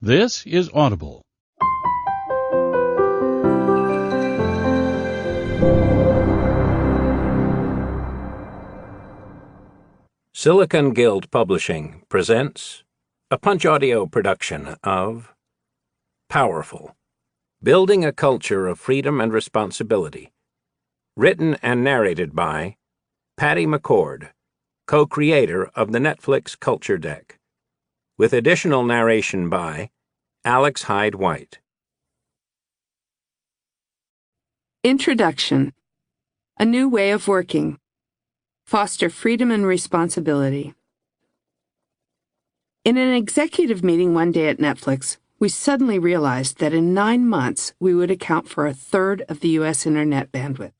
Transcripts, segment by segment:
This is Audible. Silicon Guild Publishing presents a Punch Audio production of Powerful: Building a Culture of Freedom and Responsibility, written and narrated by Patty McCord, co-creator of the Netflix Culture Deck, with additional narration by Alex Hyde-White. Introduction. A new way of working. Foster freedom and responsibility. In an executive meeting one day at Netflix, we suddenly realized that in 9 months we would account for a third of the U.S. internet bandwidth.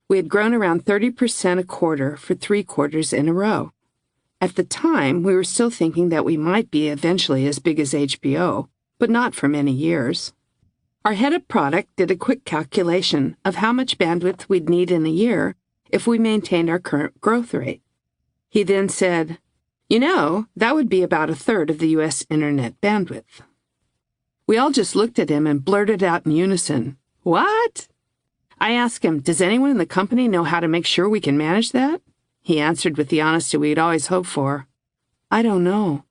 We had grown around 30% a quarter for 3 quarters in a row. At the time, we were still thinking that we might be eventually as big as HBO, but not for many years. Our head of product did a quick calculation of how much bandwidth we'd need in a year if we maintained our current growth rate. He then said, that would be about a third of the U.S. internet bandwidth. We all just looked at him and blurted out in unison, "What?" I asked him, "Does anyone in the company know how to make sure we can manage that?" He answered with the honesty we'd always hoped for, "I don't know."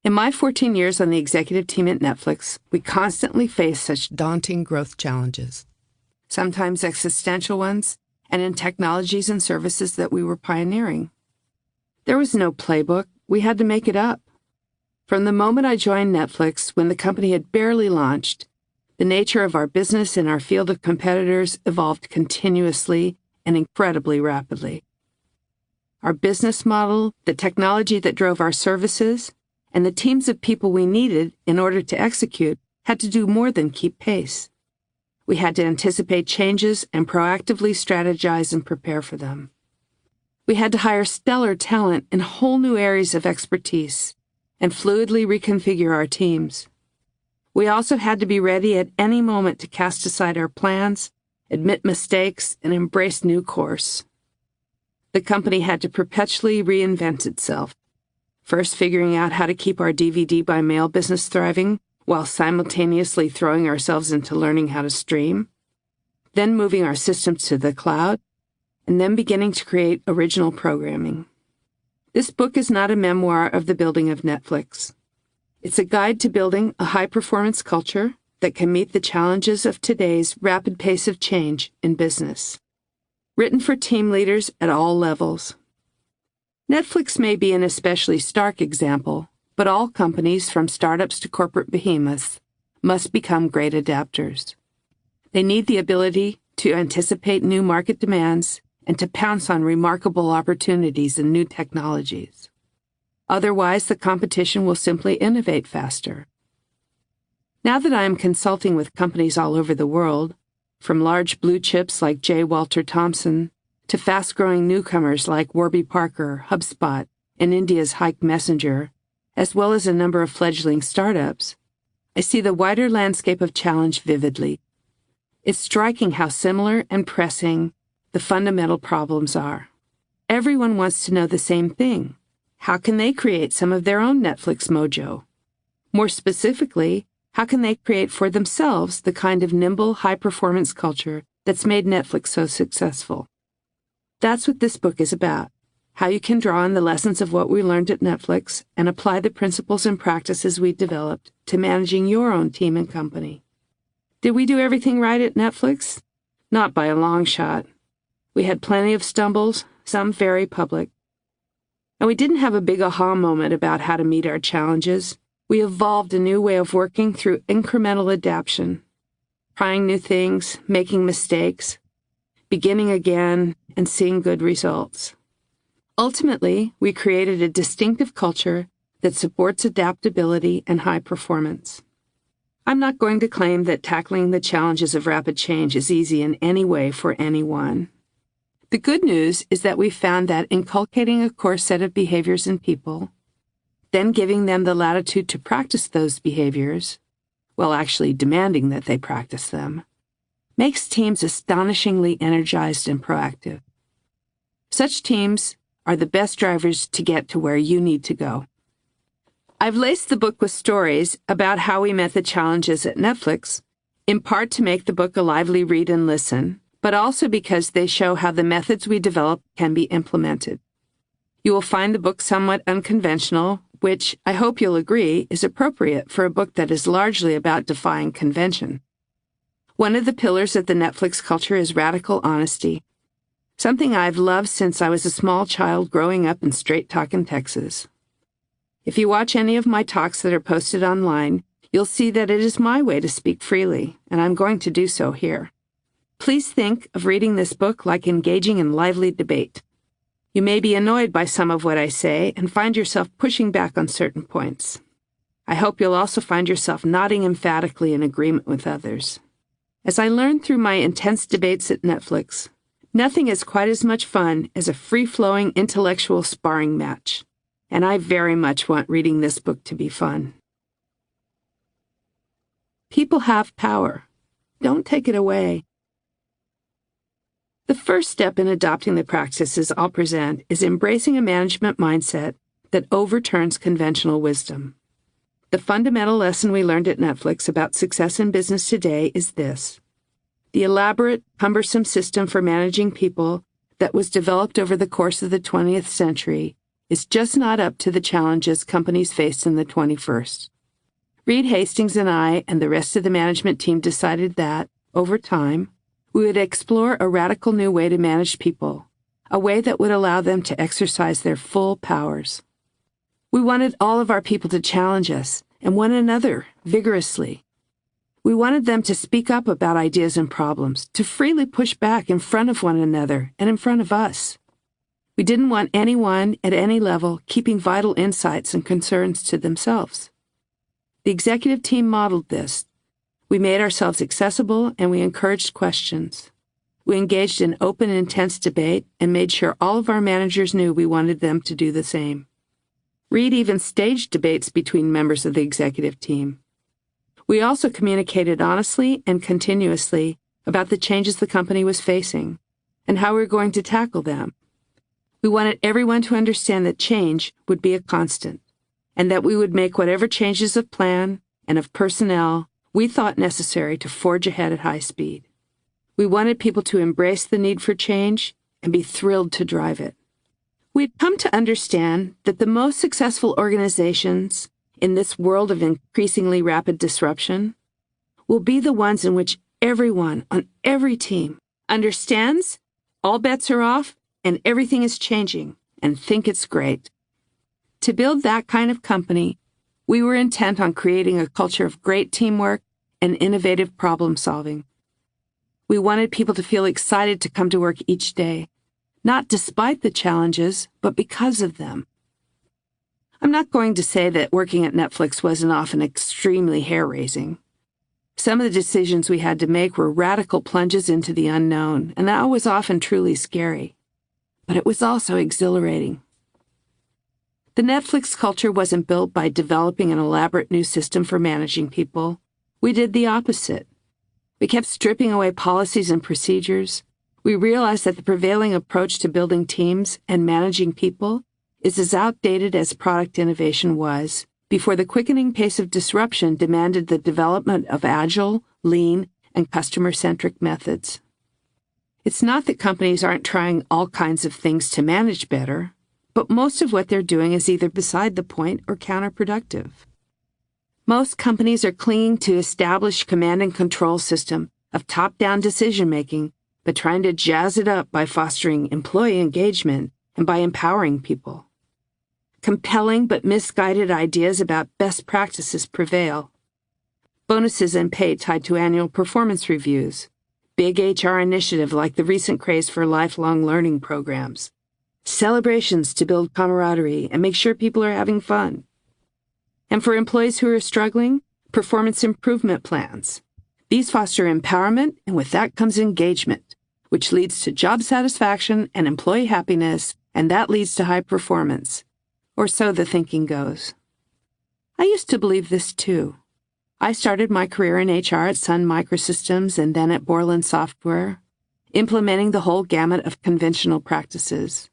In my 14 years on the executive team at Netflix, we constantly face such daunting growth challenges, sometimes existential ones, and in technologies and services that we were pioneering. There was no playbook. We had to make it up. From the moment I joined Netflix, when the company had barely launched, the nature of our business and our field of competitors evolved continuously and incredibly rapidly. Our business model, the technology that drove our services, and the teams of people we needed in order to execute had to do more than keep pace. We had to anticipate changes and proactively strategize and prepare for them. We had to hire stellar talent in whole new areas of expertise and fluidly reconfigure our teams. We also had to be ready at any moment to cast aside our plans, admit mistakes, and embrace new course. The company had to perpetually reinvent itself, first figuring out how to keep our DVD by mail business thriving while simultaneously throwing ourselves into learning how to stream, then moving our systems to the cloud, and then beginning to create original programming. This book is not a memoir of the building of Netflix. It's a guide to building a high-performance culture that can meet the challenges of today's rapid pace of change in business. Written for team leaders at all levels. Netflix may be an especially stark example, but all companies, from startups to corporate behemoths, must become great adapters. They need the ability to anticipate new market demands and to pounce on remarkable opportunities in new technologies. Otherwise, the competition will simply innovate faster. Now that I am consulting with companies all over the world, from large blue chips like J. Walter Thompson to fast-growing newcomers like Warby Parker, HubSpot, and India's Hike Messenger, as well as a number of fledgling startups, I see the wider landscape of challenge vividly. It's striking how similar and pressing the fundamental problems are. Everyone wants to know the same thing. How can they create some of their own Netflix mojo? More specifically, how can they create for themselves the kind of nimble, high-performance culture that's made Netflix so successful? That's what this book is about. How you can draw on the lessons of what we learned at Netflix and apply the principles and practices we developed to managing your own team and company. Did we do everything right at Netflix? Not by a long shot. We had plenty of stumbles, some very public. And we didn't have a big aha moment about how to meet our challenges. We evolved a new way of working through incremental adaptation, trying new things, making mistakes, beginning again, and seeing good results. Ultimately, we created a distinctive culture that supports adaptability and high performance. I'm not going to claim that tackling the challenges of rapid change is easy in any way for anyone. The good news is that we found that inculcating a core set of behaviors in people, then giving them the latitude to practice those behaviors, while actually demanding that they practice them, makes teams astonishingly energized and proactive. Such teams are the best drivers to get to where you need to go. I've laced the book with stories about how we met the challenges at Netflix, in part to make the book a lively read and listen, but also because they show how the methods we develop can be implemented. You will find the book somewhat unconventional, which, I hope you'll agree, is appropriate for a book that is largely about defying convention. One of the pillars of the Netflix culture is radical honesty, something I've loved since I was a small child growing up in straight-talking Texas. If you watch any of my talks that are posted online, you'll see that it is my way to speak freely, and I'm going to do so here. Please think of reading this book like engaging in lively debate. You may be annoyed by some of what I say and find yourself pushing back on certain points. I hope you'll also find yourself nodding emphatically in agreement with others. As I learned through my intense debates at Netflix, nothing is quite as much fun as a free-flowing intellectual sparring match. And I very much want reading this book to be fun. People have power. Don't take it away. The first step in adopting the practices I'll present is embracing a management mindset that overturns conventional wisdom. The fundamental lesson we learned at Netflix about success in business today is this: the elaborate, cumbersome system for managing people that was developed over the course of the 20th century is just not up to the challenges companies face in the 21st. Reed Hastings and I and the rest of the management team decided that, over time, we would explore a radical new way to manage people, a way that would allow them to exercise their full powers. We wanted all of our people to challenge us and one another vigorously. We wanted them to speak up about ideas and problems, to freely push back in front of one another and in front of us. We didn't want anyone at any level keeping vital insights and concerns to themselves. The executive team modeled this. We made ourselves accessible and we encouraged questions. We engaged in open, intense debate and made sure all of our managers knew we wanted them to do the same. Reed even staged debates between members of the executive team. We also communicated honestly and continuously about the changes the company was facing and how we were going to tackle them. We wanted everyone to understand that change would be a constant, and that we would make whatever changes of plan and of personnel we thought necessary to forge ahead at high speed. We wanted people to embrace the need for change and be thrilled to drive it. We'd come to understand that the most successful organizations in this world of increasingly rapid disruption will be the ones in which everyone on every team understands all bets are off and everything is changing, and think it's great. To build that kind of company, we were intent on creating a culture of great teamwork and innovative problem-solving. We wanted people to feel excited to come to work each day, not despite the challenges, but because of them. I'm not going to say that working at Netflix wasn't often extremely hair-raising. Some of the decisions we had to make were radical plunges into the unknown, and that was often truly scary. But it was also exhilarating. The Netflix culture wasn't built by developing an elaborate new system for managing people. We did the opposite. We kept stripping away policies and procedures. We realized that the prevailing approach to building teams and managing people is as outdated as product innovation was before the quickening pace of disruption demanded the development of agile, lean, and customer-centric methods. It's not that companies aren't trying all kinds of things to manage better, but most of what they're doing is either beside the point or counterproductive. Most companies are clinging to established command and control system of top-down decision-making, but trying to jazz it up by fostering employee engagement and by empowering people. Compelling but misguided ideas about best practices prevail. Bonuses and pay tied to annual performance reviews. Big HR initiative like the recent craze for lifelong learning programs. Celebrations to build camaraderie and make sure people are having fun. And for employees who are struggling, performance improvement plans. These foster empowerment, and with that comes engagement, which leads to job satisfaction and employee happiness, and that leads to high performance. Or so the thinking goes. I used to believe this too. I started my career in HR at Sun Microsystems and then at Borland Software, implementing the whole gamut of conventional practices.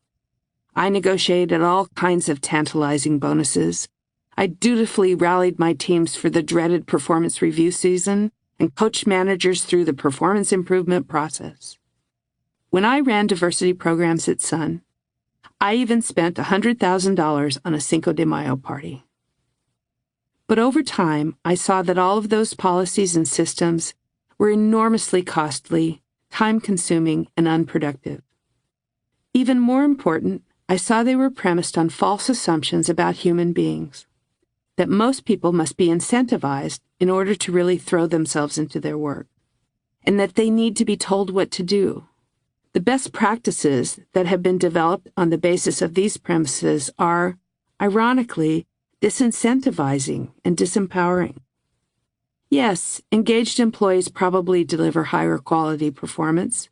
I negotiated all kinds of tantalizing bonuses, I dutifully rallied my teams for the dreaded performance review season and coached managers through the performance improvement process. When I ran diversity programs at Sun, I even spent $100,000 on a Cinco de Mayo party. But over time, I saw that all of those policies and systems were enormously costly, time-consuming, and unproductive. Even more important, I saw they were premised on false assumptions about human beings, that most people must be incentivized in order to really throw themselves into their work, and that they need to be told what to do. The best practices that have been developed on the basis of these premises are, ironically, disincentivizing and disempowering. Yes, engaged employees probably deliver higher quality performance,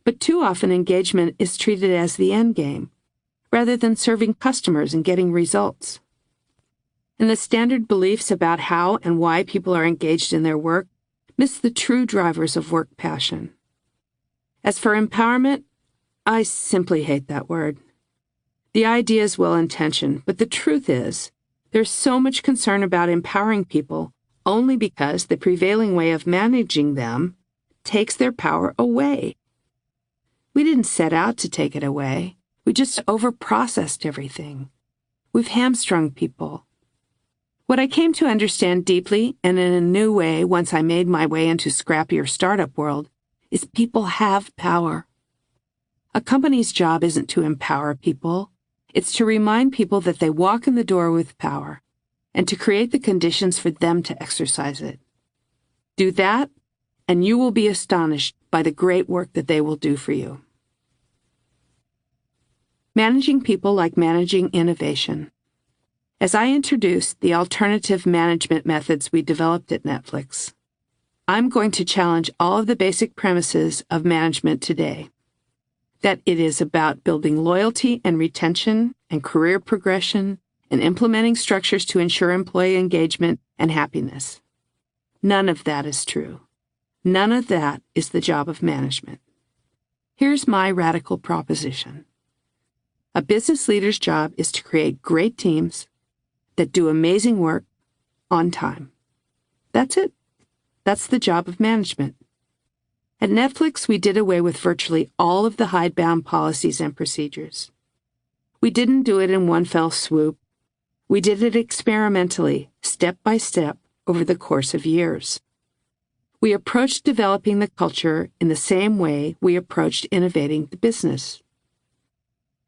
but too often engagement is treated as the end game, rather than serving customers and getting results. And the standard beliefs about how and why people are engaged in their work miss the true drivers of work passion. As for empowerment, I simply hate that word. The idea is well-intentioned, but the truth is, there's so much concern about empowering people only because the prevailing way of managing them takes their power away. We didn't set out to take it away. We just overprocessed everything. We've hamstrung people. What I came to understand deeply and in a new way once I made my way into scrappier startup world is people have power. A company's job isn't to empower people. It's to remind people that they walk in the door with power and to create the conditions for them to exercise it. Do that, and you will be astonished by the great work that they will do for you. Managing people like managing innovation. As I introduced the alternative management methods we developed at Netflix, I'm going to challenge all of the basic premises of management today. That it is about building loyalty and retention and career progression and implementing structures to ensure employee engagement and happiness. None of that is true. None of that is the job of management. Here's my radical proposition. A business leader's job is to create great teams that do amazing work on time. That's it. That's the job of management. At Netflix, we did away with virtually all of the hidebound policies and procedures. We didn't do it in one fell swoop. We did it experimentally, step by step, over the course of years. We approached developing the culture in the same way we approached innovating the business.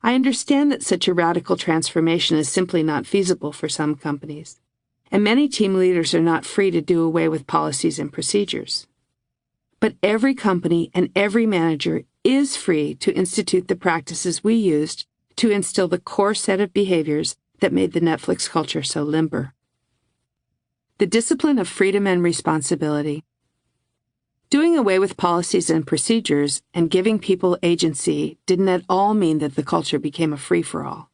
I understand that such a radical transformation is simply not feasible for some companies, and many team leaders are not free to do away with policies and procedures. But every company and every manager is free to institute the practices we used to instill the core set of behaviors that made the Netflix culture so limber. The discipline of freedom and responsibility. Doing away with policies and procedures and giving people agency didn't at all mean that the culture became a free-for-all.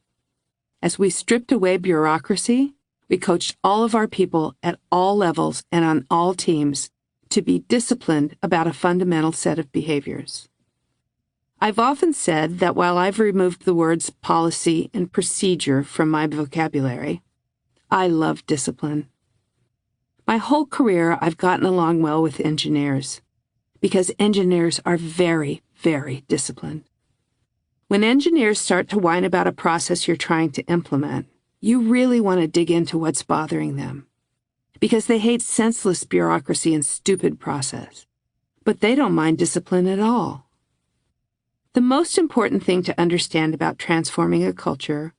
As we stripped away bureaucracy, we coached all of our people at all levels and on all teams to be disciplined about a fundamental set of behaviors. I've often said that while I've removed the words policy and procedure from my vocabulary, I love discipline. My whole career, I've gotten along well with engineers, because engineers are very, very disciplined. When engineers start to whine about a process you're trying to implement, you really want to dig into what's bothering them, because they hate senseless bureaucracy and stupid process. But they don't mind discipline at all. The most important thing to understand about transforming a culture,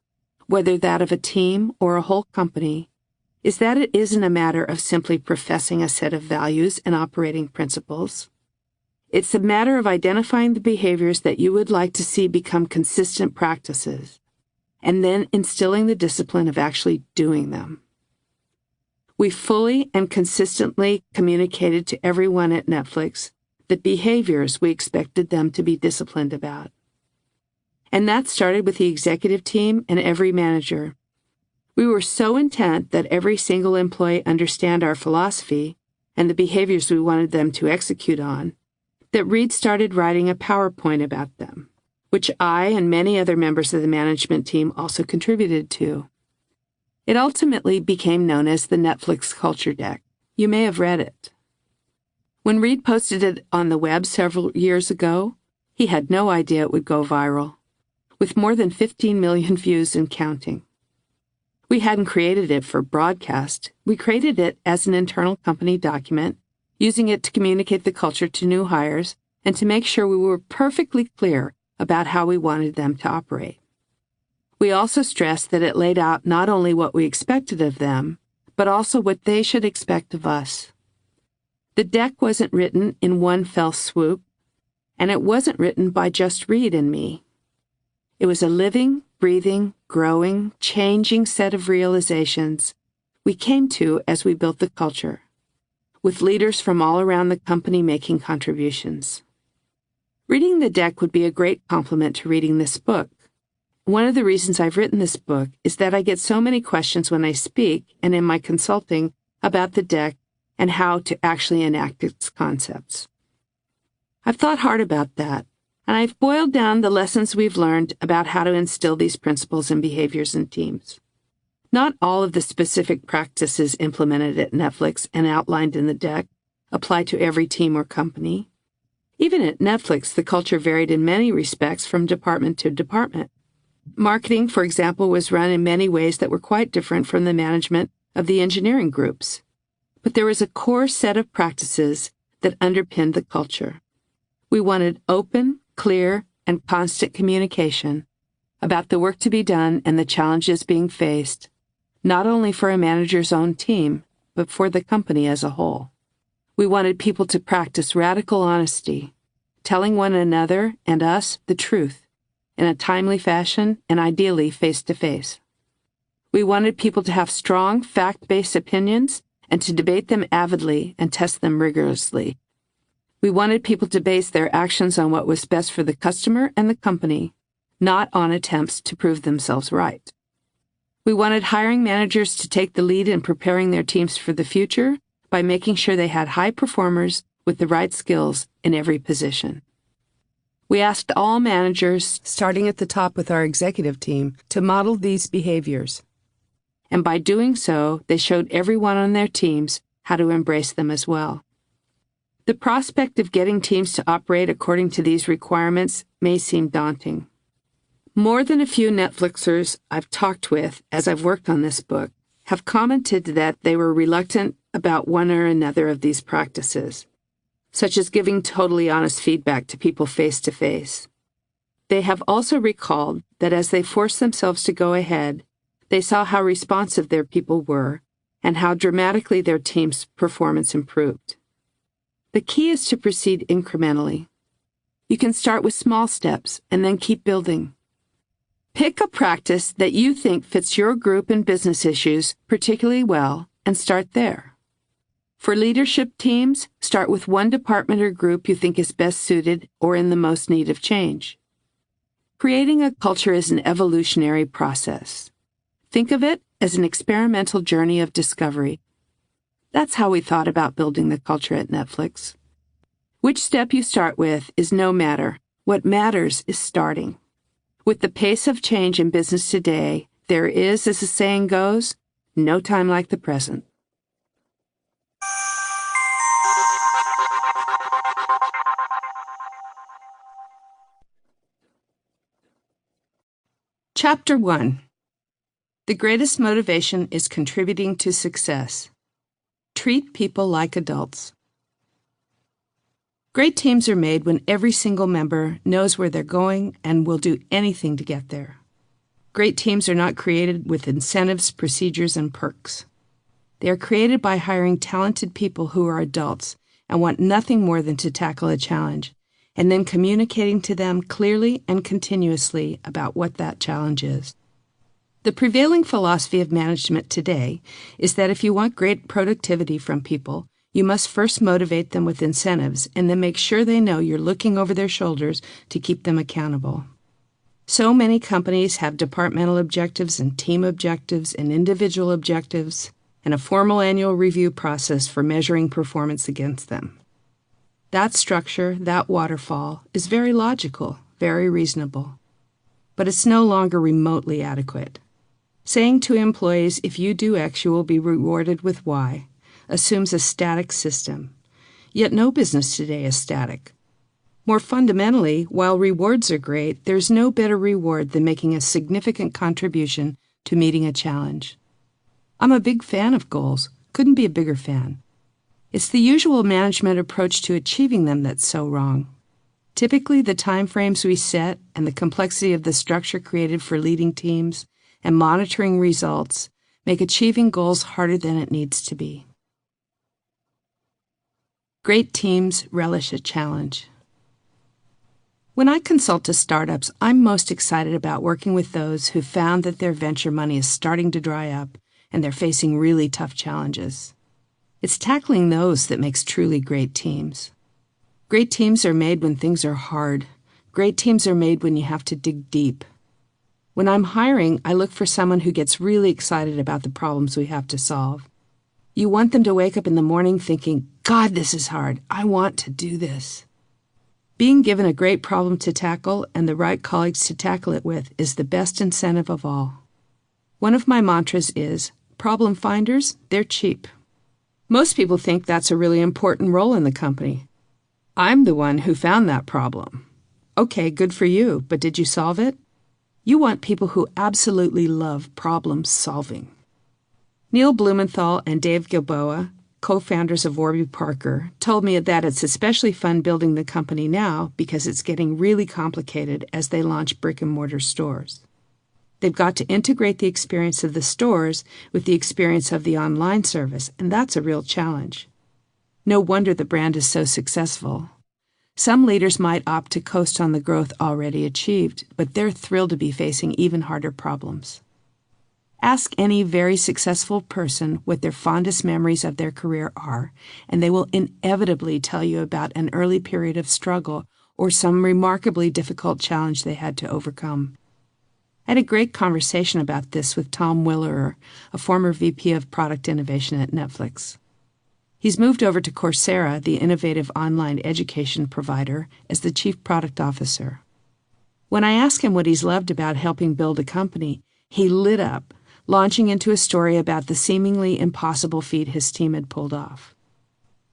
whether that of a team or a whole company, is that it isn't a matter of simply professing a set of values and operating principles. It's a matter of identifying the behaviors that you would like to see become consistent practices, and then instilling the discipline of actually doing them. We fully and consistently communicated to everyone at Netflix the behaviors we expected them to be disciplined about. And that started with the executive team and every manager. We were so intent that every single employee understand our philosophy and the behaviors we wanted them to execute on, that Reed started writing a PowerPoint about them, which I and many other members of the management team also contributed to. It ultimately became known as the Netflix Culture Deck. You may have read it. When Reed posted it on the web several years ago, he had no idea it would go viral, with more than 15 million views and counting. We hadn't created it for broadcast. We created it as an internal company document, using it to communicate the culture to new hires and to make sure we were perfectly clear about how we wanted them to operate. We also stressed that it laid out not only what we expected of them, but also what they should expect of us. The deck wasn't written in one fell swoop, and it wasn't written by just Reed and me. It was a living, breathing, growing, changing set of realizations we came to as we built the culture, with leaders from all around the company making contributions. Reading the deck would be a great complement to reading this book. One of the reasons I've written this book is that I get so many questions when I speak and in my consulting about the deck and how to actually enact its concepts. I've thought hard about that, and I've boiled down the lessons we've learned about how to instill these principles and behaviors in teams. Not all of the specific practices implemented at Netflix and outlined in the deck apply to every team or company. Even at Netflix, the culture varied in many respects from department to department. Marketing, for example, was run in many ways that were quite different from the management of the engineering groups. But there was a core set of practices that underpinned the culture. We wanted open, clear, and constant communication about the work to be done and the challenges being faced, not only for a manager's own team, but for the company as a whole. We wanted people to practice radical honesty, telling one another and us the truth in a timely fashion and ideally face-to-face. We wanted people to have strong, fact-based opinions and to debate them avidly and test them rigorously. We wanted people to base their actions on what was best for the customer and the company, not on attempts to prove themselves right. We wanted hiring managers to take the lead in preparing their teams for the future by making sure they had high performers with the right skills in every position. We asked all managers, starting at the top with our executive team, to model these behaviors. And by doing so, they showed everyone on their teams how to embrace them as well. The prospect of getting teams to operate according to these requirements may seem daunting. More than a few Netflixers I've talked with as I've worked on this book have commented that they were reluctant about one or another of these practices, such as giving totally honest feedback to people face to face. They have also recalled that as they forced themselves to go ahead, they saw how responsive their people were and how dramatically their team's performance improved. The key is to proceed incrementally. You can start with small steps and then keep building. Pick a practice that you think fits your group and business issues particularly well and start there. For leadership teams, start with one department or group you think is best suited or in the most need of change. Creating a culture is an evolutionary process. Think of it as an experimental journey of discovery. That's how we thought about building the culture at Netflix. Which step you start with is no matter. What matters is starting. With the pace of change in business today, there is, as the saying goes, no time like the present. Chapter 1. The greatest motivation is contributing to success. Treat people like adults. Great teams are made when every single member knows where they're going and will do anything to get there. Great teams are not created with incentives, procedures, and perks. They are created by hiring talented people who are adults and want nothing more than to tackle a challenge, and then communicating to them clearly and continuously about what that challenge is. The prevailing philosophy of management today is that if you want great productivity from people, you must first motivate them with incentives and then make sure they know you're looking over their shoulders to keep them accountable. So many companies have departmental objectives and team objectives and individual objectives and a formal annual review process for measuring performance against them. That structure, that waterfall, is very logical, very reasonable. But it's no longer remotely adequate. Saying to employees, if you do X, you will be rewarded with Y, assumes a static system. Yet no business today is static. More fundamentally, while rewards are great, there's no better reward than making a significant contribution to meeting a challenge. I'm a big fan of goals. Couldn't be a bigger fan. It's the usual management approach to achieving them that's so wrong. Typically, the time frames we set and the complexity of the structure created for leading teams and monitoring results make achieving goals harder than it needs to be. Great teams relish a challenge. When I consult to startups, I'm most excited about working with those who found that their venture money is starting to dry up and they're facing really tough challenges. It's tackling those that makes truly great teams. Great teams are made when things are hard. Great teams are made when you have to dig deep. When I'm hiring, I look for someone who gets really excited about the problems we have to solve. You want them to wake up in the morning thinking, God, this is hard. I want to do this. Being given a great problem to tackle and the right colleagues to tackle it with is the best incentive of all. One of my mantras is, problem finders, they're cheap. Most people think that's a really important role in the company. I'm the one who found that problem. Okay, good for you, but did you solve it? You want people who absolutely love problem solving. Neil Blumenthal and Dave Gilboa, co-founders of Warby Parker, told me that it's especially fun building the company now because it's getting really complicated as they launch brick-and-mortar stores. They've got to integrate the experience of the stores with the experience of the online service, and that's a real challenge. No wonder the brand is so successful. Some leaders might opt to coast on the growth already achieved, but they're thrilled to be facing even harder problems. Ask any very successful person what their fondest memories of their career are, and they will inevitably tell you about an early period of struggle or some remarkably difficult challenge they had to overcome. I had a great conversation about this with Tom Willerer, a former VP of Product Innovation at Netflix. He's moved over to Coursera, the innovative online education provider, as the Chief Product Officer. When I asked him what he's loved about helping build a company, he lit up, launching into a story about the seemingly impossible feat his team had pulled off.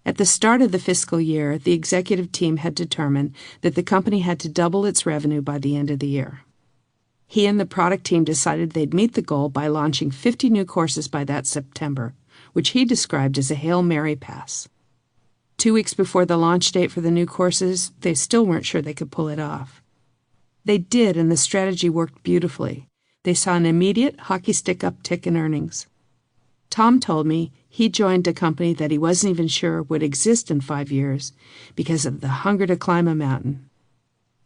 At the start of the fiscal year, the executive team had determined that the company had to double its revenue by the end of the year. He and the product team decided they'd meet the goal by launching 50 new courses by that September, which he described as a Hail Mary pass. 2 weeks before the launch date for the new courses, they still weren't sure they could pull it off. They did, and the strategy worked beautifully. They saw an immediate hockey stick uptick in earnings. Tom told me he joined a company that he wasn't even sure would exist in 5 years because of the hunger to climb a mountain.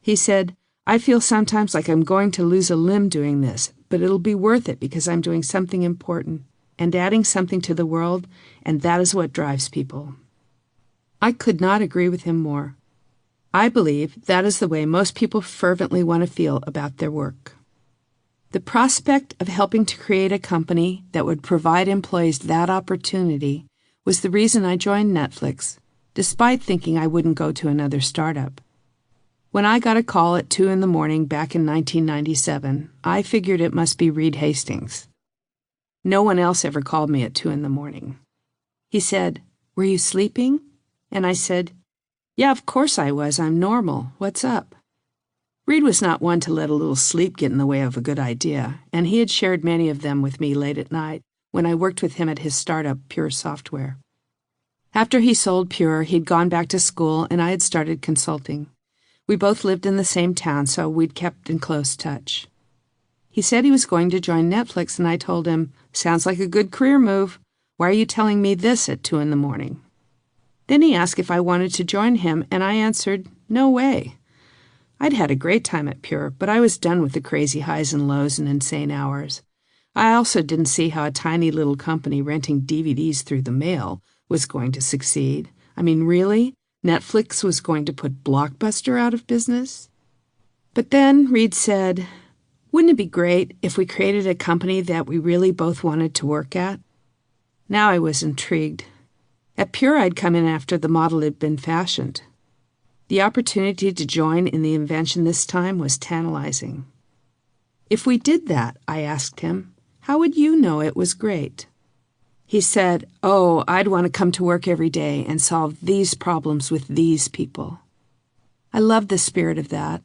He said, I feel sometimes like I'm going to lose a limb doing this, but it'll be worth it because I'm doing something important and adding something to the world, and that is what drives people. I could not agree with him more. I believe that is the way most people fervently want to feel about their work. The prospect of helping to create a company that would provide employees that opportunity was the reason I joined Netflix, despite thinking I wouldn't go to another startup. When I got a call at 2 in the morning back in 1997, I figured it must be Reed Hastings. No one else ever called me at 2 in the morning. He said, Were you sleeping? And I said, Yeah, of course I was. I'm normal. What's up? Reed was not one to let a little sleep get in the way of a good idea, and he had shared many of them with me late at night when I worked with him at his startup, Pure Software. After he sold Pure, he'd gone back to school, and I had started consulting. We both lived in the same town, so we'd kept in close touch. He said he was going to join Netflix, and I told him, Sounds like a good career move. Why are you telling me this at 2 in the morning? Then he asked if I wanted to join him, and I answered, No way. I'd had a great time at Pure, but I was done with the crazy highs and lows and insane hours. I also didn't see how a tiny little company renting DVDs through the mail was going to succeed. I mean, really? Netflix was going to put Blockbuster out of business? But then Reed said, Wouldn't it be great if we created a company that we really both wanted to work at? Now I was intrigued. At Pure, I'd come in after the model had been fashioned. The opportunity to join in the invention this time was tantalizing. If we did that, I asked him, How would you know it was great? He said, "Oh, I'd want to come to work every day and solve these problems with these people." I love the spirit of that.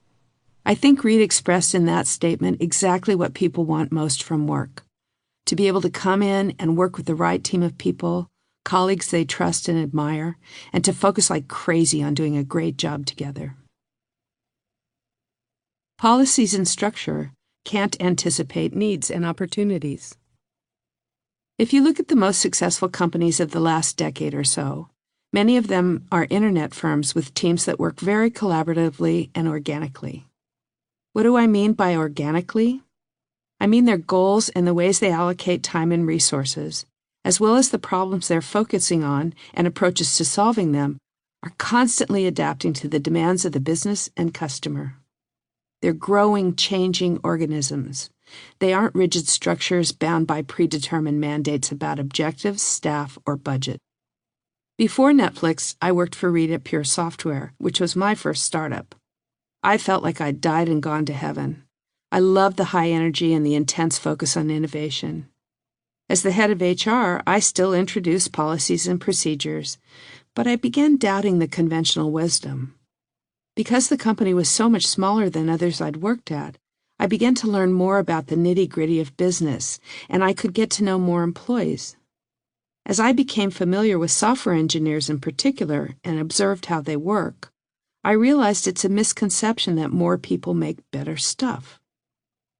I think Reed expressed in that statement exactly what people want most from work. To be able to come in and work with the right team of people, colleagues they trust and admire, and to focus like crazy on doing a great job together. Policies and structure can't anticipate needs and opportunities. If you look at the most successful companies of the last decade or so, many of them are internet firms with teams that work very collaboratively and organically. What do I mean by organically? I mean their goals and the ways they allocate time and resources, as well as the problems they're focusing on and approaches to solving them, are constantly adapting to the demands of the business and customer. They're growing, changing organisms. They aren't rigid structures bound by predetermined mandates about objectives, staff, or budget. Before Netflix, I worked for Reed at Pure Software, which was my first startup. I felt like I'd died and gone to heaven. I loved the high energy and the intense focus on innovation. As the head of HR, I still introduced policies and procedures, but I began doubting the conventional wisdom. Because the company was so much smaller than others I'd worked at, I began to learn more about the nitty-gritty of business, and I could get to know more employees. As I became familiar with software engineers in particular and observed how they work, I realized it's a misconception that more people make better stuff.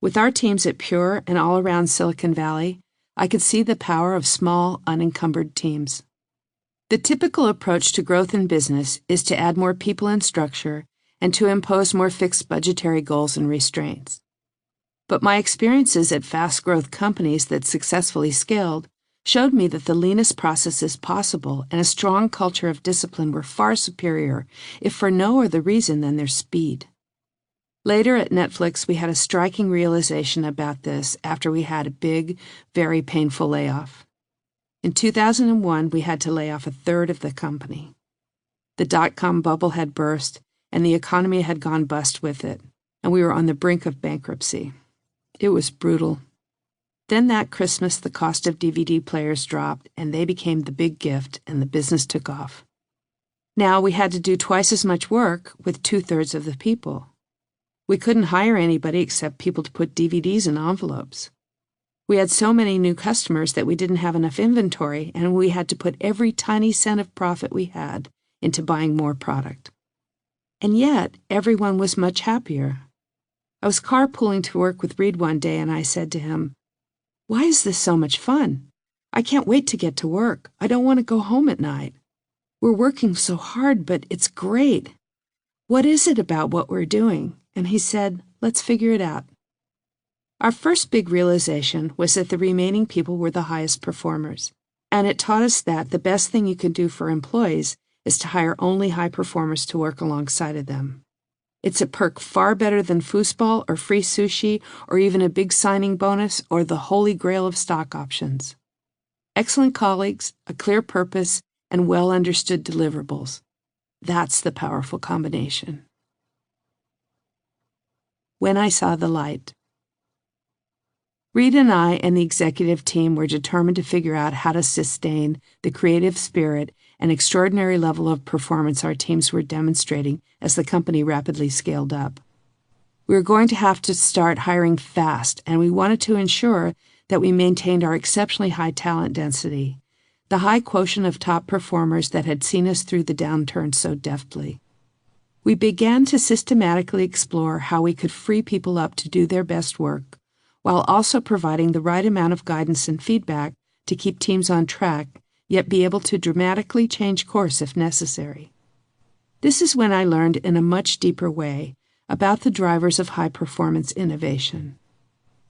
With our teams at Pure and all around Silicon Valley, I could see the power of small, unencumbered teams. The typical approach to growth in business is to add more people and structure and to impose more fixed budgetary goals and restraints. But my experiences at fast-growth companies that successfully scaled showed me that the leanest processes possible and a strong culture of discipline were far superior, if for no other reason than their speed. Later at Netflix, we had a striking realization about this after we had a big, very painful layoff. In 2001, we had to lay off a third of the company. The dot-com bubble had burst, and the economy had gone bust with it, and we were on the brink of bankruptcy. It was brutal. Then that Christmas, the cost of DVD players dropped, and they became the big gift, and the business took off. Now we had to do twice as much work with 2/3 of the people. We couldn't hire anybody except people to put DVDs in envelopes. We had so many new customers that we didn't have enough inventory, and we had to put every tiny cent of profit we had into buying more product. And yet, everyone was much happier. I was carpooling to work with Reed one day, and I said to him, "Why is this so much fun? I can't wait to get to work. I don't want to go home at night. We're working so hard, but it's great. What is it about what we're doing?" And he said, "Let's figure it out." Our first big realization was that the remaining people were the highest performers, and it taught us that the best thing you can do for employees is to hire only high performers to work alongside of them. It's a perk far better than foosball or free sushi or even a big signing bonus or the holy grail of stock options. Excellent colleagues, a clear purpose, and well-understood deliverables. That's the powerful combination. When I saw the light. Reed and I and the executive team were determined to figure out how to sustain the creative spirit and extraordinary level of performance our teams were demonstrating as the company rapidly scaled up. We were going to have to start hiring fast, and we wanted to ensure that we maintained our exceptionally high talent density, the high quotient of top performers that had seen us through the downturn so deftly. We began to systematically explore how we could free people up to do their best work, while also providing the right amount of guidance and feedback to keep teams on track, yet be able to dramatically change course if necessary. This is when I learned in a much deeper way about the drivers of high-performance innovation.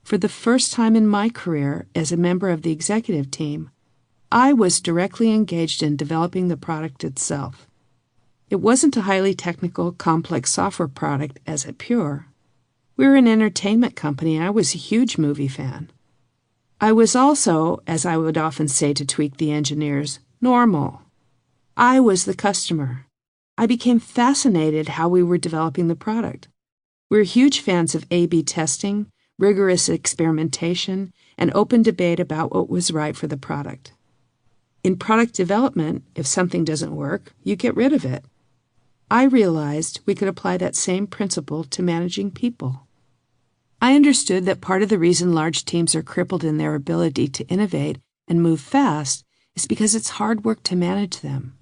For the first time in my career as a member of the executive team, I was directly engaged in developing the product itself. It wasn't a highly technical, complex software product as at Pure. We were an entertainment company, and I was a huge movie fan. I was also, as I would often say to tweak the engineers, normal. I was the customer. I became fascinated how we were developing the product. We were huge fans of A/B testing, rigorous experimentation, and open debate about what was right for the product. In product development, if something doesn't work, you get rid of it. I realized we could apply that same principle to managing people. I understood that part of the reason large teams are crippled in their ability to innovate and move fast is because it's hard work to manage them.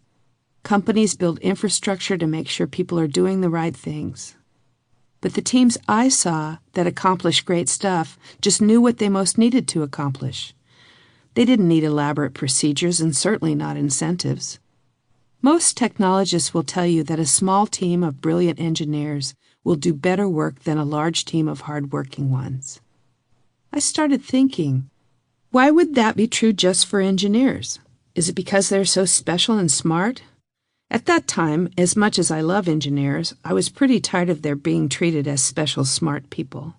Companies build infrastructure to make sure people are doing the right things. But the teams I saw that accomplished great stuff just knew what they most needed to accomplish. They didn't need elaborate procedures and certainly not incentives. Most technologists will tell you that a small team of brilliant engineers will do better work than a large team of hardworking ones. I started thinking, why would that be true just for engineers? Is it because they're so special and smart? At that time, as much as I love engineers, I was pretty tired of their being treated as special smart people.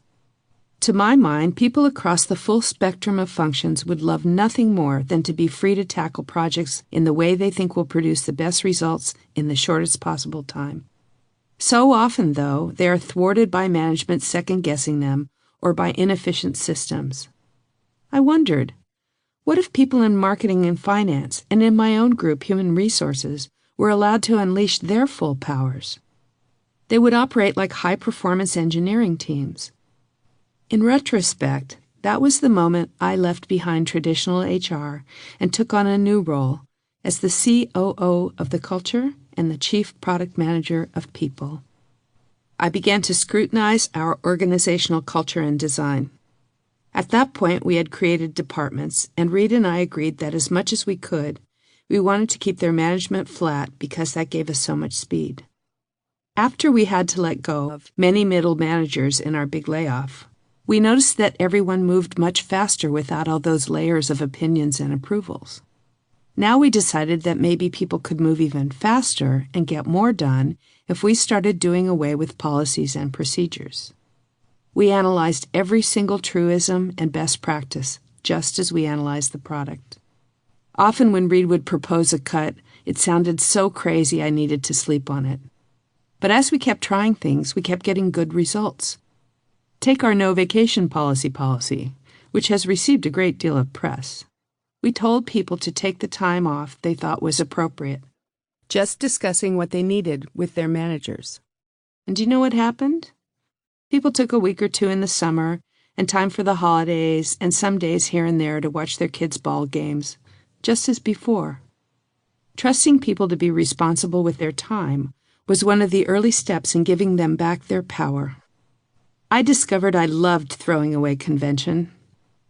To my mind, people across the full spectrum of functions would love nothing more than to be free to tackle projects in the way they think will produce the best results in the shortest possible time. So often, though, they are thwarted by management second-guessing them or by inefficient systems. I wondered, what if people in marketing and finance, and in my own group, human resources, were allowed to unleash their full powers? They would operate like high-performance engineering teams. In retrospect, that was the moment I left behind traditional HR and took on a new role as the COO of the culture and the Chief Product Manager of People. I began to scrutinize our organizational culture and design. At that point, we had created departments, and Reed and I agreed that as much as we could, we wanted to keep their management flat because that gave us so much speed. After we had to let go of many middle managers in our big layoff, we noticed that everyone moved much faster without all those layers of opinions and approvals. Now we decided that maybe people could move even faster and get more done if we started doing away with policies and procedures. We analyzed every single truism and best practice, just as we analyzed the product. Often when Reed would propose a cut, it sounded so crazy I needed to sleep on it. But as we kept trying things, we kept getting good results. Take our no vacation policy, which has received a great deal of press. We told people to take the time off they thought was appropriate, just discussing what they needed with their managers. And do you know what happened? People took a week or two in the summer and time for the holidays and some days here and there to watch their kids' ball games, just as before. Trusting people to be responsible with their time was one of the early steps in giving them back their power. I discovered I loved throwing away convention.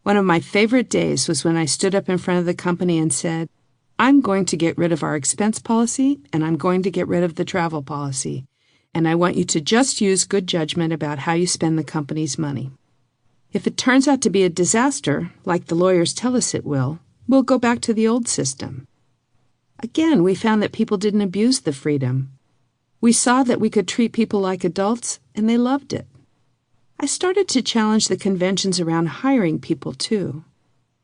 One of my favorite days was when I stood up in front of the company and said, I'm going to get rid of our expense policy and I'm going to get rid of the travel policy, and I want you to just use good judgment about how you spend the company's money. If it turns out to be a disaster, like the lawyers tell us it will, we'll go back to the old system. Again, we found that people didn't abuse the freedom. We saw that we could treat people like adults, and they loved it. I started to challenge the conventions around hiring people, too.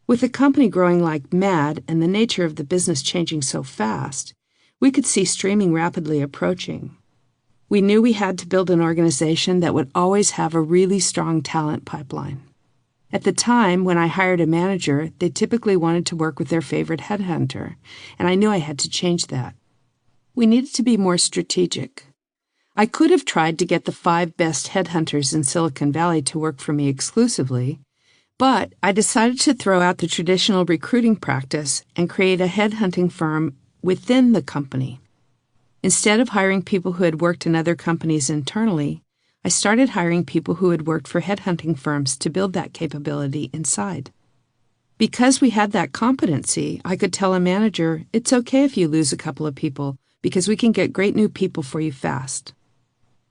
With the company growing like mad and the nature of the business changing so fast, we could see streaming rapidly approaching. We knew we had to build an organization that would always have a really strong talent pipeline. At the time, when I hired a manager, they typically wanted to work with their favorite headhunter, and I knew I had to change that. We needed to be more strategic. I could have tried to get the 5 best headhunters in Silicon Valley to work for me exclusively, but I decided to throw out the traditional recruiting practice and create a headhunting firm within the company. Instead of hiring people who had worked in other companies internally, I started hiring people who had worked for headhunting firms to build that capability inside. Because we had that competency, I could tell a manager, it's okay if you lose a couple of people, because we can get great new people for you fast.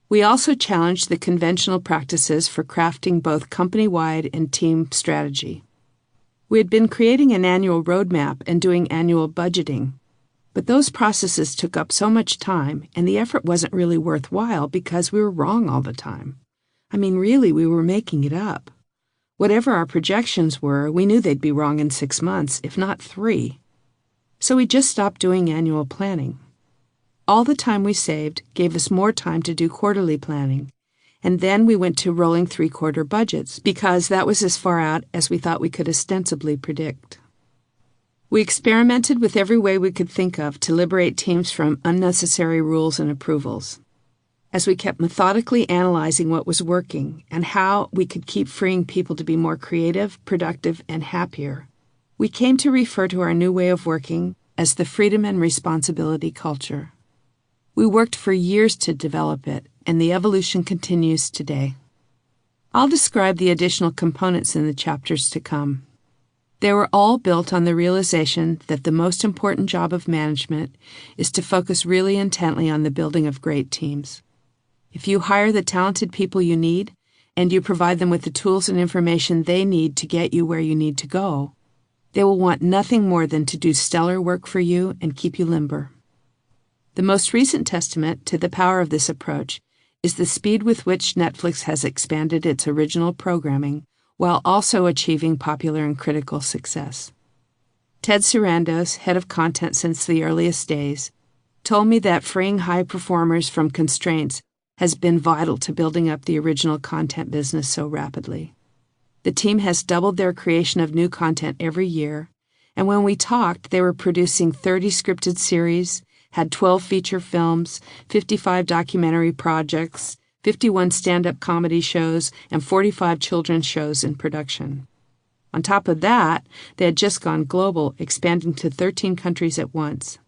We also challenged the conventional practices for crafting both company-wide and team strategy. We had been creating an annual roadmap and doing annual budgeting, but those processes took up so much time, and the effort wasn't really worthwhile because we were wrong all the time. I mean, really, we were making it up. Whatever our projections were, we knew they'd be wrong in 6 months, if not 3. So we just stopped doing annual planning. All the time we saved gave us more time to do quarterly planning, and then we went to rolling three-quarter budgets because that was as far out as we thought we could ostensibly predict. We experimented with every way we could think of to liberate teams from unnecessary rules and approvals. As we kept methodically analyzing what was working and how we could keep freeing people to be more creative, productive, and happier, we came to refer to our new way of working as the freedom and responsibility culture. We worked for years to develop it, and the evolution continues today. I'll describe the additional components in the chapters to come. They were all built on the realization that the most important job of management is to focus really intently on the building of great teams. If you hire the talented people you need, and you provide them with the tools and information they need to get you where you need to go, they will want nothing more than to do stellar work for you and keep you limber. The most recent testament to the power of this approach is the speed with which Netflix has expanded its original programming while also achieving popular and critical success. Ted Sarandos, head of content since the earliest days, told me that freeing high performers from constraints has been vital to building up the original content business so rapidly. The team has doubled their creation of new content every year, and when we talked, they were producing 30 scripted series, had 12 feature films, 55 documentary projects, 51 stand-up comedy shows, and 45 children's shows in production. On top of that, they had just gone global, expanding to 13 countries at once.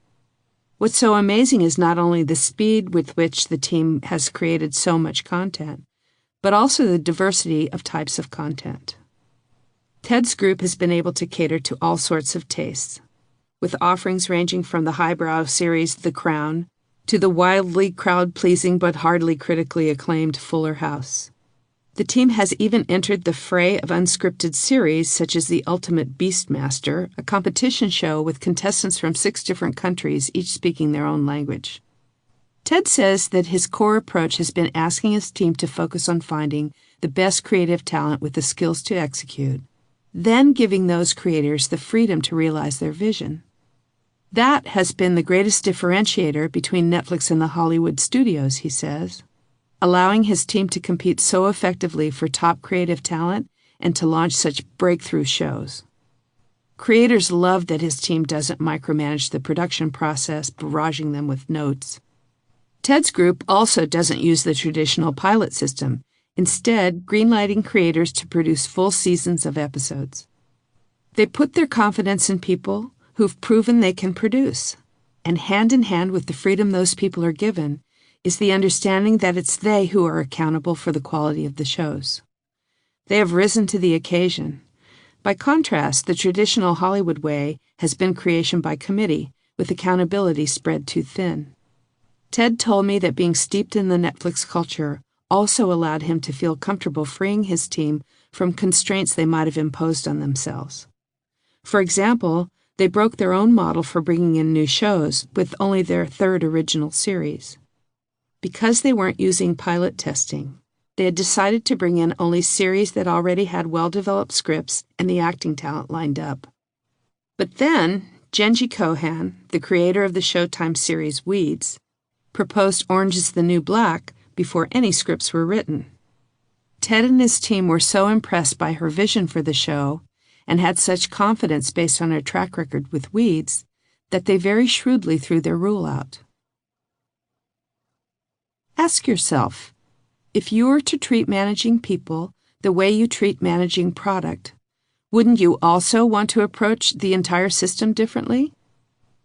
What's so amazing is not only the speed with which the team has created so much content, but also the diversity of types of content. Ted's group has been able to cater to all sorts of tastes, with offerings ranging from the highbrow series The Crown to the wildly crowd-pleasing but hardly critically acclaimed Fuller House. The team has even entered the fray of unscripted series such as The Ultimate Beastmaster, a competition show with contestants from 6 different countries, each speaking their own language. Ted says that his core approach has been asking his team to focus on finding the best creative talent with the skills to execute, then giving those creators the freedom to realize their vision. That has been the greatest differentiator between Netflix and the Hollywood studios, he says, allowing his team to compete so effectively for top creative talent and to launch such breakthrough shows. Creators love that his team doesn't micromanage the production process, barraging them with notes. Ted's group also doesn't use the traditional pilot system, instead greenlighting creators to produce full seasons of episodes. They put their confidence in people who've proven they can produce, and hand in hand with the freedom those people are given is the understanding that it's they who are accountable for the quality of the shows. They have risen to the occasion. By contrast, the traditional Hollywood way has been creation by committee, with accountability spread too thin. Ted told me that being steeped in the Netflix culture also allowed him to feel comfortable freeing his team from constraints they might have imposed on themselves. For example, they broke their own model for bringing in new shows with only their 3rd original series. Because they weren't using pilot testing, they had decided to bring in only series that already had well-developed scripts and the acting talent lined up. But then, Jenji Kohan, the creator of the Showtime series Weeds, proposed Orange is the New Black before any scripts were written. Ted and his team were so impressed by her vision for the show and had such confidence based on her track record with Weeds that they very shrewdly threw their rule out. Ask yourself, if you were to treat managing people the way you treat managing product, wouldn't you also want to approach the entire system differently?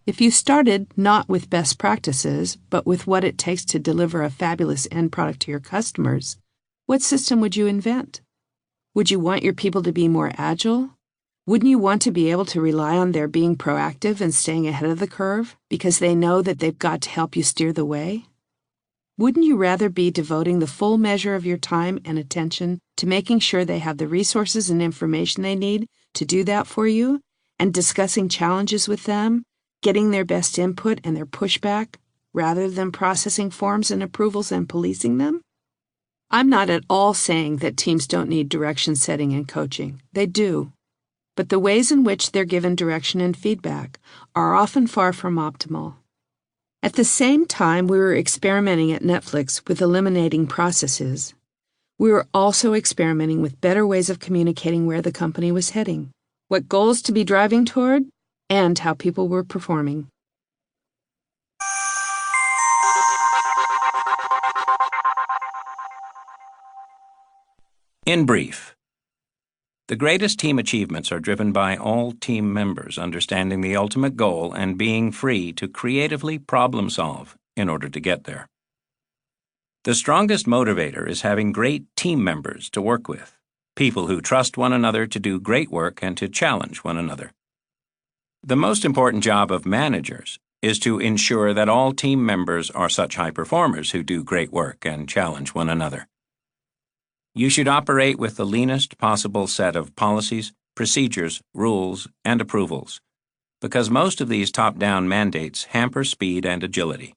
If you started not with best practices, but with what it takes to deliver a fabulous end product to your customers, what system would you invent? Would you want your people to be more agile? Wouldn't you want to be able to rely on their being proactive and staying ahead of the curve because they know that they've got to help you steer the way? Wouldn't you rather be devoting the full measure of your time and attention to making sure they have the resources and information they need to do that for you, and discussing challenges with them, getting their best input and their pushback, rather than processing forms and approvals and policing them? I'm not at all saying that teams don't need direction setting and coaching. They do. But the ways in which they're given direction and feedback are often far from optimal. At the same time we were experimenting at Netflix with eliminating processes, We were also experimenting with better ways of communicating where the company was heading, what goals to be driving toward, and how people were performing. In brief, the greatest team achievements are driven by all team members understanding the ultimate goal and being free to creatively problem solve in order to get there. The strongest motivator is having great team members to work with, people who trust one another to do great work and to challenge one another. The most important job of managers is to ensure that all team members are such high performers who do great work and challenge one another. You should operate with the leanest possible set of policies, procedures, rules, and approvals, because most of these top-down mandates hamper speed and agility.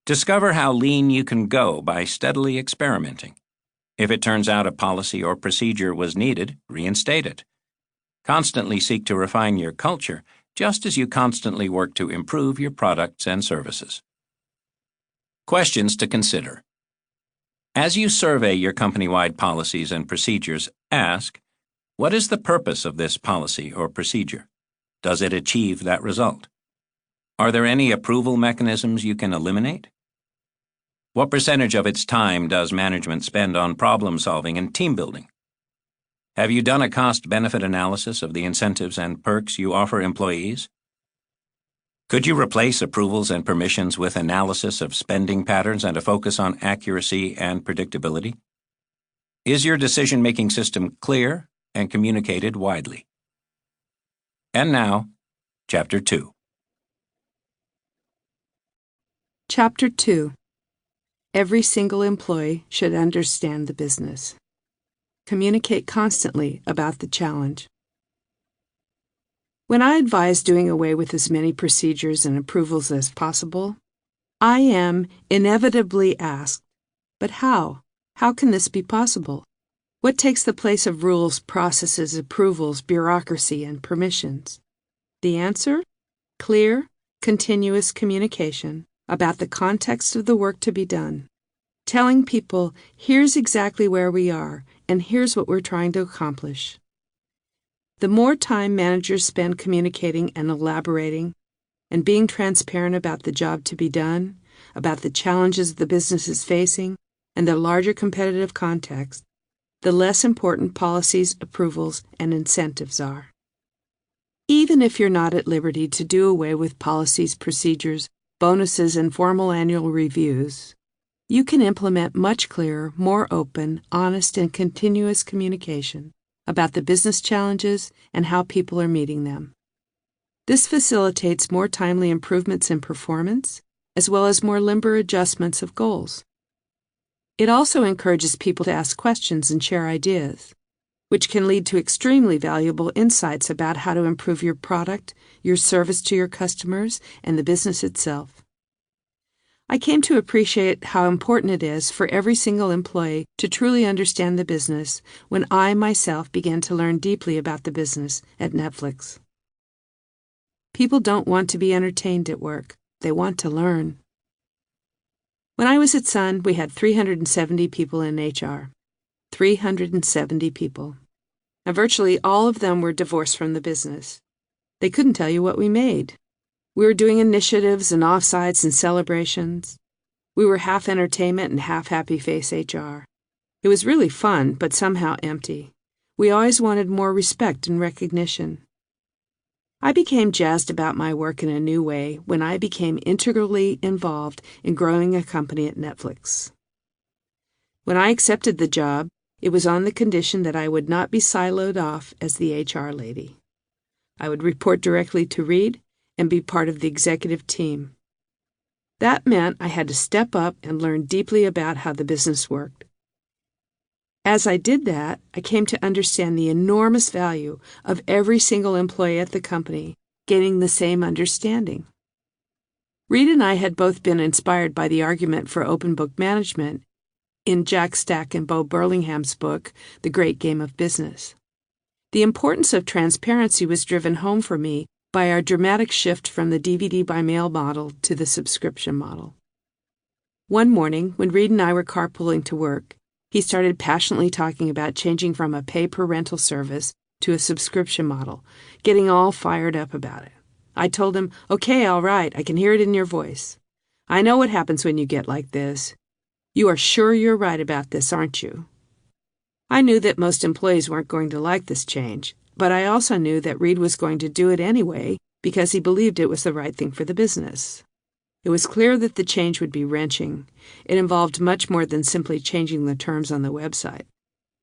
Discover how lean you can go by steadily experimenting. If it turns out a policy or procedure was needed, reinstate it. Constantly seek to refine your culture, just as you constantly work to improve your products and services. Questions to consider. As you survey your company-wide policies and procedures, ask, what is the purpose of this policy or procedure? Does it achieve that result? Are there any approval mechanisms you can eliminate? What percentage of its time does management spend on problem solving and team building? Have you done a cost-benefit analysis of the incentives and perks you offer employees? Could you replace approvals and permissions with analysis of spending patterns and a focus on accuracy and predictability? Is your decision-making system clear and communicated widely? And now, Chapter 2. Chapter 2. Every single employee should understand the business. Communicate constantly about the challenge. When I advise doing away with as many procedures and approvals as possible, I am inevitably asked, but how? How can this be possible? What takes the place of rules, processes, approvals, bureaucracy, and permissions? The answer? Clear, continuous communication about the context of the work to be done. Telling people, here's exactly where we are, and here's what we're trying to accomplish. The more time managers spend communicating and elaborating, and being transparent about the job to be done, about the challenges the business is facing, and the larger competitive context, the less important policies, approvals, and incentives are. Even if you're not at liberty to do away with policies, procedures, bonuses, and formal annual reviews, you can implement much clearer, more open, honest, and continuous communication about the business challenges and how people are meeting them. This facilitates more timely improvements in performance, as well as more limber adjustments of goals. It also encourages people to ask questions and share ideas, which can lead to extremely valuable insights about how to improve your product, your service to your customers, and the business itself. I came to appreciate how important it is for every single employee to truly understand the business when I myself began to learn deeply about the business at Netflix. People don't want to be entertained at work. They want to learn. When I was at Sun, we had 370 people in HR. 370 people. Now, virtually all of them were divorced from the business. They couldn't tell you what we made. We were doing initiatives and offsites and celebrations. We were half entertainment and half happy face HR. It was really fun, but somehow empty. We always wanted more respect and recognition. I became jazzed about my work in a new way when I became integrally involved in growing a company at Netflix. When I accepted the job, it was on the condition that I would not be siloed off as the HR lady. I would report directly to Reed and be part of the executive team. That meant I had to step up and learn deeply about how the business worked. As I did that, I came to understand the enormous value of every single employee at the company gaining the same understanding. Reed and I had both been inspired by the argument for open book management in Jack Stack and Bo Burlingham's book, The Great Game of Business. The importance of transparency was driven home for me by our dramatic shift from the DVD by mail model to the subscription model. One morning, when Reed and I were carpooling to work, he started passionately talking about changing from a pay-per-rental service to a subscription model, getting all fired up about it. I told him, "Okay, all right, I can hear it in your voice. I know what happens when you get like this. You are sure you're right about this, aren't you?" I knew that most employees weren't going to like this change, but I also knew that Reed was going to do it anyway because he believed it was the right thing for the business. It was clear that the change would be wrenching. It involved much more than simply changing the terms on the website.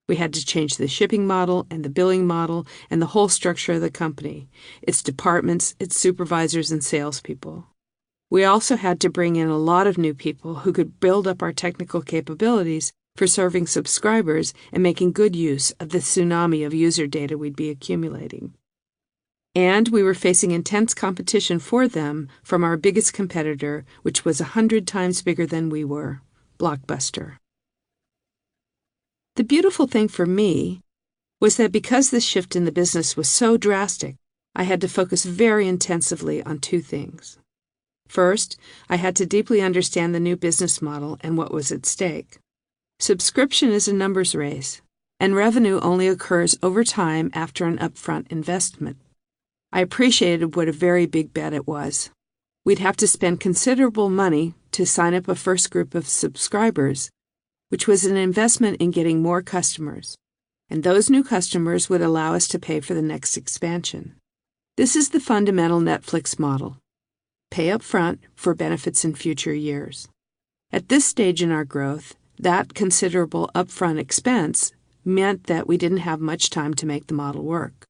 We had to change the shipping model and the billing model and the whole structure of the company, its departments, its supervisors, and salespeople. We also had to bring in a lot of new people who could build up our technical capabilities for serving subscribers and making good use of the tsunami of user data we'd be accumulating. And we were facing intense competition for them from our biggest competitor, which was 100 times bigger than we were, Blockbuster. The beautiful thing for me was that because this shift in the business was so drastic, I had to focus very intensively on two things. First, I had to deeply understand the new business model and what was at stake. Subscription is a numbers race, and revenue only occurs over time after an upfront investment. I appreciated what a very big bet it was. We'd have to spend considerable money to sign up a first group of subscribers, which was an investment in getting more customers, and those new customers would allow us to pay for the next expansion. This is the fundamental Netflix model. Pay up front for benefits in future years. At this stage in our growth, that considerable upfront expense meant that we didn't have much time to make the model work.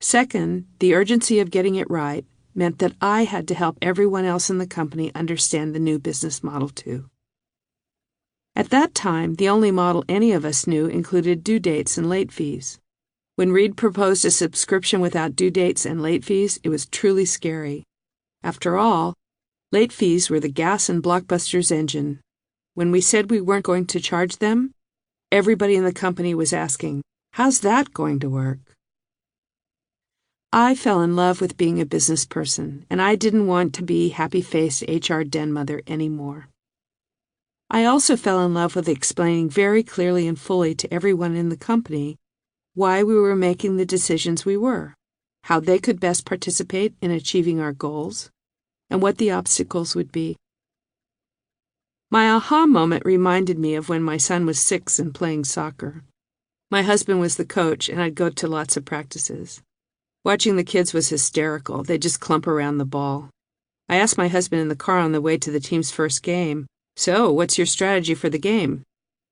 Second, the urgency of getting it right meant that I had to help everyone else in the company understand the new business model too. At that time, the only model any of us knew included due dates and late fees. When Reed proposed a subscription without due dates and late fees, it was truly scary. After all, late fees were the gas in Blockbuster's engine. When we said we weren't going to charge them, everybody in the company was asking, "How's that going to work?" I fell in love with being a business person, and I didn't want to be happy-faced HR den mother anymore. I also fell in love with explaining very clearly and fully to everyone in the company why we were making the decisions we were, how they could best participate in achieving our goals, and what the obstacles would be. My aha moment reminded me of when my son was 6 and playing soccer. My husband was the coach, and I'd go to lots of practices. Watching the kids was hysterical. They'd just clump around the ball. I asked my husband in the car on the way to the team's first game, "So, what's your strategy for the game?"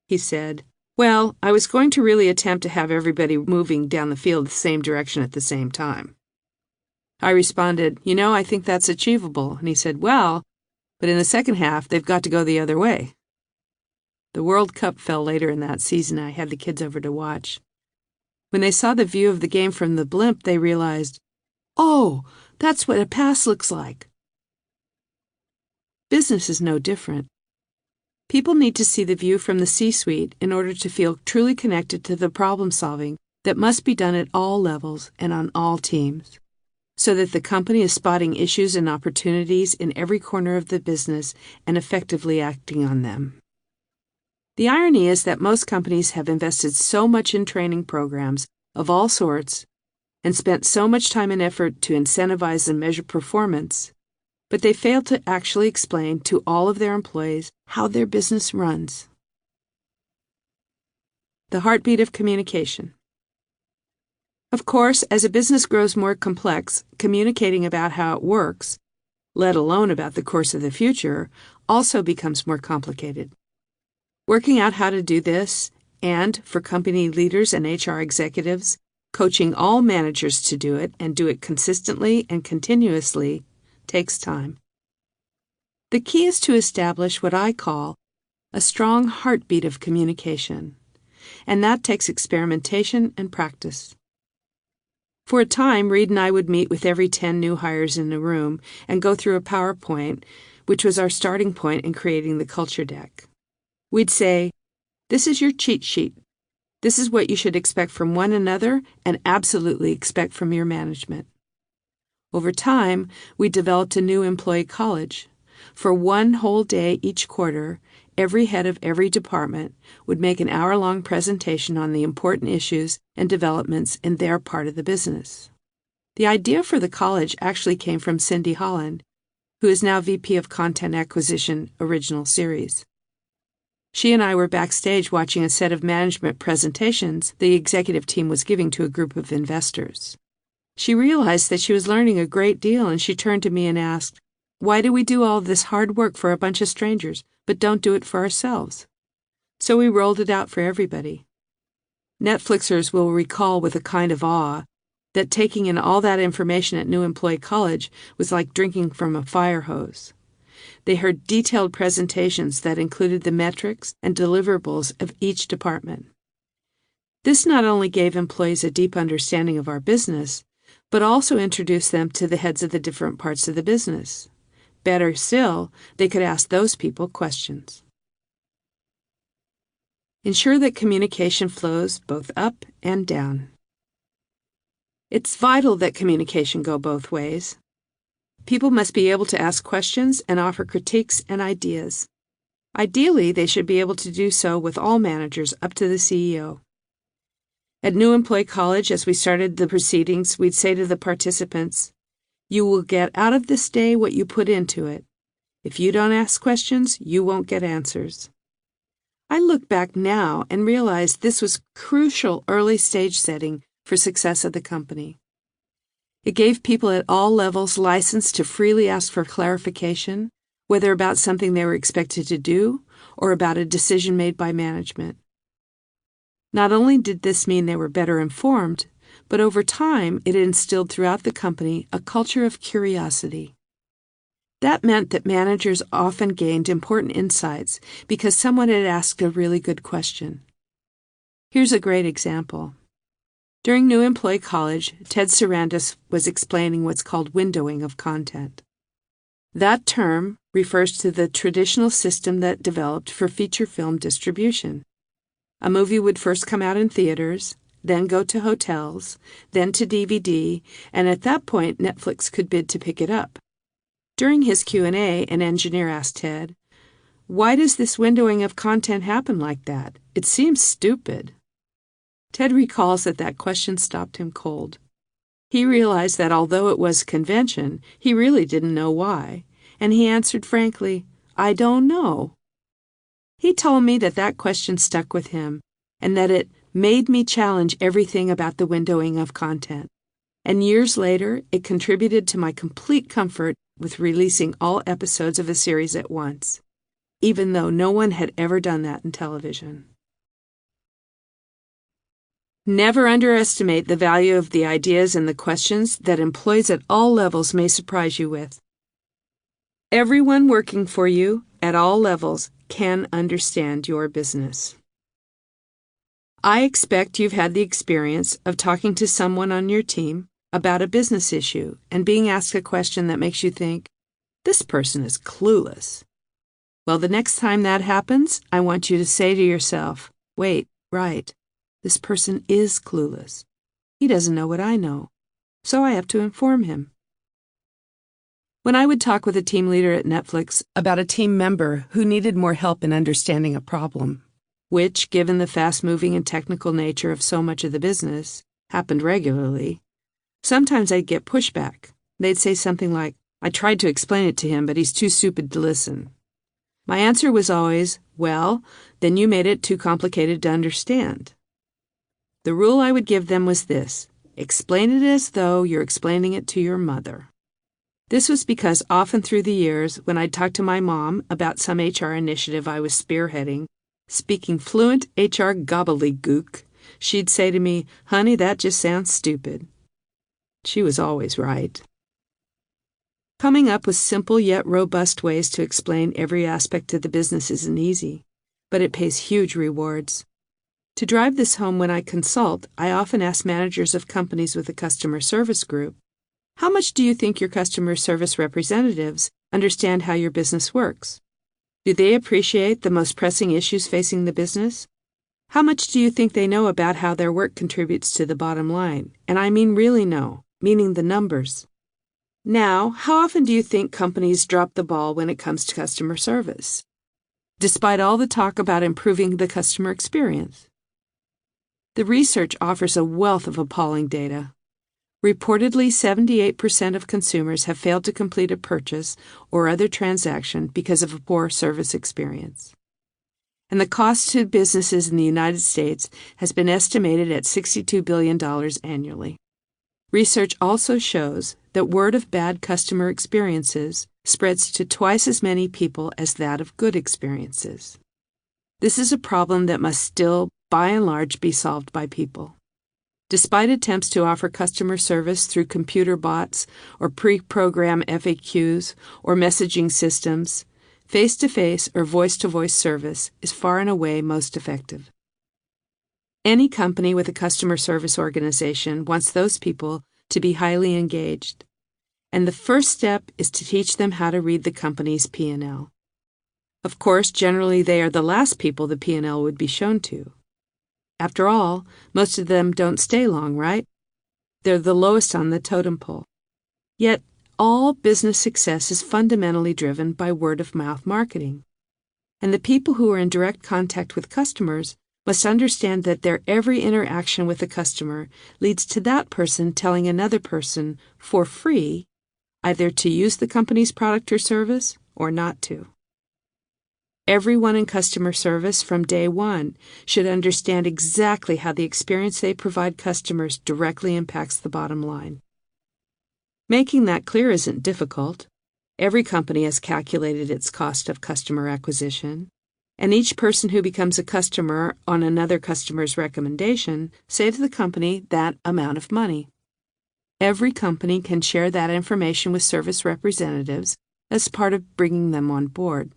He said, "Well, I was going to really attempt to have everybody moving down the field the same direction at the same time." I responded, "I think that's achievable." And he said, "Well, but in the second half, they've got to go the other way." The World Cup fell later in that season. I had the kids over to watch. When they saw the view of the game from the blimp, they realized, "Oh, that's what a pass looks like." Business is no different. People need to see the view from the C-suite in order to feel truly connected to the problem solving that must be done at all levels and on all teams, so that the company is spotting issues and opportunities in every corner of the business and effectively acting on them. The irony is that most companies have invested so much in training programs of all sorts and spent so much time and effort to incentivize and measure performance, but they fail to actually explain to all of their employees how their business runs. The heartbeat of communication. Of course, as a business grows more complex, communicating about how it works, let alone about the course of the future, also becomes more complicated. Working out how to do this, and for company leaders and HR executives, coaching all managers to do it and do it consistently and continuously, takes time. The key is to establish what I call a strong heartbeat of communication, and that takes experimentation and practice. For a time, Reed and I would meet with every 10 new hires in the room and go through a PowerPoint, which was our starting point in creating the culture deck. We'd say, "This is your cheat sheet. This is what you should expect from one another and absolutely expect from your management." Over time, we developed a new employee college. For one whole day each quarter, every head of every department would make an hour-long presentation on the important issues and developments in their part of the business. The idea for the college actually came from Cindy Holland, who is now VP of Content Acquisition Original Series. She and I were backstage watching a set of management presentations the executive team was giving to a group of investors. She realized that she was learning a great deal, and she turned to me and asked, "Why do we do all this hard work for a bunch of strangers, but don't do it for ourselves?" So we rolled it out for everybody. Netflixers will recall with a kind of awe that taking in all that information at New Employee College was like drinking from a fire hose. They heard detailed presentations that included the metrics and deliverables of each department. This not only gave employees a deep understanding of our business, but also introduced them to the heads of the different parts of the business. Better still, they could ask those people questions. Ensure that communication flows both up and down. It's vital that communication go both ways. People must be able to ask questions and offer critiques and ideas. Ideally, they should be able to do so with all managers up to the CEO. At New Employee College, as we started the proceedings, we'd say to the participants, "You will get out of this day what you put into it. If you don't ask questions, you won't get answers." I look back now and realize this was crucial early stage setting for success of the company. It gave people at all levels license to freely ask for clarification, whether about something they were expected to do or about a decision made by management. Not only did this mean they were better informed, but over time it instilled throughout the company a culture of curiosity. That meant that managers often gained important insights because someone had asked a really good question. Here's a great example. During New Employee College, Ted Sarandis was explaining what's called windowing of content. That term refers to the traditional system that developed for feature film distribution. A movie would first come out in theaters, then go to hotels, then to DVD, and at that point Netflix could bid to pick it up. During his Q&A, an engineer asked Ted, "Why does this windowing of content happen like that? It seems stupid." Ted recalls that question stopped him cold. He realized that although it was convention, he really didn't know why, and he answered frankly, "I don't know." He told me that question stuck with him, and that it made me challenge everything about the windowing of content. And years later, it contributed to my complete comfort with releasing all episodes of a series at once, even though no one had ever done that in television. Never underestimate the value of the ideas and the questions that employees at all levels may surprise you with. Everyone working for you at all levels can understand your business. I expect you've had the experience of talking to someone on your team about a business issue and being asked a question that makes you think, "This person is clueless." Well, the next time that happens, I want you to say to yourself, "Wait, right. This person is clueless. He doesn't know what I know, so I have to inform him." When I would talk with a team leader at Netflix about a team member who needed more help in understanding a problem, which, given the fast-moving and technical nature of so much of the business, happened regularly, sometimes I'd get pushback. They'd say something like, "I tried to explain it to him, but he's too stupid to listen." My answer was always, "Well, then you made it too complicated to understand." The rule I would give them was this: explain it as though you're explaining it to your mother. This was because often through the years, when I'd talk to my mom about some HR initiative I was spearheading, speaking fluent HR gobbledygook, she'd say to me, "Honey, that just sounds stupid." She was always right. Coming up with simple yet robust ways to explain every aspect of the business isn't easy, but it pays huge rewards. To drive this home when I consult, I often ask managers of companies with a customer service group, "How much do you think your customer service representatives understand how your business works? Do they appreciate the most pressing issues facing the business? How much do you think they know about how their work contributes to the bottom line? And I mean really know, meaning the numbers. Now, how often do you think companies drop the ball when it comes to customer service? despite all the talk about improving the customer experience. The research offers a wealth of appalling data. Reportedly, 78% of consumers have failed to complete a purchase or other transaction because of a poor service experience. And the cost to businesses in the United States has been estimated at $62 billion annually. Research also shows that word of bad customer experiences spreads to twice as many people as that of good experiences. This is a problem that must still, by and large, be solved by people. Despite attempts to offer customer service through computer bots or pre-program FAQs or messaging systems, face-to-face or voice-to-voice service is far and away most effective. Any company with a customer service organization wants those people to be highly engaged, and the first step is to teach them how to read the company's P&L. Of course, generally they are the last people the P&L would be shown to. After all, most of them don't stay long, right? They're the lowest on the totem pole. Yet, all business success is fundamentally driven by word-of-mouth marketing. And the people who are in direct contact with customers must understand that their every interaction with a customer leads to that person telling another person for free either to use the company's product or service or not to. Everyone in customer service from day one should understand exactly how the experience they provide customers directly impacts the bottom line. Making that clear isn't difficult. Every company has calculated its cost of customer acquisition, and each person who becomes a customer on another customer's recommendation saves the company that amount of money. Every company can share that information with service representatives as part of bringing them on board.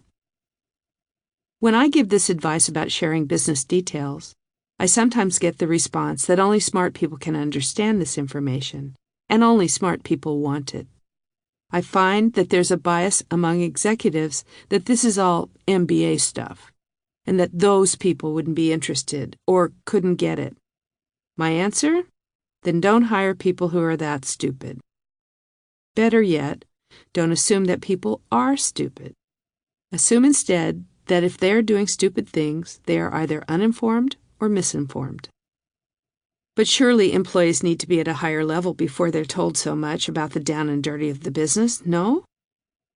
When I give this advice about sharing business details, I sometimes get the response that only smart people can understand this information, and only smart people want it. I find that there's a bias among executives that this is all MBA stuff, and that those people wouldn't be interested or couldn't get it. My answer? Then don't hire people who are that stupid. Better yet, don't assume that people are stupid. Assume instead that if they are doing stupid things, they are either uninformed or misinformed. But surely employees need to be at a higher level before they're told so much about the down and dirty of the business, no?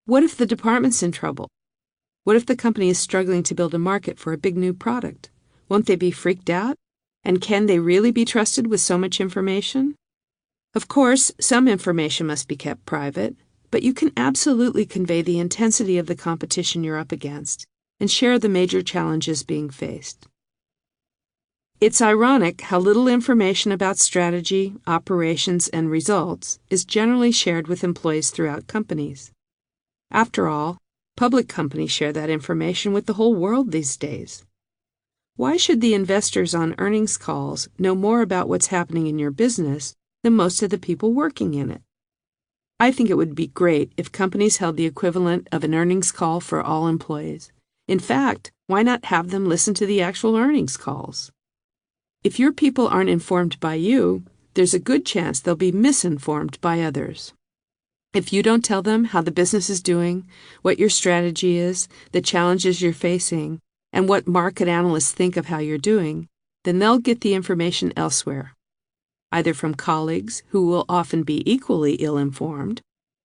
What if the department's in trouble? What if the company is struggling to build a market for a big new product? Won't they be freaked out? And can they really be trusted with so much information? Of course, some information must be kept private, but you can absolutely convey the intensity of the competition you're up against and share the major challenges being faced. It's ironic how little information about strategy, operations, and results is generally shared with employees throughout companies. After all, public companies share that information with the whole world these days. Why should the investors on earnings calls know more about what's happening in your business than most of the people working in it? I think it would be great if companies held the equivalent of an earnings call for all employees. In fact, why not have them listen to the actual earnings calls? If your people aren't informed by you, there's a good chance they'll be misinformed by others. If you don't tell them how the business is doing, what your strategy is, the challenges you're facing, and what market analysts think of how you're doing, then they'll get the information elsewhere, either from colleagues who will often be equally ill-informed,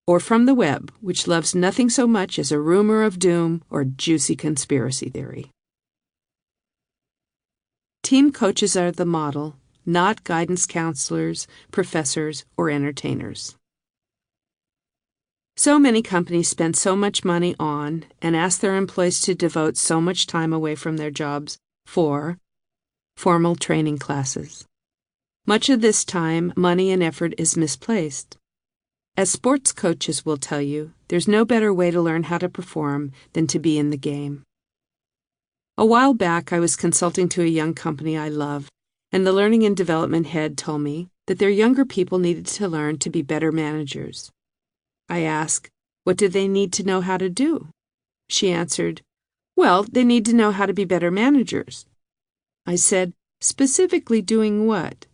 or from the web, which loves nothing so much as a rumor of doom or juicy conspiracy theory. Team coaches are the model, not guidance counselors, professors, or entertainers. So many companies spend so much money on and ask their employees to devote so much time away from their jobs for formal training classes. Much of this time, money, and effort is misplaced. As sports coaches will tell you, there's no better way to learn how to perform than to be in the game. A while back, I was consulting to a young company I love, and the learning and development head told me that their younger people needed to learn to be better managers. I asked, what do they need to know how to do? She answered, well, they need to know how to be better managers. I said, specifically doing what?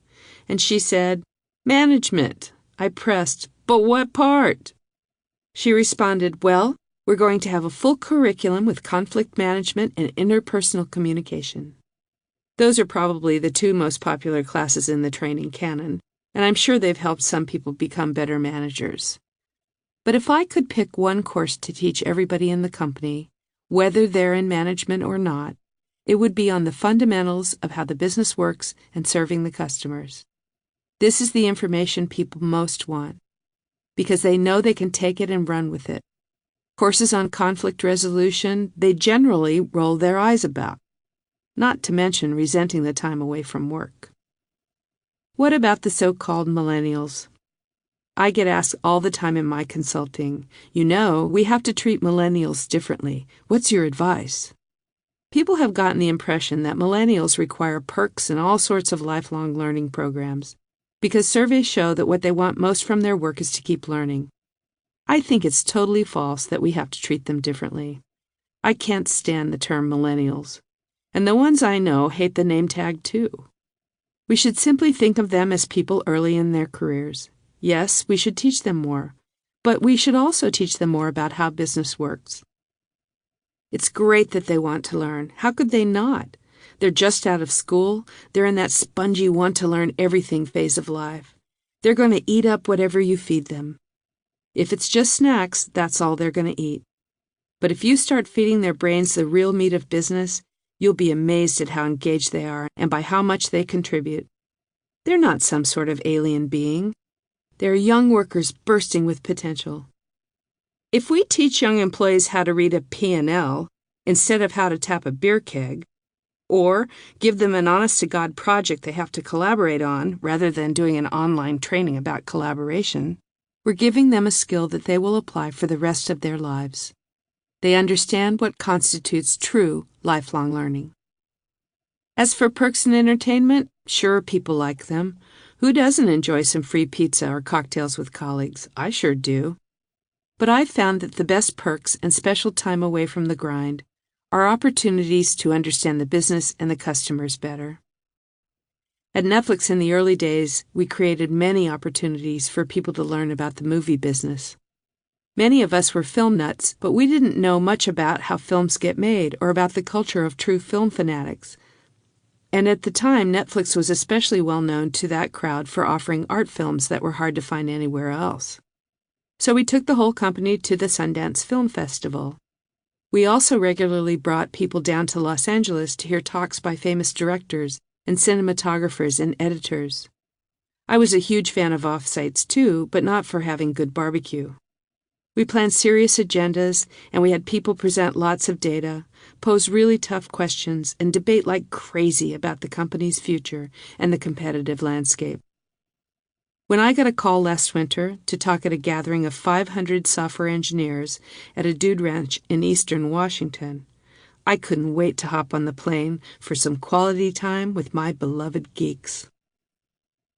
And she said, management. I pressed, but what part? She responded, well, We're going to have a full curriculum with conflict management and interpersonal communication. Those are probably the two most popular classes in the training canon, and I'm sure they've helped some people become better managers. But if I could pick one course to teach everybody in the company, whether they're in management or not, it would be on the fundamentals of how the business works and serving the customers. This is the information people most want, because they know they can take it and run with it. Courses on conflict resolution, they generally roll their eyes about, not to mention resenting the time away from work. What about the so-called millennials? I get asked all the time in my consulting, we have to treat millennials differently. What's your advice? People have gotten the impression that millennials require perks and all sorts of lifelong learning programs, because surveys show that what they want most from their work is to keep learning. I think it's totally false that we have to treat them differently. I can't stand the term millennials, and the ones I know hate the name tag too. We should simply think of them as people early in their careers. Yes, we should teach them more, but we should also teach them more about how business works. It's great that they want to learn. How could they not? They're just out of school. They're in that spongy want-to-learn-everything phase of life. They're going to eat up whatever you feed them. If it's just snacks, that's all they're going to eat. But if you start feeding their brains the real meat of business, you'll be amazed at how engaged they are and by how much they contribute. They're not some sort of alien being. They're young workers bursting with potential. If we teach young employees how to read a P&L instead of how to tap a beer keg, or give them an honest-to-God project they have to collaborate on rather than doing an online training about collaboration, we're giving them a skill that they will apply for the rest of their lives. They understand what constitutes true lifelong learning. As for perks and entertainment, sure, people like them. Who doesn't enjoy some free pizza or cocktails with colleagues? I sure do. But I've found that the best perks and special time away from the grind are opportunities to understand the business and the customers better. At Netflix in the early days, we created many opportunities for people to learn about the movie business. Many of us were film nuts, but we didn't know much about how films get made or about the culture of true film fanatics. And at the time, Netflix was especially well known to that crowd for offering art films that were hard to find anywhere else. So we took the whole company to the Sundance Film Festival. We also regularly brought people down to Los Angeles to hear talks by famous directors and cinematographers and editors. I was a huge fan of offsites too, but not for having good barbecue. We planned serious agendas, and we had people present lots of data, pose really tough questions, and debate like crazy about the company's future and the competitive landscape. When I got a call last winter to talk at a gathering of 500 software engineers at a dude ranch in eastern Washington, I couldn't wait to hop on the plane for some quality time with my beloved geeks.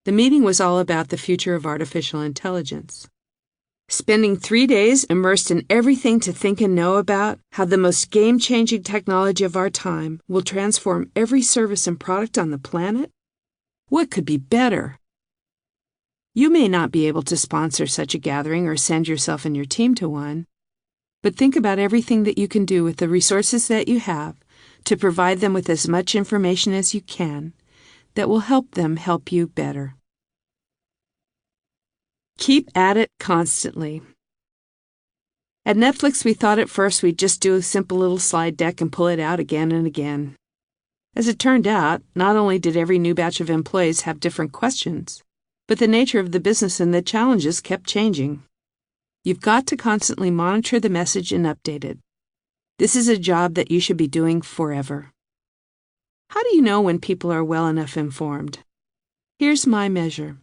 The meeting was all about the future of artificial intelligence. Spending 3 days immersed in everything to think and know about how the most game-changing technology of our time will transform every service and product on the planet? What could be better? You may not be able to sponsor such a gathering or send yourself and your team to one, but think about everything that you can do with the resources that you have to provide them with as much information as you can that will help them help you better. Keep at it constantly. At Netflix, we thought at first we'd just do a simple little slide deck and pull it out again and again. As it turned out, not only did every new batch of employees have different questions, but the nature of the business and the challenges kept changing. You've got to constantly monitor the message and update it. This is a job that you should be doing forever. How do you know when people are well enough informed? Here's my measure.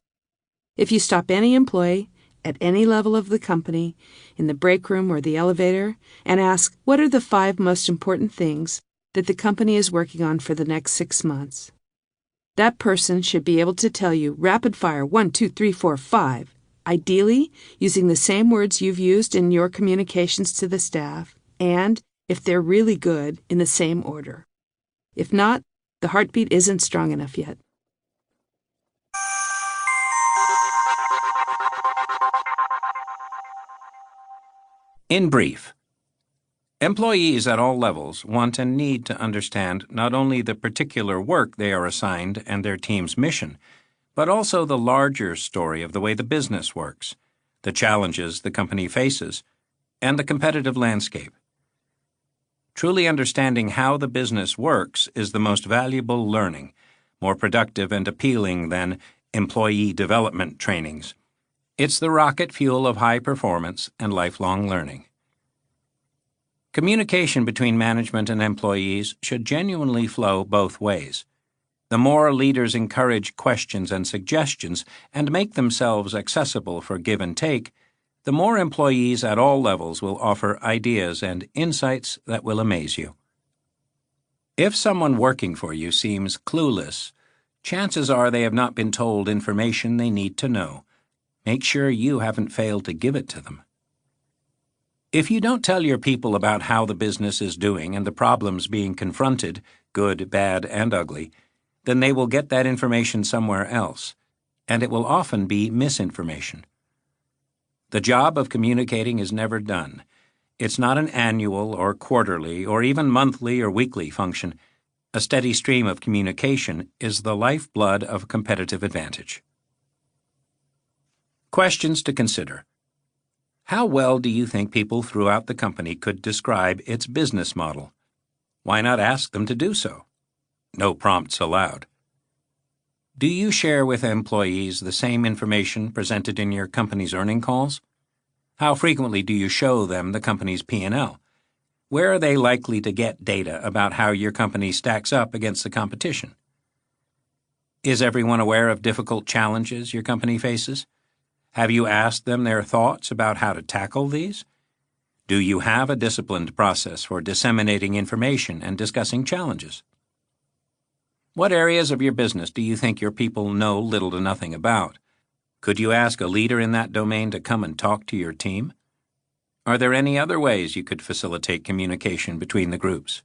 If you stop any employee at any level of the company, in the break room or the elevator, and ask, what are the 5 most important things that the company is working on for the next 6 months? That person should be able to tell you rapid fire 1, 2, 3, 4, 5, ideally using the same words you've used in your communications to the staff, and, if they're really good, in the same order. If not, the heartbeat isn't strong enough yet. In brief, Employees at all levels want and need to understand not only the particular work they are assigned and their team's mission, but also the larger story of the way the business works, the challenges the company faces, and the competitive landscape. Truly understanding how the business works is the most valuable learning, more productive and appealing than employee development trainings. It's the rocket fuel of high performance and lifelong learning. Communication between management and employees should genuinely flow both ways. The more leaders encourage questions and suggestions and make themselves accessible for give and take, the more employees at all levels will offer ideas and insights that will amaze you. If someone working for you seems clueless, chances are they have not been told information they need to know. Make sure you haven't failed to give it to them. If you don't tell your people about how the business is doing and the problems being confronted, good, bad, and ugly, then they will get that information somewhere else, and it will often be misinformation. The job of communicating is never done. It's not an annual or quarterly or even monthly or weekly function. A steady stream of communication is the lifeblood of competitive advantage. Questions to consider. How well do you think people throughout the company could describe its business model? Why not ask them to do so? No prompts allowed. Do you share with employees the same information presented in your company's earnings calls? How frequently do you show them the company's P&L? Where are they likely to get data about how your company stacks up against the competition? Is everyone aware of difficult challenges your company faces? Have you asked them their thoughts about how to tackle these? Do you have a disciplined process for disseminating information and discussing challenges? What areas of your business do you think your people know little to nothing about? Could you ask a leader in that domain to come and talk to your team? Are there any other ways you could facilitate communication between the groups?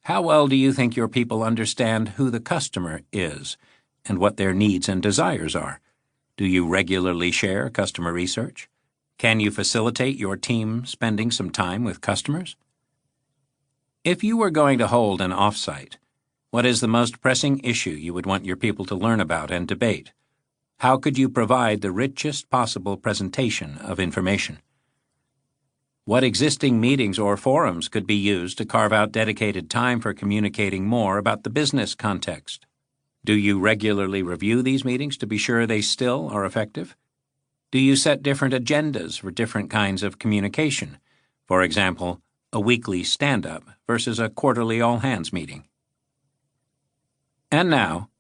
How well do you think your people understand who the customer is and what their needs and desires are? Do you regularly share customer research? Can you facilitate your team spending some time with customers? If you were going to hold an offsite, what is the most pressing issue you would want your people to learn about and debate? How could you provide the richest possible presentation of information? What existing meetings or forums could be used to carve out dedicated time for communicating more about the business context? Do you regularly review these meetings to be sure they still are effective? Do you set different agendas for different kinds of communication? For example, a weekly stand-up versus a quarterly all-hands meeting. And now,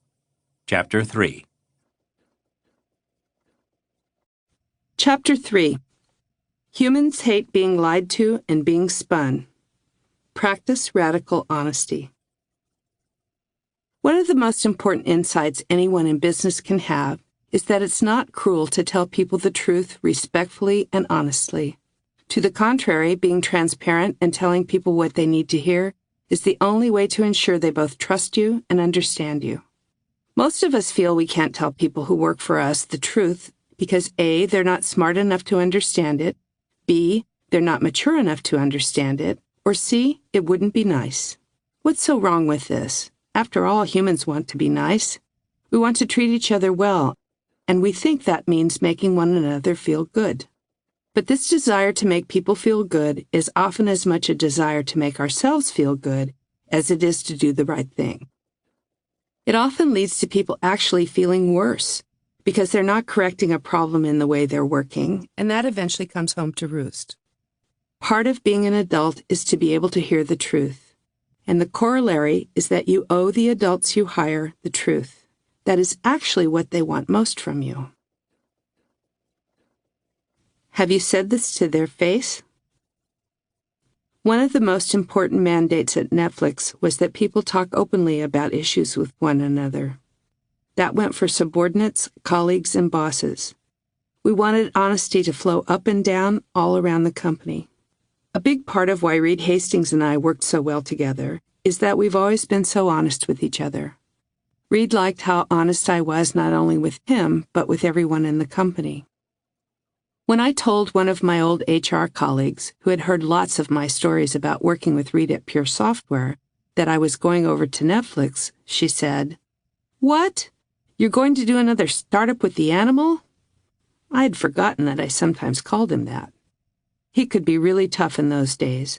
Chapter 3. Chapter 3. Humans hate being lied to and being spun. Practice radical honesty. One of the most important insights anyone in business can have is that it's not cruel to tell people the truth respectfully and honestly. To the contrary, being transparent and telling people what they need to hear is the only way to ensure they both trust you and understand you. Most of us feel we can't tell people who work for us the truth because A, they're not smart enough to understand it, B, they're not mature enough to understand it, or C, it wouldn't be nice. What's so wrong with this? After all, humans want to be nice. We want to treat each other well, and we think that means making one another feel good. But this desire to make people feel good is often as much a desire to make ourselves feel good as it is to do the right thing. It often leads to people actually feeling worse because they're not correcting a problem in the way they're working, and that eventually comes home to roost. Part of being an adult is to be able to hear the truth, and the corollary is that you owe the adults you hire the truth. That is actually what they want most from you. Have you said this to their face? One of the most important mandates at Netflix was that people talk openly about issues with one another. That went for subordinates, colleagues, and bosses. We wanted honesty to flow up and down all around the company. A big part of why Reed Hastings and I worked so well together is that we've always been so honest with each other. Reed liked how honest I was not only with him, but with everyone in the company. When I told one of my old HR colleagues, who had heard lots of my stories about working with Reed at Pure Software, that I was going over to Netflix, she said, "What? You're going to do another startup with the animal?" I had forgotten that I sometimes called him that. He could be really tough in those days,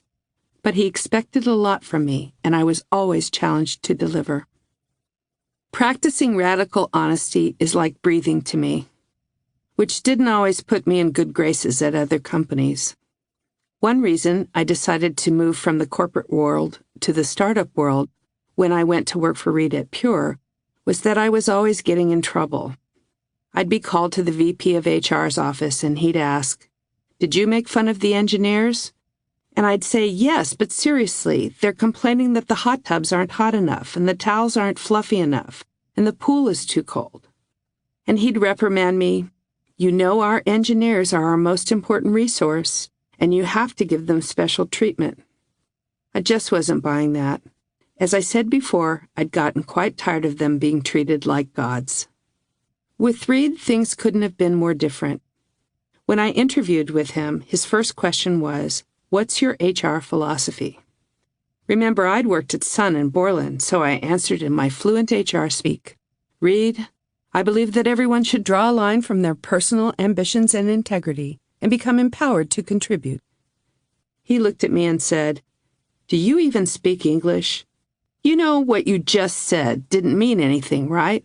but he expected a lot from me, and I was always challenged to deliver. Practicing radical honesty is like breathing to me, which didn't always put me in good graces at other companies. One reason I decided to move from the corporate world to the startup world when I went to work for Reed at Pure was that I was always getting in trouble. I'd be called to the VP of HR's office and he'd ask, "Did you make fun of the engineers?" And I'd say, "Yes, but seriously, they're complaining that the hot tubs aren't hot enough and the towels aren't fluffy enough and the pool is too cold." And he'd reprimand me, "You know our engineers are our most important resource, and you have to give them special treatment." I just wasn't buying that. As I said before, I'd gotten quite tired of them being treated like gods. With Reed, things couldn't have been more different. When I interviewed with him, his first question was, "What's your HR philosophy?" Remember, I'd worked at Sun and Borland, so I answered in my fluent HR speak, "Reed, I believe that everyone should draw a line from their personal ambitions and integrity and become empowered to contribute." He looked at me and said, "Do you even speak English? You know what you just said didn't mean anything, right?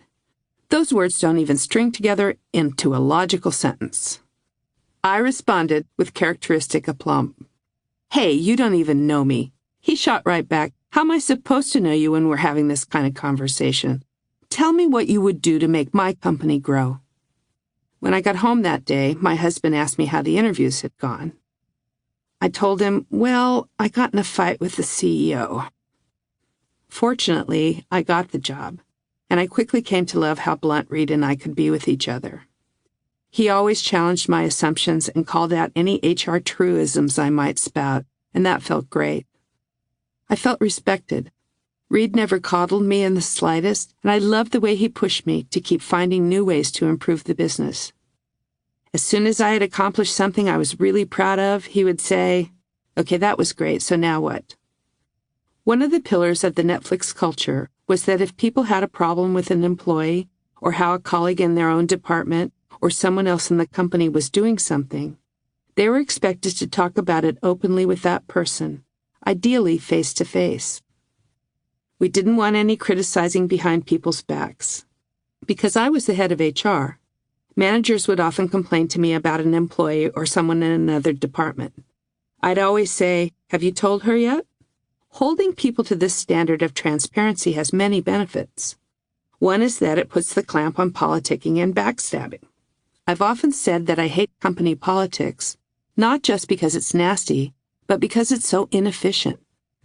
Those words don't even string together into a logical sentence." I responded with characteristic aplomb. "Hey, you don't even know me." He shot right back, "How am I supposed to know you when we're having this kind of conversation? Tell me what you would do to make my company grow." When I got home that day, my husband asked me how the interviews had gone. I told him, "Well, I got in a fight with the CEO." Fortunately, I got the job, and I quickly came to love how blunt Reed and I could be with each other. He always challenged my assumptions and called out any HR truisms I might spout, and that felt great. I felt respected. Reed never coddled me in the slightest, and I loved the way he pushed me to keep finding new ways to improve the business. As soon as I had accomplished something I was really proud of, he would say, "Okay, that was great, so now what?" One of the pillars of the Netflix culture was that if people had a problem with an employee, or how a colleague in their own department or someone else in the company was doing something, they were expected to talk about it openly with that person, ideally face to face. We didn't want any criticizing behind people's backs. Because I was the head of HR, managers would often complain to me about an employee or someone in another department. I'd always say, "Have you told her yet?" Holding people to this standard of transparency has many benefits. One is that it puts the clamp on politicking and backstabbing. I've often said that I hate company politics, not just because it's nasty, but because it's so inefficient.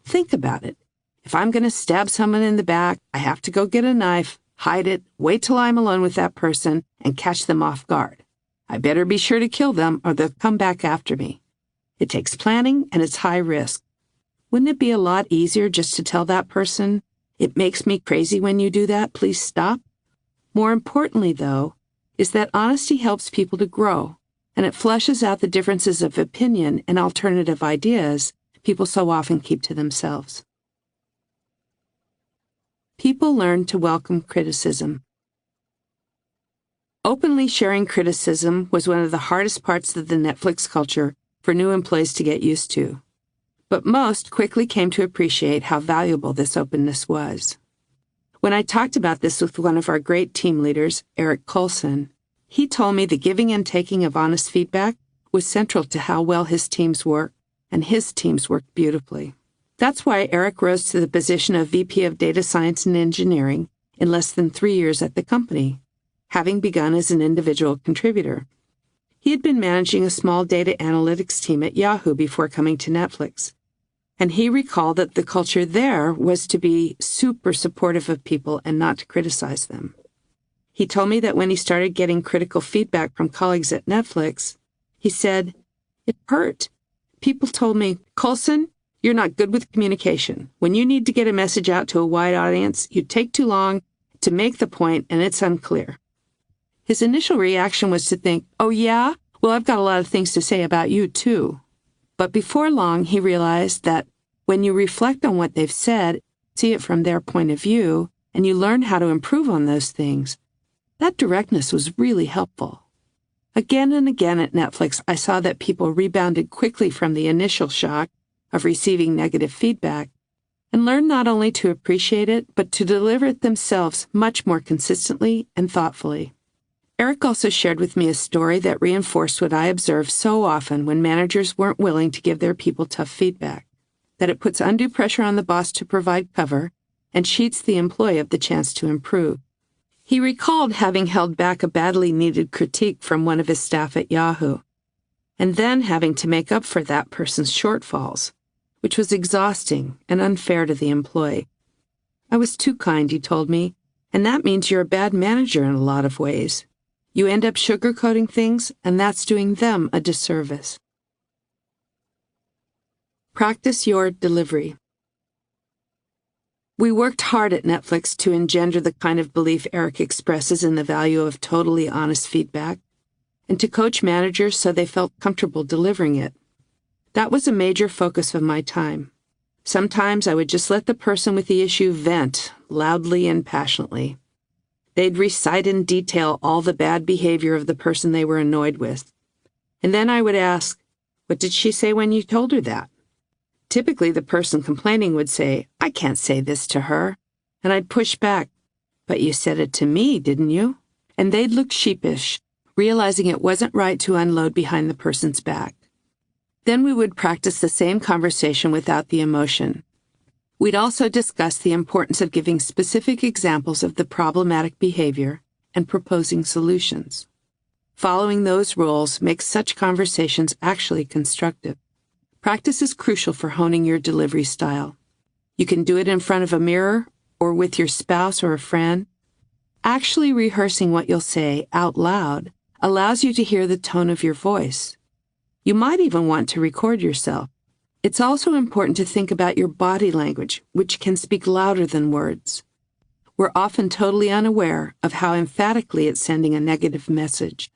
Think about it. If I'm going to stab someone in the back, I have to go get a knife, hide it, wait till I'm alone with that person, and catch them off guard. I better be sure to kill them or they'll come back after me. It takes planning and it's high risk. Wouldn't it be a lot easier just to tell that person, "It makes me crazy when you do that, please stop"? More importantly, though, is that honesty helps people to grow, and it flushes out the differences of opinion and alternative ideas people so often keep to themselves. People learn to welcome criticism. Openly sharing criticism was one of the hardest parts of the Netflix culture for new employees to get used to. But most quickly came to appreciate how valuable this openness was. When I talked about this with one of our great team leaders, Eric Colson, he told me the giving and taking of honest feedback was central to how well his teams work, and his teams worked beautifully. That's why Eric rose to the position of VP of Data Science and Engineering in less than 3 years at the company, having begun as an individual contributor. He had been managing a small data analytics team at Yahoo before coming to Netflix, and he recalled that the culture there was to be super supportive of people and not to criticize them. He told me that when he started getting critical feedback from colleagues at Netflix, he said, "It hurt. People told me, 'Colson, you're not good with communication. When you need to get a message out to a wide audience, you take too long to make the point and it's unclear.'" His initial reaction was to think, "Oh yeah? Well, Well, I've got a lot of things to say about you, too. But before long, he realized that when you reflect on what they've said, see it from their point of view, and you learn how to improve on those things, that directness was really helpful. Again and again at Netflix, I saw that people rebounded quickly from the initial shock of receiving negative feedback and learned not only to appreciate it, but to deliver it themselves much more consistently and thoughtfully. Eric also shared with me a story that reinforced what I observed so often when managers weren't willing to give their people tough feedback, that it puts undue pressure on the boss to provide cover and cheats the employee of the chance to improve. He recalled having held back a badly needed critique from one of his staff at Yahoo, and then having to make up for that person's shortfalls, which was exhausting and unfair to the employee. I was too kind, he told me, and that means you're a bad manager in a lot of ways. You end up sugarcoating things, and that's doing them a disservice. Practice your delivery. We worked hard at Netflix to engender the kind of belief Eric expresses in the value of totally honest feedback, and to coach managers so they felt comfortable delivering it. That was a major focus of my time. Sometimes I would just let the person with the issue vent, loudly and passionately. They'd recite in detail all the bad behavior of the person they were annoyed with. And then I would ask, "What did she say when you told her that?" Typically, the person complaining would say, "I can't say this to her." And I'd push back, "But you said it to me, didn't you?" And they'd look sheepish, realizing it wasn't right to unload behind the person's back. Then we would practice the same conversation without the emotion. We'd also discuss the importance of giving specific examples of the problematic behavior and proposing solutions. Following those rules makes such conversations actually constructive. Practice is crucial for honing your delivery style. You can do it in front of a mirror or with your spouse or a friend. Actually rehearsing what you'll say out loud allows you to hear the tone of your voice. You might even want to record yourself. It's also important to think about your body language, which can speak louder than words. We're often totally unaware of how emphatically it's sending a negative message.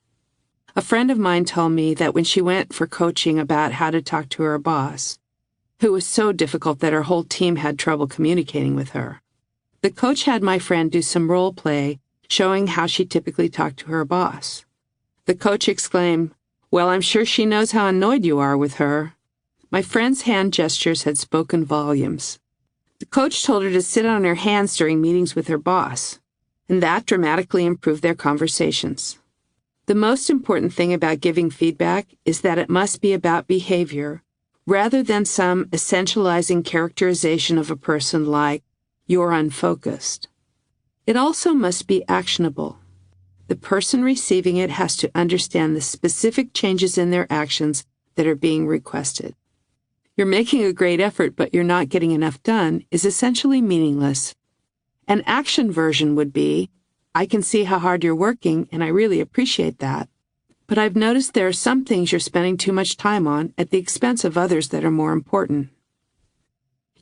A friend of mine told me that when she went for coaching about how to talk to her boss, who was so difficult that her whole team had trouble communicating with her, the coach had my friend do some role play showing how she typically talked to her boss. The coach exclaimed, "Well, I'm sure she knows how annoyed you are with her." My friend's hand gestures had spoken volumes. The coach told her to sit on her hands during meetings with her boss, and that dramatically improved their conversations. The most important thing about giving feedback is that it must be about behavior, rather than some essentializing characterization of a person like, "You're unfocused." It also must be actionable. The person receiving it has to understand the specific changes in their actions that are being requested. "You're making a great effort, but you're not getting enough done" is essentially meaningless. An action version would be, "I can see how hard you're working, and I really appreciate that. But I've noticed there are some things you're spending too much time on at the expense of others that are more important."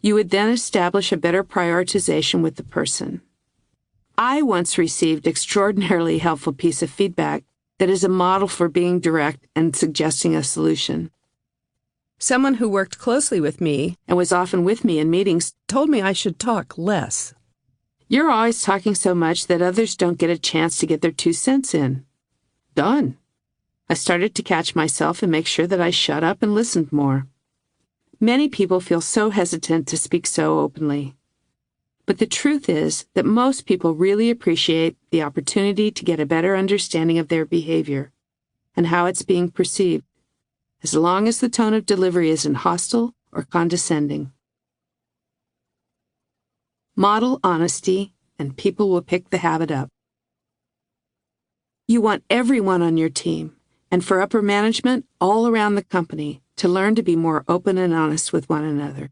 You would then establish a better prioritization with the person. I once received extraordinarily helpful piece of feedback that is a model for being direct and suggesting a solution. Someone who worked closely with me and was often with me in meetings told me I should talk less. "You're always talking so much that others don't get a chance to get their 2 cents in." Done. I started to catch myself and make sure that I shut up and listened more. Many people feel so hesitant to speak so openly. But the truth is that most people really appreciate the opportunity to get a better understanding of their behavior and how it's being perceived, as long as the tone of delivery isn't hostile or condescending. Model honesty, and people will pick the habit up. You want everyone on your team, and for upper management all around the company, to learn to be more open and honest with one another.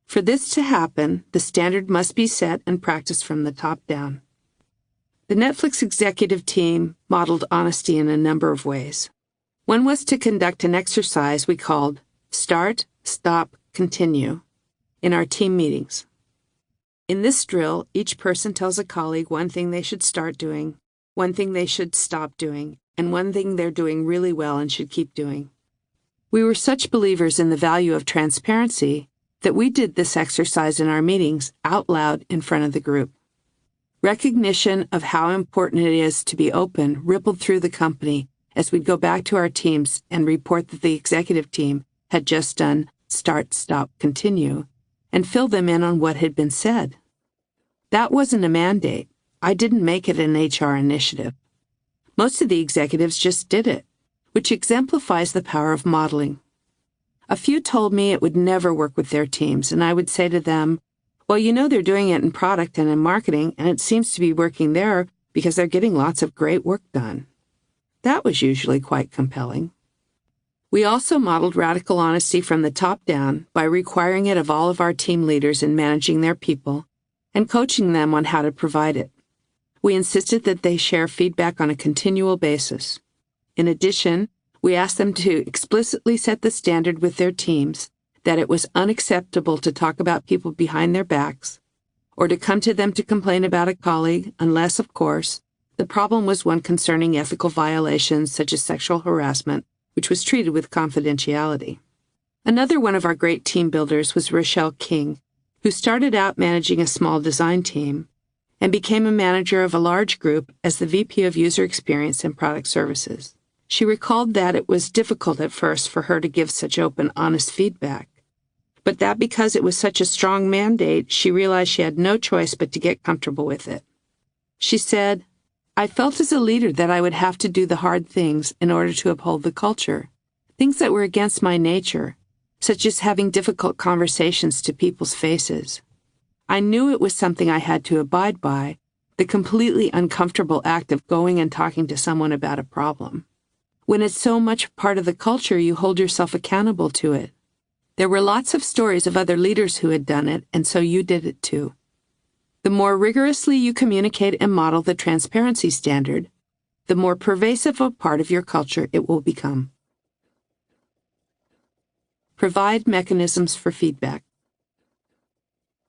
For this to happen, the standard must be set and practiced from the top down. The Netflix executive team modeled honesty in a number of ways. One was to conduct an exercise we called Start, Stop, Continue in our team meetings. In this drill, each person tells a colleague one thing they should start doing, one thing they should stop doing, and one thing they're doing really well and should keep doing. We were such believers in the value of transparency that we did this exercise in our meetings out loud in front of the group. Recognition of how important it is to be open rippled through the company as we'd go back to our teams and report that the executive team had just done start, stop, continue, and fill them in on what had been said. That wasn't a mandate. I didn't make it an HR initiative. Most of the executives just did it, which exemplifies the power of modeling. A few told me it would never work with their teams, and I would say to them, well, you know they're doing it in product and in marketing, and it seems to be working there because they're getting lots of great work done. That was usually quite compelling. We also modeled radical honesty from the top down by requiring it of all of our team leaders in managing their people and coaching them on how to provide it. We insisted that they share feedback on a continual basis. In addition, we asked them to explicitly set the standard with their teams that it was unacceptable to talk about people behind their backs or to come to them to complain about a colleague unless, of course, the problem was one concerning ethical violations such as sexual harassment, which was treated with confidentiality. Another one of our great team builders was Rochelle King, who started out managing a small design team and became a manager of a large group as the VP of User Experience and Product Services. She recalled that it was difficult at first for her to give such open, honest feedback, but that because it was such a strong mandate, she realized she had no choice but to get comfortable with it. She said, I felt as a leader that I would have to do the hard things in order to uphold the culture, things that were against my nature, such as having difficult conversations to people's faces. I knew it was something I had to abide by, the completely uncomfortable act of going and talking to someone about a problem. When it's so much part of the culture, you hold yourself accountable to it. There were lots of stories of other leaders who had done it, and so you did it too. The more rigorously you communicate and model the transparency standard, the more pervasive a part of your culture it will become. Provide mechanisms for feedback.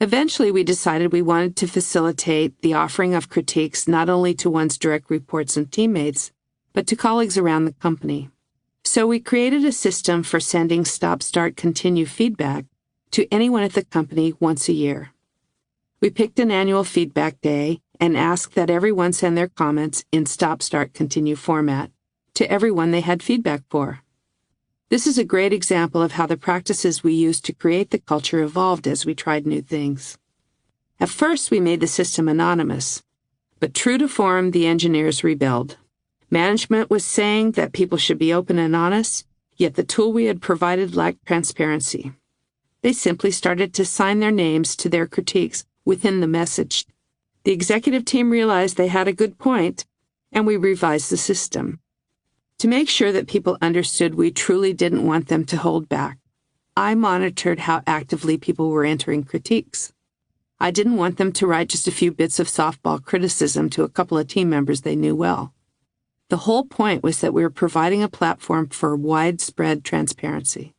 Eventually, we decided we wanted to facilitate the offering of critiques not only to one's direct reports and teammates, but to colleagues around the company. So we created a system for sending stop, start, continue feedback to anyone at the company once a year. We picked an annual feedback day and asked that everyone send their comments in stop, start, continue format to everyone they had feedback for. This is a great example of how the practices we used to create the culture evolved as we tried new things. At first, we made the system anonymous, but true to form, the engineers rebelled. Management was saying that people should be open and honest, yet the tool we had provided lacked transparency. They simply started to sign their names to their critiques within the message. The executive team realized they had a good point, and we revised the system. To make sure that people understood we truly didn't want them to hold back, I monitored how actively people were entering critiques. I didn't want them to write just a few bits of softball criticism to a couple of team members they knew well. The whole point was that we were providing a platform for widespread transparency.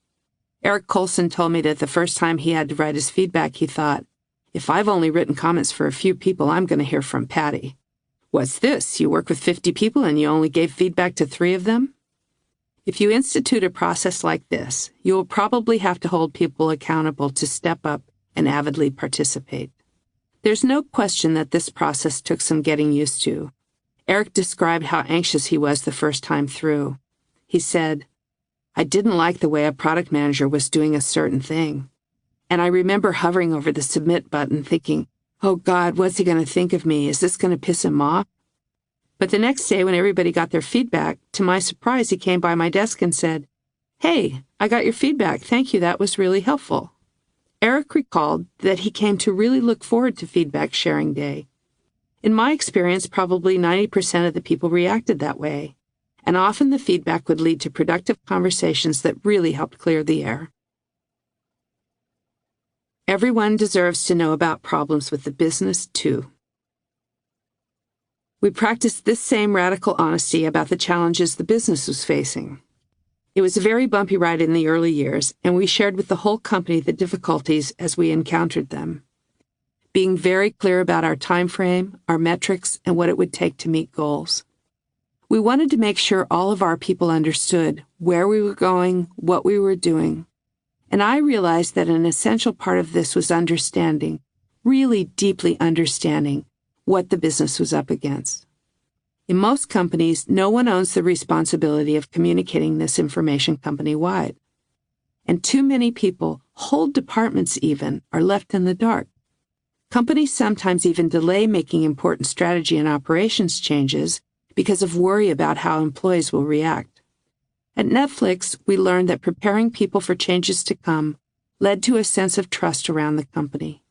Eric Colson told me that the first time he had to write his feedback, he thought, if I've only written comments for a few people, I'm going to hear from Patty. What's this? You work with 50 people and you only gave feedback to 3 of them? If you institute a process like this, you will probably have to hold people accountable to step up and avidly participate. There's no question that this process took some getting used to. Eric described how anxious he was the first time through. He said, I didn't like the way a product manager was doing a certain thing. And I remember hovering over the submit button thinking, oh God, what's he going to think of me? Is this going to piss him off? But the next day when everybody got their feedback, to my surprise, he came by my desk and said, hey, I got your feedback. Thank you. That was really helpful. Eric recalled that he came to really look forward to feedback sharing day. In my experience, probably 90% of the people reacted that way, and often the feedback would lead to productive conversations that really helped clear the air. Everyone deserves to know about problems with the business, too. We practiced this same radical honesty about the challenges the business was facing. It was a very bumpy ride in the early years, and we shared with the whole company the difficulties as we encountered them, being very clear about our time frame, our metrics, and what it would take to meet goals. We wanted to make sure all of our people understood where we were going, what we were doing. And I realized that an essential part of this was understanding, really deeply understanding, what the business was up against. In most companies, no one owns the responsibility of communicating this information company-wide. And too many people, whole departments even, are left in the dark. Companies sometimes even delay making important strategy and operations changes because of worry about how employees will react. At Netflix, we learned that preparing people for changes to come led to a sense of trust around the company.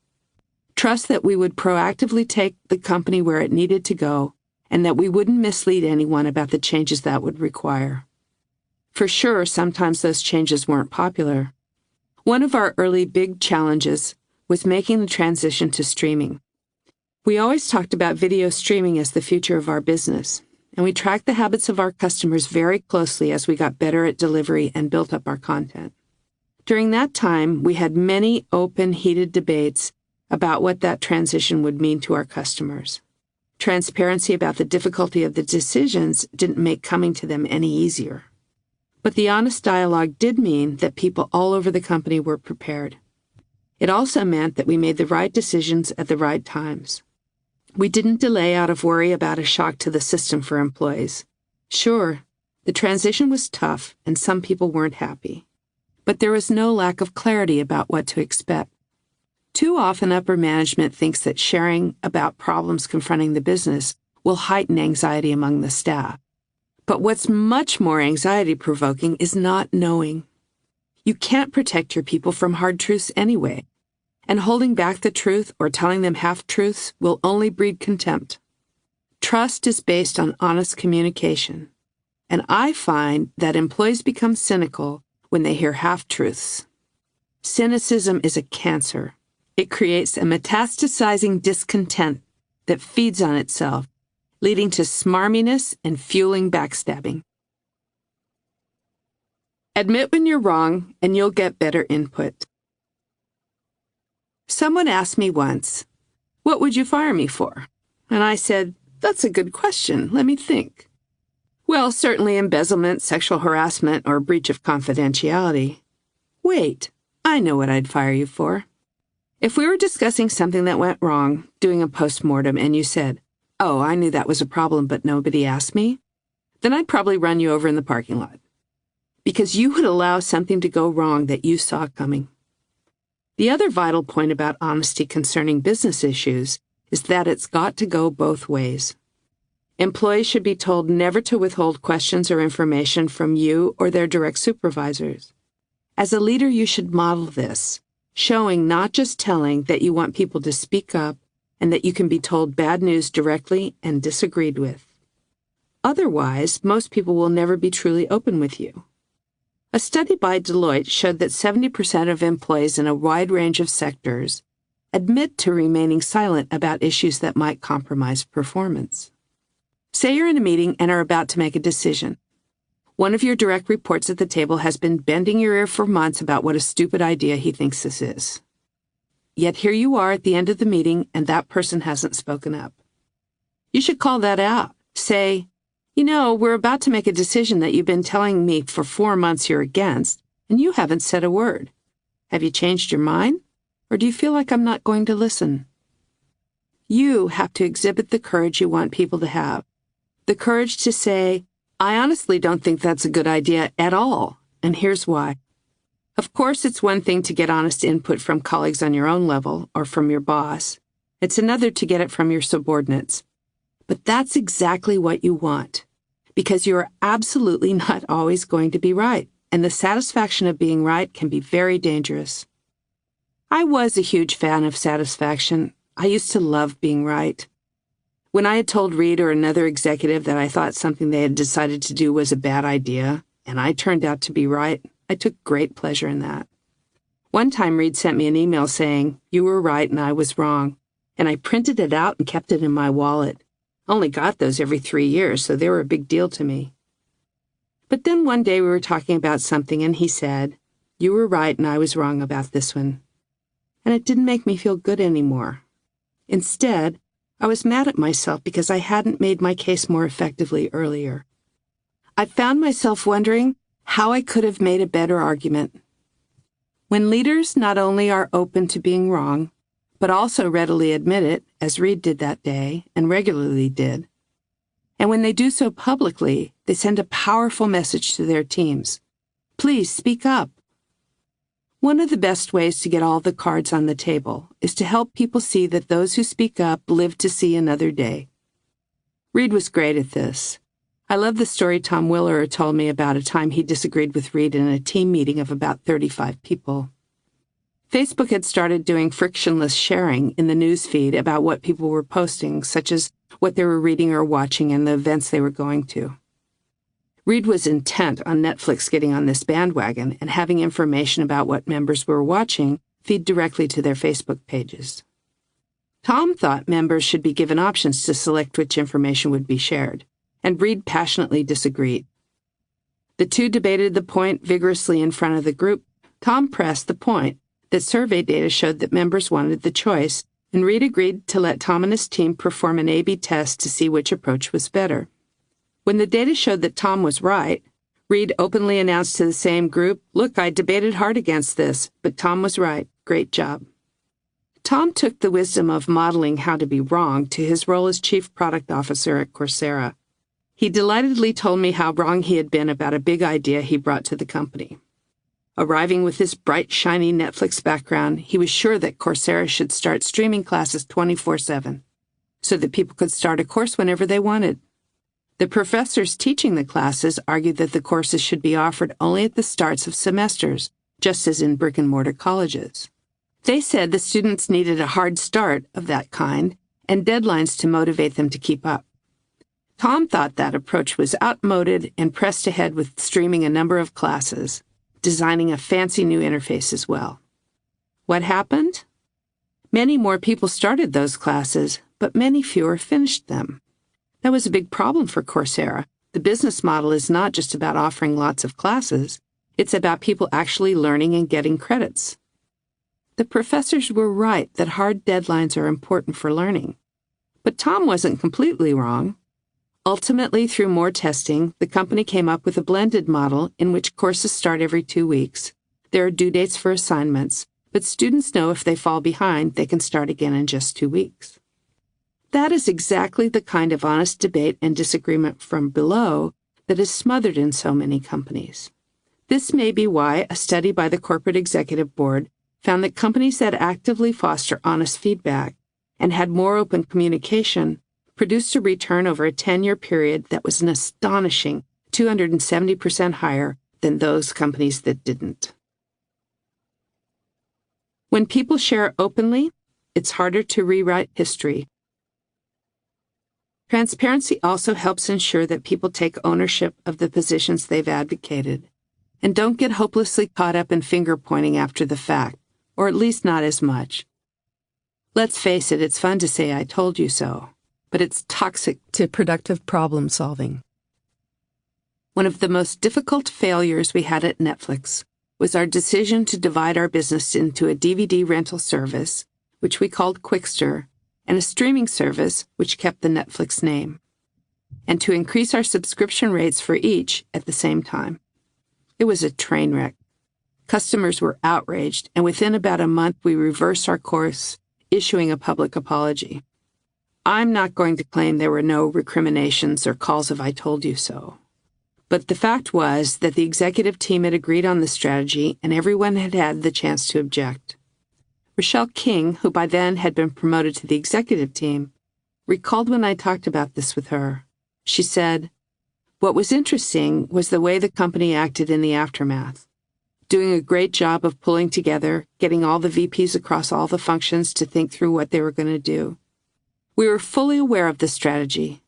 Trust that we would proactively take the company where it needed to go, and that we wouldn't mislead anyone about the changes that would require. For sure, sometimes those changes weren't popular. One of our early big challenges was making the transition to streaming. We always talked about video streaming as the future of our business, and we tracked the habits of our customers very closely as we got better at delivery and built up our content. During that time, we had many open, heated debates about what that transition would mean to our customers. Transparency about the difficulty of the decisions didn't make coming to them any easier. But the honest dialogue did mean that people all over the company were prepared. It also meant that we made the right decisions at the right times. We didn't delay out of worry about a shock to the system for employees. Sure, the transition was tough and some people weren't happy. But there was no lack of clarity about what to expect. Too often upper management thinks that sharing about problems confronting the business will heighten anxiety among the staff. But what's much more anxiety-provoking is not knowing. You can't protect your people from hard truths anyway. And holding back the truth or telling them half-truths will only breed contempt. Trust is based on honest communication, and I find that employees become cynical when they hear half-truths. Cynicism is a cancer. It creates a metastasizing discontent that feeds on itself, leading to smarminess and fueling backstabbing. Admit when you're wrong, and you'll get better input. Someone asked me once, "What would you fire me for?" And I said, "That's a good question. Let me think." "Well, certainly embezzlement, sexual harassment, or breach of confidentiality." "Wait, I know what I'd fire you for." If we were discussing something that went wrong, doing a postmortem, and you said, "Oh, I knew that was a problem, but nobody asked me," then I'd probably run you over in the parking lot. Because you would allow something to go wrong that you saw coming. The other vital point about honesty concerning business issues is that it's got to go both ways. Employees should be told never to withhold questions or information from you or their direct supervisors. As a leader, you should model this, showing, not just telling, that you want people to speak up and that you can be told bad news directly and disagreed with. Otherwise, most people will never be truly open with you. A study by Deloitte showed that 70% of employees in a wide range of sectors admit to remaining silent about issues that might compromise performance. Say you're in a meeting and are about to make a decision. One of your direct reports at the table has been bending your ear for months about what a stupid idea he thinks this is. Yet here you are at the end of the meeting and that person hasn't spoken up. You should call that out. Say, "You know, we're about to make a decision that you've been telling me for 4 months you're against, and you haven't said a word. Have you changed your mind? Or do you feel like I'm not going to listen?" You have to exhibit the courage you want people to have. The courage to say, "I honestly don't think that's a good idea at all, and here's why." Of course, it's one thing to get honest input from colleagues on your own level or from your boss. It's another to get it from your subordinates. But that's exactly what you want, because you are absolutely not always going to be right, and the satisfaction of being right can be very dangerous. I was a huge fan of satisfaction. I used to love being right. When I had told Reed or another executive that I thought something they had decided to do was a bad idea, and I turned out to be right, I took great pleasure in that. One time Reed sent me an email saying, "You were right and I was wrong," and I printed it out and kept it in my wallet. Only got those every 3 years, so they were a big deal to me. But then one day we were talking about something and he said, "You were right and I was wrong about this one." And it didn't make me feel good anymore. Instead, I was mad at myself because I hadn't made my case more effectively earlier. I found myself wondering how I could have made a better argument. When leaders not only are open to being wrong, but also readily admit it, as Reed did that day and regularly did, and when they do so publicly, they send a powerful message to their teams. Please speak up. One of the best ways to get all the cards on the table is to help people see that those who speak up live to see another day. Reed was great at this. I love the story Tom Willerer told me about a time he disagreed with Reed in a team meeting of about 35 people. Facebook had started doing frictionless sharing in the news feed about what people were posting, such as what they were reading or watching and the events they were going to. Reed was intent on Netflix getting on this bandwagon and having information about what members were watching feed directly to their Facebook pages. Tom thought members should be given options to select which information would be shared, and Reed passionately disagreed. The two debated the point vigorously in front of the group. Tom pressed the point that survey data showed that members wanted the choice, and Reed agreed to let Tom and his team perform an A/B test to see which approach was better. When the data showed that Tom was right, Reed openly announced to the same group, "Look, I debated hard against this, but Tom was right. Great job." Tom took the wisdom of modeling how to be wrong to his role as Chief Product Officer at Coursera. He delightedly told me how wrong he had been about a big idea he brought to the company. Arriving with this bright, shiny Netflix background, he was sure that Coursera should start streaming classes 24/7, so that people could start a course whenever they wanted. The professors teaching the classes argued that the courses should be offered only at the starts of semesters, just as in brick-and-mortar colleges. They said the students needed a hard start of that kind and deadlines to motivate them to keep up. Tom thought that approach was outmoded and pressed ahead with streaming a number of classes, designing a fancy new interface as well. What happened? Many more people started those classes, but many fewer finished them. That was a big problem for Coursera. The business model is not just about offering lots of classes, it's about people actually learning and getting credits. The professors were right that hard deadlines are important for learning. But Tom wasn't completely wrong. Ultimately, through more testing, the company came up with a blended model in which courses start every 2 weeks. There are due dates for assignments, but students know if they fall behind, they can start again in just 2 weeks. That is exactly the kind of honest debate and disagreement from below that is smothered in so many companies. This may be why a study by the Corporate Executive Board found that companies that actively foster honest feedback and had more open communication produced a return over a 10-year period that was an astonishing 270% higher than those companies that didn't. When people share openly, it's harder to rewrite history. Transparency also helps ensure that people take ownership of the positions they've advocated and don't get hopelessly caught up in finger-pointing after the fact, or at least not as much. Let's face it, it's fun to say "I told you so," but it's toxic to productive problem solving. One of the most difficult failures we had at Netflix was our decision to divide our business into a DVD rental service, which we called Quickster, and a streaming service, which kept the Netflix name, and to increase our subscription rates for each at the same time. It was a train wreck. Customers were outraged, and within about a month we reversed our course, issuing a public apology. I'm not going to claim there were no recriminations or calls of "I told you so." But the fact was that the executive team had agreed on the strategy and everyone had had the chance to object. Rochelle King, who by then had been promoted to the executive team, recalled when I talked about this with her. She said, "What was interesting was the way the company acted in the aftermath, doing a great job of pulling together, getting all the VPs across all the functions to think through what they were going to do. We were fully aware of the strategy.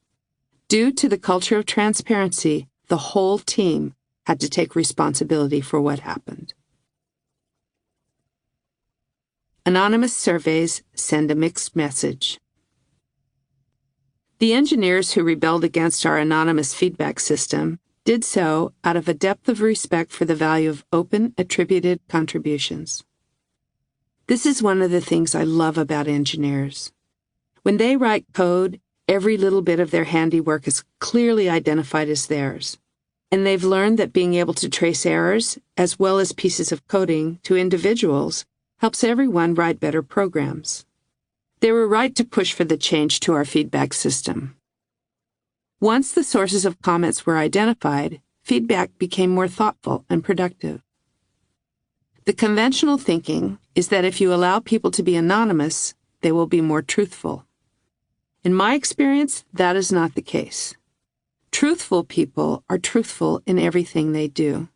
Due to the culture of transparency, the whole team had to take responsibility for what happened." Anonymous surveys send a mixed message. The engineers who rebelled against our anonymous feedback system did so out of a depth of respect for the value of open, attributed contributions. This is one of the things I love about engineers. When they write code, every little bit of their handiwork is clearly identified as theirs. and they've learned that being able to trace errors, as well as pieces of coding, to individuals helps everyone write better programs. They were right to push for the change to our feedback system. Once the sources of comments were identified, feedback became more thoughtful and productive. The conventional thinking is that if you allow people to be anonymous, they will be more truthful. In my experience, that is not the case. Truthful people are truthful in everything they do.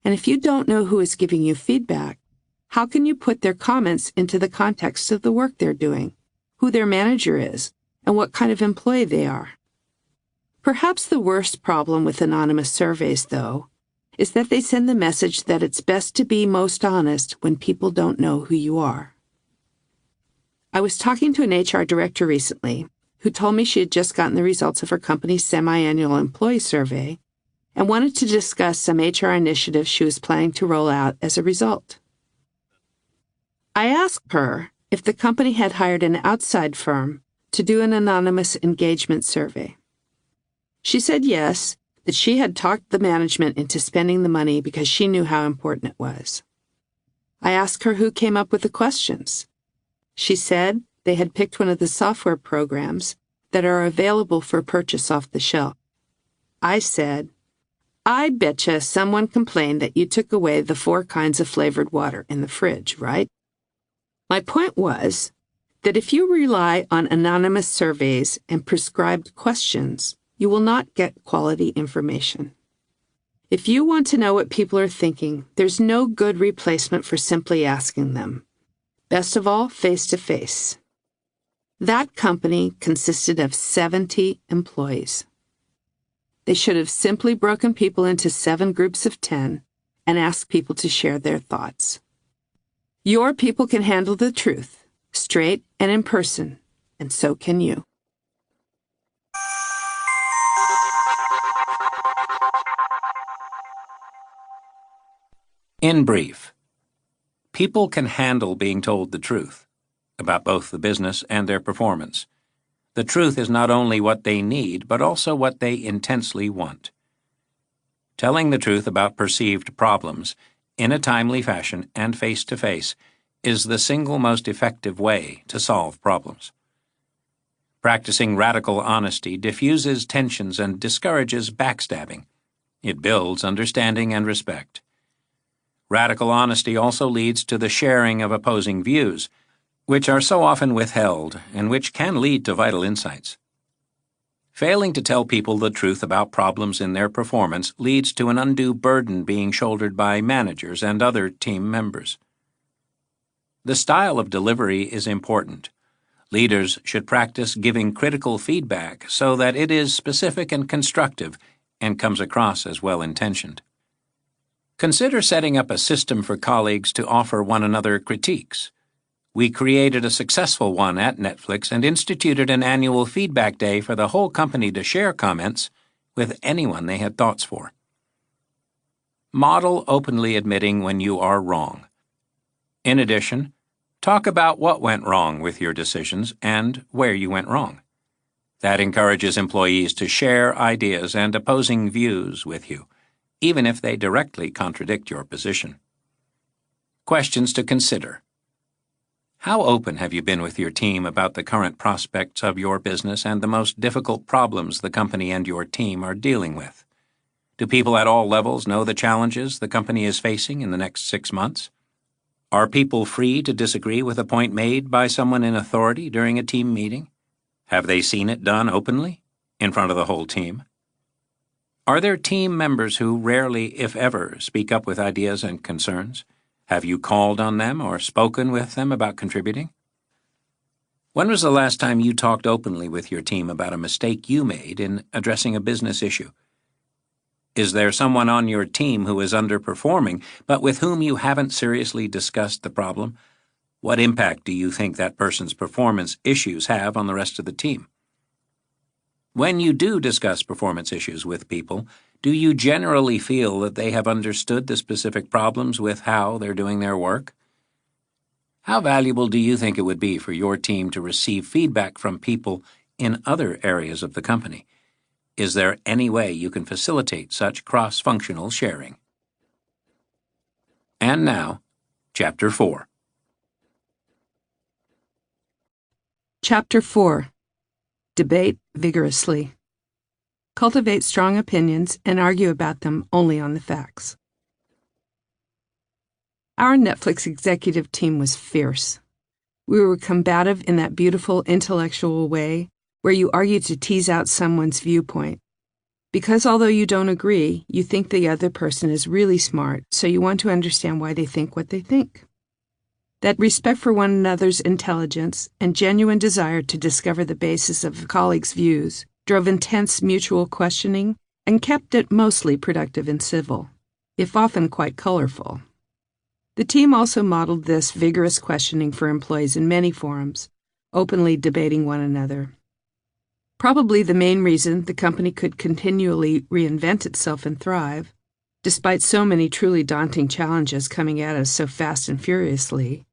And if you don't know who is giving you feedback, how can you put their comments into the context of the work they're doing, who their manager is, and what kind of employee they are? Perhaps the worst problem with anonymous surveys, though, is that they send the message that it's best to be most honest when people don't know who you are. I was talking to an HR director recently who told me she had just gotten the results of her company's semi-annual employee survey and wanted to discuss some HR initiatives she was planning to roll out as a result. I asked her if the company had hired an outside firm to do an anonymous engagement survey. She said yes, that she had talked the management into spending the money because she knew how important it was. I asked her who came up with the questions. She said they had picked one of the software programs that are available for purchase off the shelf. I said, "I betcha someone complained that you took away the 4 kinds of flavored water in the fridge, right?" My point was that if you rely on anonymous surveys and prescribed questions, you will not get quality information. If you want to know what people are thinking, there's no good replacement for simply asking them. Best of all, face-to-face. That company consisted of 70 employees. They should have simply broken people into 7 groups of 10 and asked people to share their thoughts. Your people can handle the truth, straight and in person, and so can you. In brief, people can handle being told the truth about both the business and their performance. The truth is not only what they need, but also what they intensely want. Telling the truth about perceived problems in a timely fashion and face-to-face is the single most effective way to solve problems. Practicing radical honesty diffuses tensions and discourages backstabbing. It builds understanding and respect. Radical honesty also leads to the sharing of opposing views, which are so often withheld and which can lead to vital insights. Failing to tell people the truth about problems in their performance leads to an undue burden being shouldered by managers and other team members. The style of delivery is important. Leaders should practice giving critical feedback so that it is specific and constructive and comes across as well-intentioned. Consider setting up a system for colleagues to offer one another critiques. We created a successful one at Netflix and instituted an annual feedback day for the whole company to share comments with anyone they had thoughts for. Model openly admitting when you are wrong. In addition, talk about what went wrong with your decisions and where you went wrong. That encourages employees to share ideas and opposing views with you, even if they directly contradict your position. Questions to consider. How open have you been with your team about the current prospects of your business and the most difficult problems the company and your team are dealing with? Do people at all levels know the challenges the company is facing in the next 6 months? Are people free to disagree with a point made by someone in authority during a team meeting? Have they seen it done openly, in front of the whole team? Are there team members who rarely, if ever, speak up with ideas and concerns? Have you called on them or spoken with them about contributing? When was the last time you talked openly with your team about a mistake you made in addressing a business issue? Is there someone on your team who is underperforming, but with whom you haven't seriously discussed the problem? What impact do you think that person's performance issues have on the rest of the team? When you do discuss performance issues with people, do you generally feel that they have understood the specific problems with how they're doing their work? How valuable do you think it would be for your team to receive feedback from people in other areas of the company? Is there any way you can facilitate such cross-functional sharing? And now, Chapter 4. Chapter 4. Debate vigorously. Cultivate strong opinions and argue about them only on the facts. Our Netflix executive team was fierce. We were combative in that beautiful intellectual way where you argue to tease out someone's viewpoint. Because although you don't agree, you think the other person is really smart, so you want to understand why they think what they think. That respect for one another's intelligence and genuine desire to discover the basis of a colleague's views drove intense mutual questioning and kept it mostly productive and civil, if often quite colorful. The team also modeled this vigorous questioning for employees in many forums, openly debating one another. Probably the main reason the company could continually reinvent itself and thrive, despite so many truly daunting challenges coming at us so fast and furiously,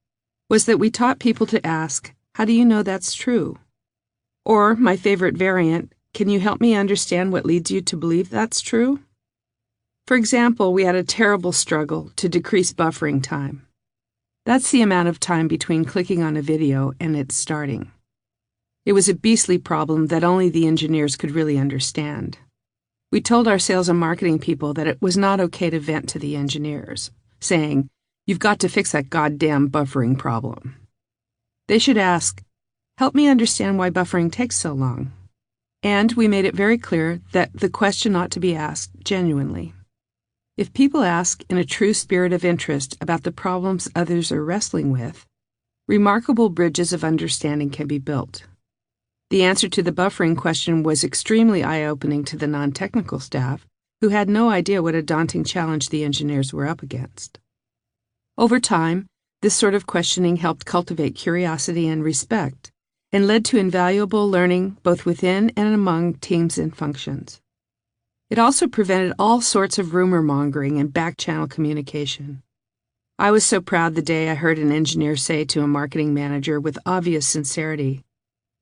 was that we taught people to ask, "How do you know that's true?" Or, my favorite variant, "Can you help me understand what leads you to believe that's true?" For example, we had a terrible struggle to decrease buffering time. That's the amount of time between clicking on a video and it starting. It was a beastly problem that only the engineers could really understand. We told our sales and marketing people that it was not okay to vent to the engineers, saying, "You've got to fix that goddamn buffering problem." They should ask, "Help me understand why buffering takes so long." And we made it very clear that the question ought to be asked genuinely. If people ask in a true spirit of interest about the problems others are wrestling with, remarkable bridges of understanding can be built. The answer to the buffering question was extremely eye-opening to the non-technical staff, who had no idea what a daunting challenge the engineers were up against. Over time, this sort of questioning helped cultivate curiosity and respect, and led to invaluable learning both within and among teams and functions. It also prevented all sorts of rumor-mongering and back-channel communication. I was so proud the day I heard an engineer say to a marketing manager with obvious sincerity,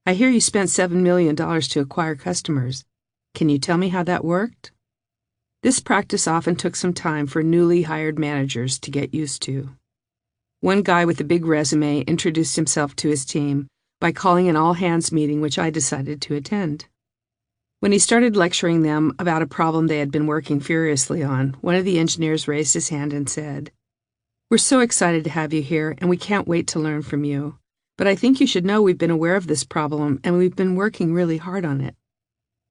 "I hear you spent $7 million to acquire customers. Can you tell me how that worked?" This practice often took some time for newly hired managers to get used to. One guy with a big resume introduced himself to his team by calling an all-hands meeting which I decided to attend. When he started lecturing them about a problem they had been working furiously on, one of the engineers raised his hand and said, "We're so excited to have you here, and we can't wait to learn from you. But I think you should know we've been aware of this problem, and we've been working really hard on it."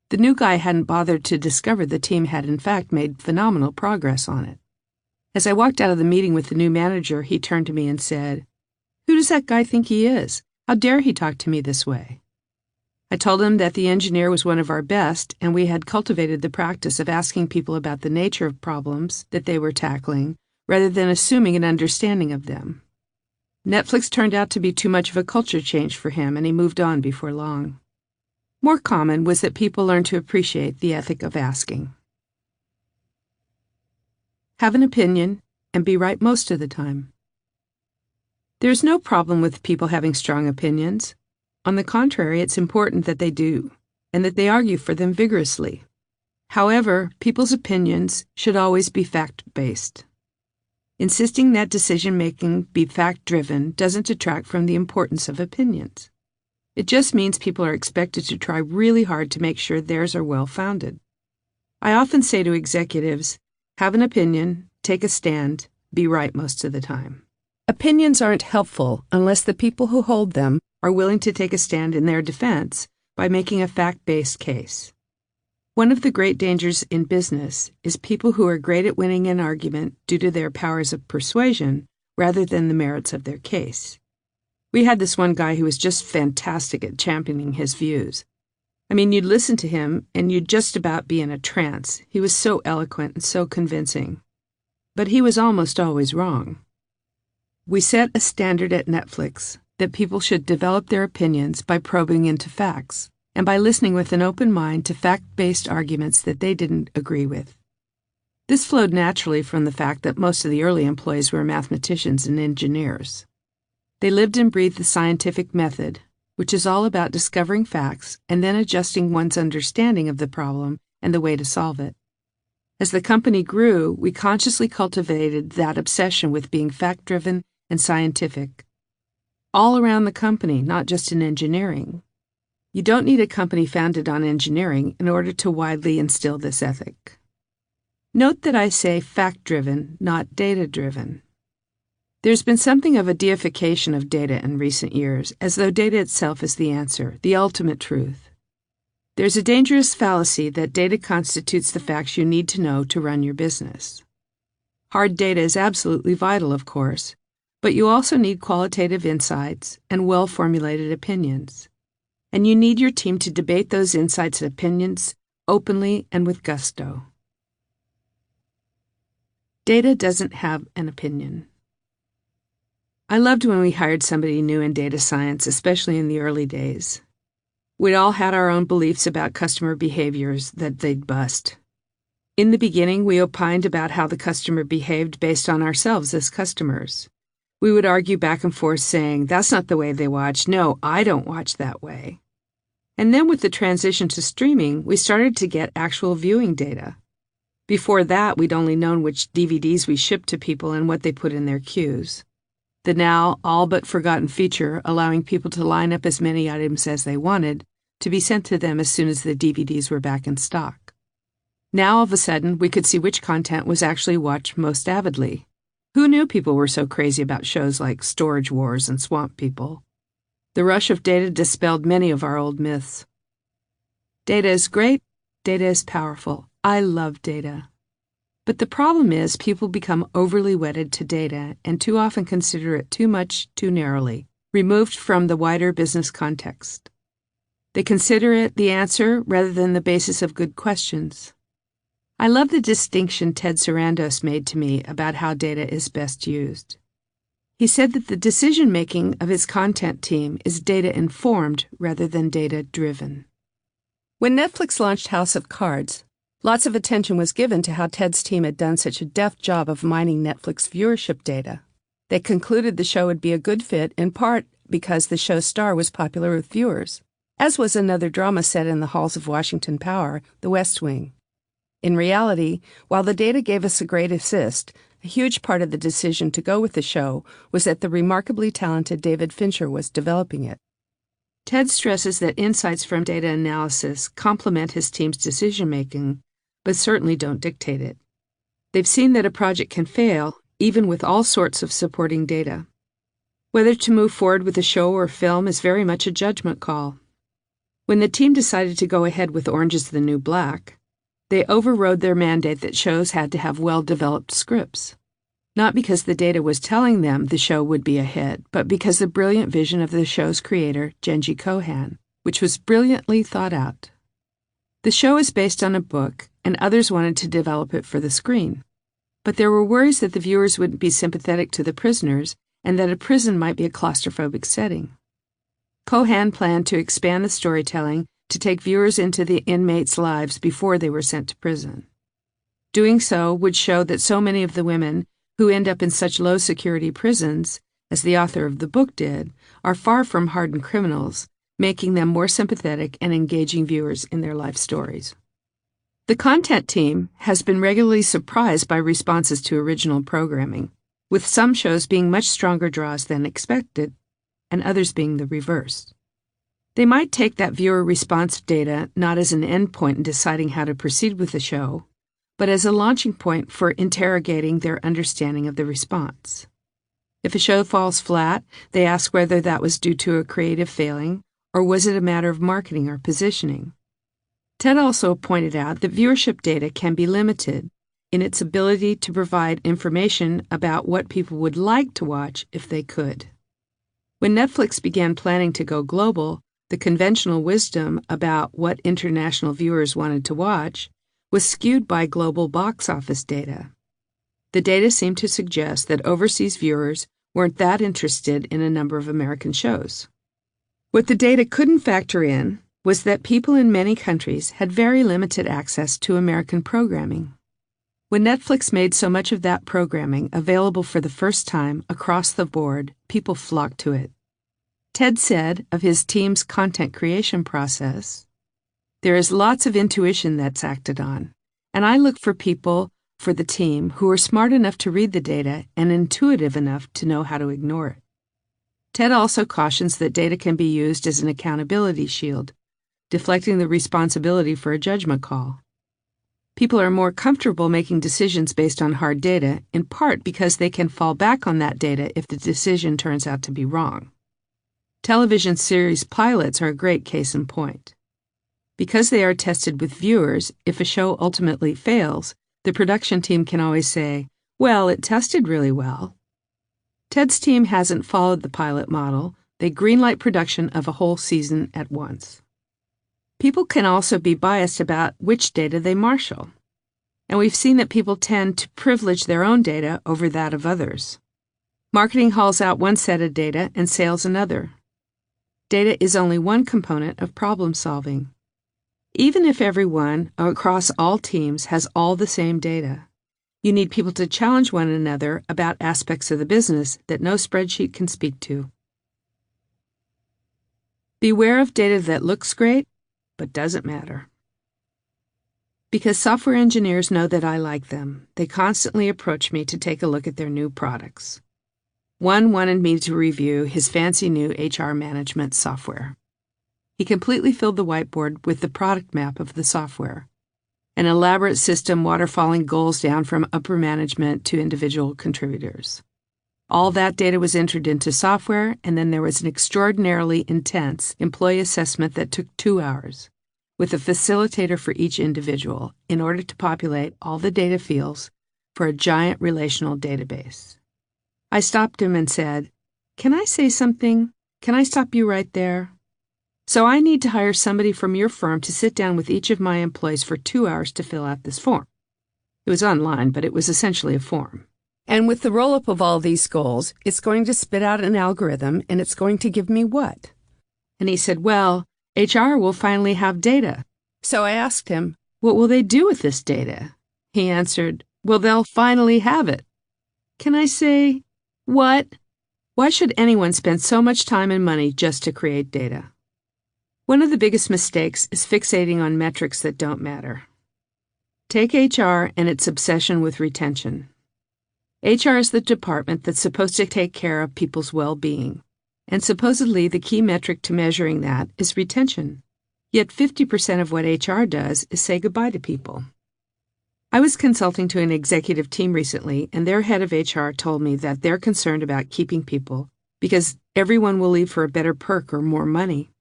The new guy hadn't bothered to discover the team had in fact made phenomenal progress on it. As I walked out of the meeting with the new manager, he turned to me and said, "Who does that guy think he is? How dare he talk to me this way?" I told him that the engineer was one of our best, and we had cultivated the practice of asking people about the nature of problems that they were tackling, rather than assuming an understanding of them. Netflix turned out to be too much of a culture change for him, and he moved on before long. More common was that people learned to appreciate the ethic of asking. Have an opinion and be right most of the time. There's no problem with people having strong opinions. On the contrary, it's important that they do, and that they argue for them vigorously. However, people's opinions should always be fact-based. Insisting that decision-making be fact-driven doesn't detract from the importance of opinions. It just means people are expected to try really hard to make sure theirs are well-founded. I often say to executives, have an opinion, take a stand, be right most of the time. Opinions aren't helpful unless the people who hold them are willing to take a stand in their defense by making a fact-based case. One of the great dangers in business is people who are great at winning an argument due to their powers of persuasion rather than the merits of their case. We had this one guy who was just fantastic at championing his views. I mean, you'd listen to him and you'd just about be in a trance. He was so eloquent and so convincing. But he was almost always wrong. We set a standard at Netflix that people should develop their opinions by probing into facts and by listening with an open mind to fact-based arguments that they didn't agree with. This flowed naturally from the fact that most of the early employees were mathematicians and engineers. They lived and breathed the scientific method, which is all about discovering facts and then adjusting one's understanding of the problem and the way to solve it. As the company grew, we consciously cultivated that obsession with being fact-driven and scientific. All around the company, not just in engineering. You don't need a company founded on engineering in order to widely instill this ethic. Note that I say fact-driven, not data-driven. There's been something of a deification of data in recent years, as though data itself is the answer, the ultimate truth. There's a dangerous fallacy that data constitutes the facts you need to know to run your business. Hard data is absolutely vital, of course, but you also need qualitative insights and well-formulated opinions. And you need your team to debate those insights and opinions openly and with gusto. Data doesn't have an opinion. I loved when we hired somebody new in data science, especially in the early days. We'd all had our own beliefs about customer behaviors that they'd bust. In the beginning, we opined about how the customer behaved based on ourselves as customers. We would argue back and forth saying, "That's not the way they watch. No, I don't watch that way." And then with the transition to streaming, we started to get actual viewing data. Before that, we'd only known which DVDs we shipped to people and what they put in their queues. The now all but forgotten feature allowing people to line up as many items as they wanted to be sent to them as soon as the DVDs were back in stock. Now, all of a sudden, we could see which content was actually watched most avidly. Who knew people were so crazy about shows like Storage Wars and Swamp People? The rush of data dispelled many of our old myths. Data is great. Data is powerful. I love data. But the problem is people become overly wedded to data and too often consider it too much, too narrowly, removed from the wider business context. They consider it the answer rather than the basis of good questions. I love the distinction Ted Sarandos made to me about how data is best used. He said that the decision-making of his content team is data-informed rather than data-driven. When Netflix launched House of Cards, lots of attention was given to how Ted's team had done such a deft job of mining Netflix viewership data. They concluded the show would be a good fit in part because the show's star was popular with viewers, as was another drama set in the halls of Washington Power, The West Wing. In reality, while the data gave us a great assist, a huge part of the decision to go with the show was that the remarkably talented David Fincher was developing it. Ted stresses that insights from data analysis complement his team's decision-making, but certainly don't dictate it. They've seen that a project can fail, even with all sorts of supporting data. Whether to move forward with a show or film is very much a judgment call. When the team decided to go ahead with Orange is the New Black, they overrode their mandate that shows had to have well-developed scripts. Not because the data was telling them the show would be a hit, but because the brilliant vision of the show's creator, Jenji Kohan, which was brilliantly thought out. The show is based on a book, and others wanted to develop it for the screen. But there were worries that the viewers wouldn't be sympathetic to the prisoners and that a prison might be a claustrophobic setting. Kohan planned to expand the storytelling to take viewers into the inmates' lives before they were sent to prison. Doing so would show that so many of the women who end up in such low-security prisons, as the author of the book did, are far from hardened criminals, making them more sympathetic and engaging viewers in their life stories. The content team has been regularly surprised by responses to original programming, with some shows being much stronger draws than expected, and others being the reverse. They might take that viewer response data not as an endpoint in deciding how to proceed with the show, but as a launching point for interrogating their understanding of the response. If a show falls flat, they ask whether that was due to a creative failing, or was it a matter of marketing or positioning. Ted also pointed out that viewership data can be limited in its ability to provide information about what people would like to watch if they could. When Netflix began planning to go global, the conventional wisdom about what international viewers wanted to watch was skewed by global box office data. The data seemed to suggest that overseas viewers weren't that interested in a number of American shows. What the data couldn't factor in was that people in many countries had very limited access to American programming. When Netflix made so much of that programming available for the first time across the board, people flocked to it. Ted said of his team's content creation process, "There is lots of intuition that's acted on, and I look for people for the team who are smart enough to read the data and intuitive enough to know how to ignore it." Ted also cautions that data can be used as an accountability shield, deflecting the responsibility for a judgment call. People are more comfortable making decisions based on hard data, in part because they can fall back on that data if the decision turns out to be wrong. Television series pilots are a great case in point. Because they are tested with viewers, if a show ultimately fails, the production team can always say, "Well, it tested really well." Ted's team hasn't followed the pilot model. They greenlight production of a whole season at once. People can also be biased about which data they marshal. And we've seen that people tend to privilege their own data over that of others. Marketing hauls out one set of data and sales another. Data is only one component of problem solving. Even if everyone across all teams has all the same data, you need people to challenge one another about aspects of the business that no spreadsheet can speak to. Beware of data that looks great, but doesn't matter. Because software engineers know that I like them, they constantly approach me to take a look at their new products. One wanted me to review his fancy new HR management software. He completely filled the whiteboard with the product map of the software, an elaborate system waterfalling goals down from upper management to individual contributors. All that data was entered into software, and then there was an extraordinarily intense employee assessment that took 2 hours, with a facilitator for each individual, in order to populate all the data fields for a giant relational database. I stopped him and said, "Can I say something? Can I stop you right there? So I need to hire somebody from your firm to sit down with each of my employees for 2 hours to fill out this form." It was online, but it was essentially a form. "And with the roll-up of all these goals, it's going to spit out an algorithm, and it's going to give me what?" And he said, "Well, HR will finally have data." So I asked him, "What will they do with this data?" He answered, "Well, they'll finally have it." Can I say, what? Why should anyone spend so much time and money just to create data? One of the biggest mistakes is fixating on metrics that don't matter. Take HR and its obsession with retention. HR is the department that's supposed to take care of people's well-being, and supposedly the key metric to measuring that is retention. Yet 50% of what HR does is say goodbye to people. I was consulting to an executive team recently, and their head of HR told me that they're concerned about keeping people because everyone will leave for a better perk or more money.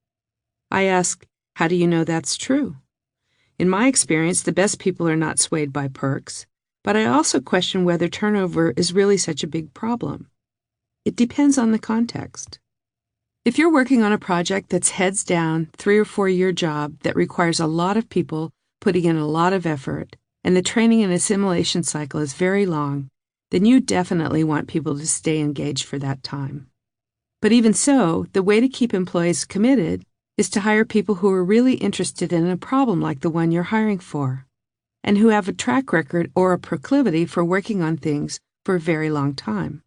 I asked, "How do you know that's true?" In my experience, the best people are not swayed by perks, but I also question whether turnover is really such a big problem. It depends on the context. If you're working on a project that's heads down, 3 or 4 year job that requires a lot of people putting in a lot of effort, and the training and assimilation cycle is very long, then you definitely want people to stay engaged for that time. But even so, the way to keep employees committed is to hire people who are really interested in a problem like the one you're hiring for, and who have a track record or a proclivity for working on things for a very long time.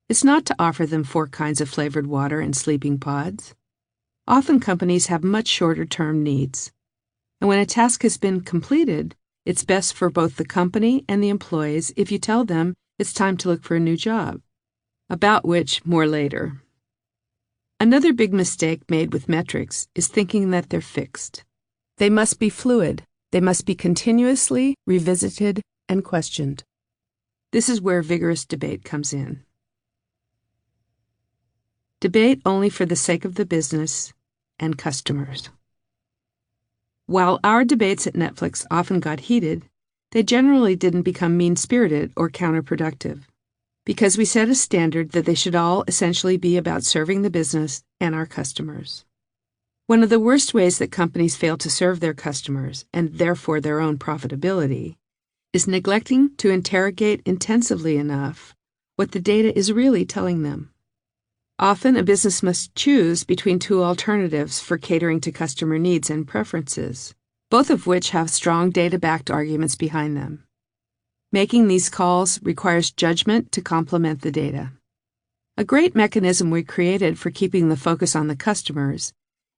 It's not to offer them 4 kinds of flavored water and sleeping pods. Often companies have much shorter-term needs, and when a task has been completed, it's best for both the company and the employees if you tell them it's time to look for a new job, about which more later. Another big mistake made with metrics is thinking that they're fixed. They must be fluid. They must be continuously revisited and questioned. This is where vigorous debate comes in. Debate only for the sake of the business and customers. While our debates at Netflix often got heated, they generally didn't become mean-spirited or counterproductive, because we set a standard that they should all essentially be about serving the business and our customers. One of the worst ways that companies fail to serve their customers, and therefore their own profitability, is neglecting to interrogate intensively enough what the data is really telling them. Often a business must choose between 2 alternatives for catering to customer needs and preferences, both of which have strong data-backed arguments behind them. Making these calls requires judgment to complement the data. A great mechanism we created for keeping the focus on the customers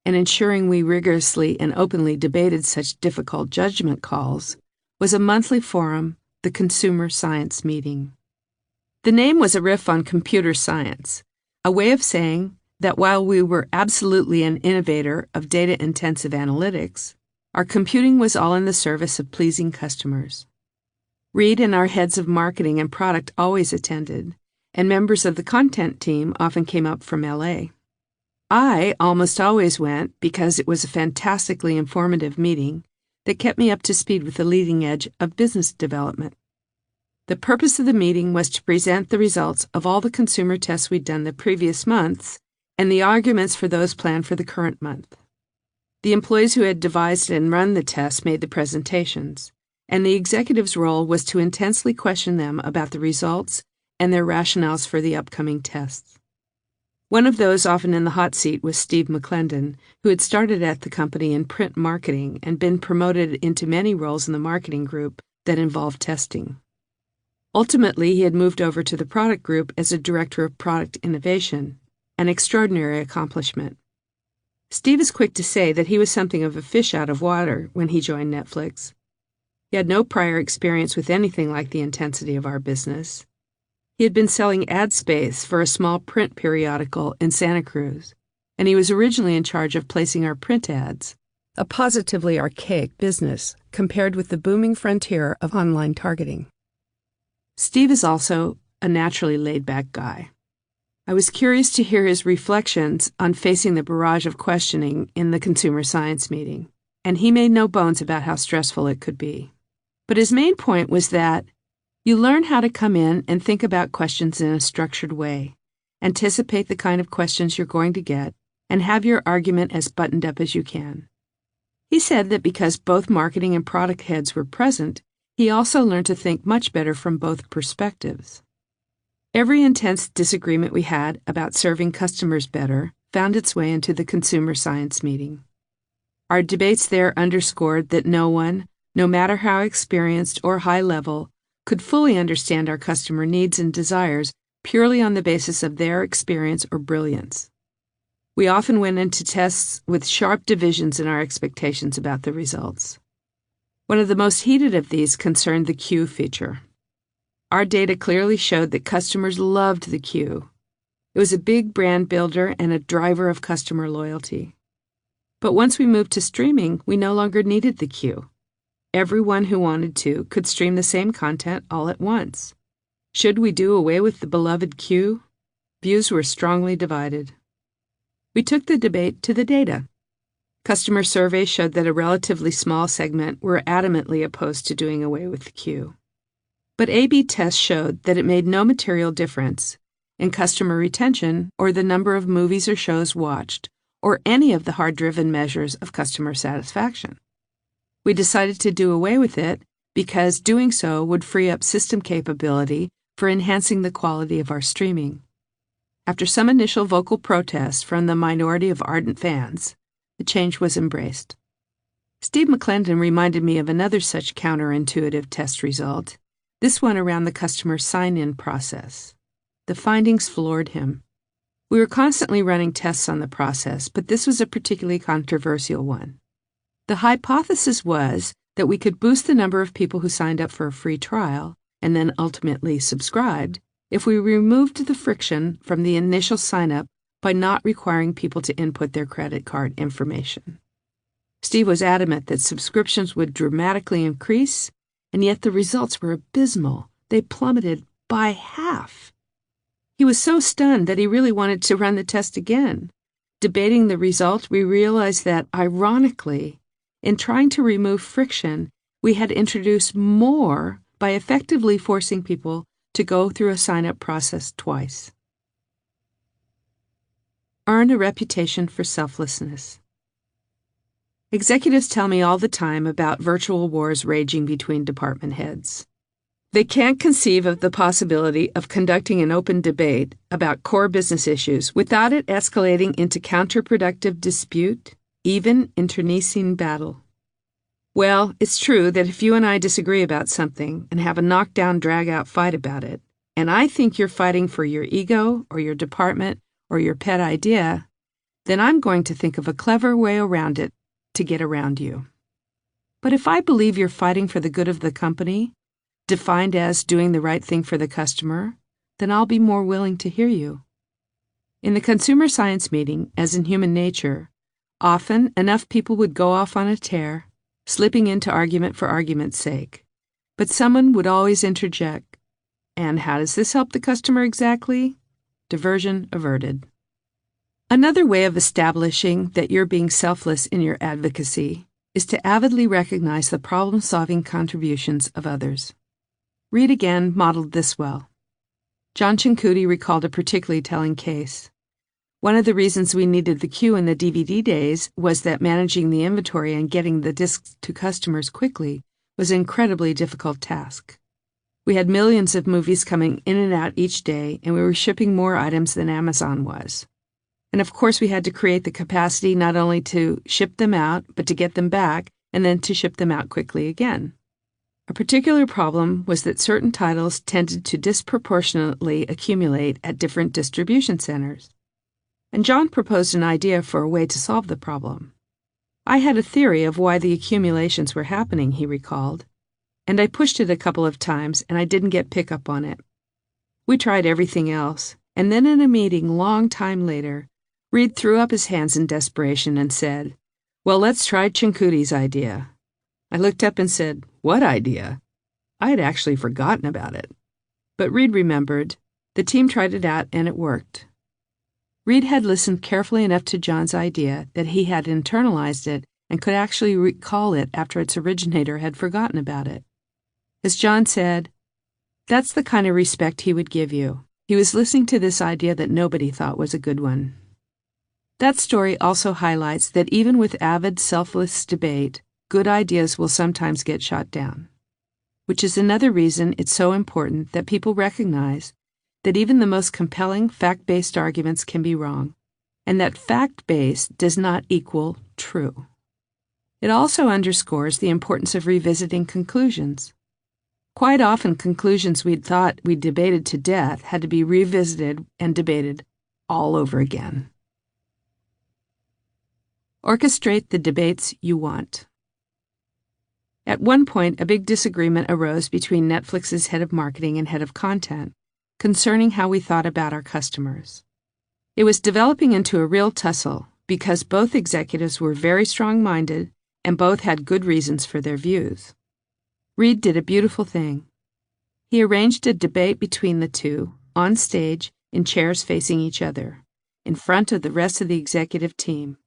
and ensuring we rigorously and openly debated such difficult judgment calls was a monthly forum, the Consumer Science Meeting. The name was a riff on computer science, a way of saying that while we were absolutely an innovator of data-intensive analytics, our computing was all in the service of pleasing customers. Reed and our heads of marketing and product always attended, and members of the content team often came up from LA. I almost always went because it was a fantastically informative meeting that kept me up to speed with the leading edge of business development. The purpose of the meeting was to present the results of all the consumer tests we'd done the previous months and the arguments for those planned for the current month. The employees who had devised and run the tests made the presentations, and the executive's role was to intensely question them about the results and their rationales for the upcoming tests. One of those often in the hot seat was Steve McClendon, who had started at the company in print marketing and been promoted into many roles in the marketing group that involved testing. Ultimately, he had moved over to the product group as a director of product innovation, an extraordinary accomplishment. Steve is quick to say that he was something of a fish out of water when he joined Netflix. He had no prior experience with anything like the intensity of our business. He had been selling ad space for a small print periodical in Santa Cruz, and he was originally in charge of placing our print ads, a positively archaic business compared with the booming frontier of online targeting. Steve is also a naturally laid-back guy. I was curious to hear his reflections on facing the barrage of questioning in the Consumer Science Meeting, and he made no bones about how stressful it could be. But his main point was that you learn how to come in and think about questions in a structured way, anticipate the kind of questions you're going to get, and have your argument as buttoned up as you can. He said that because both marketing and product heads were present, he also learned to think much better from both perspectives. Every intense disagreement we had about serving customers better found its way into the Consumer Science Meeting. Our debates there underscored that no one, no matter how experienced or high level, could fully understand our customer needs and desires purely on the basis of their experience or brilliance. We often went into tests with sharp divisions in our expectations about the results. One of the most heated of these concerned the queue feature. Our data clearly showed that customers loved the queue. It was a big brand builder and a driver of customer loyalty. But once we moved to streaming, we no longer needed the queue. Everyone who wanted to could stream the same content all at once. Should we do away with the beloved queue? Views were strongly divided. We took the debate to the data. Customer surveys showed that a relatively small segment were adamantly opposed to doing away with the queue. But A/B tests showed that it made no material difference in customer retention or the number of movies or shows watched, or any of the hard-driven measures of customer satisfaction. We decided to do away with it because doing so would free up system capability for enhancing the quality of our streaming. After some initial vocal protests from the minority of ardent fans, the change was embraced. Steve McClendon reminded me of another such counterintuitive test result, this one around the customer sign-in process. The findings floored him. We were constantly running tests on the process, but this was a particularly controversial one. The hypothesis was that we could boost the number of people who signed up for a free trial and then ultimately subscribed if we removed the friction from the initial sign-up by not requiring people to input their credit card information. Steve was adamant that subscriptions would dramatically increase, and yet the results were abysmal. They plummeted by half. He was so stunned that he really wanted to run the test again. Debating the result, we realized that, ironically, in trying to remove friction, we had introduced more by effectively forcing people to go through a sign-up process twice. Earn a reputation for selflessness. Executives tell me all the time about virtual wars raging between department heads. They can't conceive of the possibility of conducting an open debate about core business issues without it escalating into counterproductive dispute, even internecine battle. Well, it's true that if you and I disagree about something and have a knockdown, drag-out fight about it, and I think you're fighting for your ego or your department or your pet idea, then I'm going to think of a clever way around it to get around you. But if I believe you're fighting for the good of the company, defined as doing the right thing for the customer, then I'll be more willing to hear you. In the consumer science meeting, as in human nature, often enough people would go off on a tear, slipping into argument for argument's sake. But someone would always interject. And how does this help the customer exactly? Diversion averted. Another way of establishing that you're being selfless in your advocacy is to avidly recognize the problem-solving contributions of others. Reed again modeled this well. John Cinqutti recalled a particularly telling case. One of the reasons we needed the queue in the DVD days was that managing the inventory and getting the discs to customers quickly was an incredibly difficult task. We had millions of movies coming in and out each day, and we were shipping more items than Amazon was. And of course, we had to create the capacity not only to ship them out, but to get them back, and then to ship them out quickly again. A particular problem was that certain titles tended to disproportionately accumulate at different distribution centers. And John proposed an idea for a way to solve the problem. I had a theory of why the accumulations were happening, he recalled, and I pushed it a couple of times and I didn't get pickup on it. We tried everything else, and then in a meeting long time later, Reed threw up his hands in desperation and said, "Well, let's try Cinquitti's idea." I looked up and said, "What idea?" I had actually forgotten about it. But Reed remembered. The team tried it out and it worked. Reed had listened carefully enough to John's idea that he had internalized it and could actually recall it after its originator had forgotten about it. As John said, that's the kind of respect he would give you. He was listening to this idea that nobody thought was a good one. That story also highlights that even with avid, selfless debate, good ideas will sometimes get shot down, which is another reason it's so important that people recognize that even the most compelling fact-based arguments can be wrong, and that fact-based does not equal true. It also underscores the importance of revisiting conclusions. Quite often, conclusions we'd thought we'd debated to death had to be revisited and debated all over again. Orchestrate the debates you want. At one point, a big disagreement arose between Netflix's head of marketing and head of content concerning how we thought about our customers. It was developing into a real tussle because both executives were very strong-minded and both had good reasons for their views. Reed did a beautiful thing. He arranged a debate between the two, on stage, in chairs facing each other, in front of the rest of the executive team.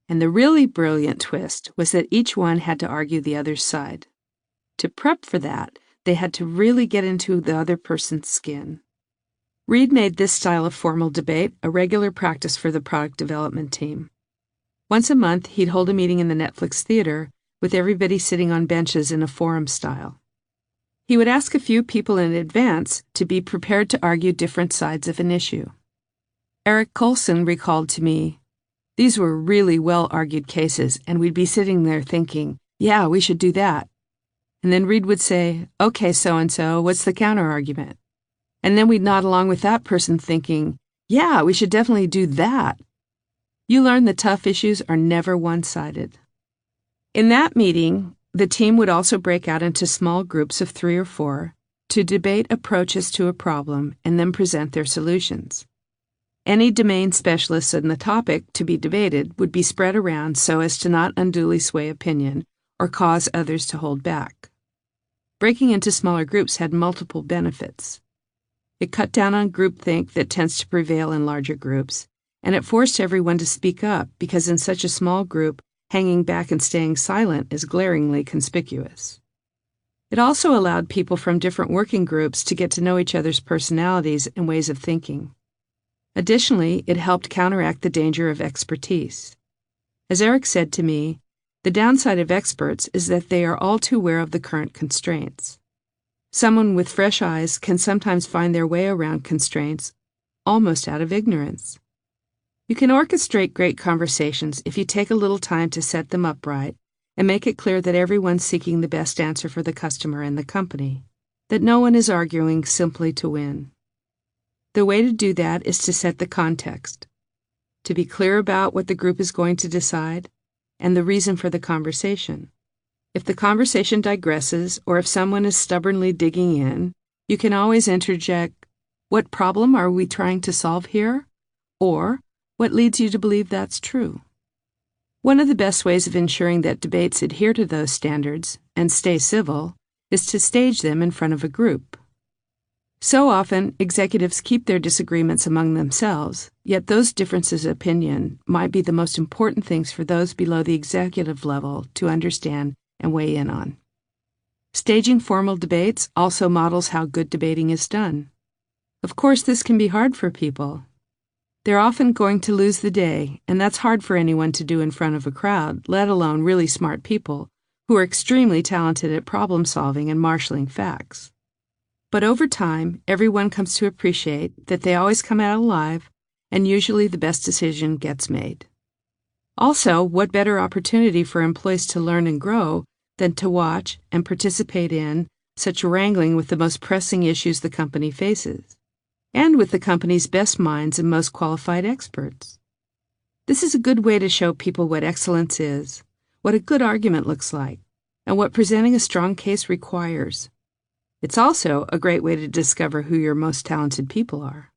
And the really brilliant twist was that each one had to argue the other's side. To prep for that, they had to really get into the other person's skin. Reed made this style of formal debate a regular practice for the product development team. Once a month, he'd hold a meeting in the Netflix theater with everybody sitting on benches in a forum style. He would ask a few people in advance to be prepared to argue different sides of an issue. Eric Colson recalled to me, "These were really well-argued cases, and we'd be sitting there thinking, yeah, we should do that." And then Reed would say, "Okay, so-and-so, what's the counter-argument?" And then we'd nod along with that person thinking, "Yeah, we should definitely do that." You learn the tough issues are never one-sided. In that meeting, the team would also break out into small groups of 3 or 4 to debate approaches to a problem and then present their solutions. Any domain specialists in the topic to be debated would be spread around so as to not unduly sway opinion or cause others to hold back. Breaking into smaller groups had multiple benefits. It cut down on groupthink that tends to prevail in larger groups, and it forced everyone to speak up because in such a small group, hanging back and staying silent is glaringly conspicuous. It also allowed people from different working groups to get to know each other's personalities and ways of thinking. Additionally, it helped counteract the danger of expertise. As Eric said to me, the downside of experts is that they are all too aware of the current constraints. Someone with fresh eyes can sometimes find their way around constraints almost out of ignorance. You can orchestrate great conversations if you take a little time to set them up right and make it clear that everyone's seeking the best answer for the customer and the company. that no one is arguing simply to win. The way to do that is to set the context, to be clear about what the group is going to decide, and the reason for the conversation. If the conversation digresses, or if someone is stubbornly digging in, you can always interject, "What problem are we trying to solve here?" Or, "What leads you to believe that's true?" One of the best ways of ensuring that debates adhere to those standards and stay civil is to stage them in front of a group. So often, executives keep their disagreements among themselves, yet those differences of opinion might be the most important things for those below the executive level to understand and weigh in on. Staging formal debates also models how good debating is done. Of course, this can be hard for people. They're often going to lose the day, and that's hard for anyone to do in front of a crowd, let alone really smart people who are extremely talented at problem solving and marshaling facts. But over time, everyone comes to appreciate that they always come out alive, and usually the best decision gets made. Also, what better opportunity for employees to learn and grow than to watch and participate in such wrangling with the most pressing issues the company faces, and with the company's best minds and most qualified experts. This is a good way to show people what excellence is, what a good argument looks like, and what presenting a strong case requires. It's also a great way to discover who your most talented people are.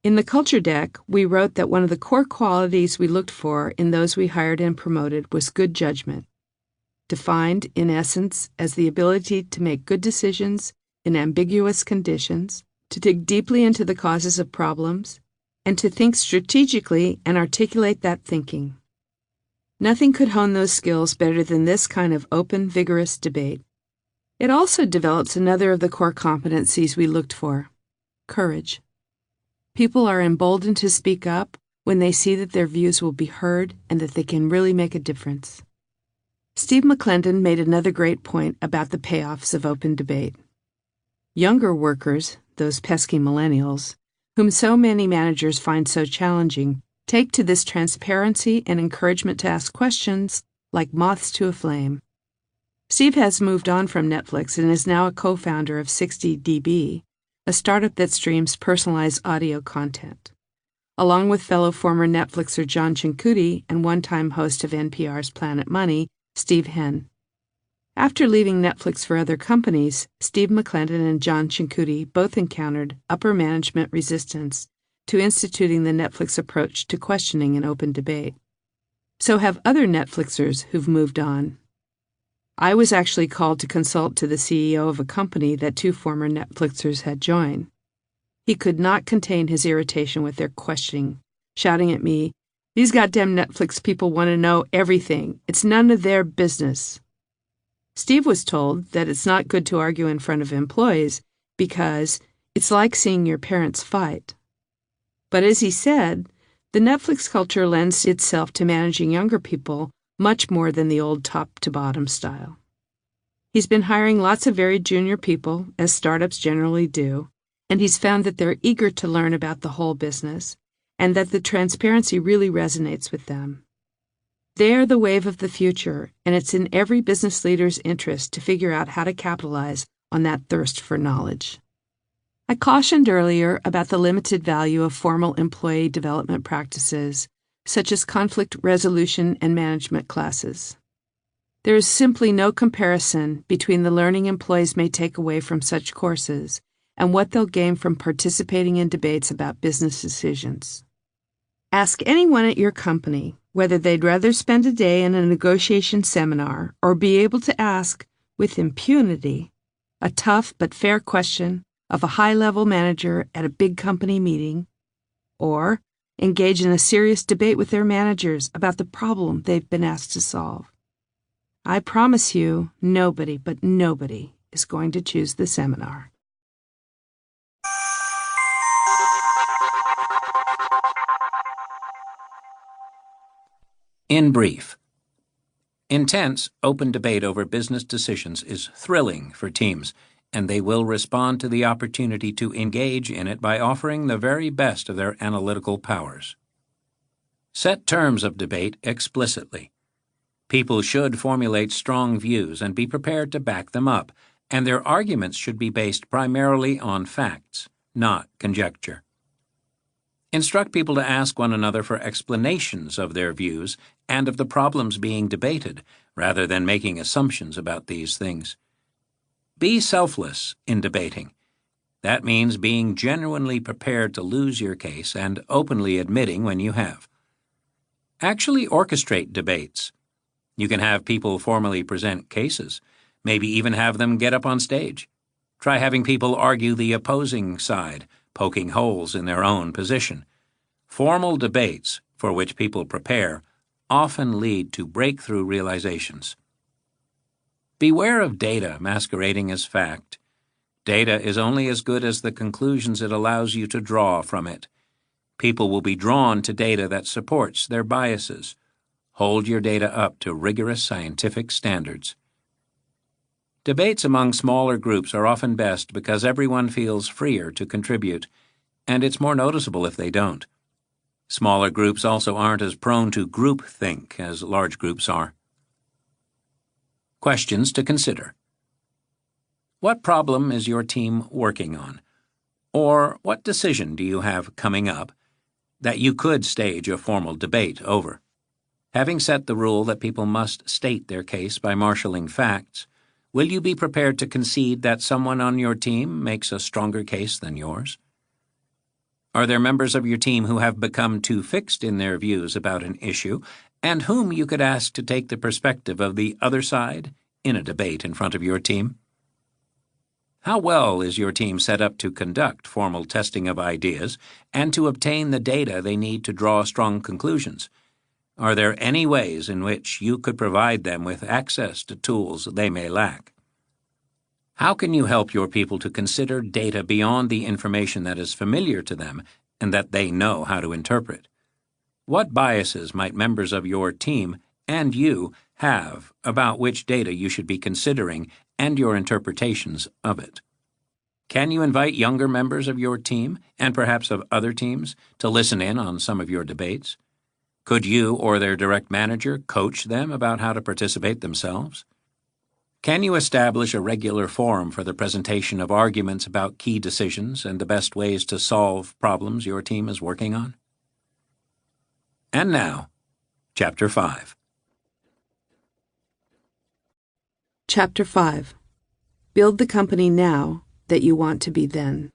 In the culture deck, we wrote that one of the core qualities we looked for in those we hired and promoted was good judgment, defined, in essence, as the ability to make good decisions in ambiguous conditions, to dig deeply into the causes of problems, and to think strategically and articulate that thinking. Nothing could hone those skills better than this kind of open, vigorous debate. It also develops another of the core competencies we looked for: courage. People are emboldened to speak up when they see that their views will be heard and that they can really make a difference. Steve McClendon made another great point about the payoffs of open debate. Younger workers, those pesky millennials, whom so many managers find so challenging, take to this transparency and encouragement to ask questions like moths to a flame. Steve has moved on from Netflix and is now a co-founder of 60dB, a startup that streams personalized audio content, along with fellow former Netflixer John Cinqutti and one-time host of NPR's Planet Money, Steve Henn. After leaving Netflix for other companies, Steve McClendon and John Cinqutti both encountered upper management resistance to instituting the Netflix approach to questioning and open debate. So have other Netflixers who've moved on. I was actually called to consult to the CEO of a company that two former Netflixers had joined. He could not contain his irritation with their questioning, shouting at me, "These goddamn Netflix people want to know everything. It's none of their business." Steve was told that it's not good to argue in front of employees because it's like seeing your parents fight. But as he said, the Netflix culture lends itself to managing younger people much more than the old top-to-bottom style. He's been hiring lots of very junior people, as startups generally do, and he's found that they're eager to learn about the whole business, and that the transparency really resonates with them. They're the wave of the future, and it's in every business leader's interest to figure out how to capitalize on that thirst for knowledge. I cautioned earlier about the limited value of formal employee development practices, such as conflict resolution and management classes. There is simply no comparison between the learning employees may take away from such courses and what they'll gain from participating in debates about business decisions. Ask anyone at your company whether they'd rather spend a day in a negotiation seminar or be able to ask, with impunity, a tough but fair question of a high-level manager at a big company meeting, or engage in a serious debate with their managers about the problem they've been asked to solve. I promise you, nobody but nobody is going to choose the seminar. In brief, intense, open debate over business decisions is thrilling for teams, and they will respond to the opportunity to engage in it by offering the very best of their analytical powers. Set terms of debate explicitly. People should formulate strong views and be prepared to back them up, and their arguments should be based primarily on facts, not conjecture. Instruct people to ask one another for explanations of their views and of the problems being debated, rather than making assumptions about these things. Be selfless in debating. That means being genuinely prepared to lose your case and openly admitting when you have. Actually orchestrate debates. You can have people formally present cases, maybe even have them get up on stage. Try having people argue the opposing side, poking holes in their own position. Formal debates, for which people prepare, often lead to breakthrough realizations. Beware of data masquerading as fact. Data is only as good as the conclusions it allows you to draw from it. People will be drawn to data that supports their biases. Hold your data up to rigorous scientific standards. Debates among smaller groups are often best because everyone feels freer to contribute, and it's more noticeable if they don't. Smaller groups also aren't as prone to groupthink as large groups are. Questions to consider. What problem is your team working on? Or what decision do you have coming up that you could stage a formal debate over? Having set the rule that people must state their case by marshalling facts, will you be prepared to concede that someone on your team makes a stronger case than yours? Are there members of your team who have become too fixed in their views about an issue and whom you could ask to take the perspective of the other side in a debate in front of your team? How well is your team set up to conduct formal testing of ideas and to obtain the data they need to draw strong conclusions? Are there any ways in which you could provide them with access to tools they may lack? How can you help your people to consider data beyond the information that is familiar to them and that they know how to interpret? What biases might members of your team and you have about which data you should be considering and your interpretations of it? Can you invite younger members of your team, and perhaps of other teams, to listen in on some of your debates? Could you or their direct manager coach them about how to participate themselves? Can you establish a regular forum for the presentation of arguments about key decisions and the best ways to solve problems your team is working on? And now, Chapter 5. Chapter 5. Build the company now that you want to be then.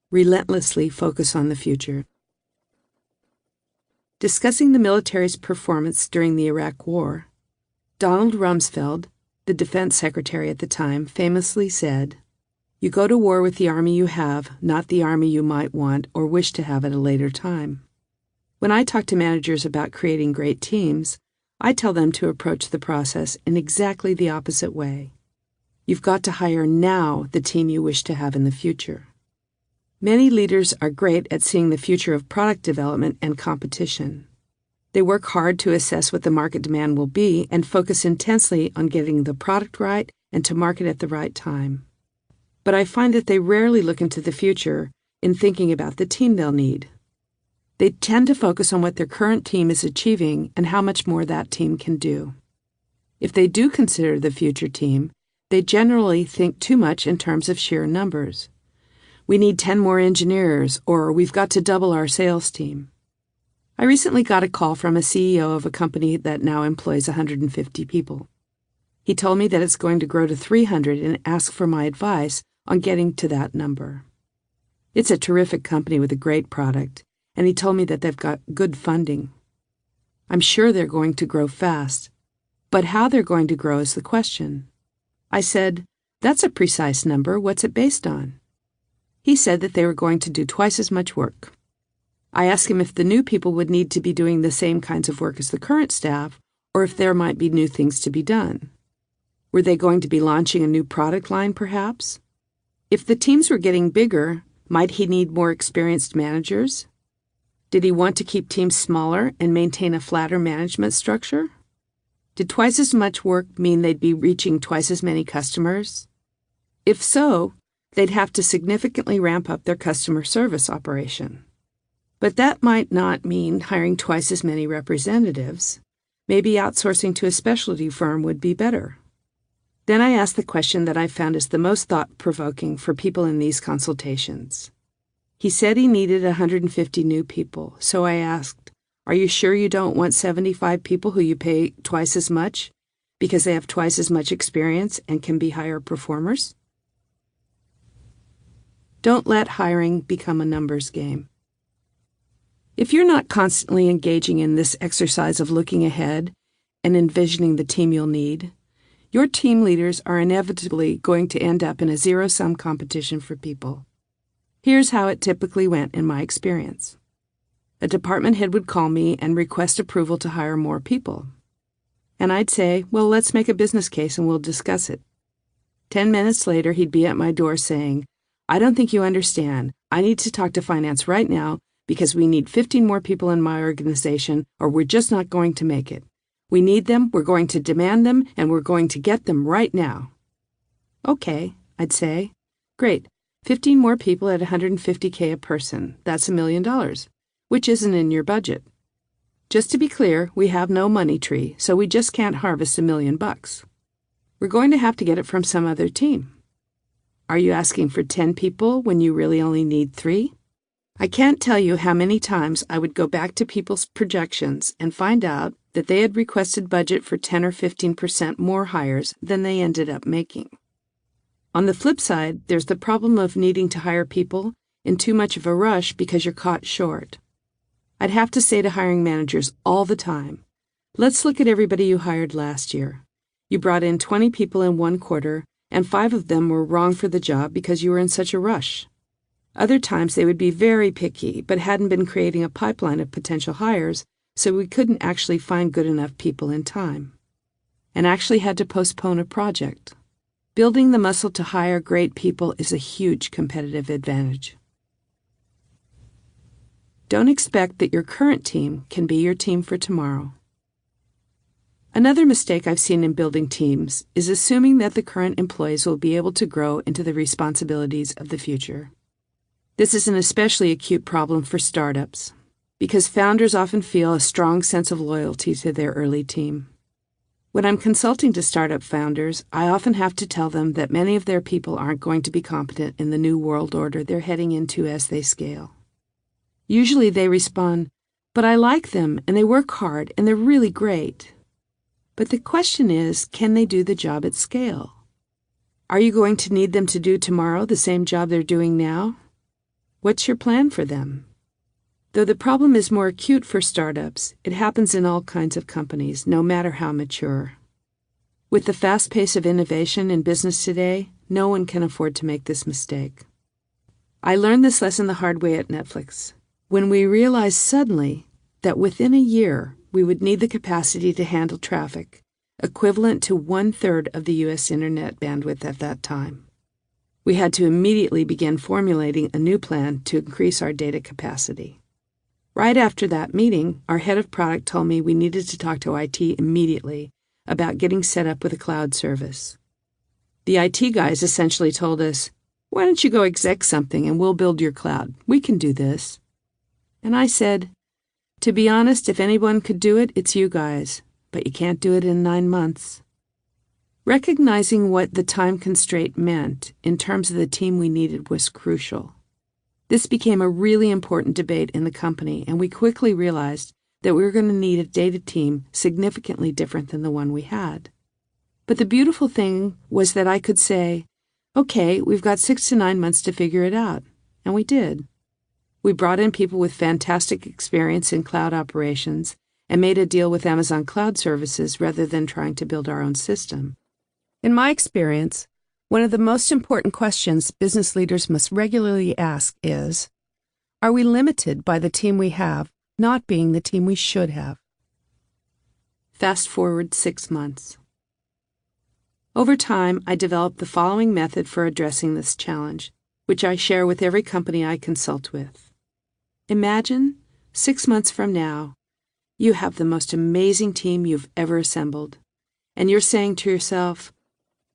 Relentlessly focus on the future. Discussing the military's performance during the Iraq War, Donald Rumsfeld, the defense secretary at the time, famously said, "You go to war with the army you have, not the army you might want or wish to have at a later time." When I talk to managers about creating great teams, I tell them to approach the process in exactly the opposite way. You've got to hire now the team you wish to have in the future. Many leaders are great at seeing the future of product development and competition. They work hard to assess what the market demand will be and focus intensely on getting the product right and to market at the right time. But I find that they rarely look into the future in thinking about the team they'll need. They tend to focus on what their current team is achieving and how much more that team can do. If they do consider the future team, they generally think too much in terms of sheer numbers. We need 10 more engineers, or we've got to double our sales team. I recently got a call from a CEO of a company that now employs 150 people. He told me that it's going to grow to 300 and asked for my advice on getting to that number. It's a terrific company with a great product, and he told me that they've got good funding. I'm sure they're going to grow fast, but how they're going to grow is the question. I said, "That's a precise number. What's it based on?" He said that they were going to do twice as much work. I asked him if the new people would need to be doing the same kinds of work as the current staff, or if there might be new things to be done. Were they going to be launching a new product line, perhaps? If the teams were getting bigger, might he need more experienced managers? Did he want to keep teams smaller and maintain a flatter management structure? Did twice as much work mean they'd be reaching twice as many customers? If so, they'd have to significantly ramp up their customer service operation. But that might not mean hiring twice as many representatives. Maybe outsourcing to a specialty firm would be better. Then I asked the question that I found is the most thought-provoking for people in these consultations. He said he needed 150 new people, so I asked, "Are you sure you don't want 75 people who you pay twice as much because they have twice as much experience and can be higher performers?" Don't let hiring become a numbers game. If you're not constantly engaging in this exercise of looking ahead and envisioning the team you'll need, your team leaders are inevitably going to end up in a zero-sum competition for people. Here's how it typically went in my experience. A department head would call me and request approval to hire more people. And I'd say, "Well, let's make a business case and we'll discuss it." 10 minutes later, he'd be at my door saying, "I don't think you understand. I need to talk to finance right now because we need 15 more people in my organization or we're just not going to make it. We need them, we're going to demand them, and we're going to get them right now." "Okay," I'd say. "Great. 15 more people at $150K a person. That's $1 million, which isn't in your budget. Just to be clear, we have no money tree, so we just can't harvest $1 million. We're going to have to get it from some other team. Are you asking for 10 people when you really only need 3? I can't tell you how many times I would go back to people's projections and find out that they had requested budget for 10 or 15% more hires than they ended up making. On the flip side, there's the problem of needing to hire people in too much of a rush because you're caught short. I'd have to say to hiring managers all the time, "Let's look at everybody you hired last year. You brought in 20 people in one quarter, and 5 of them were wrong for the job because you were in such a rush." Other times they would be very picky, but hadn't been creating a pipeline of potential hires, so we couldn't actually find good enough people in time, and actually had to postpone a project. Building the muscle to hire great people is a huge competitive advantage. Don't expect that your current team can be your team for tomorrow. Another mistake I've seen in building teams is assuming that the current employees will be able to grow into the responsibilities of the future. This is an especially acute problem for startups, because founders often feel a strong sense of loyalty to their early team. When I'm consulting to startup founders, I often have to tell them that many of their people aren't going to be competent in the new world order they're heading into as they scale. Usually they respond, "But I like them, and they work hard, and they're really great." But the question is, can they do the job at scale? Are you going to need them to do tomorrow the same job they're doing now? What's your plan for them? Though the problem is more acute for startups, it happens in all kinds of companies, no matter how mature. With the fast pace of innovation in business today, no one can afford to make this mistake. I learned this lesson the hard way at Netflix, when we realized suddenly that within a year we would need the capacity to handle traffic, equivalent to 1/3 of the U.S. internet bandwidth at that time. We had to immediately begin formulating a new plan to increase our data capacity. Right after that meeting, our head of product told me we needed to talk to IT immediately about getting set up with a cloud service. The IT guys essentially told us, "Why don't you go exec something and we'll build your cloud? We can do this." And I said, "To be honest, if anyone could do it, it's you guys, but you can't do it in 9 months." Recognizing what the time constraint meant in terms of the team we needed was crucial. This became a really important debate in the company, and we quickly realized that we were going to need a data team significantly different than the one we had. But the beautiful thing was that I could say, "Okay, we've got 6 to 9 months to figure it out," and we did. We brought in people with fantastic experience in cloud operations and made a deal with Amazon Cloud Services rather than trying to build our own system. In my experience, one of the most important questions business leaders must regularly ask is, are we limited by the team we have not being the team we should have? Fast forward 6 months. Over time, I developed the following method for addressing this challenge, which I share with every company I consult with. Imagine, 6 months from now, you have the most amazing team you've ever assembled, and you're saying to yourself,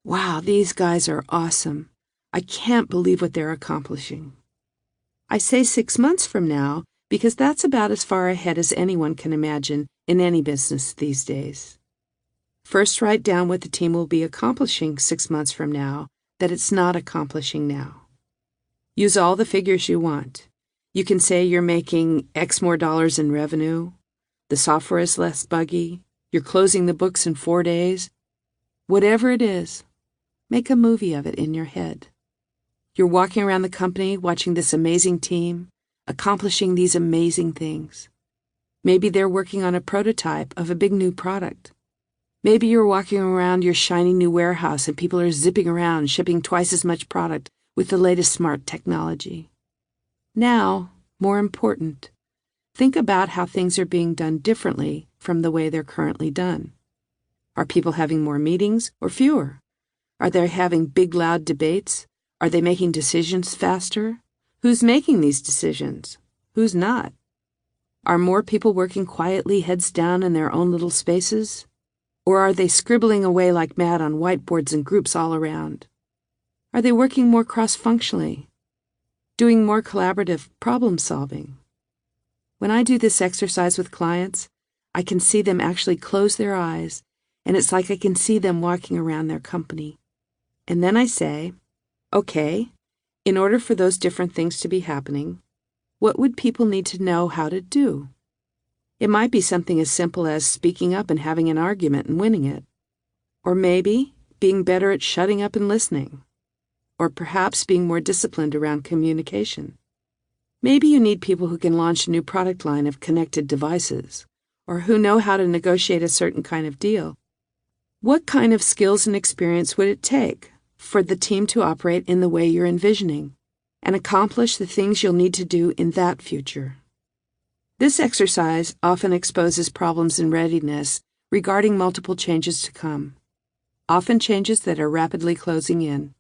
"Wow, these guys are awesome. I can't believe what they're accomplishing." I say 6 months from now because that's about as far ahead as anyone can imagine in any business these days. First, write down what the team will be accomplishing 6 months from now that it's not accomplishing now. Use all the figures you want. You can say you're making X more dollars in revenue, the software is less buggy, you're closing the books in 4 days. Whatever it is, make a movie of it in your head. You're walking around the company watching this amazing team, accomplishing these amazing things. Maybe they're working on a prototype of a big new product. Maybe you're walking around your shiny new warehouse and people are zipping around shipping twice as much product with the latest smart technology. Now, more important, think about how things are being done differently from the way they're currently done. Are people having more meetings or fewer? Are they having big, loud debates? Are they making decisions faster? Who's making these decisions? Who's not? Are more people working quietly, heads down in their own little spaces? Or are they scribbling away like mad on whiteboards and groups all around? Are they working more cross-functionally? Doing more collaborative problem solving? When I do this exercise with clients, I can see them actually close their eyes, and it's like I can see them walking around their company. And then I say, okay, in order for those different things to be happening, what would people need to know how to do? It might be something as simple as speaking up and having an argument and winning it. Or maybe being better at shutting up and listening. Or perhaps being more disciplined around communication. Maybe you need people who can launch a new product line of connected devices, or who know how to negotiate a certain kind of deal. What kind of skills and experience would it take for the team to operate in the way you're envisioning and accomplish the things you'll need to do in that future? This exercise often exposes problems in readiness regarding multiple changes to come, often changes that are rapidly closing in.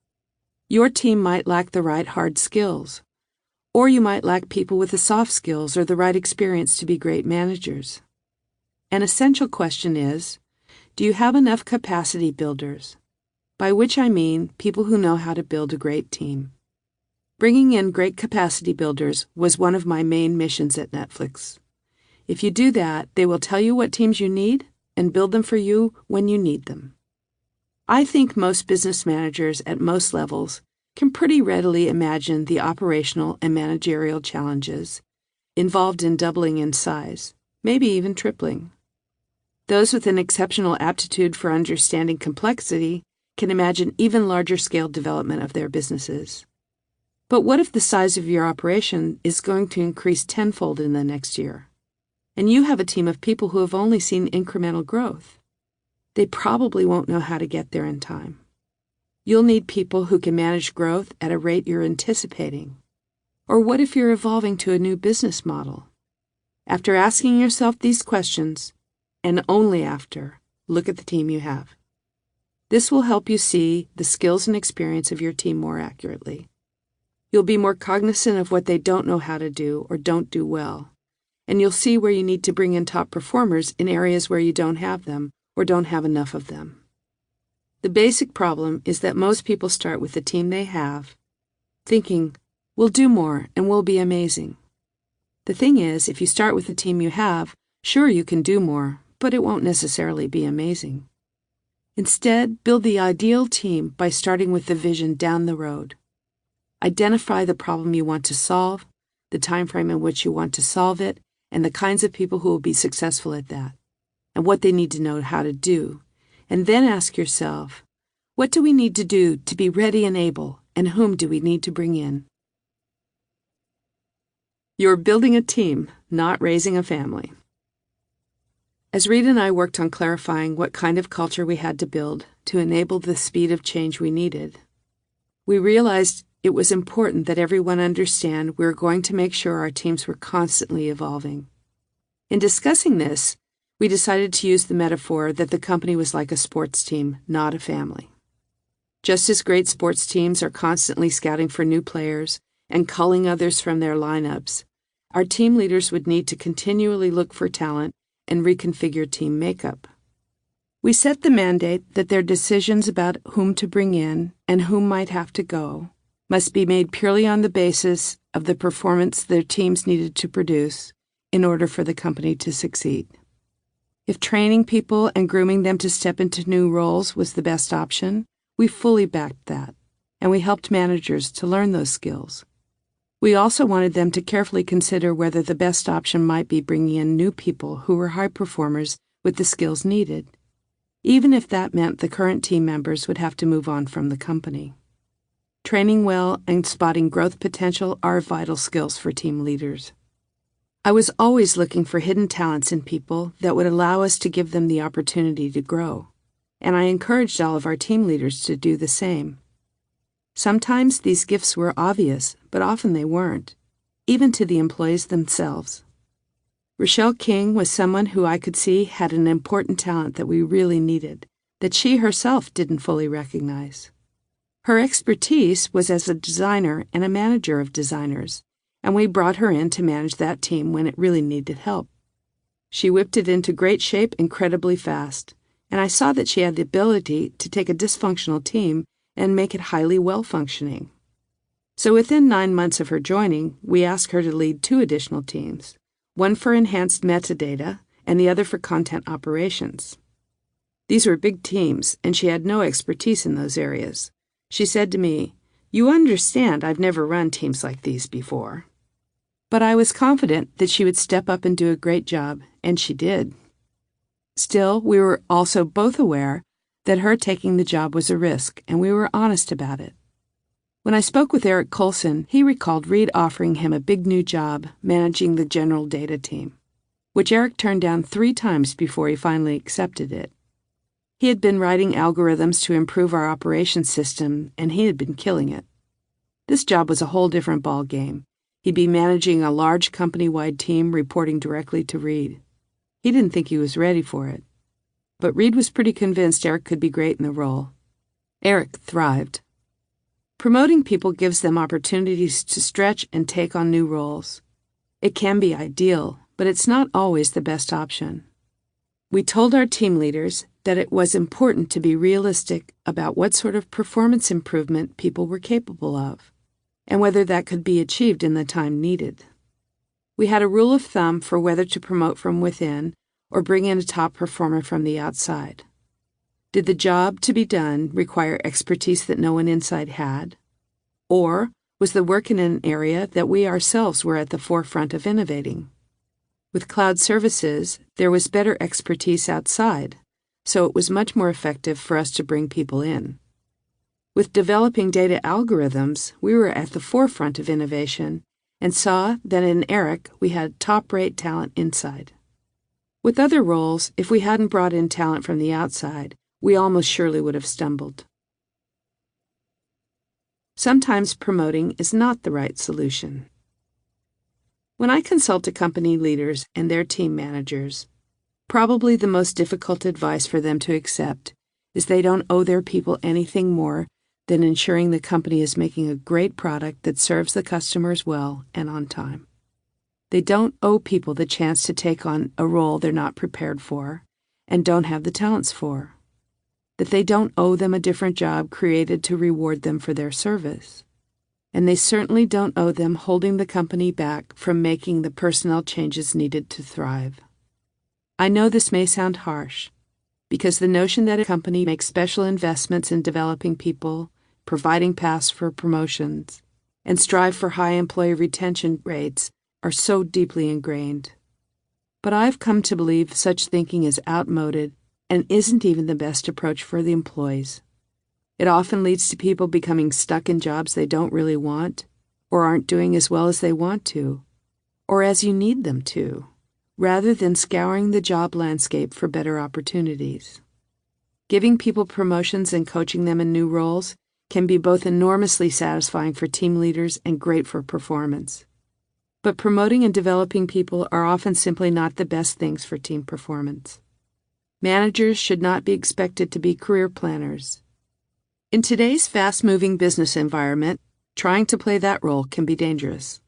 Your team might lack the right hard skills, or you might lack people with the soft skills or the right experience to be great managers. An essential question is, do you have enough capacity builders? By which I mean people who know how to build a great team. Bringing in great capacity builders was one of my main missions at Netflix. If you do that, they will tell you what teams you need and build them for you when you need them. I think most business managers at most levels can pretty readily imagine the operational and managerial challenges involved in doubling in size, maybe even tripling. Those with an exceptional aptitude for understanding complexity can imagine even larger scale development of their businesses. But what if the size of your operation is going to increase tenfold in the next year, and you have a team of people who have only seen incremental growth? They probably won't know how to get there in time. You'll need people who can manage growth at a rate you're anticipating. Or what if you're evolving to a new business model? After asking yourself these questions, and only after, look at the team you have. This will help you see the skills and experience of your team more accurately. You'll be more cognizant of what they don't know how to do or don't do well, and you'll see where you need to bring in top performers in areas where you don't have them or don't have enough of them. The basic problem is that most people start with the team they have, thinking, we'll do more and we'll be amazing. The thing is, if you start with the team you have, sure you can do more, but it won't necessarily be amazing. Instead, build the ideal team by starting with the vision down the road. Identify the problem you want to solve, the time frame in which you want to solve it, and the kinds of people who will be successful at that, and what they need to know how to do. And then ask yourself, what do we need to do to be ready and able, and whom do we need to bring in? You're building a team, not raising a family. As Reed and I worked on clarifying what kind of culture we had to build to enable the speed of change we needed, we realized it was important that everyone understand we were going to make sure our teams were constantly evolving. In discussing this, we decided to use the metaphor that the company was like a sports team, not a family. Just as great sports teams are constantly scouting for new players and culling others from their lineups, our team leaders would need to continually look for talent and reconfigure team makeup. We set the mandate that their decisions about whom to bring in and whom might have to go must be made purely on the basis of the performance their teams needed to produce in order for the company to succeed. If training people and grooming them to step into new roles was the best option, we fully backed that, and we helped managers to learn those skills. We also wanted them to carefully consider whether the best option might be bringing in new people who were high performers with the skills needed, even if that meant the current team members would have to move on from the company. Training well and spotting growth potential are vital skills for team leaders. I was always looking for hidden talents in people that would allow us to give them the opportunity to grow, and I encouraged all of our team leaders to do the same. Sometimes these gifts were obvious, but often they weren't, even to the employees themselves. Rochelle King was someone who I could see had an important talent that we really needed, that she herself didn't fully recognize. Her expertise was as a designer and a manager of designers, and we brought her in to manage that team when it really needed help. She whipped it into great shape incredibly fast, and I saw that she had the ability to take a dysfunctional team and make it highly well-functioning. So within 9 months of her joining, we asked her to lead 2 additional teams, one for enhanced metadata and the other for content operations. These were big teams, and she had no expertise in those areas. She said to me, "You understand I've never run teams like these before." But I was confident that she would step up and do a great job, and she did. Still, we were also both aware that her taking the job was a risk, and we were honest about it. When I spoke with Eric Colson, he recalled Reed offering him a big new job managing the general data team, which Eric turned down 3 times before he finally accepted it. He had been writing algorithms to improve our operations system, and he had been killing it. This job was a whole different ball game. He'd be managing a large company-wide team reporting directly to Reed. He didn't think he was ready for it. But Reed was pretty convinced Eric could be great in the role. Eric thrived. Promoting people gives them opportunities to stretch and take on new roles. It can be ideal, but it's not always the best option. We told our team leaders that it was important to be realistic about what sort of performance improvement people were capable of, and whether that could be achieved in the time needed. We had a rule of thumb for whether to promote from within or bring in a top performer from the outside. Did the job to be done require expertise that no one inside had? Or was the work in an area that we ourselves were at the forefront of innovating? With cloud services, there was better expertise outside, so it was much more effective for us to bring people in. With developing data algorithms, we were at the forefront of innovation and saw that in Eric we had top-rate talent inside. With other roles, if we hadn't brought in talent from the outside, we almost surely would have stumbled. Sometimes promoting is not the right solution. When I consult to company leaders and their team managers, probably the most difficult advice for them to accept is they don't owe their people anything more than ensuring the company is making a great product that serves the customers well and on time. They don't owe people the chance to take on a role they're not prepared for and don't have the talents for. That they don't owe them a different job created to reward them for their service. And they certainly don't owe them holding the company back from making the personnel changes needed to thrive. I know this may sound harsh, because the notion that a company makes special investments in developing people, providing paths for promotions, and strive for high employee retention rates are so deeply ingrained. But I've come to believe such thinking is outmoded and isn't even the best approach for the employees. It often leads to people becoming stuck in jobs they don't really want, or aren't doing as well as they want to, or as you need them to, rather than scouring the job landscape for better opportunities. Giving people promotions and coaching them in new roles can be both enormously satisfying for team leaders and great for performance. But promoting and developing people are often simply not the best things for team performance. Managers should not be expected to be career planners. In today's fast-moving business environment, trying to play that role can be dangerous.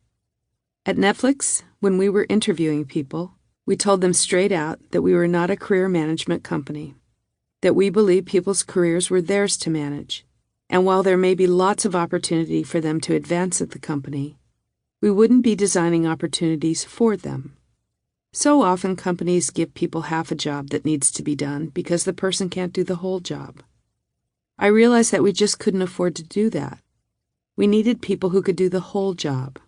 At Netflix, when we were interviewing people, we told them straight out that we were not a career management company, that we believed people's careers were theirs to manage, and while there may be lots of opportunity for them to advance at the company, we wouldn't be designing opportunities for them. So often companies give people half a job that needs to be done because the person can't do the whole job. I realized that we just couldn't afford to do that. We needed people who could do the whole job.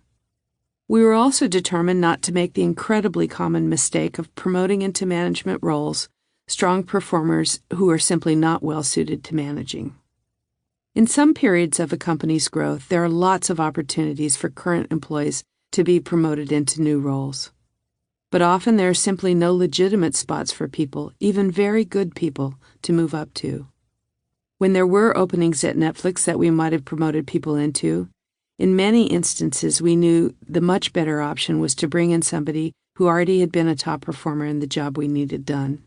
We were also determined not to make the incredibly common mistake of promoting into management roles strong performers who are simply not well suited to managing. In some periods of a company's growth, there are lots of opportunities for current employees to be promoted into new roles. But often there are simply no legitimate spots for people, even very good people, to move up to. When there were openings at Netflix that we might have promoted people into, in many instances we knew the much better option was to bring in somebody who already had been a top performer in the job we needed done.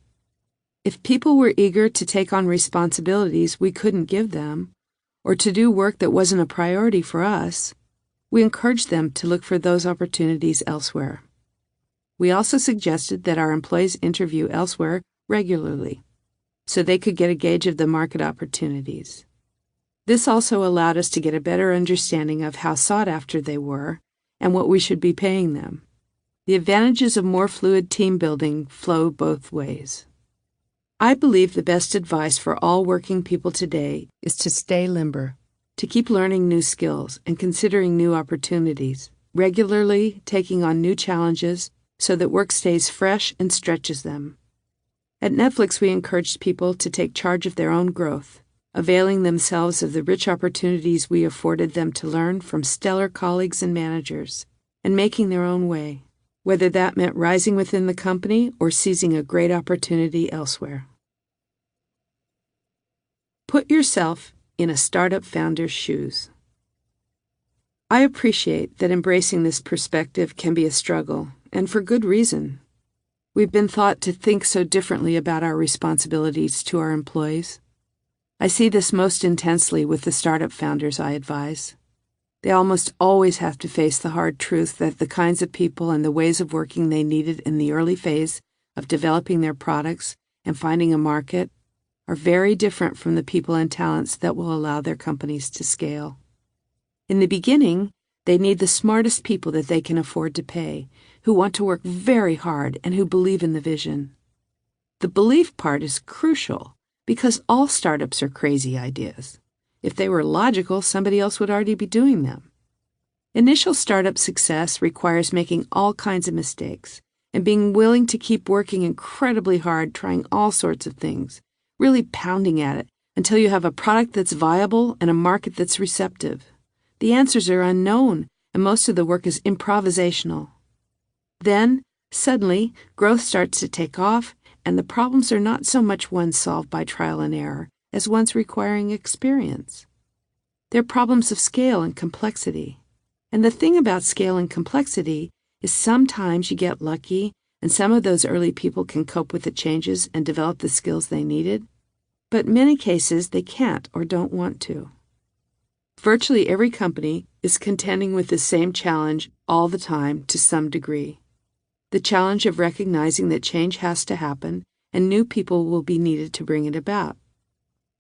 If people were eager to take on responsibilities we couldn't give them, or to do work that wasn't a priority for us, we encouraged them to look for those opportunities elsewhere. We also suggested that our employees interview elsewhere regularly, so they could get a gauge of the market opportunities. This also allowed us to get a better understanding of how sought after they were and what we should be paying them. The advantages of more fluid team building flow both ways. I believe the best advice for all working people today is to stay limber, to keep learning new skills and considering new opportunities, regularly taking on new challenges so that work stays fresh and stretches them. At Netflix, we encouraged people to take charge of their own growth, availing themselves of the rich opportunities we afforded them to learn from stellar colleagues and managers, and making their own way, whether that meant rising within the company or seizing a great opportunity elsewhere. Put yourself in a startup founder's shoes. I appreciate that embracing this perspective can be a struggle, and for good reason. We've been taught to think so differently about our responsibilities to our employees. I see this most intensely with the startup founders I advise. They almost always have to face the hard truth that the kinds of people and the ways of working they needed in the early phase of developing their products and finding a market are very different from the people and talents that will allow their companies to scale. In the beginning, they need the smartest people that they can afford to pay, who want to work very hard and who believe in the vision. The belief part is crucial because all startups are crazy ideas. If they were logical, somebody else would already be doing them. Initial startup success requires making all kinds of mistakes and being willing to keep working incredibly hard, trying all sorts of things, really pounding at it until you have a product that's viable and a market that's receptive. The answers are unknown, and most of the work is improvisational. Then, suddenly, growth starts to take off, and the problems are not so much ones solved by trial and error as ones requiring experience. They're problems of scale and complexity. And the thing about scale and complexity is sometimes you get lucky, and some of those early people can cope with the changes and develop the skills they needed, but in many cases they can't or don't want to. Virtually every company is contending with the same challenge all the time to some degree. The challenge of recognizing that change has to happen and new people will be needed to bring it about.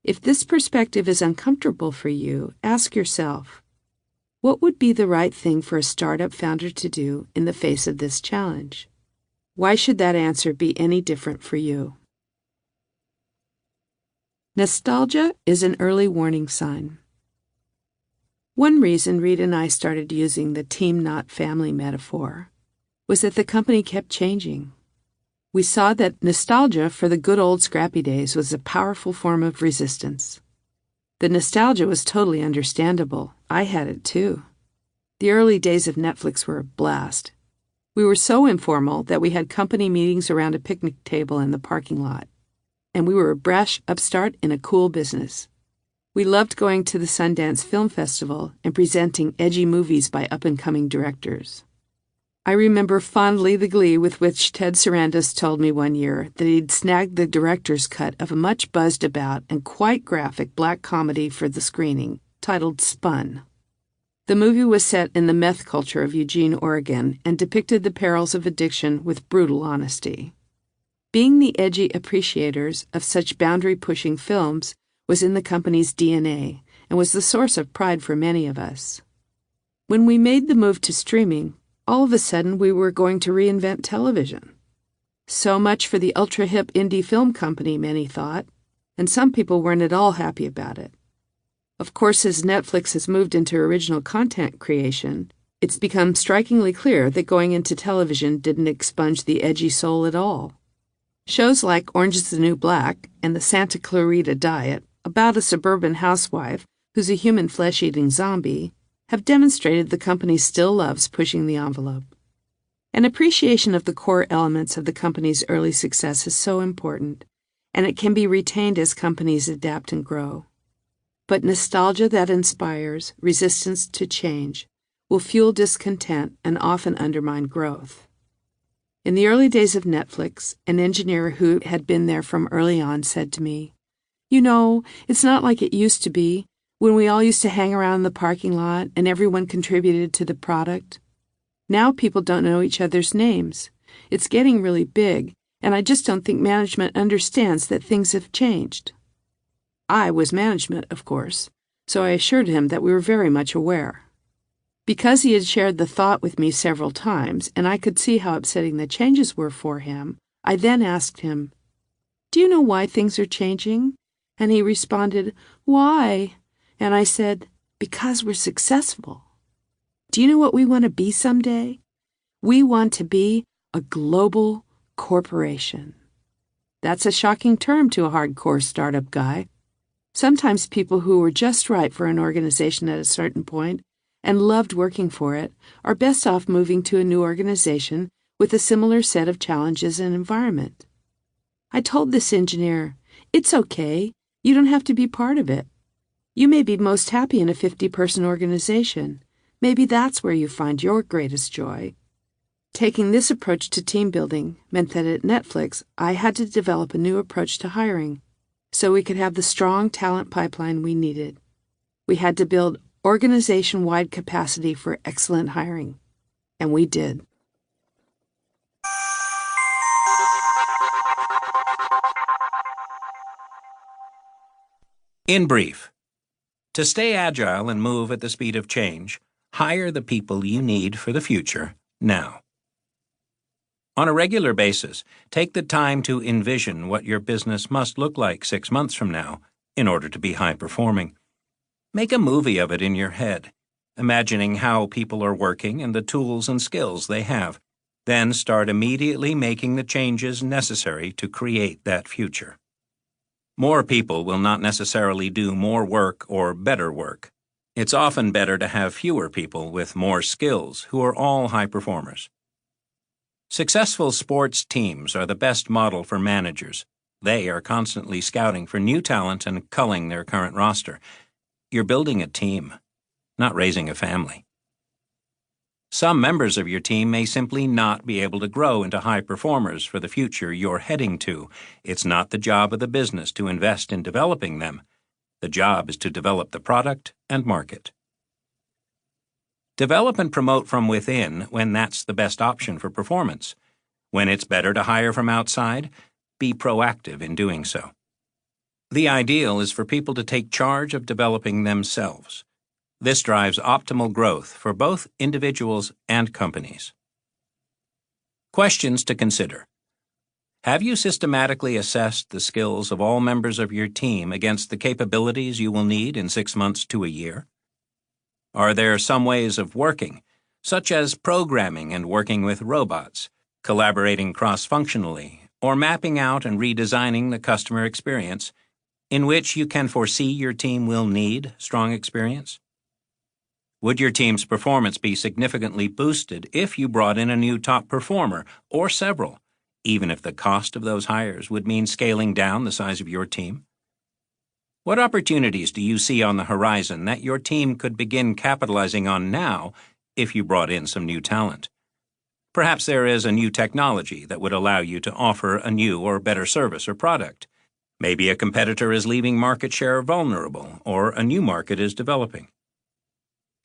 If this perspective is uncomfortable for you, ask yourself, what would be the right thing for a startup founder to do in the face of this challenge? Why should that answer be any different for you? Nostalgia is an early warning sign. One reason Reed and I started using the team not family metaphor was that the company kept changing. We saw that nostalgia for the good old scrappy days was a powerful form of resistance. The nostalgia was totally understandable. I had it too. The early days of Netflix were a blast. We were so informal that we had company meetings around a picnic table in the parking lot. And we were a brash upstart in a cool business. We loved going to the Sundance Film Festival and presenting edgy movies by up-and-coming directors. I remember fondly the glee with which Ted Sarandos told me one year that he'd snagged the director's cut of a much buzzed about and quite graphic black comedy for the screening, titled Spun. The movie was set in the meth culture of Eugene, Oregon, and depicted the perils of addiction with brutal honesty. Being the edgy appreciators of such boundary-pushing films was in the company's DNA and was the source of pride for many of us. When we made the move to streaming, all of a sudden we were going to reinvent television. So much for the ultra-hip indie film company, many thought, and some people weren't at all happy about it. Of course, as Netflix has moved into original content creation, it's become strikingly clear that going into television didn't expunge the edgy soul at all. Shows like Orange is the New Black and the Santa Clarita Diet, about a suburban housewife who's a human flesh-eating zombie, have demonstrated the company still loves pushing the envelope. An appreciation of the core elements of the company's early success is so important, and it can be retained as companies adapt and grow. But nostalgia that inspires resistance to change will fuel discontent and often undermine growth. In the early days of Netflix, an engineer who had been there from early on said to me, "You know, it's not like it used to be, when we all used to hang around in the parking lot and everyone contributed to the product. Now people don't know each other's names. It's getting really big, and I just don't think management understands that things have changed." I was management, of course, so I assured him that we were very much aware. Because he had shared the thought with me several times, and I could see how upsetting the changes were for him, I then asked him, "Do you know why things are changing?" And he responded, "Why?" And I said, "Because we're successful. Do you know what we want to be someday? We want to be a global corporation." That's a shocking term to a hardcore startup guy. Sometimes people who were just right for an organization at a certain point and loved working for it are best off moving to a new organization with a similar set of challenges and environment. I told this engineer, "It's okay. You don't have to be part of it. You may be most happy in a 50-person organization. Maybe that's where you find your greatest joy." Taking this approach to team building meant that at Netflix, I had to develop a new approach to hiring so we could have the strong talent pipeline we needed. We had to build organization-wide capacity for excellent hiring, and we did. In brief, to stay agile and move at the speed of change, hire the people you need for the future now. On a regular basis, take the time to envision what your business must look like 6 months from now in order to be high-performing. Make a movie of it in your head, imagining how people are working and the tools and skills they have. Then start immediately making the changes necessary to create that future. More people will not necessarily do more work or better work. It's often better to have fewer people with more skills who are all high performers. Successful sports teams are the best model for managers. They are constantly scouting for new talent and culling their current roster. You're building a team, not raising a family. Some members of your team may simply not be able to grow into high performers for the future you're heading to. It's not the job of the business to invest in developing them. The job is to develop the product and market. Develop and promote from within when that's the best option for performance. When it's better to hire from outside, be proactive in doing so. The ideal is for people to take charge of developing themselves. This drives optimal growth for both individuals and companies. Questions to consider. Have you systematically assessed the skills of all members of your team against the capabilities you will need in 6 months to a year? Are there some ways of working, such as programming and working with robots, collaborating cross-functionally, or mapping out and redesigning the customer experience, in which you can foresee your team will need strong experience? Would your team's performance be significantly boosted if you brought in a new top performer, or several, even if the cost of those hires would mean scaling down the size of your team? What opportunities do you see on the horizon that your team could begin capitalizing on now if you brought in some new talent? Perhaps there is a new technology that would allow you to offer a new or better service or product. Maybe a competitor is leaving market share vulnerable, or a new market is developing.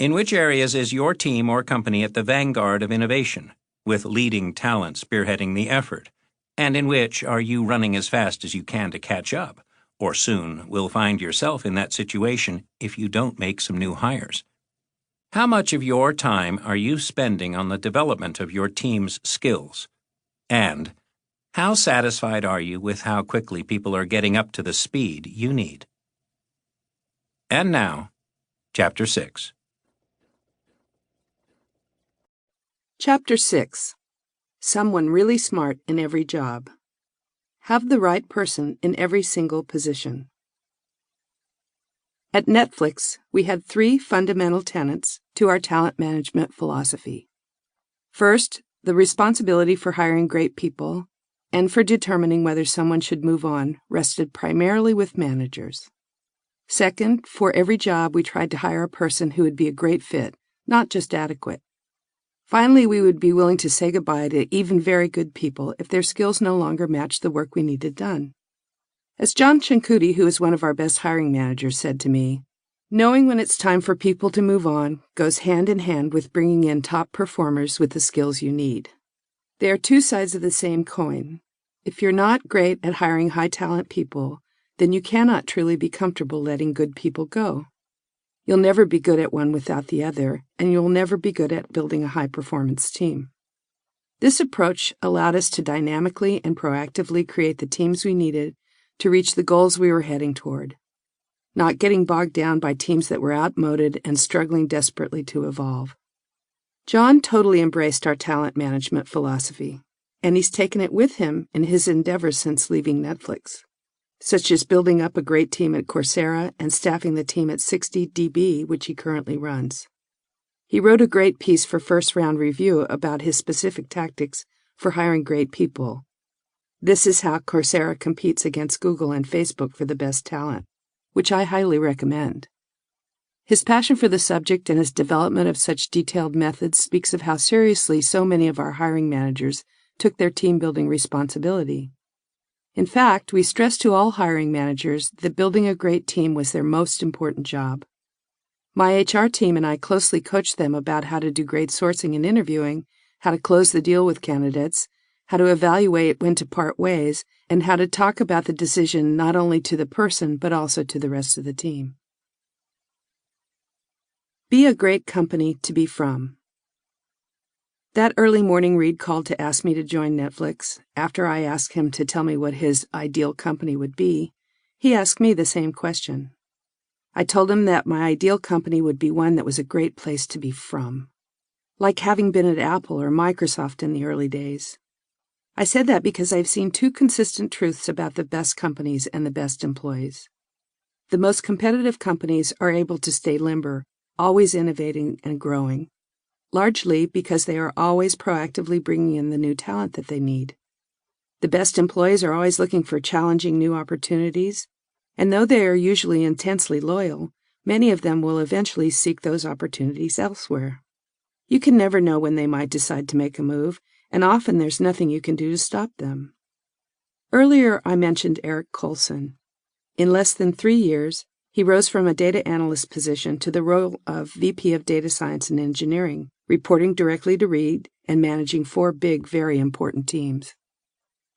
In which areas is your team or company at the vanguard of innovation, with leading talent spearheading the effort? And in which are you running as fast as you can to catch up, or soon will find yourself in that situation if you don't make some new hires? How much of your time are you spending on the development of your team's skills? And How satisfied are you with how quickly people are getting up to the speed you need? And now, Chapter 6. Chapter 6. Someone really smart in every job. Have the right person in every single position. At Netflix, we had 3 fundamental tenets to our talent management philosophy. First, the responsibility for hiring great people and for determining whether someone should move on rested primarily with managers. Second, for every job, we tried to hire a person who would be a great fit, not just adequate. Finally, we would be willing to say goodbye to even very good people if their skills no longer matched the work we needed done. As John Cincutti, who is one of our best hiring managers, said to me, knowing when it's time for people to move on goes hand in hand with bringing in top performers with the skills you need. They are 2 sides of the same coin. If you're not great at hiring high-talent people, then you cannot truly be comfortable letting good people go. You'll never be good at one without the other, and you'll never be good at building a high-performance team. This approach allowed us to dynamically and proactively create the teams we needed to reach the goals we were heading toward, not getting bogged down by teams that were outmoded and struggling desperately to evolve. John totally embraced our talent management philosophy, and he's taken it with him in his endeavors since leaving Netflix, such as building up a great team at Coursera and staffing the team at 60DB, which he currently runs. He wrote a great piece for First Round Review about his specific tactics for hiring great people. This is how Coursera competes against Google and Facebook for the best talent, which I highly recommend. His passion for the subject and his development of such detailed methods speaks of how seriously so many of our hiring managers took their team-building responsibility. In fact, we stress to all hiring managers that building a great team was their most important job. My HR team and I closely coach them about how to do great sourcing and interviewing, how to close the deal with candidates, how to evaluate when to part ways, and how to talk about the decision not only to the person but also to the rest of the team. Be a great company to be from. That early morning Reed called to ask me to join Netflix. After I asked him to tell me what his ideal company would be, he asked me the same question. I told him that my ideal company would be one that was a great place to be from, like having been at Apple or Microsoft in the early days. I said that because I've seen 2 consistent truths about the best companies and the best employees. The most competitive companies are able to stay limber, always innovating and growing, largely because they are always proactively bringing in the new talent that they need. The best employees are always looking for challenging new opportunities, and though they are usually intensely loyal, many of them will eventually seek those opportunities elsewhere. You can never know when they might decide to make a move, and often there's nothing you can do to stop them. Earlier, I mentioned Eric Colson. In less than 3 years, he rose from a data analyst position to the role of VP of Data Science and Engineering, reporting directly to Reed and managing 4 big, very important teams.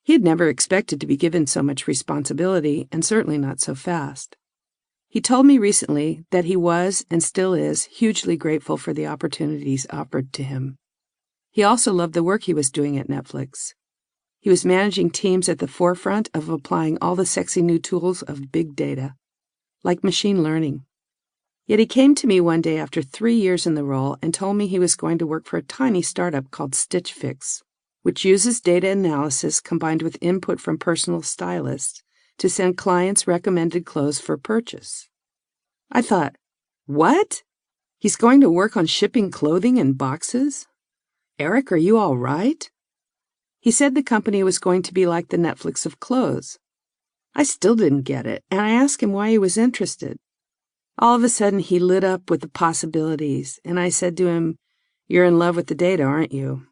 He had never expected to be given so much responsibility, and certainly not so fast. He told me recently that he was, and still is, hugely grateful for the opportunities offered to him. He also loved the work he was doing at Netflix. He was managing teams at the forefront of applying all the sexy new tools of big data, like machine learning. Yet he came to me one day after 3 years in the role and told me he was going to work for a tiny startup called Stitch Fix, which uses data analysis combined with input from personal stylists to send clients recommended clothes for purchase. I thought, what? He's going to work on shipping clothing in boxes? Eric, are you all right? He said the company was going to be like the Netflix of clothes. I still didn't get it, and I asked him why he was interested. All of a sudden, he lit up with the possibilities, and I said to him, "You're in love with the data, aren't you?"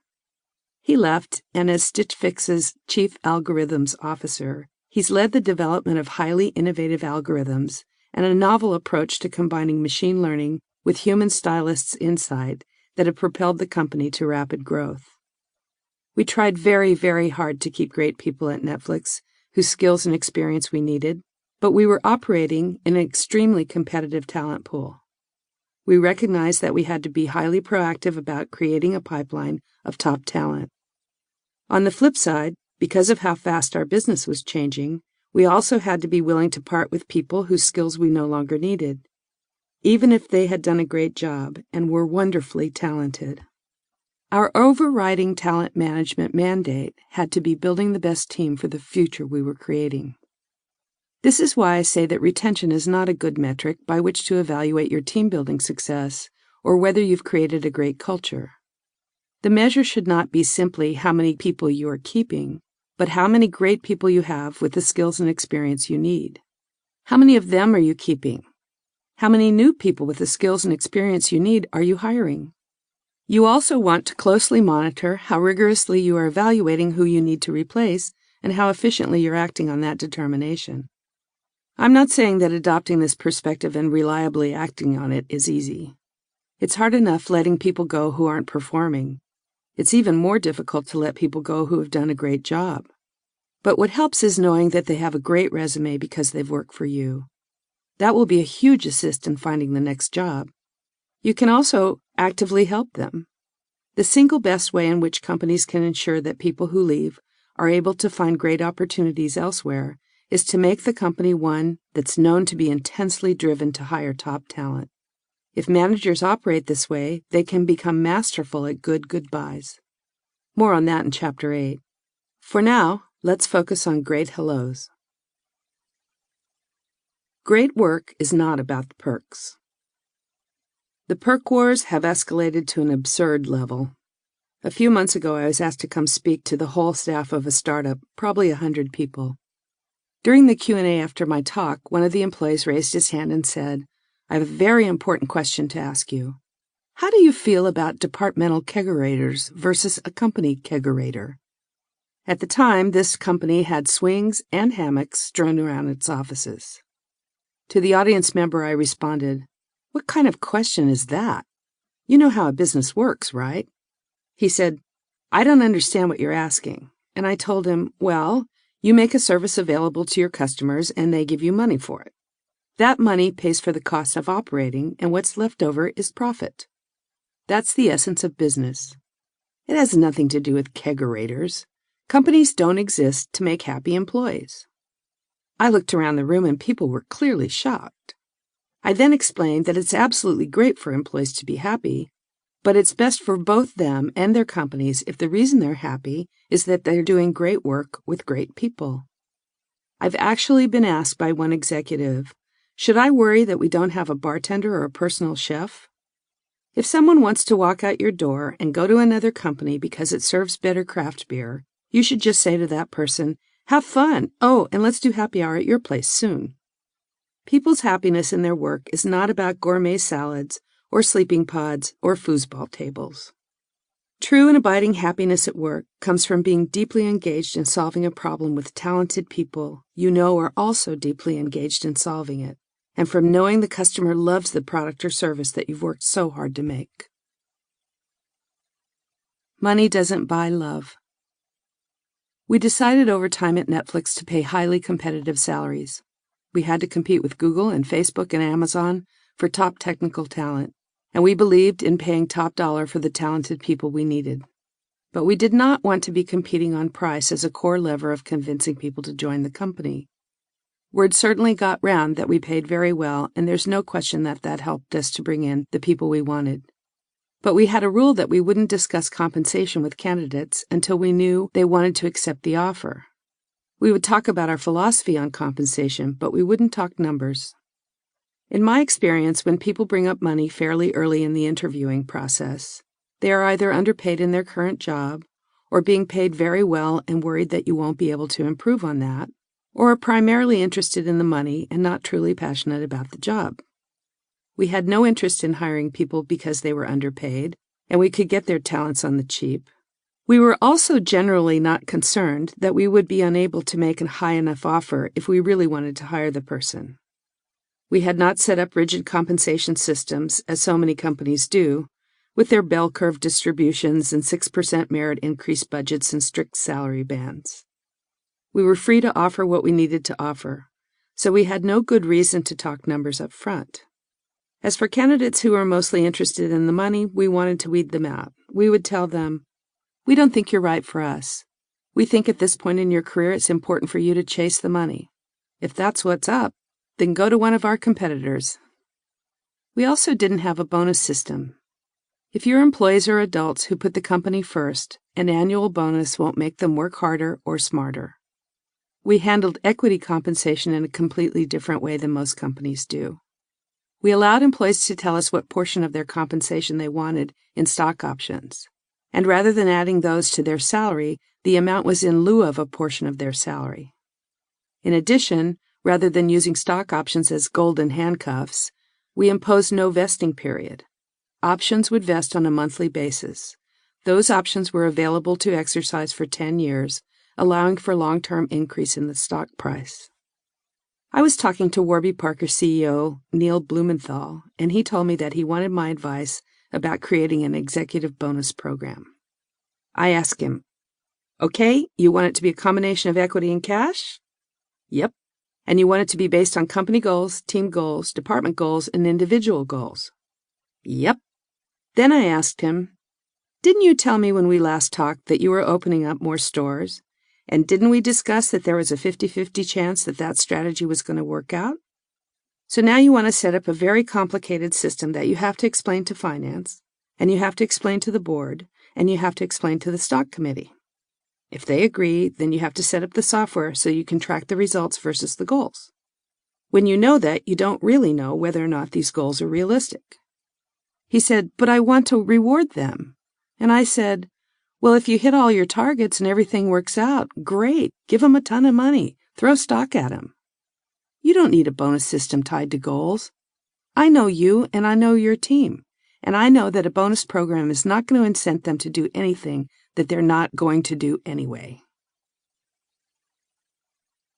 He left, and as Stitch Fix's Chief Algorithms Officer, he's led the development of highly innovative algorithms and a novel approach to combining machine learning with human stylists' insight that have propelled the company to rapid growth. We tried very, very hard to keep great people at Netflix, whose skills and experience we needed, but we were operating in an extremely competitive talent pool. We recognized that we had to be highly proactive about creating a pipeline of top talent. On the flip side, Because of how fast our business was changing, we also had to be willing to part with people whose skills we no longer needed, even if they had done a great job and were wonderfully talented. Our overriding talent management mandate had to be building the best team for the future we were creating. This is why I say that retention is not a good metric by which to evaluate your team-building success or whether you've created a great culture. The measure should not be simply how many people you are keeping, but how many great people you have with the skills and experience you need. How many of them are you keeping? How many new people with the skills and experience you need are you hiring? You also want to closely monitor how rigorously you are evaluating who you need to replace and how efficiently you're acting on that determination. I'm not saying that adopting this perspective and reliably acting on it is easy. It's hard enough letting people go who aren't performing. It's even more difficult to let people go who have done a great job. But what helps is knowing that they have a great resume because they've worked for you. That will be a huge assist in finding the next job. You can also actively help them. The single best way in which companies can ensure that people who leave are able to find great opportunities elsewhere is to make the company one that's known to be intensely driven to hire top talent. If managers operate this way, they can become masterful at good goodbyes. More on that in Chapter 8. For now, let's focus on great hellos. Great work is not about the perks. The perk wars have escalated to an absurd level. A few months ago, I was asked to come speak to the whole staff of a startup, probably 100 people. During the Q&A after my talk, one of the employees raised his hand and said, "I have a very important question to ask you. How do you feel about departmental kegerators versus a company kegerator?" At the time, this company had swings and hammocks strewn around its offices. To the audience member, I responded, "What kind of question is that? You know how a business works, right?" He said, "I don't understand what you're asking." And I told him, "Well, you make a service available to your customers and they give you money for it. That money pays for the cost of operating, and what's left over is profit. That's the essence of business. It has nothing to do with kegerators. Companies don't exist to make happy employees." I looked around the room and people were clearly shocked. I then explained that it's absolutely great for employees to be happy, but it's best for both them and their companies if the reason they're happy is that they're doing great work with great people. I've actually been asked by one executive, "Should I worry that we don't have a bartender or a personal chef?" If someone wants to walk out your door and go to another company because it serves better craft beer, you should just say to that person, "Have fun. Oh, and let's do happy hour at your place soon." People's happiness in their work is not about gourmet salads or sleeping pods or foosball tables. True and abiding happiness at work comes from being deeply engaged in solving a problem with talented people you know are also deeply engaged in solving it, and from knowing the customer loves the product or service that you've worked so hard to make. Money doesn't buy love. We decided over time at Netflix to pay highly competitive salaries. We had to compete with Google and Facebook and Amazon for top technical talent, and we believed in paying top dollar for the talented people we needed. But we did not want to be competing on price as a core lever of convincing people to join the company. Word certainly got round that we paid very well, and there's no question that that helped us to bring in the people we wanted. But we had a rule that we wouldn't discuss compensation with candidates until we knew they wanted to accept the offer. We would talk about our philosophy on compensation, but we wouldn't talk numbers. In my experience, when people bring up money fairly early in the interviewing process, they are either underpaid in their current job, or being paid very well and worried that you won't be able to improve on that, or are primarily interested in the money and not truly passionate about the job. We had no interest in hiring people because they were underpaid, and we could get their talents on the cheap. We were also generally not concerned that we would be unable to make a high enough offer if we really wanted to hire the person. We had not set up rigid compensation systems, as so many companies do, with their bell curve distributions and 6% merit increase budgets and strict salary bands. We were free to offer what we needed to offer, so we had no good reason to talk numbers up front. As for candidates who were mostly interested in the money, we wanted to weed them out. We would tell them, "We don't think you're right for us. We think at this point in your career it's important for you to chase the money. If that's what's up, then go to one of our competitors. We also didn't have a bonus system. If your employees are adults who put the company first, an annual bonus won't make them work harder or smarter. We handled equity compensation in a completely different way than most companies do. We allowed employees to tell us what portion of their compensation they wanted in stock options. And rather than adding those to their salary, the amount was in lieu of a portion of their salary. In addition, rather than using stock options as golden handcuffs, we imposed no vesting period. Options would vest on a monthly basis. Those options were available to exercise for 10 years, allowing for long-term increase in the stock price. I was talking to Warby Parker CEO Neil Blumenthal, and he told me that he wanted my advice about creating an executive bonus program. I asked him, "Okay, you want it to be a combination of equity and cash?" "Yep. And you want it to be based on company goals, team goals, department goals, and individual goals?" "Yep." Then I asked him, "Didn't you tell me when we last talked that you were opening up more stores? And didn't we discuss that there was a 50-50 chance that that strategy was going to work out? So now you want to set up a very complicated system that you have to explain to finance, and you have to explain to the board, and you have to explain to the stock committee. If they agree, then you have to set up the software so you can track the results versus the goals. When you know that, you don't really know whether or not these goals are realistic." He said, "But I want to reward them." And I said, "Well, if you hit all your targets and everything works out, great. Give them a ton of money. Throw stock at them. You don't need a bonus system tied to goals. I know you and I know your team, and I know that a bonus program is not going to incent them to do anything that they're not going to do anyway."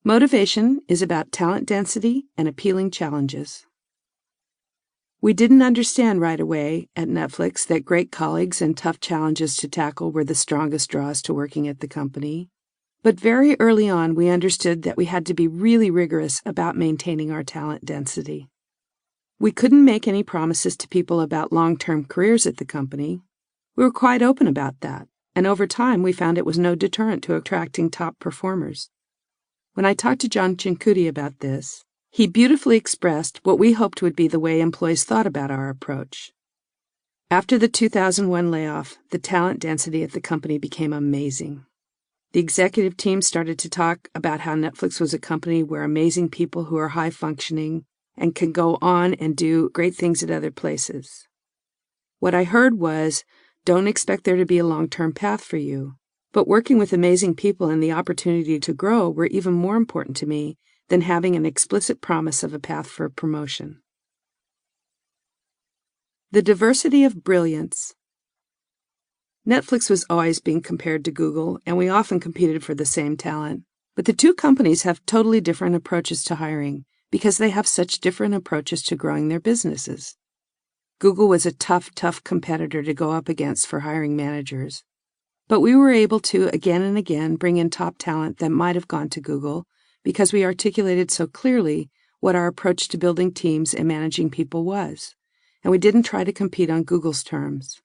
Motivation is about talent density and appealing challenges. We didn't understand right away at Netflix that great colleagues and tough challenges to tackle were the strongest draws to working at the company. But very early on, we understood that we had to be really rigorous about maintaining our talent density. We couldn't make any promises to people about long-term careers at the company. We were quite open about that, and over time we found it was no deterrent to attracting top performers. When I talked to John Cincutti about this, he beautifully expressed what we hoped would be the way employees thought about our approach. After the 2001 layoff, the talent density at the company became amazing. The executive team started to talk about how Netflix was a company where amazing people who are high-functioning and can go on and do great things at other places. What I heard was, don't expect there to be a long-term path for you. But working with amazing people and the opportunity to grow were even more important to me than having an explicit promise of a path for promotion. The diversity of brilliance. Netflix was always being compared to Google, and we often competed for the same talent. But the two companies have totally different approaches to hiring because they have such different approaches to growing their businesses. Google was a tough competitor to go up against for hiring managers. But we were able to, again and again, bring in top talent that might have gone to Google because we articulated so clearly what our approach to building teams and managing people was, and we didn't try to compete on Google's terms.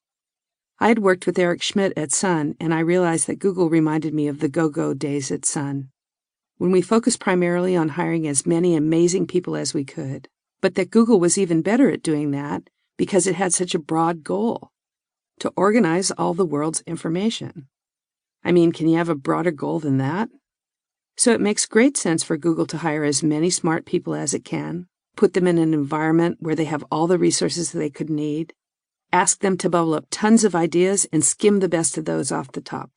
I had worked with Eric Schmidt at Sun, and I realized that Google reminded me of the go-go days at Sun, when we focused primarily on hiring as many amazing people as we could, but that Google was even better at doing that because it had such a broad goal: to organize all the world's information. I mean, can you have a broader goal than that? So it makes great sense for Google to hire as many smart people as it can, put them in an environment where they have all the resources they could need, ask them to bubble up tons of ideas and skim the best of those off the top.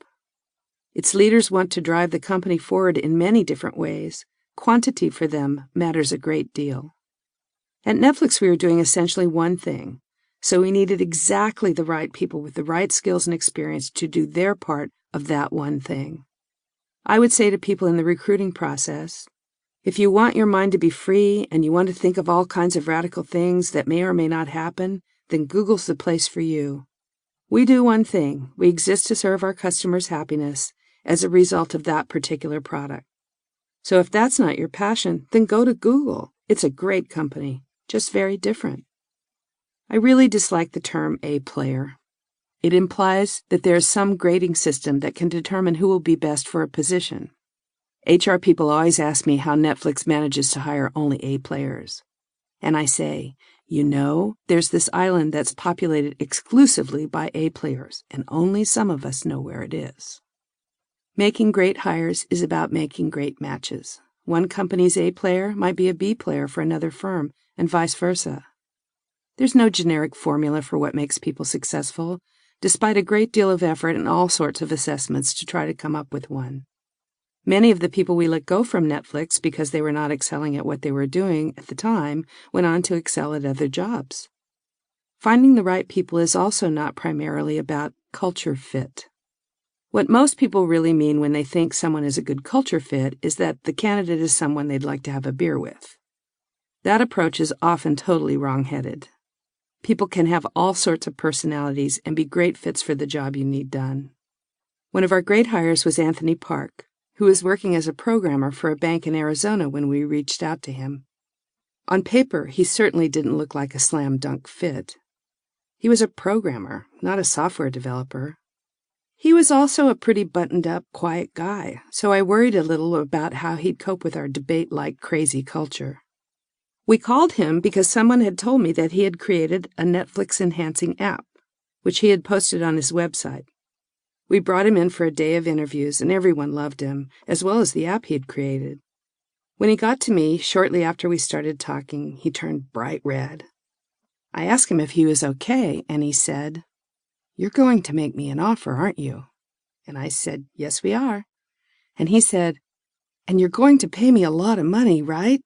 Its leaders want to drive the company forward in many different ways. Quantity for them matters a great deal. At Netflix, we were doing essentially one thing, so we needed exactly the right people with the right skills and experience to do their part of that one thing. I would say to people in the recruiting process, if you want your mind to be free and you want to think of all kinds of radical things that may or may not happen, then Google's the place for you. We do one thing. We exist to serve our customers' happiness as a result of that particular product. So if that's not your passion, then go to Google. It's a great company, just very different. I really dislike the term A player. It implies that there is some grading system that can determine who will be best for a position. HR people always ask me how Netflix manages to hire only A players. And I say, there's this island that's populated exclusively by A players, and only some of us know where it is. Making great hires is about making great matches. One company's A player might be a B player for another firm, and vice versa. There's no generic formula for what makes people successful, despite a great deal of effort and all sorts of assessments to try to come up with one. Many of the people we let go from Netflix because they were not excelling at what they were doing at the time went on to excel at other jobs. Finding the right people is also not primarily about culture fit. What most people really mean when they think someone is a good culture fit is that the candidate is someone they'd like to have a beer with. That approach is often totally wrong-headed. People can have all sorts of personalities and be great fits for the job you need done. One of our great hires was Anthony Park, who was working as a programmer for a bank in Arizona when we reached out to him. On paper, he certainly didn't look like a slam-dunk fit. He was a programmer, not a software developer. He was also a pretty buttoned-up, quiet guy, so I worried a little about how he'd cope with our debate-like crazy culture. We called him because someone had told me that he had created a Netflix-enhancing app, which he had posted on his website. We brought him in for a day of interviews, and everyone loved him, as well as the app he'd created. When he got to me, shortly after we started talking, he turned bright red. I asked him if he was okay, and he said, "You're going to make me an offer, aren't you?" And I said, "Yes, we are." And he said, "And you're going to pay me a lot of money, right?"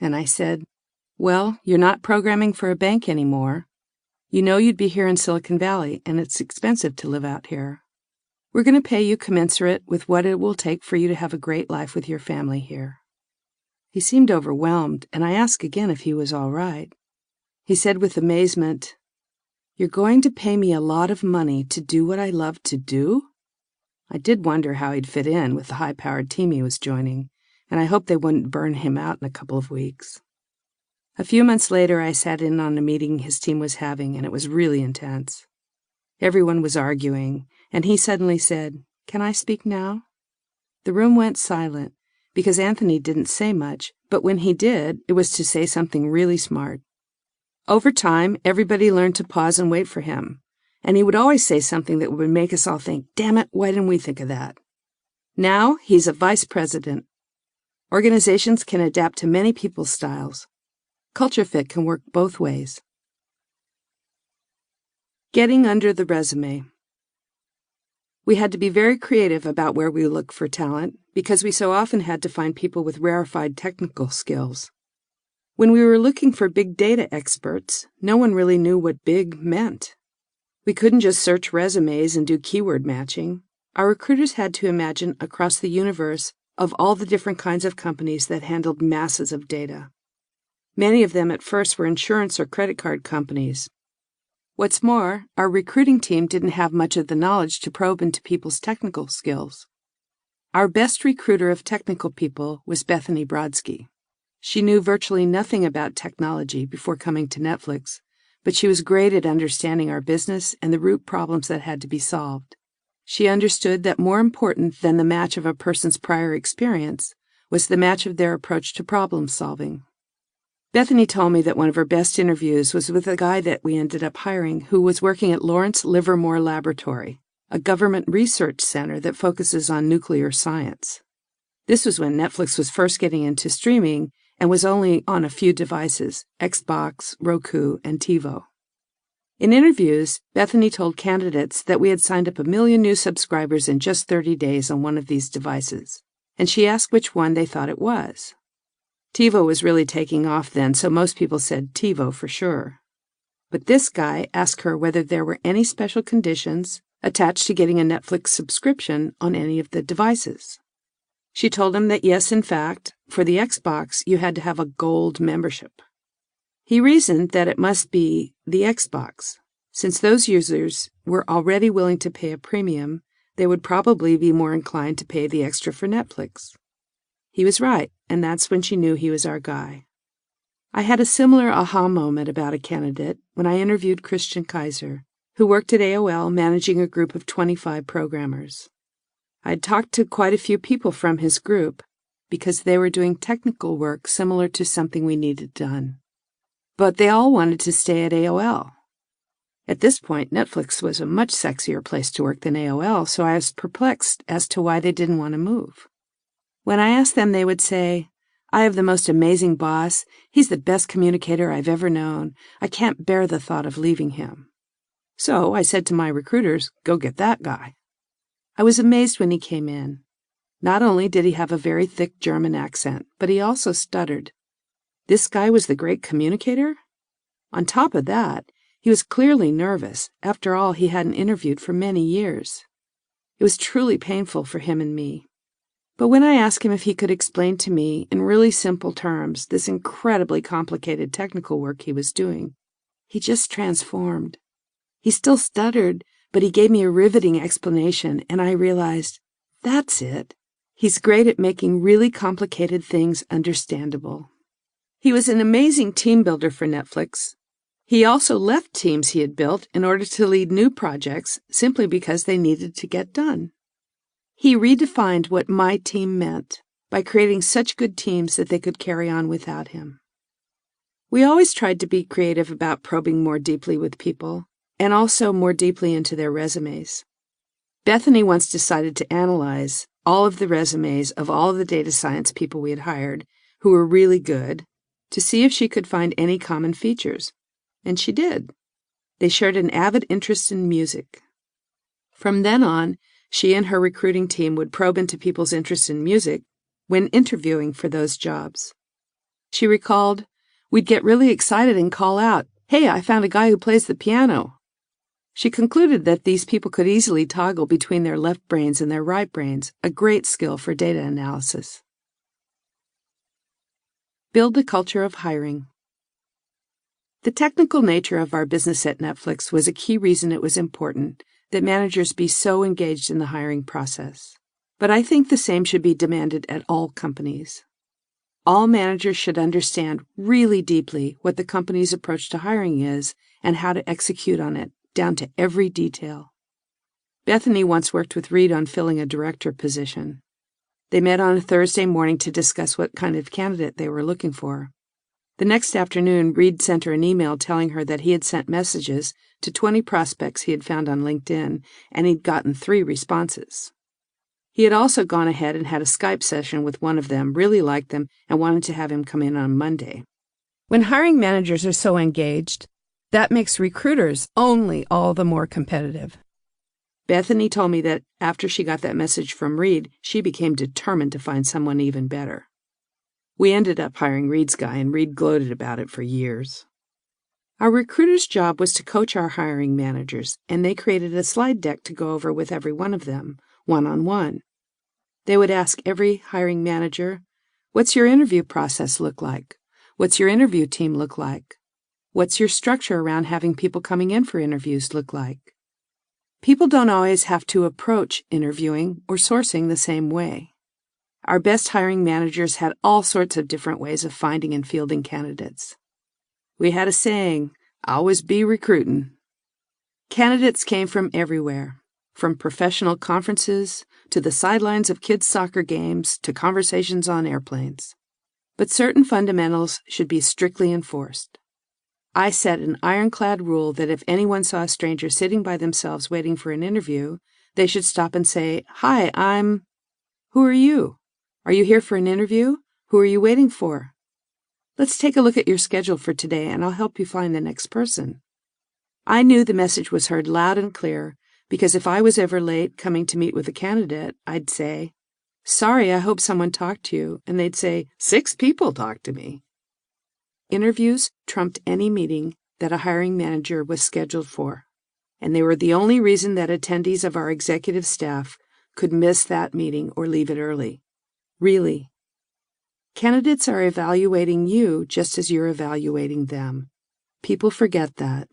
And I said, "Well, you're not programming for a bank anymore. You'd be here in Silicon Valley, and it's expensive to live out here. We're going to pay you commensurate with what it will take for you to have a great life with your family here." He seemed overwhelmed, and I asked again if he was all right. He said with amazement, "You're going to pay me a lot of money to do what I love to do?" I did wonder how he'd fit in with the high-powered team he was joining, and I hoped they wouldn't burn him out in a couple of weeks. A few months later, I sat in on a meeting his team was having, and it was really intense. Everyone was arguing, and he suddenly said, "Can I speak now?" The room went silent, because Anthony didn't say much, but when he did, it was to say something really smart. Over time, everybody learned to pause and wait for him, and he would always say something that would make us all think, "Damn it, why didn't we think of that?" Now, he's a vice president. Organizations can adapt to many people's styles. Culture fit can work both ways. Getting under the resume. We had to be very creative about where we look for talent because we so often had to find people with rarefied technical skills. When we were looking for big data experts, no one really knew what big meant. We couldn't just search resumes and do keyword matching. Our recruiters had to imagine across the universe of all the different kinds of companies that handled masses of data. Many of them at first were insurance or credit card companies. What's more, our recruiting team didn't have much of the knowledge to probe into people's technical skills. Our best recruiter of technical people was Bethany Brodsky. She knew virtually nothing about technology before coming to Netflix, but she was great at understanding our business and the root problems that had to be solved. She understood that more important than the match of a person's prior experience was the match of their approach to problem solving. Bethany told me that one of her best interviews was with a guy that we ended up hiring who was working at Lawrence Livermore Laboratory, a government research center that focuses on nuclear science. This was when Netflix was first getting into streaming and was only on a few devices, Xbox, Roku, and TiVo. In interviews, Bethany told candidates that we had signed up 1 million new subscribers in just 30 days on one of these devices, and she asked which one they thought it was. TiVo was really taking off then, so most people said TiVo for sure. But this guy asked her whether there were any special conditions attached to getting a Netflix subscription on any of the devices. She told him that yes, in fact, for the Xbox, you had to have a gold membership. He reasoned that it must be the Xbox. Since those users were already willing to pay a premium, they would probably be more inclined to pay the extra for Netflix. He was right, and that's when she knew he was our guy. I had a similar aha moment about a candidate when I interviewed Christian Kaiser, who worked at AOL managing a group of 25 programmers. I'd talked to quite a few people from his group because they were doing technical work similar to something we needed done. But they all wanted to stay at AOL. At this point, Netflix was a much sexier place to work than AOL, so I was perplexed as to why they didn't want to move. When I asked them, they would say, "I have the most amazing boss. He's the best communicator I've ever known. I can't bear the thought of leaving him." So I said to my recruiters, "Go get that guy." I was amazed when he came in. Not only did he have a very thick German accent, but he also stuttered. This guy was the great communicator? On top of that, he was clearly nervous. After all, he hadn't interviewed for many years. It was truly painful for him and me. But when I asked him if he could explain to me, in really simple terms, this incredibly complicated technical work he was doing, he just transformed. He still stuttered, but he gave me a riveting explanation, and I realized, that's it. He's great at making really complicated things understandable. He was an amazing team builder for Netflix. He also left teams he had built in order to lead new projects simply because they needed to get done. He redefined what my team meant by creating such good teams that they could carry on without him. We always tried to be creative about probing more deeply with people, and also more deeply into their resumes. Bethany once decided to analyze all of the resumes of all of the data science people we had hired who were really good to see if she could find any common features. And she did. They shared an avid interest in music. From then on, she and her recruiting team would probe into people's interest in music when interviewing for those jobs. She recalled, "We'd get really excited and call out, 'Hey, I found a guy who plays the piano.'" She concluded that these people could easily toggle between their left brains and their right brains, a great skill for data analysis. Build a culture of hiring. The technical nature of our business at Netflix was a key reason it was important that managers be so engaged in the hiring process. But I think the same should be demanded at all companies. All managers should understand really deeply what the company's approach to hiring is and how to execute on it, down to every detail. Bethany once worked with Reed on filling a director position. They met on a Thursday morning to discuss what kind of candidate they were looking for. The next afternoon, Reed sent her an email telling her that he had sent messages to 20 prospects he had found on LinkedIn, and he'd gotten 3 responses. He had also gone ahead and had a Skype session with one of them, really liked them, and wanted to have him come in on Monday. When hiring managers are so engaged, that makes recruiters only all the more competitive. Bethany told me that after she got that message from Reed, she became determined to find someone even better. We ended up hiring Reed's guy, and Reed gloated about it for years. Our recruiter's job was to coach our hiring managers, and they created a slide deck to go over with every one of them, one-on-one. They would ask every hiring manager, "What's your interview process look like? What's your interview team look like? What's your structure around having people coming in for interviews look like?" People don't always have to approach interviewing or sourcing the same way. Our best hiring managers had all sorts of different ways of finding and fielding candidates. We had a saying, "Always be recruiting." Candidates came from everywhere, from professional conferences to the sidelines of kids' soccer games to conversations on airplanes. But certain fundamentals should be strictly enforced. I set an ironclad rule that if anyone saw a stranger sitting by themselves waiting for an interview, they should stop and say, "Hi, Who are you? Are you here for an interview? Who are you waiting for? Let's take a look at your schedule for today, and I'll help you find the next person." I knew the message was heard loud and clear, because if I was ever late coming to meet with a candidate, I'd say, "Sorry, I hope someone talked to you," and they'd say, "6 people talked to me." Interviews trumped any meeting that a hiring manager was scheduled for, and they were the only reason that attendees of our executive staff could miss that meeting or leave it early. Really. Candidates are evaluating you just as you're evaluating them. People forget that.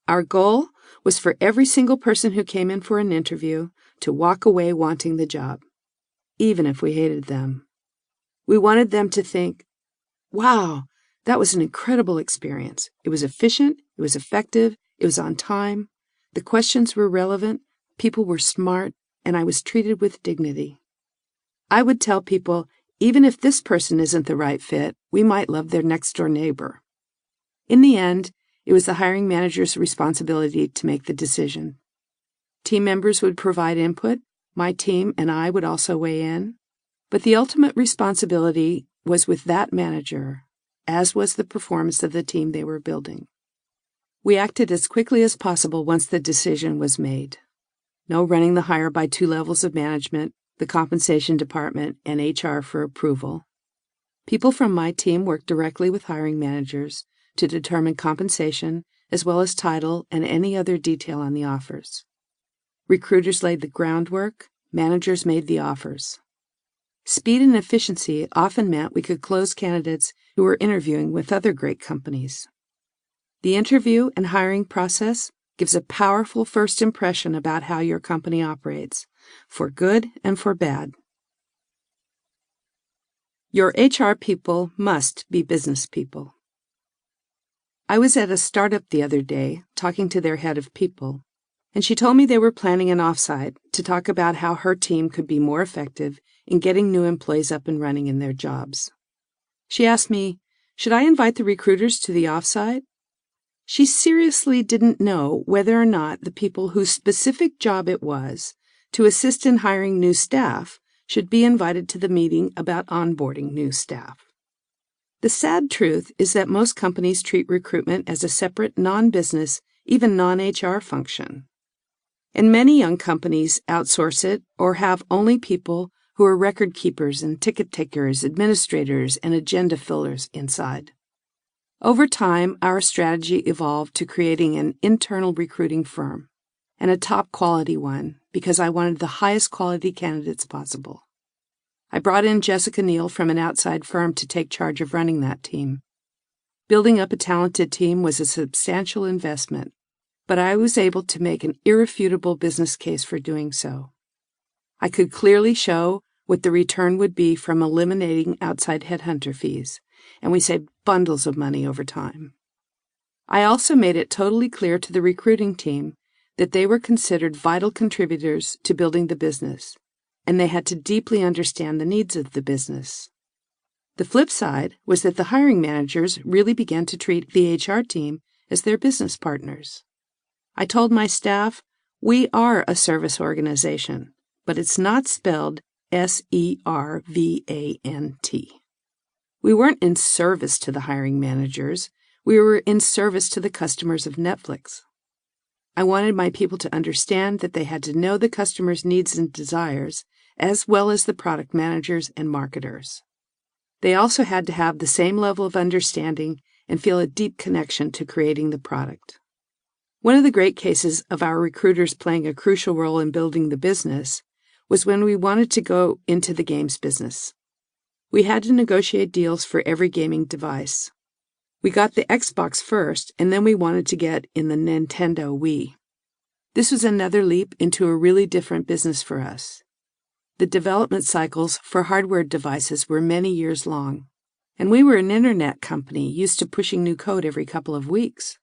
Our goal was for every single person who came in for an interview to walk away wanting the job, even if we hated them. We wanted them to think, "Wow, that was an incredible experience. It was efficient, it was effective, It was on time, the questions were relevant, people were smart, and I was treated with dignity. I would tell people, even if this person isn't the right fit, we might love their next-door neighbor. In the end, it was the hiring manager's responsibility to make the decision. Team members would provide input, my team and I would also weigh in, but the ultimate responsibility was with that manager, as was the performance of the team they were building. We acted as quickly as possible once the decision was made. No running the hire by 2 levels of management, the compensation department, and HR for approval. People from my team worked directly with hiring managers to determine compensation as well as title and any other detail on the offers. Recruiters laid the groundwork, managers made the offers. Speed and efficiency often meant we could close candidates who were interviewing with other great companies. The interview and hiring process gives a powerful first impression about how your company operates, for good and for bad. Your HR people must be business people. I was at a startup the other day talking to their head of people, and she told me they were planning an offsite to talk about how her team could be more effective in getting new employees up and running in their jobs. She asked me, should I invite the recruiters to the offsite? She seriously didn't know whether or not the people whose specific job it was to assist in hiring new staff should be invited to the meeting about onboarding new staff. The sad truth is that most companies treat recruitment as a separate non-business, even non-HR function. And many young companies outsource it or have only people who are record keepers and ticket takers, administrators, and agenda fillers inside. Over time, our strategy evolved to creating an internal recruiting firm, and a top-quality one, because I wanted the highest quality candidates possible. I brought in Jessica Neal from an outside firm to take charge of running that team. Building up a talented team was a substantial investment, but I was able to make an irrefutable business case for doing so. I could clearly show what the return would be from eliminating outside headhunter fees, and we saved bundles of money over time. I also made it totally clear to the recruiting team that they were considered vital contributors to building the business, and they had to deeply understand the needs of the business. The flip side was that the hiring managers really began to treat the HR team as their business partners. I told my staff, we are a service organization, but it's not spelled SERVANT. We weren't in service to the hiring managers. We were in service to the customers of Netflix. I wanted my people to understand that they had to know the customer's needs and desires, as well as the product managers and marketers. They also had to have the same level of understanding and feel a deep connection to creating the product. One of the great cases of our recruiters playing a crucial role in building the business was when we wanted to go into the games business. We had to negotiate deals for every gaming device. We got the Xbox first, and then we wanted to get in the Nintendo Wii. This was another leap into a really different business for us. The development cycles for hardware devices were many years long, and we were an internet company used to pushing new code every couple of weeks.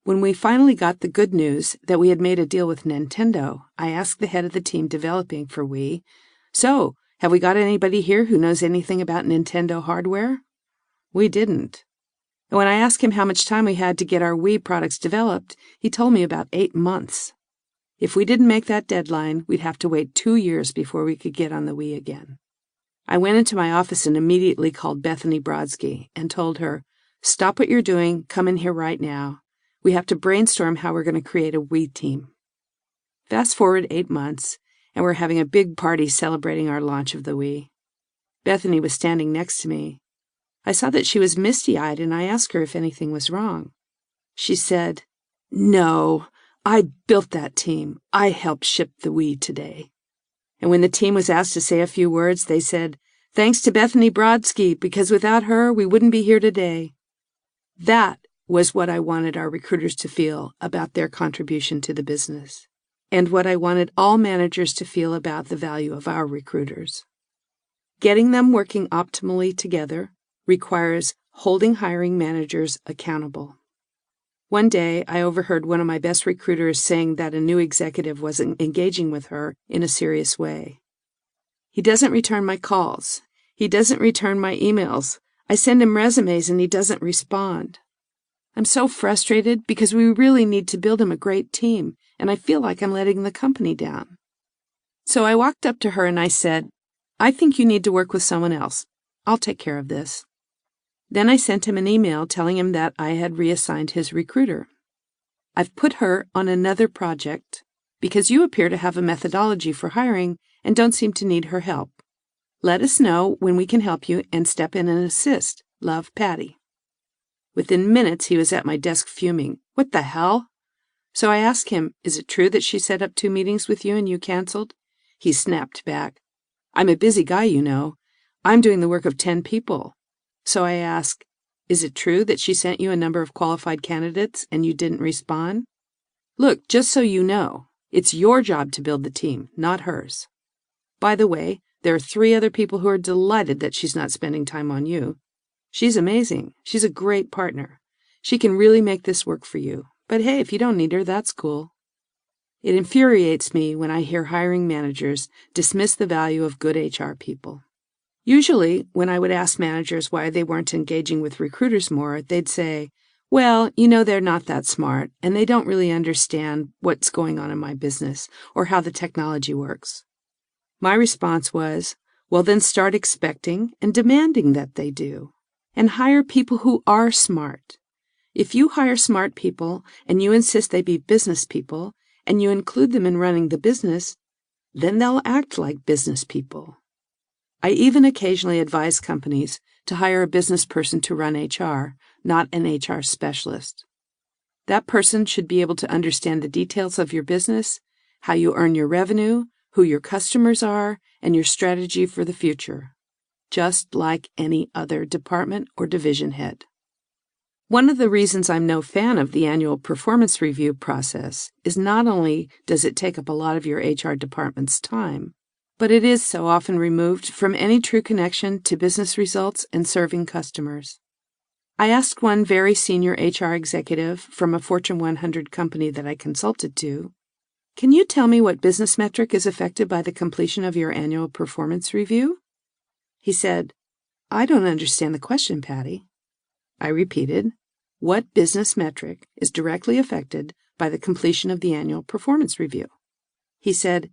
When we finally got the good news that we had made a deal with Nintendo, I asked the head of the team developing for Wii, "So, have we got anybody here who knows anything about Nintendo hardware?" We didn't. And when I asked him how much time we had to get our Wii products developed, he told me about 8 months. If we didn't make that deadline, we'd have to wait 2 years before we could get on the Wii again. I went into my office and immediately called Bethany Brodsky and told her, "Stop what you're doing, come in here right now. We have to brainstorm how we're going to create a Wii team." Fast forward 8 months, and we're having a big party celebrating our launch of the Wii. Bethany was standing next to me. I saw that she was misty-eyed, and I asked her if anything was wrong. She said, "No, I built that team. I helped ship the Wii today." And when the team was asked to say a few words, they said, "Thanks to Bethany Brodsky, because without her, we wouldn't be here today." That was what I wanted our recruiters to feel about their contribution to the business, and what I wanted all managers to feel about the value of our recruiters. Getting them working optimally together requires holding hiring managers accountable. One day, I overheard one of my best recruiters saying that a new executive wasn't engaging with her in a serious way. He doesn't return my calls. He doesn't return my emails. I send him resumes and he doesn't respond. I'm so frustrated because we really need to build him a great team, and I feel like I'm letting the company down. So I walked up to her and I said, I think you need to work with someone else. I'll take care of this. Then I sent him an email telling him that I had reassigned his recruiter. I've put her on another project because you appear to have a methodology for hiring and don't seem to need her help. Let us know when we can help you and step in and assist. Love, Patty. Within minutes, he was at my desk fuming. What the hell? So I asked him, is it true that she set up 2 meetings with you and you canceled? He snapped back. I'm a busy guy, you know. I'm doing the work of 10 people. So I asked, is it true that she sent you a number of qualified candidates and you didn't respond? Look, just so you know, it's your job to build the team, not hers. By the way, there are 3 other people who are delighted that she's not spending time on you. She's amazing. She's a great partner. She can really make this work for you. But hey, if you don't need her, that's cool. It infuriates me when I hear hiring managers dismiss the value of good HR people. Usually, when I would ask managers why they weren't engaging with recruiters more, they'd say, well, you know, they're not that smart, and they don't really understand what's going on in my business or how the technology works. My response was, well, then start expecting and demanding that they do, and hire people who are smart. If you hire smart people and you insist they be business people, and you include them in running the business, then they'll act like business people. I even occasionally advise companies to hire a business person to run HR, not an HR specialist. That person should be able to understand the details of your business, how you earn your revenue, who your customers are, and your strategy for the future, just like any other department or division head. One of the reasons I'm no fan of the annual performance review process is not only does it take up a lot of your HR department's time, but it is so often removed from any true connection to business results and serving customers. I asked one very senior HR executive from a Fortune 100 company that I consulted to, can you tell me what business metric is affected by the completion of your annual performance review? He said, I don't understand the question, Patty. I repeated, what business metric is directly affected by the completion of the annual performance review? He said,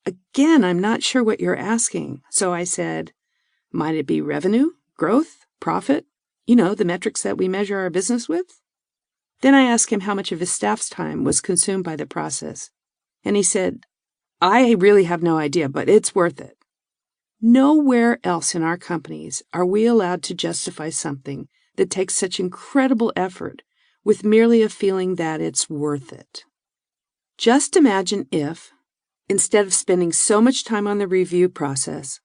again, I'm not sure what you're asking. So I said, might it be revenue, growth, profit? You know, the metrics that we measure our business with? Then I asked him how much of his staff's time was consumed by the process. And he said, I really have no idea, but it's worth it. Nowhere else in our companies are we allowed to justify something that takes such incredible effort with merely a feeling that it's worth it. Just imagine if, instead of spending so much time on the review process,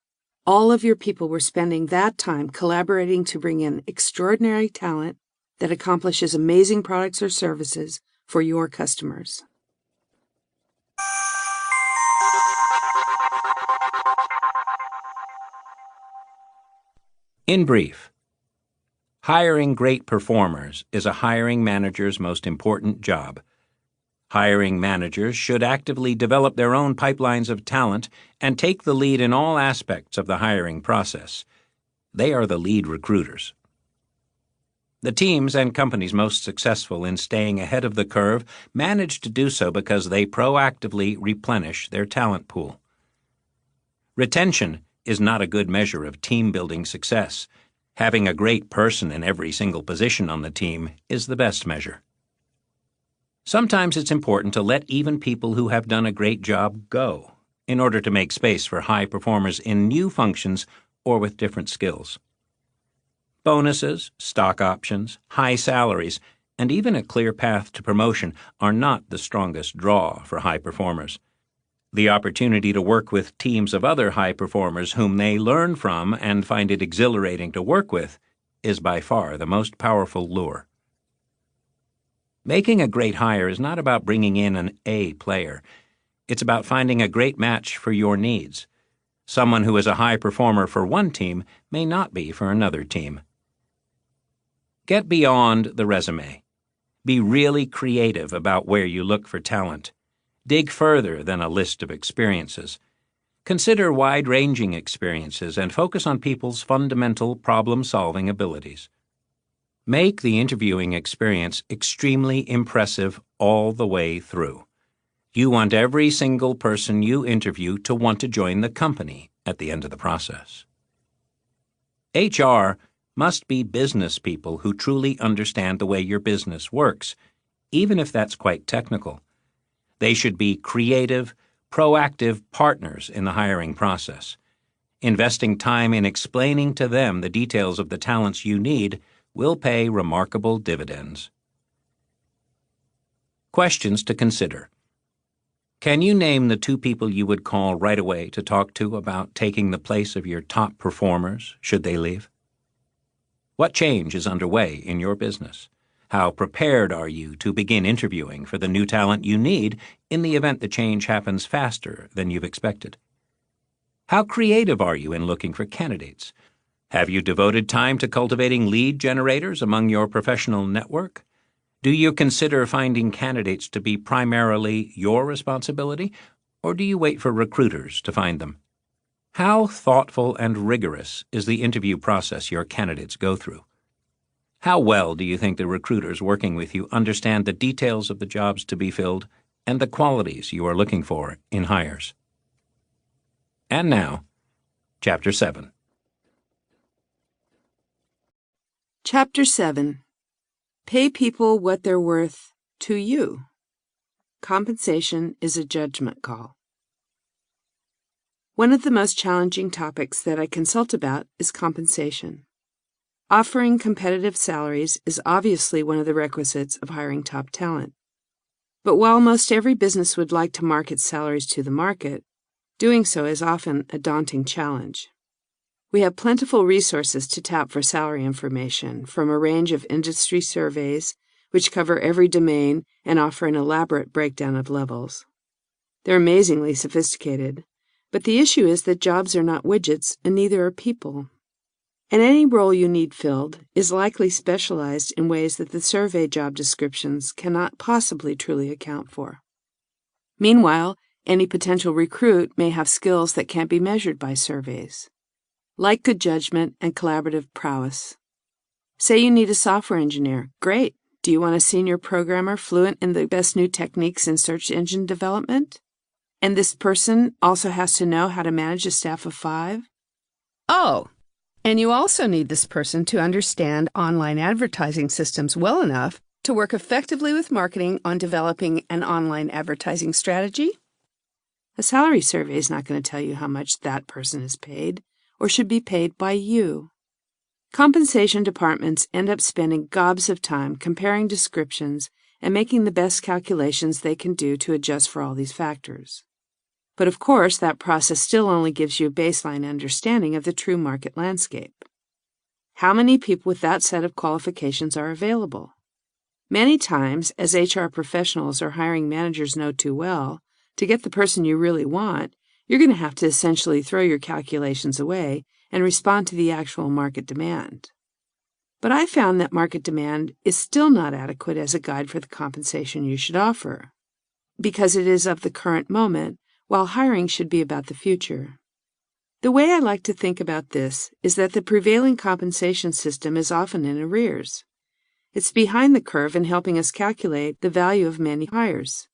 all of your people were spending that time collaborating to bring in extraordinary talent that accomplishes amazing products or services for your customers. In brief, hiring great performers is a hiring manager's most important job. Hiring managers should actively develop their own pipelines of talent and take the lead in all aspects of the hiring process. They are the lead recruiters. The teams and companies most successful in staying ahead of the curve manage to do so because they proactively replenish their talent pool. Retention is not a good measure of team-building success. Having a great person in every single position on the team is the best measure. Sometimes it's important to let even people who have done a great job go in order to make space for high performers in new functions or with different skills. Bonuses, stock options, high salaries, and even a clear path to promotion are not the strongest draw for high performers. The opportunity to work with teams of other high performers whom they learn from and find it exhilarating to work with is by far the most powerful lure. Making a great hire is not about bringing in an A player. It's about finding a great match for your needs. Someone who is a high performer for one team may not be for another team. Get beyond the resume. Be really creative about where you look for talent. Dig further than a list of experiences. Consider wide-ranging experiences and focus on people's fundamental problem-solving abilities. Make the interviewing experience extremely impressive all the way through. You want every single person you interview to want to join the company at the end of the process. HR must be business people who truly understand the way your business works, even if that's quite technical. They should be creative, proactive partners in the hiring process. Investing time in explaining to them the details of the talents you need will pay remarkable dividends. Questions to consider. Can you name the 2 people you would call right away to talk to about taking the place of your top performers should they leave? What change is underway in your business? How prepared are you to begin interviewing for the new talent you need in the event the change happens faster than you've expected? How creative are you in looking for candidates? Have you devoted time to cultivating lead generators among your professional network? Do you consider finding candidates to be primarily your responsibility, or do you wait for recruiters to find them? How thoughtful and rigorous is the interview process your candidates go through? How well do you think the recruiters working with you understand the details of the jobs to be filled and the qualities you are looking for in hires? And now, Chapter 7. Chapter 7. Pay people what they're worth to you. Compensation is a judgment call. One of the most challenging topics that I consult about is compensation. Offering competitive salaries is obviously one of the requisites of hiring top talent. But while most every business would like to market salaries to the market, doing so is often a daunting challenge. We have plentiful resources to tap for salary information from a range of industry surveys, which cover every domain and offer an elaborate breakdown of levels. They're amazingly sophisticated. But the issue is that jobs are not widgets, and neither are people. And any role you need filled is likely specialized in ways that the survey job descriptions cannot possibly truly account for. Meanwhile, any potential recruit may have skills that can't be measured by surveys, like good judgment and collaborative prowess. Say you need a software engineer. Great. Do you want a senior programmer fluent in the best new techniques in search engine development? And this person also has to know how to manage a staff of 5? Oh, and you also need this person to understand online advertising systems well enough to work effectively with marketing on developing an online advertising strategy? A salary survey is not going to tell you how much that person is paid or should be paid by you. Compensation departments end up spending gobs of time comparing descriptions and making the best calculations they can do to adjust for all these factors. But of course, that process still only gives you a baseline understanding of the true market landscape. How many people with that set of qualifications are available? Many times, as HR professionals or hiring managers know too well, to get the person you really want, you're going to have to essentially throw your calculations away and respond to the actual market demand. But I found that market demand is still not adequate as a guide for the compensation you should offer, because it is of the current moment, while hiring should be about the future. The way I like to think about this is that the prevailing compensation system is often in arrears. It's behind the curve in helping us calculate the value of many hires.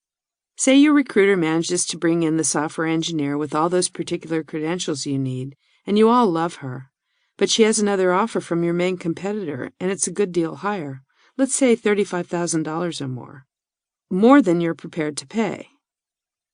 Say your recruiter manages to bring in the software engineer with all those particular credentials you need, and you all love her. But she has another offer from your main competitor, and it's a good deal higher. Let's say $35,000 or more than you're prepared to pay.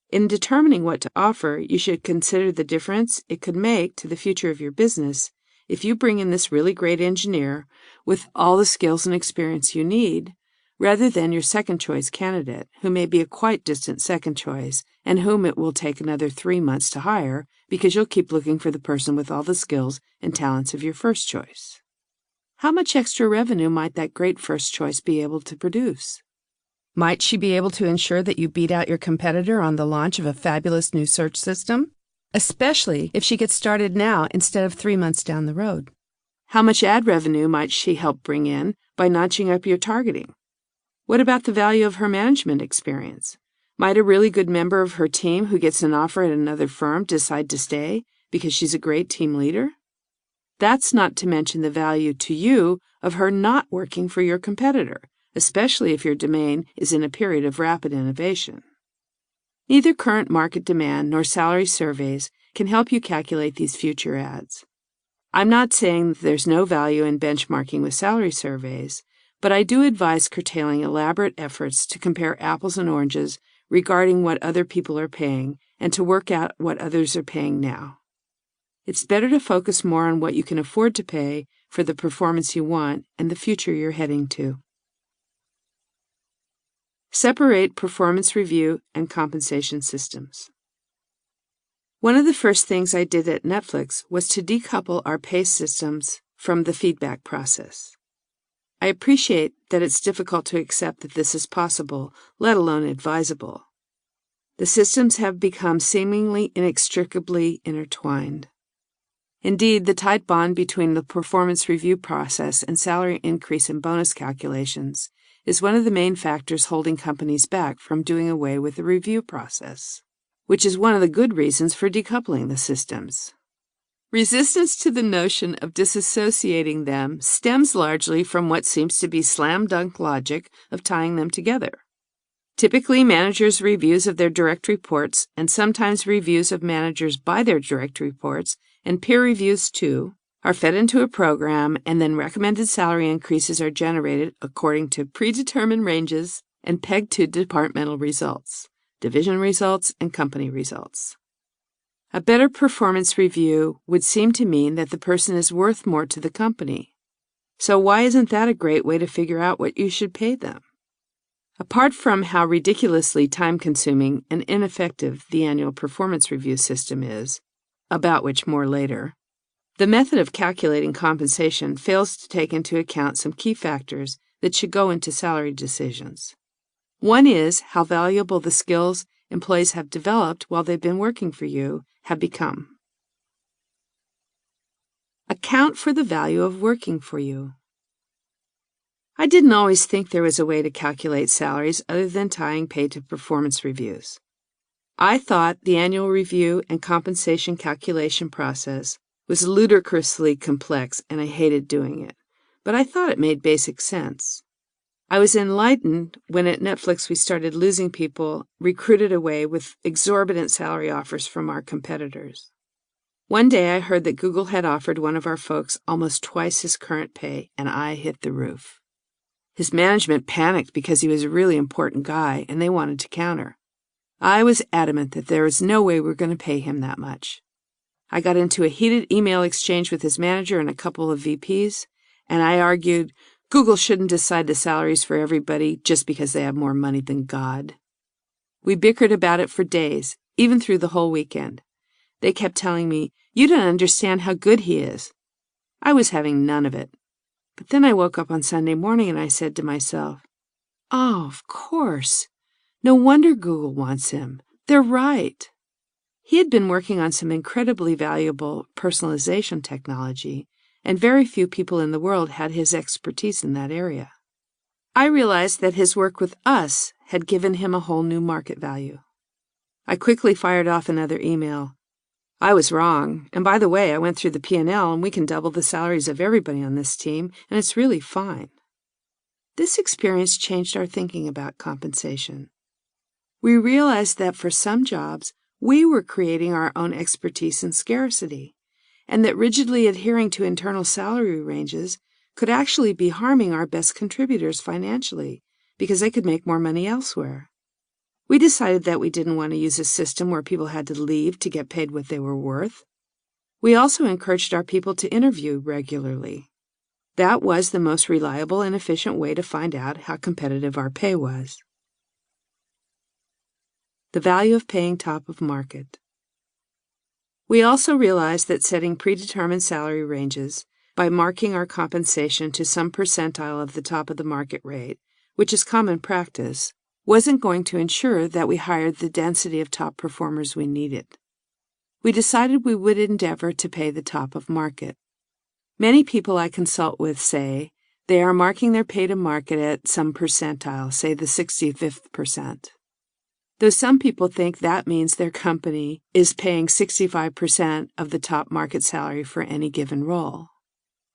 In determining what to offer, you should consider the difference it could make to the future of your business if you bring in this really great engineer with all the skills and experience you need, rather than your second-choice candidate, who may be a quite distant second choice and whom it will take another 3 months to hire because you'll keep looking for the person with all the skills and talents of your first choice. How much extra revenue might that great first choice be able to produce? Might she be able to ensure that you beat out your competitor on the launch of a fabulous new search system? Especially if she gets started now instead of 3 months down the road. How much ad revenue might she help bring in by notching up your targeting? What about the value of her management experience? Might a really good member of her team who gets an offer at another firm decide to stay because she's a great team leader? That's not to mention the value to you of her not working for your competitor, especially if your domain is in a period of rapid innovation. Neither current market demand nor salary surveys can help you calculate these future ads. I'm not saying that there's no value in benchmarking with salary surveys, but I do advise curtailing elaborate efforts to compare apples and oranges regarding what other people are paying and to work out what others are paying now. It's better to focus more on what you can afford to pay for the performance you want and the future you're heading to. Separate performance review and compensation systems. One of the first things I did at Netflix was to decouple our pay systems from the feedback process. I appreciate that it's difficult to accept that this is possible, let alone advisable. The systems have become seemingly inextricably intertwined. Indeed, the tight bond between the performance review process and salary increase and bonus calculations is one of the main factors holding companies back from doing away with the review process, which is one of the good reasons for decoupling the systems. Resistance to the notion of disassociating them stems largely from what seems to be slam-dunk logic of tying them together. Typically, managers' reviews of their direct reports, and sometimes reviews of managers by their direct reports, and peer reviews too, are fed into a program, and then recommended salary increases are generated according to predetermined ranges and pegged to departmental results, division results, and company results. A better performance review would seem to mean that the person is worth more to the company. So why isn't that a great way to figure out what you should pay them? Apart from how ridiculously time-consuming and ineffective the annual performance review system is, about which more later, the method of calculating compensation fails to take into account some key factors that should go into salary decisions. One is how valuable the skills employees have developed while they've been working for you have become. Account for the value of working for you. I didn't always think there was a way to calculate salaries other than tying pay to performance reviews. I thought the annual review and compensation calculation process was ludicrously complex and I hated doing it, but I thought it made basic sense. I was enlightened when at Netflix we started losing people recruited away with exorbitant salary offers from our competitors. One day I heard that Google had offered one of our folks almost twice his current pay, and I hit the roof. His management panicked because he was a really important guy, and they wanted to counter. I was adamant that there was no way we were going to pay him that much. I got into a heated email exchange with his manager and a couple of VPs, and I argued Google shouldn't decide the salaries for everybody just because they have more money than God. We bickered about it for days, even through the whole weekend. They kept telling me, "You don't understand how good he is." I was having none of it. But then I woke up on Sunday morning and I said to myself, "Oh, of course. No wonder Google wants him. They're right." He had been working on some incredibly valuable personalization technology, and very few people in the world had his expertise in that area. I realized that his work with us had given him a whole new market value. I quickly fired off another email. I was wrong, and by the way, I went through the P&L and we can double the salaries of everybody on this team, and it's really fine. This experience changed our thinking about compensation. We realized that for some jobs, we were creating our own expertise and scarcity, and that rigidly adhering to internal salary ranges could actually be harming our best contributors financially because they could make more money elsewhere. We decided that we didn't want to use a system where people had to leave to get paid what they were worth. We also encouraged our people to interview regularly. That was the most reliable and efficient way to find out how competitive our pay was. The value of paying top of market. We also realized that setting predetermined salary ranges by marking our compensation to some percentile of the top of the market rate, which is common practice, wasn't going to ensure that we hired the density of top performers we needed. We decided we would endeavor to pay the top of market. Many people I consult with say They are marking their pay to market at some percentile, say the 65th percent. Though some people think that means their company is paying 65% of the top market salary for any given role.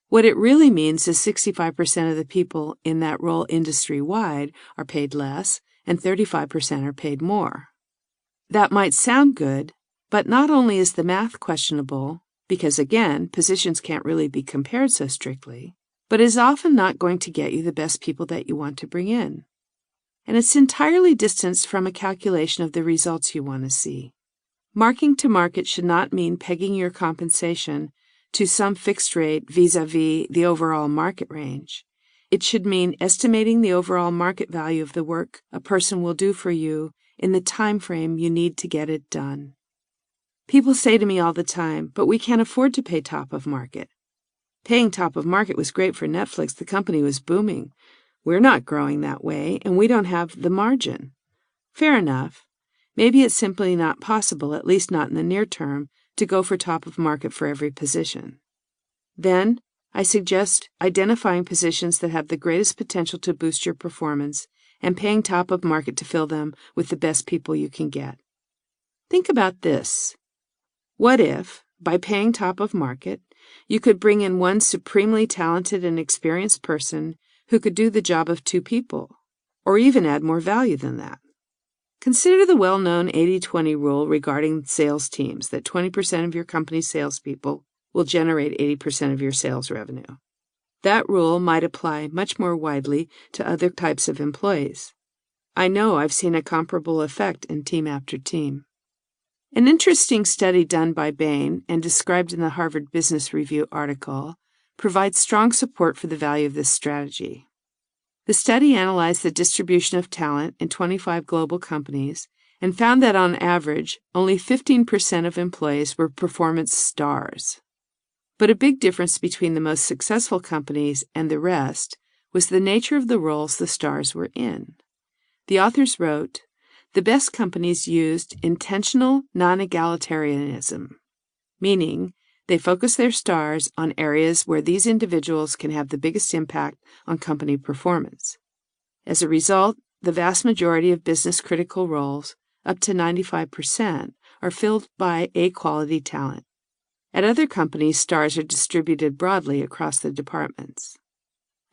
What it really means is 65% of the people in that role industry-wide are paid less, and 35% are paid more. That might sound good, but not only is the math questionable, because again, positions can't really be compared so strictly, but is often not going to get you the best people that you want to bring in. And it's entirely distanced from a calculation of the results you want to see. Marking to market should not mean pegging your compensation to some fixed rate vis-a-vis the overall market range. It should mean estimating the overall market value of the work a person will do for you in the time frame you need to get it done. People say to me all the time, but we can't afford to pay top of market. Paying top of market was great for Netflix. The company was booming. We're not growing that way, and we don't have the margin. Fair enough. Maybe it's simply not possible, at least not in the near term, to go for top of market for every position. Then, I suggest identifying positions that have the greatest potential to boost your performance and paying top of market to fill them with the best people you can get. Think about this. What if, by paying top of market, you could bring in one supremely talented and experienced person who could do the job of two people, or even add more value than that? Consider the well-known 80-20 rule regarding sales teams, that 20% of your company's salespeople will generate 80% of your sales revenue. That rule might apply much more widely to other types of employees. I know I've seen a comparable effect in team after team. An interesting study done by Bain and described in the Harvard Business Review article provides strong support for the value of this strategy. The study analyzed the distribution of talent in 25 global companies and found that on average, only 15% of employees were performance stars. But a big difference between the most successful companies and the rest was the nature of the roles the stars were in. The authors wrote, "The best companies used intentional non-egalitarianism, meaning they focus their stars on areas where these individuals can have the biggest impact on company performance. As a result, the vast majority of business-critical roles, up to 95%, are filled by A-quality talent. At other companies, stars are distributed broadly across the departments."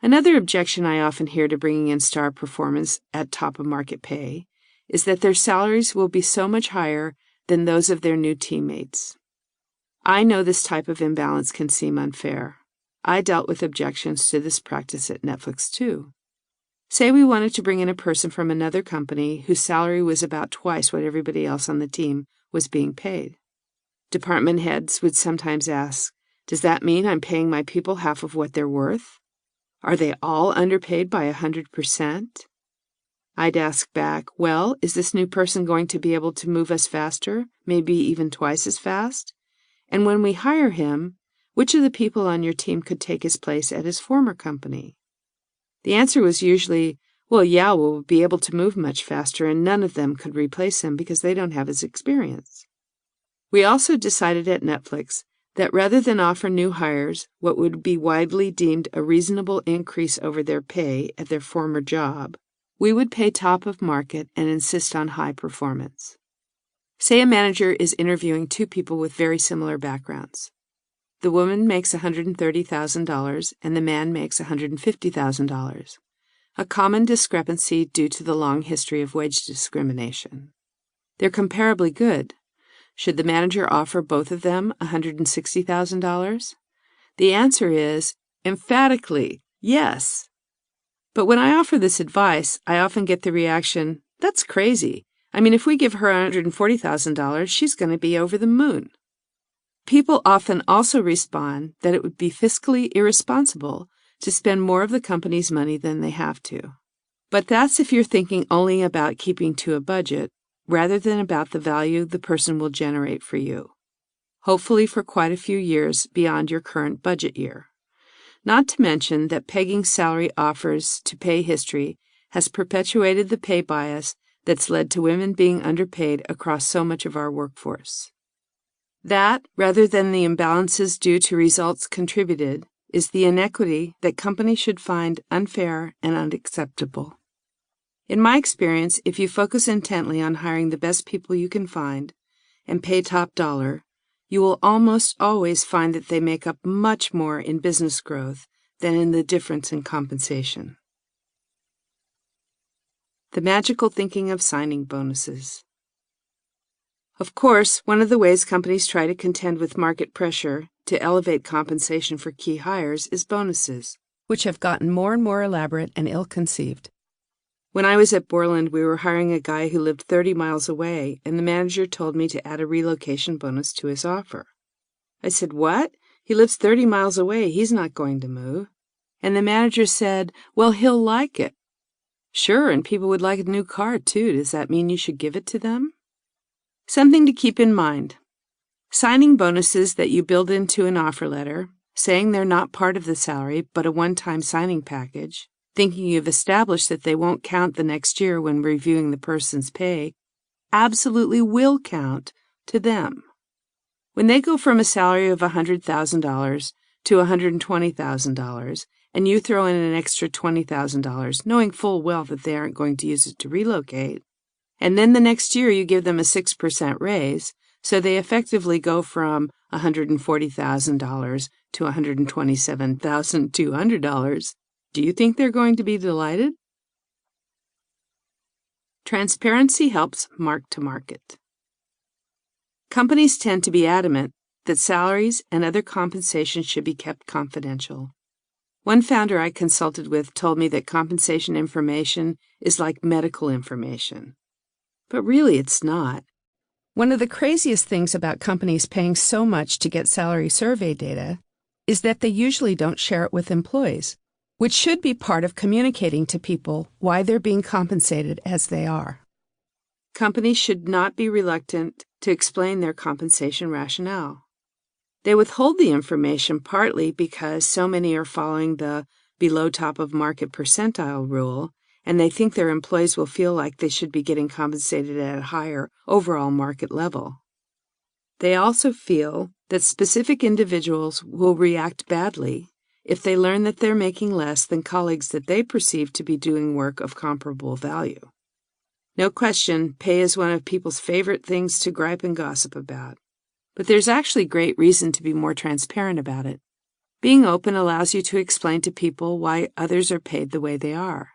Another objection I often hear to bringing in star performance at top-of-market pay is that their salaries will be so much higher than those of their new teammates. I know this type of imbalance can seem unfair. I dealt with objections to this practice at Netflix, too. Say we wanted to bring in a person from another company whose salary was about twice what everybody else on the team was being paid. Department heads would sometimes ask, "Does that mean I'm paying my people half of what they're worth? Are they all underpaid by 100%? I'd ask back, "Well, is this new person going to be able to move us faster, maybe even twice as fast? And when we hire him, which of the people on your team could take his place at his former company?" The answer was usually, "Well, yeah, we'll be able to move much faster, and none of them could replace him because they don't have his experience." We also decided at Netflix that rather than offer new hires what would be widely deemed a reasonable increase over their pay at their former job, we would pay top of market and insist on high performance. Say a manager is interviewing two people with very similar backgrounds. The woman makes $130,000 and the man makes $150,000, a common discrepancy due to the long history of wage discrimination. They're comparably good. Should the manager offer both of them $160,000? The answer is emphatically yes. But when I offer this advice, I often get the reaction, "That's crazy. I mean, if we give her $140,000, she's going to be over the moon." People often also respond that it would be fiscally irresponsible to spend more of the company's money than they have to. But that's if you're thinking only about keeping to a budget, rather than about the value the person will generate for you, hopefully for quite a few years beyond your current budget year. Not to mention that pegging salary offers to pay history has perpetuated the pay bias that's led to women being underpaid across so much of our workforce. That, rather than the imbalances due to results contributed, is the inequity that companies should find unfair and unacceptable. In my experience, if you focus intently on hiring the best people you can find and pay top dollar, you will almost always find that they make up much more in business growth than in the difference in compensation. The magical thinking of signing bonuses. Of course, one of the ways companies try to contend with market pressure to elevate compensation for key hires is bonuses, which have gotten more and more elaborate and ill-conceived. When I was at Borland, we were hiring a guy who lived 30 miles away, and the manager told me to add a relocation bonus to his offer. I said, "What? He lives 30 miles away. He's not going to move." And the manager said, "Well, he'll like it." "Sure, and people would like a new car, too. Does that mean you should give it to them?" Something to keep in mind. Signing bonuses that you build into an offer letter, saying they're not part of the salary but a one-time signing package, thinking you've established that they won't count the next year when reviewing the person's pay, absolutely will count to them. When they go from a salary of $100,000 to $120,000, and you throw in an extra $20,000, knowing full well that they aren't going to use it to relocate, and then the next year you give them a 6% raise, so they effectively go from $140,000 to $127,200, do you think they're going to be delighted? Transparency helps mark to market. Companies tend to be adamant that salaries and other compensation should be kept confidential. One founder I consulted with told me that compensation information is like medical information. But really, it's not. One of the craziest things about companies paying so much to get salary survey data is that they usually don't share it with employees, which should be part of communicating to people why they're being compensated as they are. Companies should not be reluctant to explain their compensation rationale. They withhold the information partly because so many are following the below top of market percentile rule, and they think their employees will feel like they should be getting compensated at a higher overall market level. They also feel that specific individuals will react badly if they learn that they're making less than colleagues that they perceive to be doing work of comparable value. No question, pay is one of people's favorite things to gripe and gossip about. But there's actually great reason to be more transparent about it. Being open allows you to explain to people why others are paid the way they are.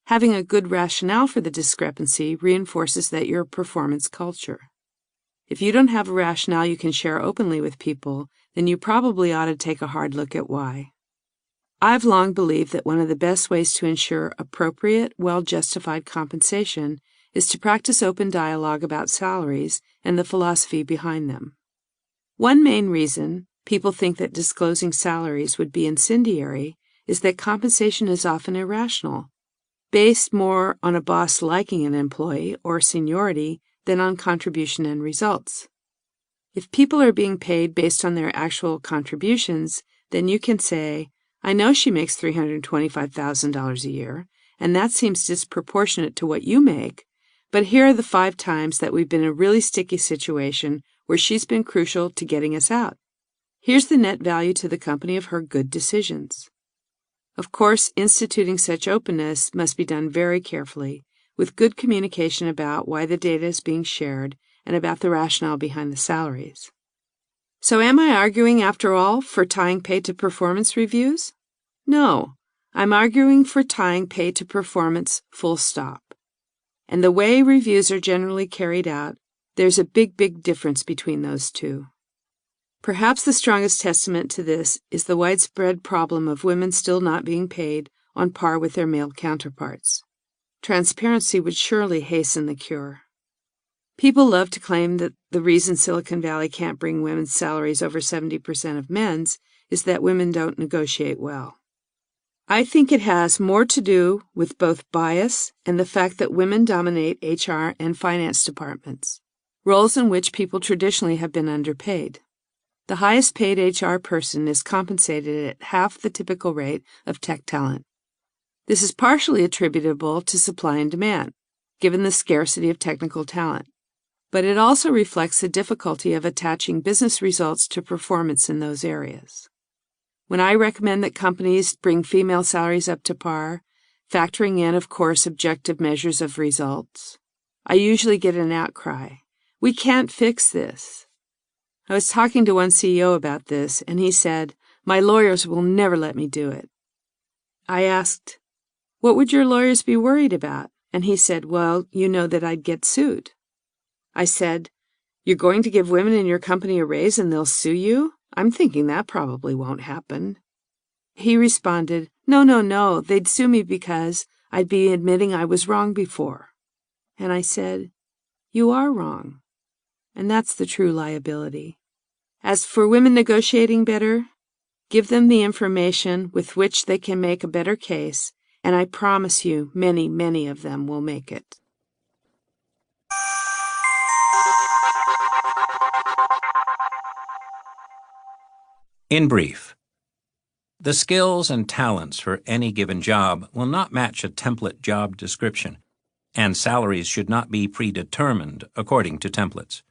Having a good rationale for the discrepancy reinforces that you're a performance culture. If you don't have a rationale you can share openly with people, then you probably ought to take a hard look at why. I've long believed that one of the best ways to ensure appropriate, well-justified compensation is to practice open dialogue about salaries and the philosophy behind them. One main reason people think that disclosing salaries would be incendiary is that compensation is often irrational, based more on a boss liking an employee or seniority than on contribution and results. If people are being paid based on their actual contributions, then you can say, "I know she makes $325,000 a year, and that seems disproportionate to what you make, but here are the 5 times that we've been in a really sticky situation where she's been crucial to getting us out. Here's the net value to the company of her good decisions." Of course, instituting such openness must be done very carefully, with good communication about why the data is being shared and about the rationale behind the salaries. So am I arguing, after all, for tying pay to performance reviews? No, I'm arguing for tying pay to performance, full stop. And the way reviews are generally carried out, there's a big difference between those two. Perhaps the strongest testament to this is the widespread problem of women still not being paid on par with their male counterparts. Transparency would surely hasten the cure. People love to claim that the reason Silicon Valley can't bring women's salaries over 70% of men's is that women don't negotiate well. I think it has more to do with both bias and the fact that women dominate HR and finance departments, roles in which people traditionally have been underpaid. The highest paid HR person is compensated at half the typical rate of tech talent. This is partially attributable to supply and demand, given the scarcity of technical talent. But it also reflects the difficulty of attaching business results to performance in those areas. When I recommend that companies bring female salaries up to par, factoring in, of course, objective measures of results, I usually get an outcry. We can't fix this. I was talking to one CEO about this, and he said, my lawyers will never let me do it. I asked, what would your lawyers be worried about? And he said, well, you know that I'd get sued. I said, you're going to give women in your company a raise and they'll sue you? I'm thinking that probably won't happen. He responded, no, they'd sue me because I'd be admitting I was wrong before. And I said, you are wrong. And that's the true liability. As for women negotiating better, give them the information with which they can make a better case, and I promise you many, many of them will make it. In brief, the skills and talents for any given job will not match a template job description, and salaries should not be predetermined according to templates.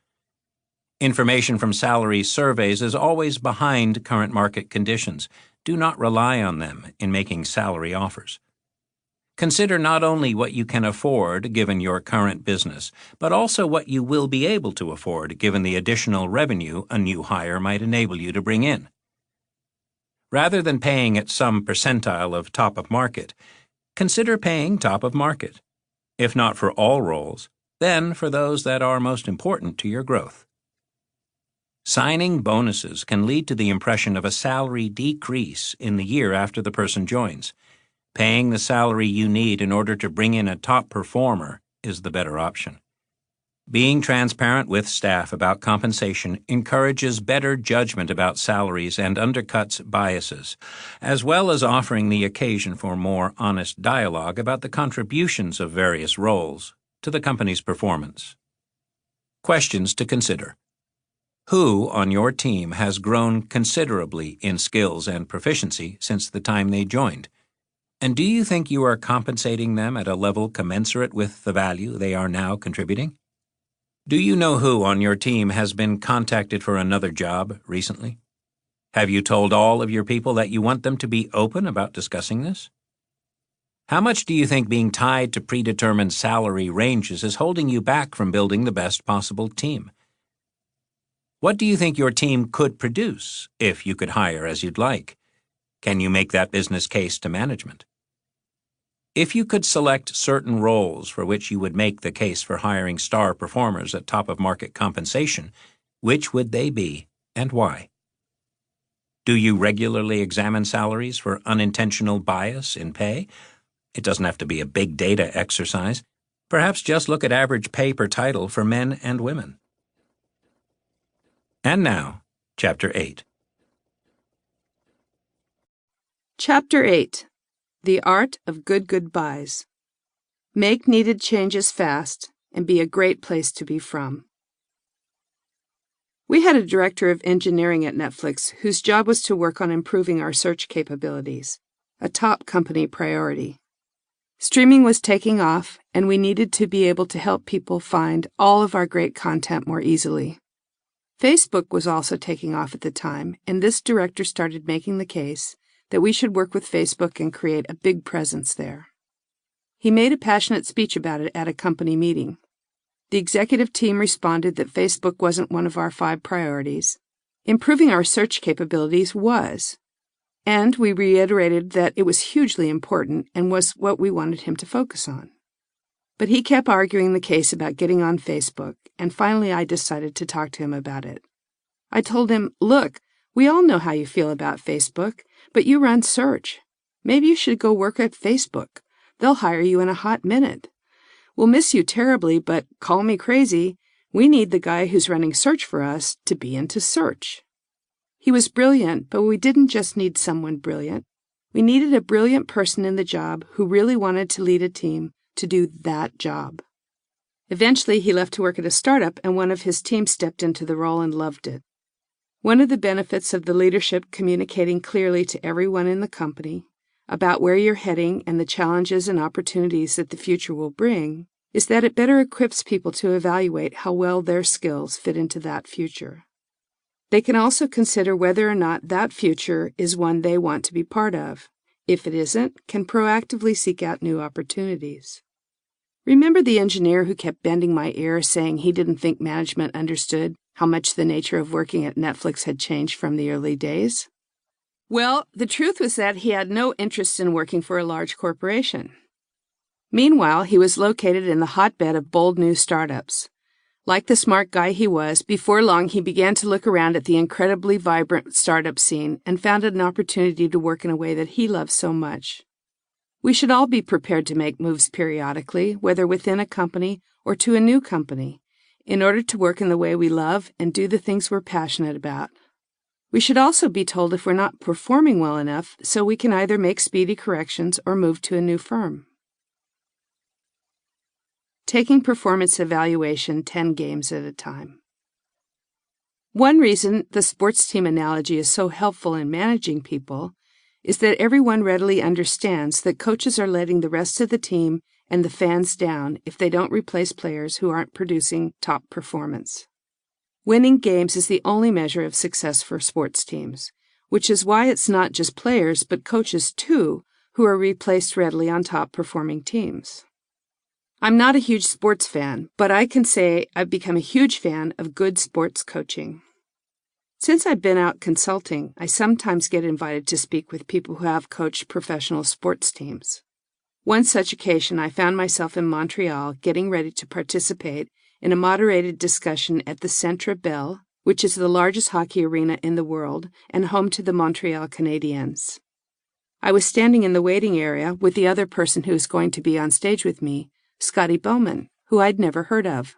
Information from salary surveys is always behind current market conditions. Do not rely on them in making salary offers. Consider not only what you can afford given your current business, but also what you will be able to afford given the additional revenue a new hire might enable you to bring in. Rather than paying at some percentile of top of market, consider paying top of market. If not for all roles, then for those that are most important to your growth. Signing bonuses can lead to the impression of a salary decrease in the year after the person joins. Paying the salary you need in order to bring in a top performer is the better option. Being transparent with staff about compensation encourages better judgment about salaries and undercuts biases, as well as offering the occasion for more honest dialogue about the contributions of various roles to the company's performance. Questions to consider. Who on your team has grown considerably in skills and proficiency since the time they joined? And do you think you are compensating them at a level commensurate with the value they are now contributing? Do you know who on your team has been contacted for another job recently? Have you told all of your people that you want them to be open about discussing this? How much do you think being tied to predetermined salary ranges is holding you back from building the best possible team? What do you think your team could produce if you could hire as you'd like? Can you make that business case to management? If you could select certain roles for which you would make the case for hiring star performers at top of market compensation, which would they be and why? Do you regularly examine salaries for unintentional bias in pay? It doesn't have to be a big data exercise. Perhaps just look at average pay per title for men and women. And now, Chapter 8. Chapter 8. The Art of Good Goodbyes. Make needed changes fast and be a great place to be from. We had a director of engineering at Netflix whose job was to work on improving our search capabilities, a top company priority. Streaming was taking off, and we needed to be able to help people find all of our great content more easily. Facebook was also taking off at the time, and this director started making the case that we should work with Facebook and create a big presence there. He made a passionate speech about it at a company meeting. The executive team responded that Facebook wasn't one of our 5 priorities. Improving our search capabilities was, and we reiterated that it was hugely important and was what we wanted him to focus on. But he kept arguing the case about getting on Facebook, and finally I decided to talk to him about it. I told him, look, we all know how you feel about Facebook, but you run search. Maybe you should go work at Facebook. They'll hire you in a hot minute. We'll miss you terribly, but call me crazy. We need the guy who's running search for us to be into search. He was brilliant, but we didn't just need someone brilliant. We needed a brilliant person in the job who really wanted to lead a team to do that job. Eventually, he left to work at a startup, and one of his team stepped into the role and loved it. One of the benefits of the leadership communicating clearly to everyone in the company about where you're heading and the challenges and opportunities that the future will bring is that it better equips people to evaluate how well their skills fit into that future. They can also consider whether or not that future is one they want to be part of. If it isn't, can proactively seek out new opportunities. Remember the engineer who kept bending my ear saying he didn't think management understood how much the nature of working at Netflix had changed from the early days? Well, the truth was that he had no interest in working for a large corporation. Meanwhile, he was located in the hotbed of bold new startups. Like the smart guy he was, before long he began to look around at the incredibly vibrant startup scene and found an opportunity to work in a way that he loved so much. We should all be prepared to make moves periodically, whether within a company or to a new company, in order to work in the way we love and do the things we're passionate about. We should also be told if we're not performing well enough so we can either make speedy corrections or move to a new firm. Taking performance evaluation 10 games at a time. One reason the sports team analogy is so helpful in managing people is that everyone readily understands that coaches are letting the rest of the team and the fans down if they don't replace players who aren't producing top performance. Winning games is the only measure of success for sports teams, which is why it's not just players but coaches too who are replaced readily on top performing teams. I'm not a huge sports fan, but I can say I've become a huge fan of good sports coaching. Since I've been out consulting, I sometimes get invited to speak with people who have coached professional sports teams. One such occasion, I found myself in Montreal getting ready to participate in a moderated discussion at the Centre Bell, which is the largest hockey arena in the world and home to the Montreal Canadiens. I was standing in the waiting area with the other person who was going to be on stage with me, Scotty Bowman, who I'd never heard of.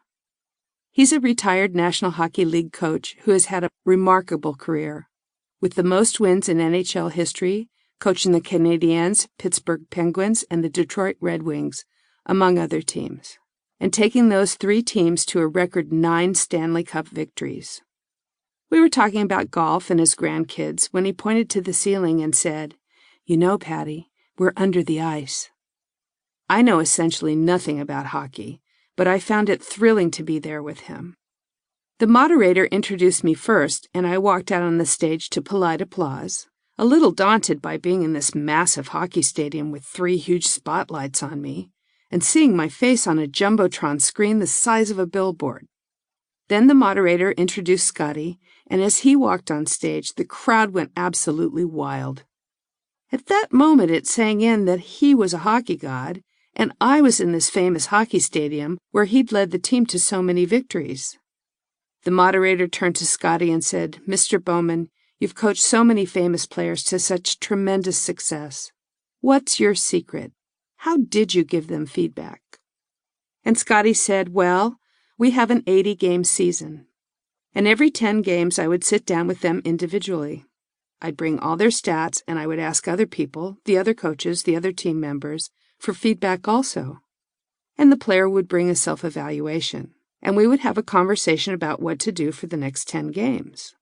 He's a retired National Hockey League coach who has had a remarkable career, with the most wins in NHL history, coaching the Canadiens, Pittsburgh Penguins, and the Detroit Red Wings, among other teams, and taking those 3 teams to a record 9 Stanley Cup victories. We were talking about golf and his grandkids when he pointed to the ceiling and said, "You know, Patty, we're under the ice." I know essentially nothing about hockey, but I found it thrilling to be there with him. The moderator introduced me first, and I walked out on the stage to polite applause, a little daunted by being in this massive hockey stadium with 3 huge spotlights on me, and seeing my face on a jumbotron screen the size of a billboard. Then the moderator introduced Scotty, and as he walked on stage, the crowd went absolutely wild. At that moment, it sang in that he was a hockey god, and I was in this famous hockey stadium where he'd led the team to so many victories. The moderator turned to Scotty and said, "Mr. Bowman, you've coached so many famous players to such tremendous success. What's your secret? How did you give them feedback?" And Scotty said, "Well, we have an 80-game season. And every 10 games I would sit down with them individually. I'd bring all their stats and I would ask other people, the other coaches, the other team members, for feedback also. And the player would bring a self-evaluation, and we would have a conversation about what to do for the next 10 games.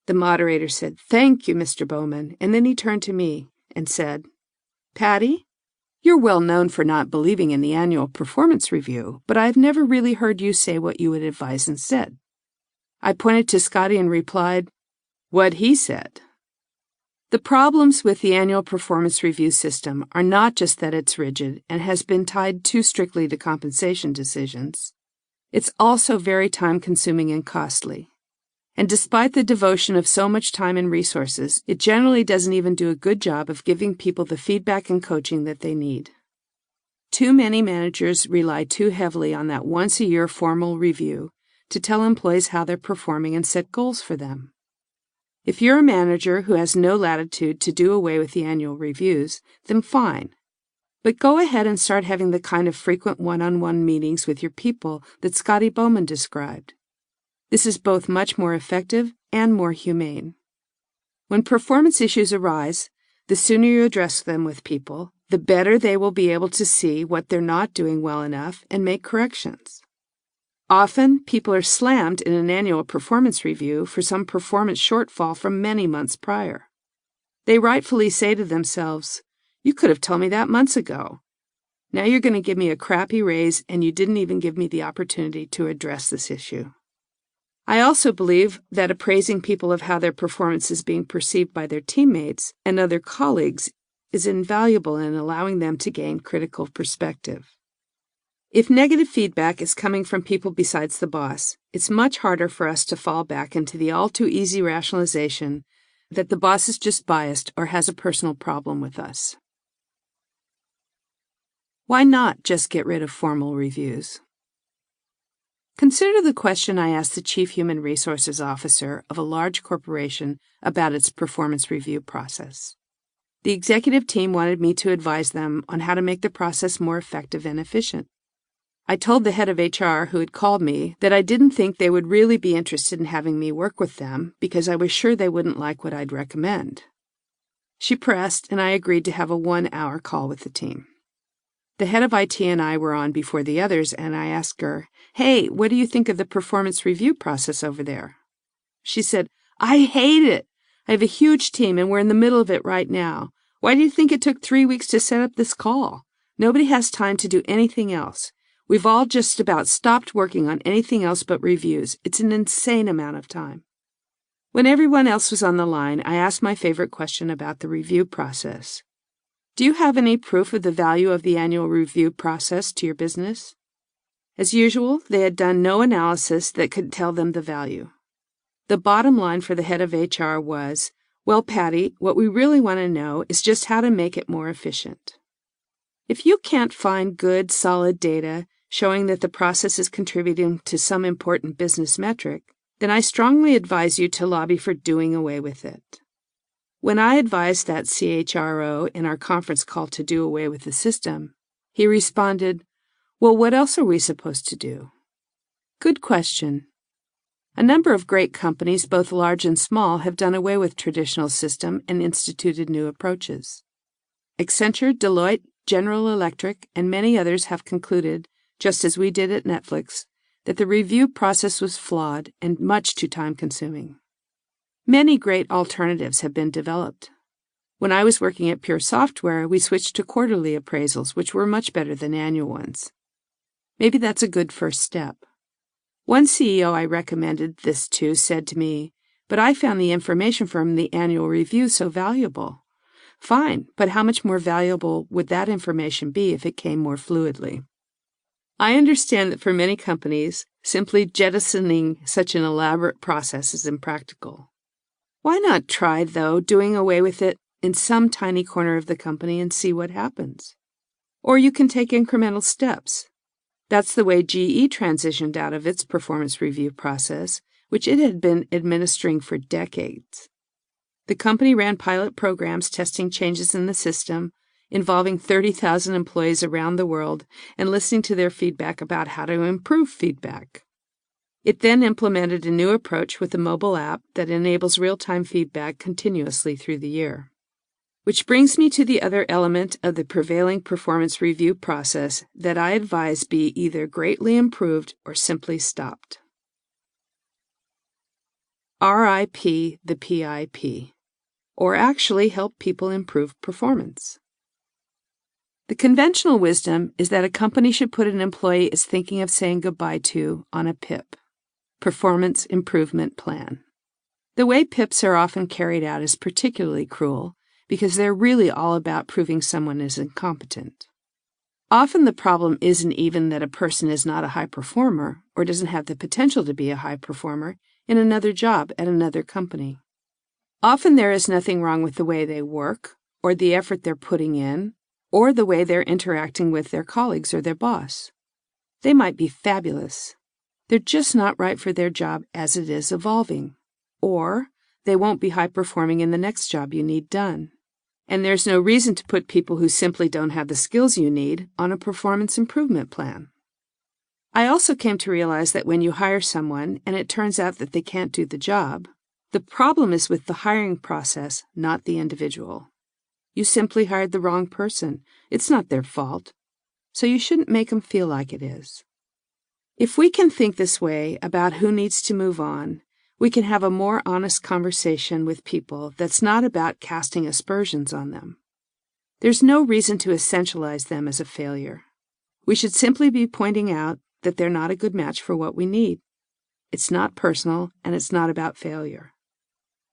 The moderator said, "Thank you, Mr. Bowman," and then he turned to me and said, "Patty, you're well known for not believing in the annual performance review, but I've never really heard you say what you would advise instead." I pointed to Scotty and replied, "What he said." The problems with the annual performance review system are not just that it's rigid and has been tied too strictly to compensation decisions. It's also very time-consuming and costly. And despite the devotion of so much time and resources, it generally doesn't even do a good job of giving people the feedback and coaching that they need. Too many managers rely too heavily on that once-a-year formal review to tell employees how they're performing and set goals for them. If you're a manager who has no latitude to do away with the annual reviews, then fine. But go ahead and start having the kind of frequent one-on-one meetings with your people that Scotty Bowman described. This is both much more effective and more humane. When performance issues arise, the sooner you address them with people, the better they will be able to see what they're not doing well enough and make corrections. Often, people are slammed in an annual performance review for some performance shortfall from many months prior. They rightfully say to themselves, "You could have told me that months ago. Now you're going to give me a crappy raise and you didn't even give me the opportunity to address this issue." I also believe that appraising people of how their performance is being perceived by their teammates and other colleagues is invaluable in allowing them to gain critical perspective. If negative feedback is coming from people besides the boss, it's much harder for us to fall back into the all-too-easy rationalization that the boss is just biased or has a personal problem with us. Why not just get rid of formal reviews? Consider the question I asked the Chief Human Resources Officer of a large corporation about its performance review process. The executive team wanted me to advise them on how to make the process more effective and efficient. I told the head of HR who had called me that I didn't think they would really be interested in having me work with them because I was sure they wouldn't like what I'd recommend. She pressed, and I agreed to have a 1-hour call with the team. The head of IT and I were on before the others, and I asked her, "Hey, what do you think of the performance review process over there?" She said, "I hate it. I have a huge team, and we're in the middle of it right now. Why do you think it took 3 weeks to set up this call? Nobody has time to do anything else. We've all just about stopped working on anything else but reviews. It's an insane amount of time." When everyone else was on the line, I asked my favorite question about the review process. Do you have any proof of the value of the annual review process to your business? As usual, they had done no analysis that could tell them the value. The bottom line for the head of HR was, "Well, Patty, what we really want to know is just how to make it more efficient." If you can't find good, solid data showing that the process is contributing to some important business metric, then I strongly advise you to lobby for doing away with it. When I advised that CHRO in our conference call to do away with the system, he responded, "Well, what else are we supposed to do?" Good question. A number of great companies, both large and small, have done away with traditional system and instituted new approaches. Accenture, Deloitte, General Electric, and many others have concluded, just as we did at Netflix, that the review process was flawed and much too time-consuming. Many great alternatives have been developed. When I was working at Pure Software, we switched to quarterly appraisals, which were much better than annual ones. Maybe that's a good first step. One CEO I recommended this to said to me, "But I found the information from the annual review so valuable." Fine, but how much more valuable would that information be if it came more fluidly? I understand that for many companies, simply jettisoning such an elaborate process is impractical. Why not try, though, doing away with it in some tiny corner of the company and see what happens? Or you can take incremental steps. That's the way GE transitioned out of its performance review process, which it had been administering for decades. The company ran pilot programs testing changes in the system, involving 30,000 employees around the world and listening to their feedback about how to improve feedback. It then implemented a new approach with a mobile app that enables real-time feedback continuously through the year. Which brings me to the other element of the prevailing performance review process that I advise be either greatly improved or simply stopped. RIP the PIP, or actually help people improve performance. The conventional wisdom is that a company should put an employee it's thinking of saying goodbye to on a PIP, Performance Improvement Plan. The way PIPs are often carried out is particularly cruel because they're really all about proving someone is incompetent. Often the problem isn't even that a person is not a high performer or doesn't have the potential to be a high performer in another job at another company. Often there is nothing wrong with the way they work or the effort they're putting in, or the way they're interacting with their colleagues or their boss. They might be fabulous. They're just not right for their job as it is evolving. Or they won't be high-performing in the next job you need done. And there's no reason to put people who simply don't have the skills you need on a performance improvement plan. I also came to realize that when you hire someone and it turns out that they can't do the job, the problem is with the hiring process, not the individual. You simply hired the wrong person. It's not their fault. So you shouldn't make them feel like it is. If we can think this way about who needs to move on, we can have a more honest conversation with people that's not about casting aspersions on them. There's no reason to essentialize them as a failure. We should simply be pointing out that they're not a good match for what we need. It's not personal, and it's not about failure.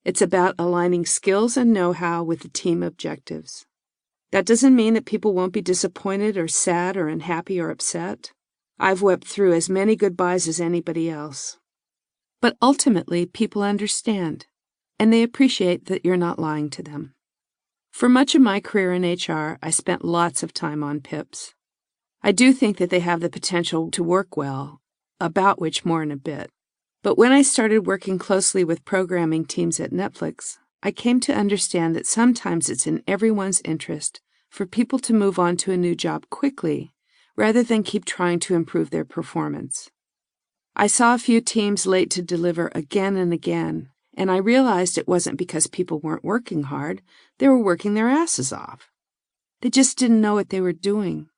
It's about aligning skills and know-how with the team objectives. That doesn't mean that people won't be disappointed or sad or unhappy or upset. I've wept through as many goodbyes as anybody else. But ultimately, people understand, and they appreciate that you're not lying to them. For much of my career in HR, I spent lots of time on PIPs. I do think that they have the potential to work well, about which more in a bit. But when I started working closely with programming teams at Netflix, I came to understand that sometimes it's in everyone's interest for people to move on to a new job quickly, rather than keep trying to improve their performance. I saw a few teams late to deliver again and again, and I realized it wasn't because people weren't working hard, they were working their asses off. They just didn't know what they were doing.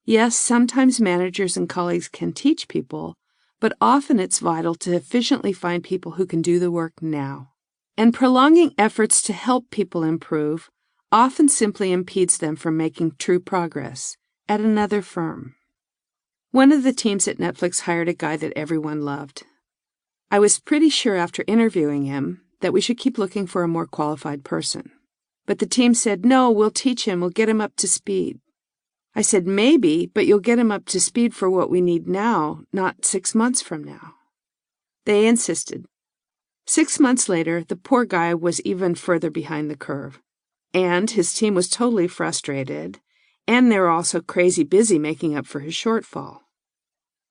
Yes, sometimes managers and colleagues can teach people, but often it's vital to efficiently find people who can do the work now. And prolonging efforts to help people improve often simply impedes them from making true progress at another firm. One of the teams at Netflix hired a guy that everyone loved. I was pretty sure after interviewing him that we should keep looking for a more qualified person. But the team said, "No, we'll teach him, we'll get him up to speed." I said, "Maybe, but you'll get him up to speed for what we need now, not 6 months from now." They insisted. 6 months later, the poor guy was even further behind the curve. And his team was totally frustrated, and they were also crazy busy making up for his shortfall.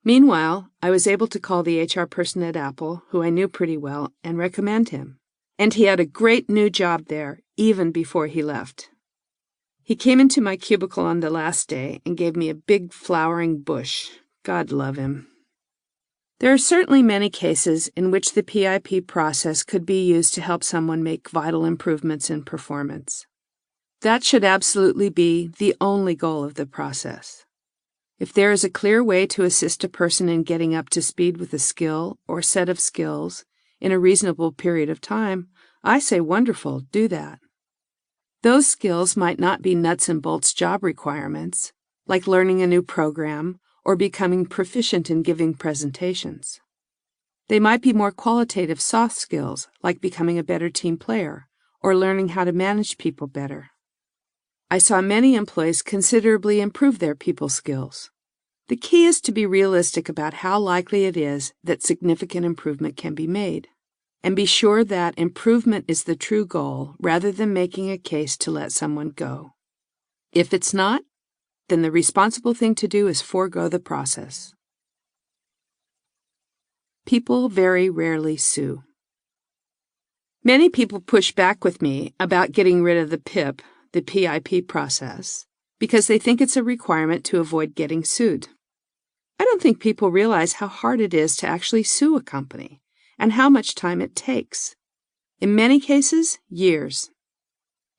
Meanwhile, I was able to call the HR person at Apple, who I knew pretty well, and recommend him. And he had a great new job there, even before he left. He came into my cubicle on the last day and gave me a big flowering bush. God love him. There are certainly many cases in which the PIP process could be used to help someone make vital improvements in performance. That should absolutely be the only goal of the process. If there is a clear way to assist a person in getting up to speed with a skill or set of skills in a reasonable period of time, I say wonderful, do that. Those skills might not be nuts and bolts job requirements, like learning a new program or becoming proficient in giving presentations. They might be more qualitative soft skills, like becoming a better team player or learning how to manage people better. I saw many employees considerably improve their people skills. The key is to be realistic about how likely it is that significant improvement can be made, and be sure that improvement is the true goal rather than making a case to let someone go. If it's not, then the responsible thing to do is forego the process. People very rarely sue. Many people push back with me about getting rid of the PIP, the PIP process, because they think it's a requirement to avoid getting sued. I don't think people realize how hard it is to actually sue a company, and how much time it takes. In many cases, years.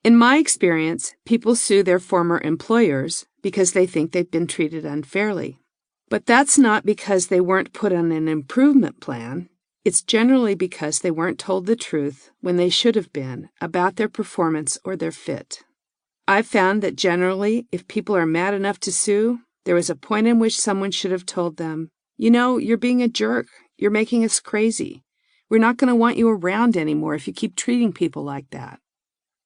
In my experience, people sue their former employers because they think they've been treated unfairly. But that's not because they weren't put on an improvement plan. It's generally because they weren't told the truth when they should have been about their performance or their fit. I've found that generally, if people are mad enough to sue, there was a point in which someone should have told them, "You know, you're being a jerk. You're making us crazy. We're not going to want you around anymore if you keep treating people like that."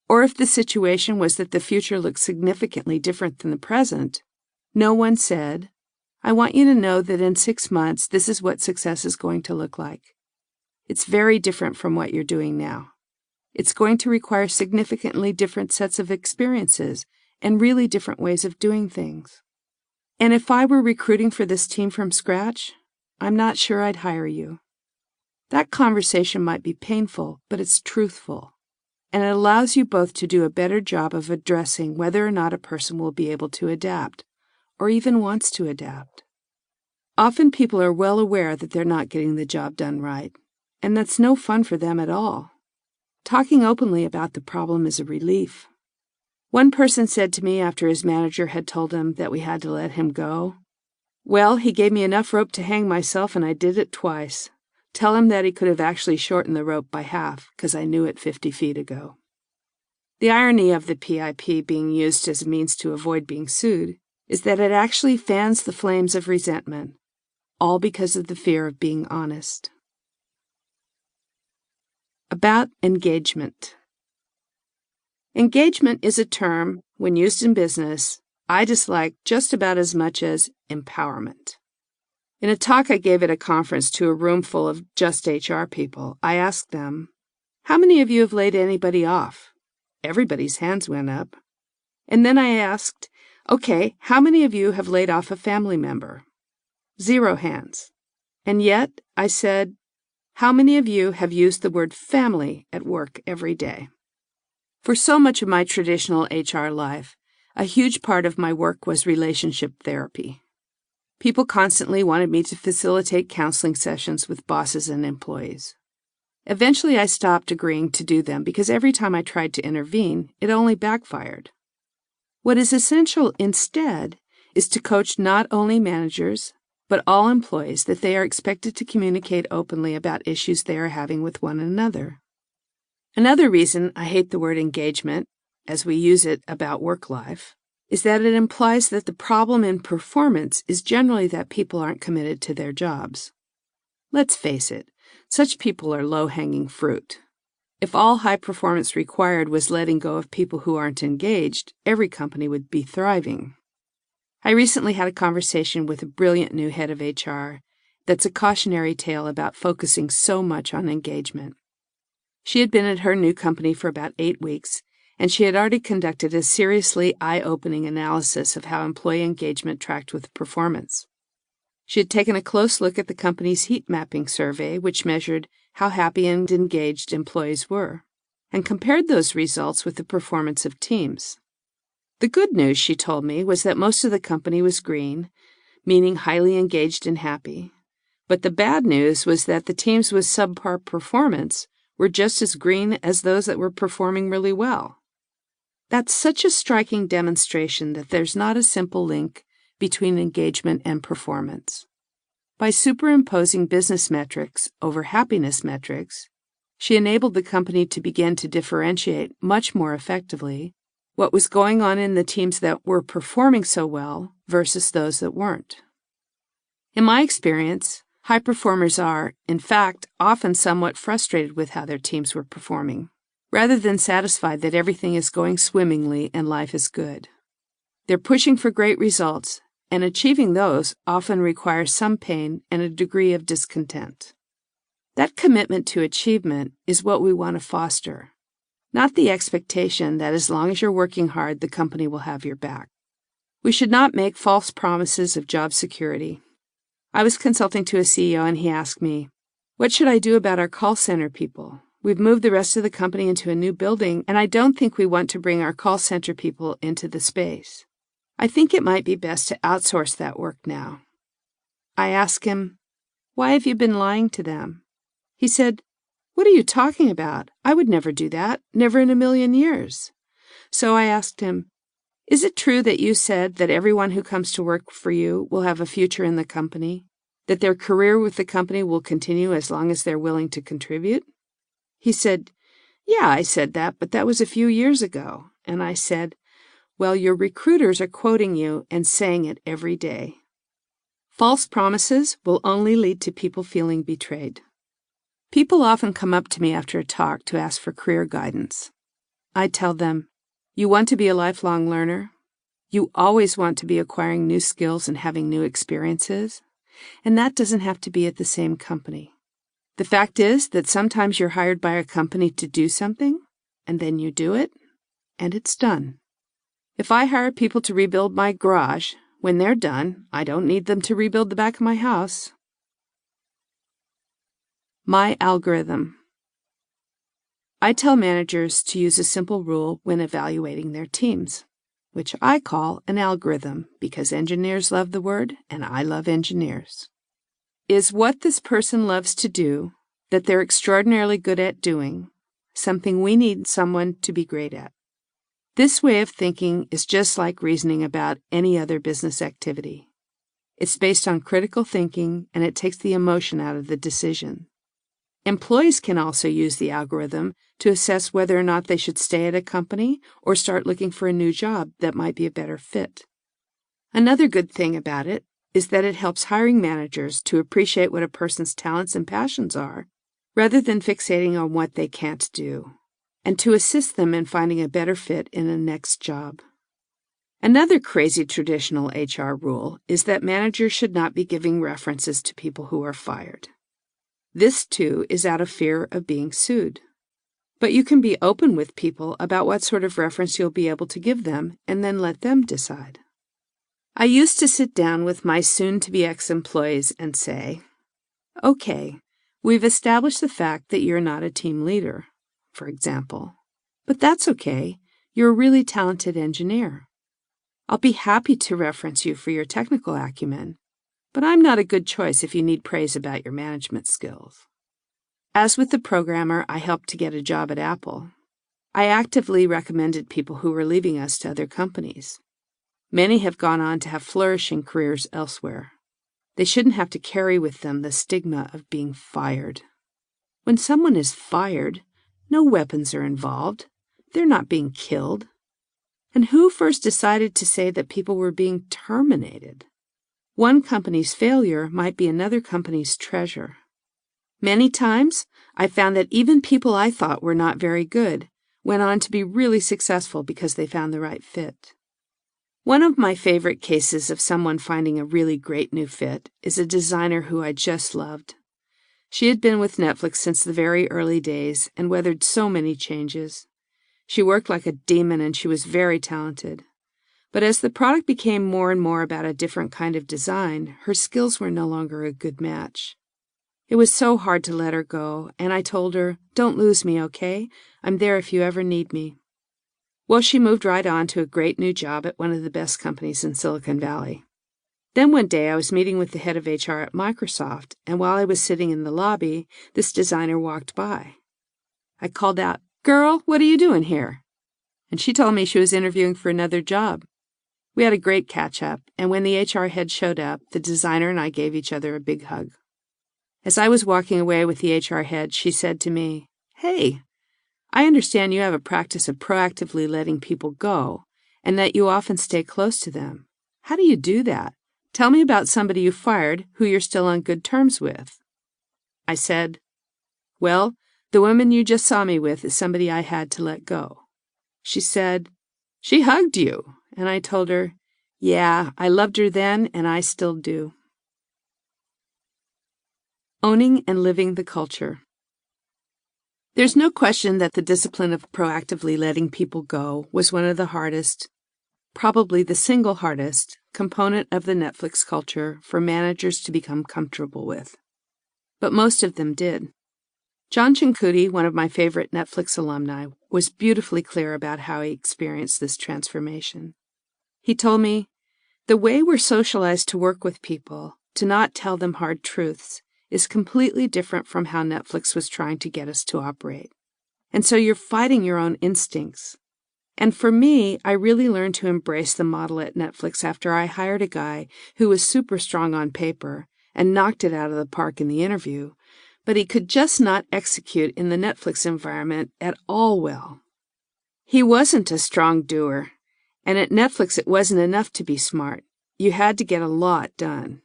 Or if the situation was that the future looked significantly different than the present, no one said, "I want you to know that in 6 months, this is what success is going to look like. It's very different from what you're doing now. It's going to require significantly different sets of experiences and really different ways of doing things. And if I were recruiting for this team from scratch, I'm not sure I'd hire you." That conversation might be painful, but it's truthful, and it allows you both to do a better job of addressing whether or not a person will be able to adapt, or even wants to adapt. Often people are well aware that they're not getting the job done right, and that's no fun for them at all. Talking openly about the problem is a relief. One person said to me after his manager had told him that we had to let him go, "Well, he gave me enough rope to hang myself and I did it twice. Tell him that he could have actually shortened the rope by half, because I knew it 50 feet ago." The irony of the PIP being used as a means to avoid being sued is that it actually fans the flames of resentment, all because of the fear of being honest. About engagement. Engagement is a term, when used in business, I dislike just about as much as empowerment. In a talk I gave at a conference to a room full of just HR people, I asked them, "How many of you have laid anybody off?" Everybody's hands went up. And then I asked, "Okay, how many of you have laid off a family member?" 0 hands. And yet, I said, "How many of you have used the word family at work every day?" For so much of my traditional HR life, a huge part of my work was relationship therapy. People constantly wanted me to facilitate counseling sessions with bosses and employees. Eventually, I stopped agreeing to do them because every time I tried to intervene, it only backfired. What is essential instead is to coach not only managers, but all employees that they are expected to communicate openly about issues they are having with one another. Another reason I hate the word engagement, as we use it about work life, is that it implies that the problem in performance is generally that people aren't committed to their jobs. Let's face it, such people are low-hanging fruit. If all high performance required was letting go of people who aren't engaged, every company would be thriving. I recently had a conversation with a brilliant new head of HR that's a cautionary tale about focusing so much on engagement. She had been at her new company for about 8 weeks, and she had already conducted a seriously eye-opening analysis of how employee engagement tracked with performance. She had taken a close look at the company's heat mapping survey, which measured how happy and engaged employees were, and compared those results with the performance of teams. The good news, she told me, was that most of the company was green, meaning highly engaged and happy. But the bad news was that the teams with subpar performance were just as green as those that were performing really well. That's such a striking demonstration that there's not a simple link between engagement and performance. By superimposing business metrics over happiness metrics, she enabled the company to begin to differentiate much more effectively what was going on in the teams that were performing so well versus those that weren't. In my experience, high performers are, in fact, often somewhat frustrated with how their teams were performing, rather than satisfied that everything is going swimmingly and life is good. They're pushing for great results, and achieving those often requires some pain and a degree of discontent. That commitment to achievement is what we want to foster, not the expectation that as long as you're working hard, the company will have your back. We should not make false promises of job security. I was consulting to a CEO and he asked me, "What should I do about our call center people? We've moved the rest of the company into a new building, and I don't think we want to bring our call center people into the space. I think it might be best to outsource that work now." I asked him, "Why have you been lying to them?" He said, "What are you talking about? I would never do that, never in a million years." So I asked him, "Is it true that you said that everyone who comes to work for you will have a future in the company, that their career with the company will continue as long as they're willing to contribute?" He said, "Yeah, I said that, but that was a few years ago." And I said, "Well, your recruiters are quoting you and saying it every day." False promises will only lead to people feeling betrayed. People often come up to me after a talk to ask for career guidance. I tell them, "You want to be a lifelong learner? You always want to be acquiring new skills and having new experiences, and that doesn't have to be at the same company. The fact is that sometimes you're hired by a company to do something, and then you do it, and it's done. If I hire people to rebuild my garage, when they're done, I don't need them to rebuild the back of my house." My algorithm. I tell managers to use a simple rule when evaluating their teams, which I call an algorithm because engineers love the word and I love engineers. Is what this person loves to do, that they're extraordinarily good at doing, something we need someone to be great at? This way of thinking is just like reasoning about any other business activity. It's based on critical thinking and it takes the emotion out of the decision. Employees can also use the algorithm to assess whether or not they should stay at a company or start looking for a new job that might be a better fit. Another good thing about it is that it helps hiring managers to appreciate what a person's talents and passions are rather than fixating on what they can't do, and to assist them in finding a better fit in a next job. Another crazy traditional HR rule is that managers should not be giving references to people who are fired. This, too, is out of fear of being sued. But you can be open with people about what sort of reference you'll be able to give them and then let them decide. I used to sit down with my soon-to-be ex-employees and say, "Okay, we've established the fact that you're not a team leader, for example. But that's okay. You're a really talented engineer. I'll be happy to reference you for your technical acumen, but I'm not a good choice if you need praise about your management skills." As with the programmer I helped to get a job at Apple, I actively recommended people who were leaving us to other companies. Many have gone on to have flourishing careers elsewhere. They shouldn't have to carry with them the stigma of being fired. When someone is fired, no weapons are involved. They're not being killed. And who first decided to say that people were being terminated? One company's failure might be another company's treasure. Many times, I found that even people I thought were not very good went on to be really successful because they found the right fit. One of my favorite cases of someone finding a really great new fit is a designer who I just loved. She had been with Netflix since the very early days and weathered so many changes. She worked like a demon and she was very talented. But as the product became more and more about a different kind of design, her skills were no longer a good match. It was so hard to let her go, and I told her, "Don't lose me, okay? I'm there if you ever need me." Well, she moved right on to a great new job at one of the best companies in Silicon Valley. Then one day I was meeting with the head of HR at Microsoft, and while I was sitting in the lobby, this designer walked by. I called out, "Girl, what are you doing here?" And she told me she was interviewing for another job. We had a great catch-up, and when the HR head showed up, the designer and I gave each other a big hug. As I was walking away with the HR head, she said to me, "Hey, I understand you have a practice of proactively letting people go, and that you often stay close to them. How do you do that? Tell me about somebody you fired who you're still on good terms with." I said, "Well, the woman you just saw me with is somebody I had to let go." She said, "She hugged you." And I told her, "Yeah, I loved her then, and I still do." Owning and living the culture. There's no question that the discipline of proactively letting people go was one of the hardest, probably the single hardest, component of the Netflix culture for managers to become comfortable with. But most of them did. John Cinquetti, one of my favorite Netflix alumni, was beautifully clear about how he experienced this transformation. He told me, "The way we're socialized to work with people, to not tell them hard truths, is completely different from how Netflix was trying to get us to operate. And so you're fighting your own instincts." And for me, I really learned to embrace the model at Netflix after I hired a guy who was super strong on paper and knocked it out of the park in the interview, but he could just not execute in the Netflix environment at all well. He wasn't a strong doer, and at Netflix it wasn't enough to be smart. You had to get a lot done.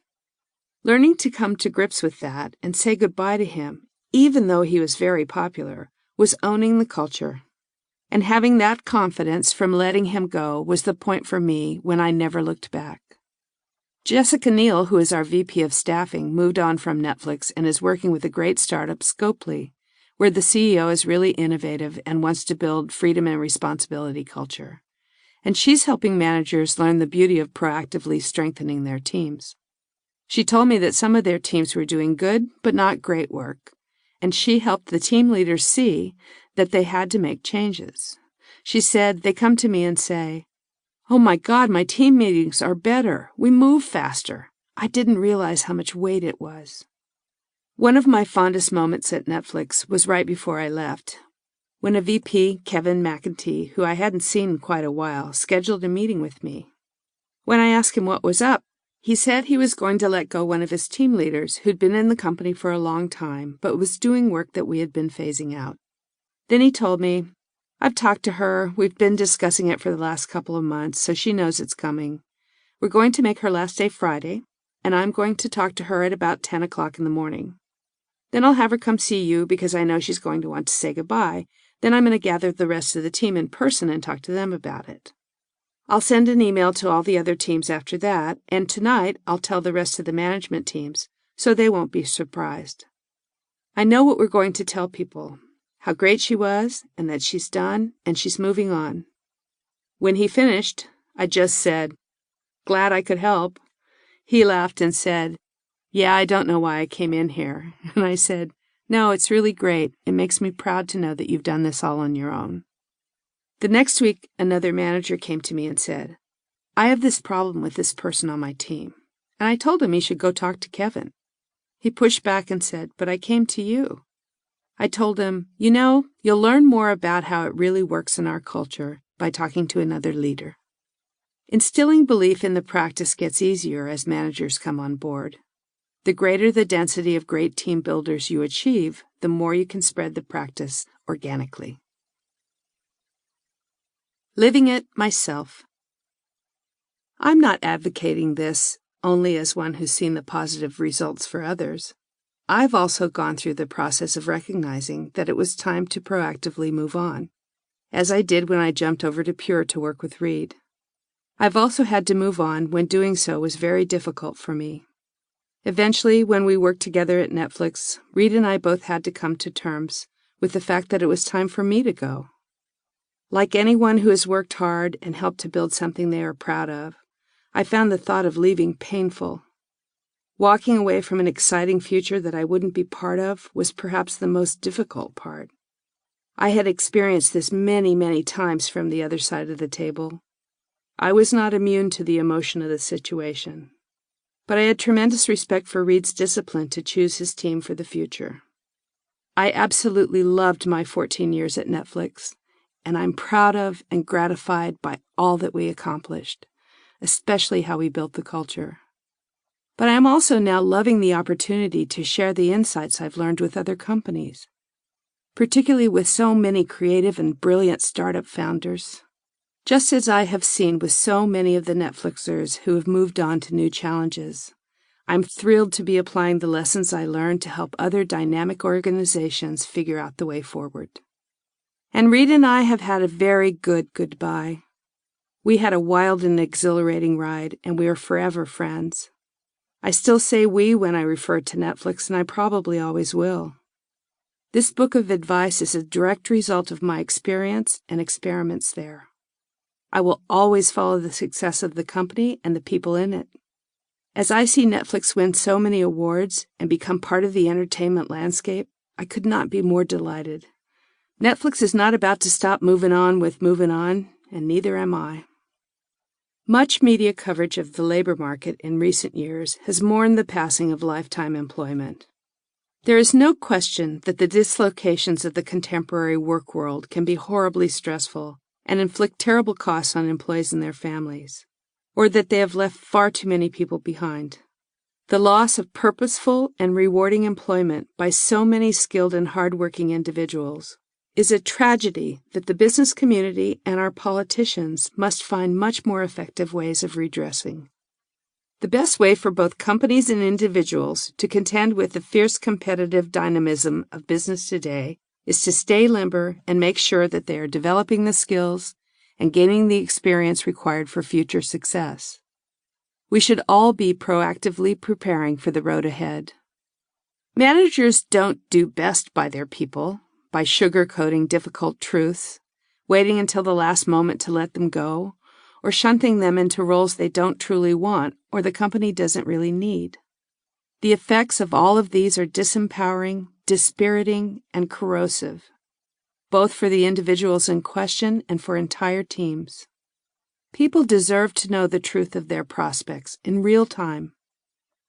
Learning to come to grips with that and say goodbye to him, even though he was very popular, was owning the culture. And having that confidence from letting him go was the point for me when I never looked back. Jessica Neal, who is our VP of Staffing, moved on from Netflix and is working with a great startup, Scopely, where the CEO is really innovative and wants to build freedom and responsibility culture. And she's helping managers learn the beauty of proactively strengthening their teams. She told me that some of their teams were doing good but not great work, and she helped the team leaders see that they had to make changes. She said, "They come to me and say, 'Oh my God, my team meetings are better. We move faster.' I didn't realize how much weight it was." One of my fondest moments at Netflix was right before I left, when a VP, Kevin McEntee, who I hadn't seen in quite a while, scheduled a meeting with me. When I asked him what was up, he said he was going to let go one of his team leaders who'd been in the company for a long time but was doing work that we had been phasing out. Then he told me, "I've talked to her, we've been discussing it for the last couple of months, so she knows it's coming. We're going to make her last day Friday, and I'm going to talk to her at about 10 o'clock in the morning." Then I'll have her come see you because I know she's going to want to say goodbye. Then I'm going to gather the rest of the team in person and talk to them about it. I'll send an email to all the other teams after that, and tonight I'll tell the rest of the management teams, so they won't be surprised. I know what we're going to tell people, how great she was, and that she's done, and she's moving on. When he finished, I just said, "Glad I could help." He laughed and said, "Yeah, I don't know why I came in here." And I said, "No, it's really great. It makes me proud to know that you've done this all on your own." The next week, another manager came to me and said, "I have this problem with this person on my team." And I told him he should go talk to Kevin. He pushed back and said, "But I came to you." I told him, "You'll learn more about how it really works in our culture by talking to another leader." Instilling belief in the practice gets easier as managers come on board. The greater the density of great team builders you achieve, the more you can spread the practice organically. Living it myself. I'm not advocating this only as one who's seen the positive results for others. I've also gone through the process of recognizing that it was time to proactively move on, as I did when I jumped over to Pure to work with Reed. I've also had to move on when doing so was very difficult for me. Eventually, when we worked together at Netflix, Reed and I both had to come to terms with the fact that it was time for me to go. Like anyone who has worked hard and helped to build something they are proud of, I found the thought of leaving painful. Walking away from an exciting future that I wouldn't be part of was perhaps the most difficult part. I had experienced this many, many times from the other side of the table. I was not immune to the emotion of the situation. But I had tremendous respect for Reed's discipline to choose his team for the future. I absolutely loved my 14 years at Netflix, and I'm proud of and gratified by all that we accomplished, especially how we built the culture. But I am also now loving the opportunity to share the insights I've learned with other companies, particularly with so many creative and brilliant startup founders. Just as I have seen with so many of the Netflixers who have moved on to new challenges, I'm thrilled to be applying the lessons I learned to help other dynamic organizations figure out the way forward. And Reed and I have had a very good goodbye. We had a wild and exhilarating ride, and we are forever friends. I still say we when I refer to Netflix, and I probably always will. This book of advice is a direct result of my experience and experiments there. I will always follow the success of the company and the people in it. As I see Netflix win so many awards and become part of the entertainment landscape, I could not be more delighted. Netflix is not about to stop moving on with moving on, and neither am I. Much media coverage of the labor market in recent years has mourned the passing of lifetime employment. There is no question that the dislocations of the contemporary work world can be horribly stressful and inflict terrible costs on employees and their families, or that they have left far too many people behind. The loss of purposeful and rewarding employment by so many skilled and hardworking individuals is a tragedy that the business community and our politicians must find much more effective ways of redressing. The best way for both companies and individuals to contend with the fierce competitive dynamism of business today is to stay limber and make sure that they are developing the skills and gaining the experience required for future success. We should all be proactively preparing for the road ahead. Managers don't do best by their people, by sugarcoating difficult truths, waiting until the last moment to let them go, or shunting them into roles they don't truly want or the company doesn't really need. The effects of all of these are disempowering, dispiriting, and corrosive, both for the individuals in question and for entire teams. People deserve to know the truth of their prospects in real time.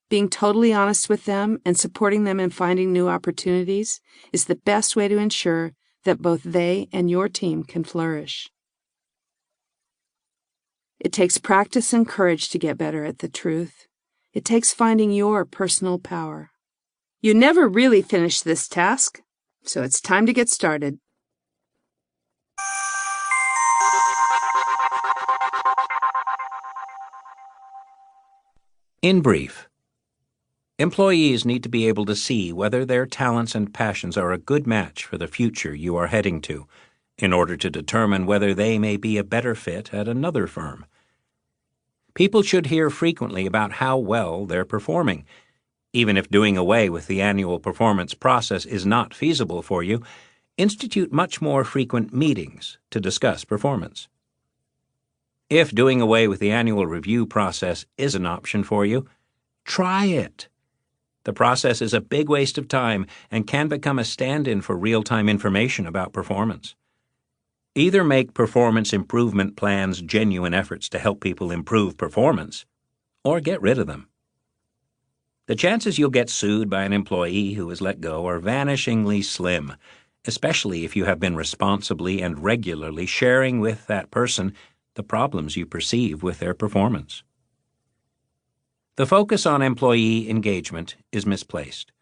Being totally honest with them and supporting them in finding new opportunities is the best way to ensure that both they and your team can flourish. It takes practice and courage to get better at the truth. It takes finding your personal power. You never really finish this task, so it's time to get started. In brief, Employees need to be able to see whether their talents and passions are a good match for the future you are heading to, in order to determine whether they may be a better fit at another firm. People should hear frequently about how well they're performing. Even if doing away with the annual performance process is not feasible for you, institute much more frequent meetings to discuss performance. If doing away with the annual review process is an option for you, try it. The process is a big waste of time and can become a stand-in for real-time information about performance. Either make performance improvement plans genuine efforts to help people improve performance, or get rid of them. The chances you'll get sued by an employee who is let go are vanishingly slim, especially if you have been responsibly and regularly sharing with that person the problems you perceive with their performance. The focus on employee engagement is misplaced.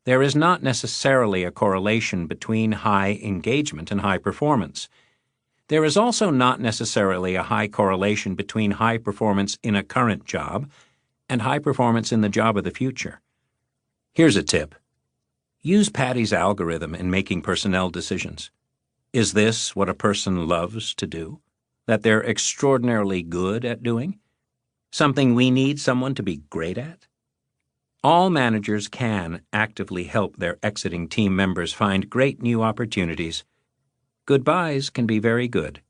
There is not necessarily a correlation between high engagement and high performance. There is also not necessarily a high correlation between high performance in a current job and high performance in the job of the future. Here's a tip. Use Patty's algorithm in making personnel decisions. Is this what a person loves to do? That they're extraordinarily good at doing? Something we need someone to be great at? All managers can actively help their exiting team members find great new opportunities. Goodbyes can be very good.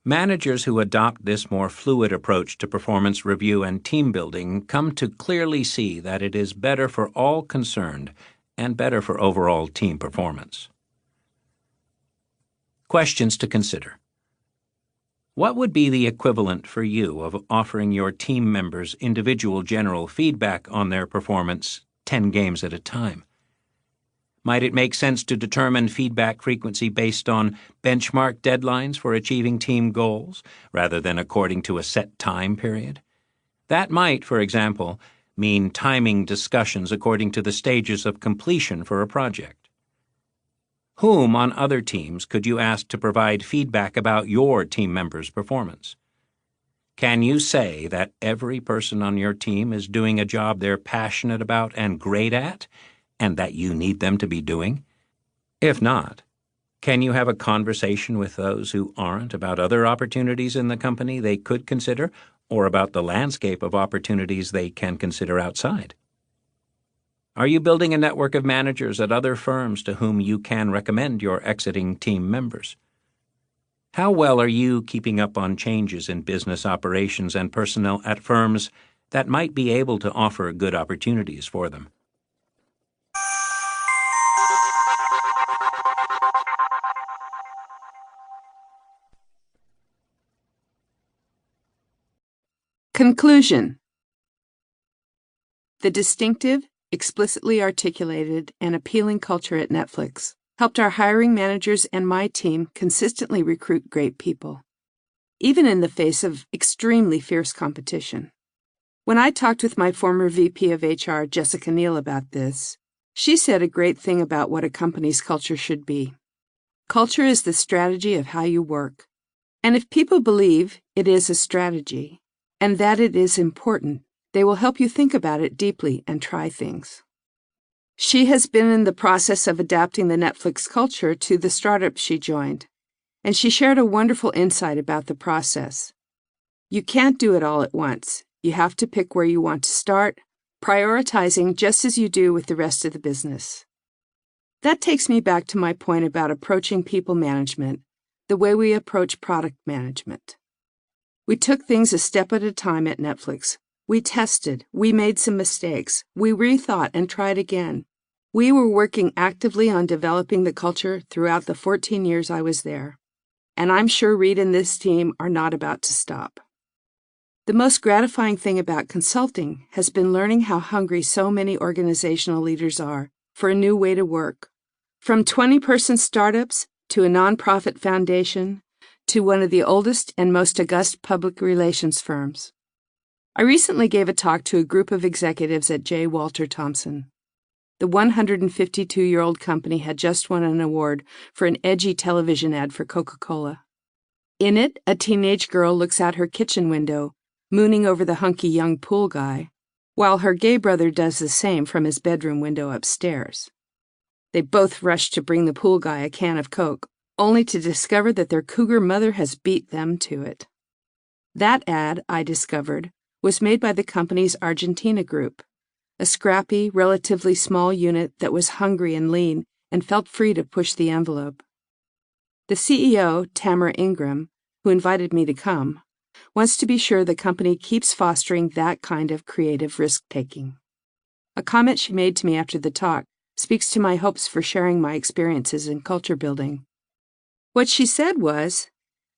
Managers who adopt this more fluid approach to performance review and team building come to clearly see that it is better for all concerned and better for overall team performance. Questions to consider. What would be the equivalent for you of offering your team members individual general feedback on their performance 10 games at a time? Might it make sense to determine feedback frequency based on benchmark deadlines for achieving team goals, rather than according to a set time period? That might, for example, mean timing discussions according to the stages of completion for a project. Whom on other teams could you ask to provide feedback about your team members' performance? Can you say that every person on your team is doing a job they're passionate about and great at, and that you need them to be doing? If not, can you have a conversation with those who aren't about other opportunities in the company they could consider, or about the landscape of opportunities they can consider outside? Are you building a network of managers at other firms to whom you can recommend your exiting team members? How well are you keeping up on changes in business operations and personnel at firms that might be able to offer good opportunities for them? Conclusion. The distinctive, explicitly articulated, and appealing culture at Netflix helped our hiring managers and my team consistently recruit great people, even in the face of extremely fierce competition. When I talked with my former VP of HR, Jessica Neal, about this, she said a great thing about what a company's culture should be. Culture is the strategy of how you work. And if people believe it is a strategy, and that it is important, they will help you think about it deeply and try things. She has been in the process of adapting the Netflix culture to the startup she joined, and she shared a wonderful insight about the process. You can't do it all at once. You have to pick where you want to start, prioritizing just as you do with the rest of the business. That takes me back to my point about approaching people management the way we approach product management. We took things a step at a time at Netflix. We tested, we made some mistakes, we rethought and tried again. We were working actively on developing the culture throughout the 14 years I was there. And I'm sure Reed and this team are not about to stop. The most gratifying thing about consulting has been learning how hungry so many organizational leaders are for a new way to work. From 20-person startups to a nonprofit foundation to one of the oldest and most august public relations firms. I recently gave a talk to a group of executives at J. Walter Thompson. The 152-year-old company had just won an award for an edgy television ad for Coca-Cola. In it, a teenage girl looks out her kitchen window, mooning over the hunky young pool guy, while her gay brother does the same from his bedroom window upstairs. They both rush to bring the pool guy a can of Coke, only to discover that their cougar mother has beat them to it. That ad, I discovered, was made by the company's Argentina group, a scrappy, relatively small unit that was hungry and lean and felt free to push the envelope. The CEO, Tamara Ingram, who invited me to come, wants to be sure the company keeps fostering that kind of creative risk-taking. A comment she made to me after the talk speaks to my hopes for sharing my experiences in culture building. What she said was,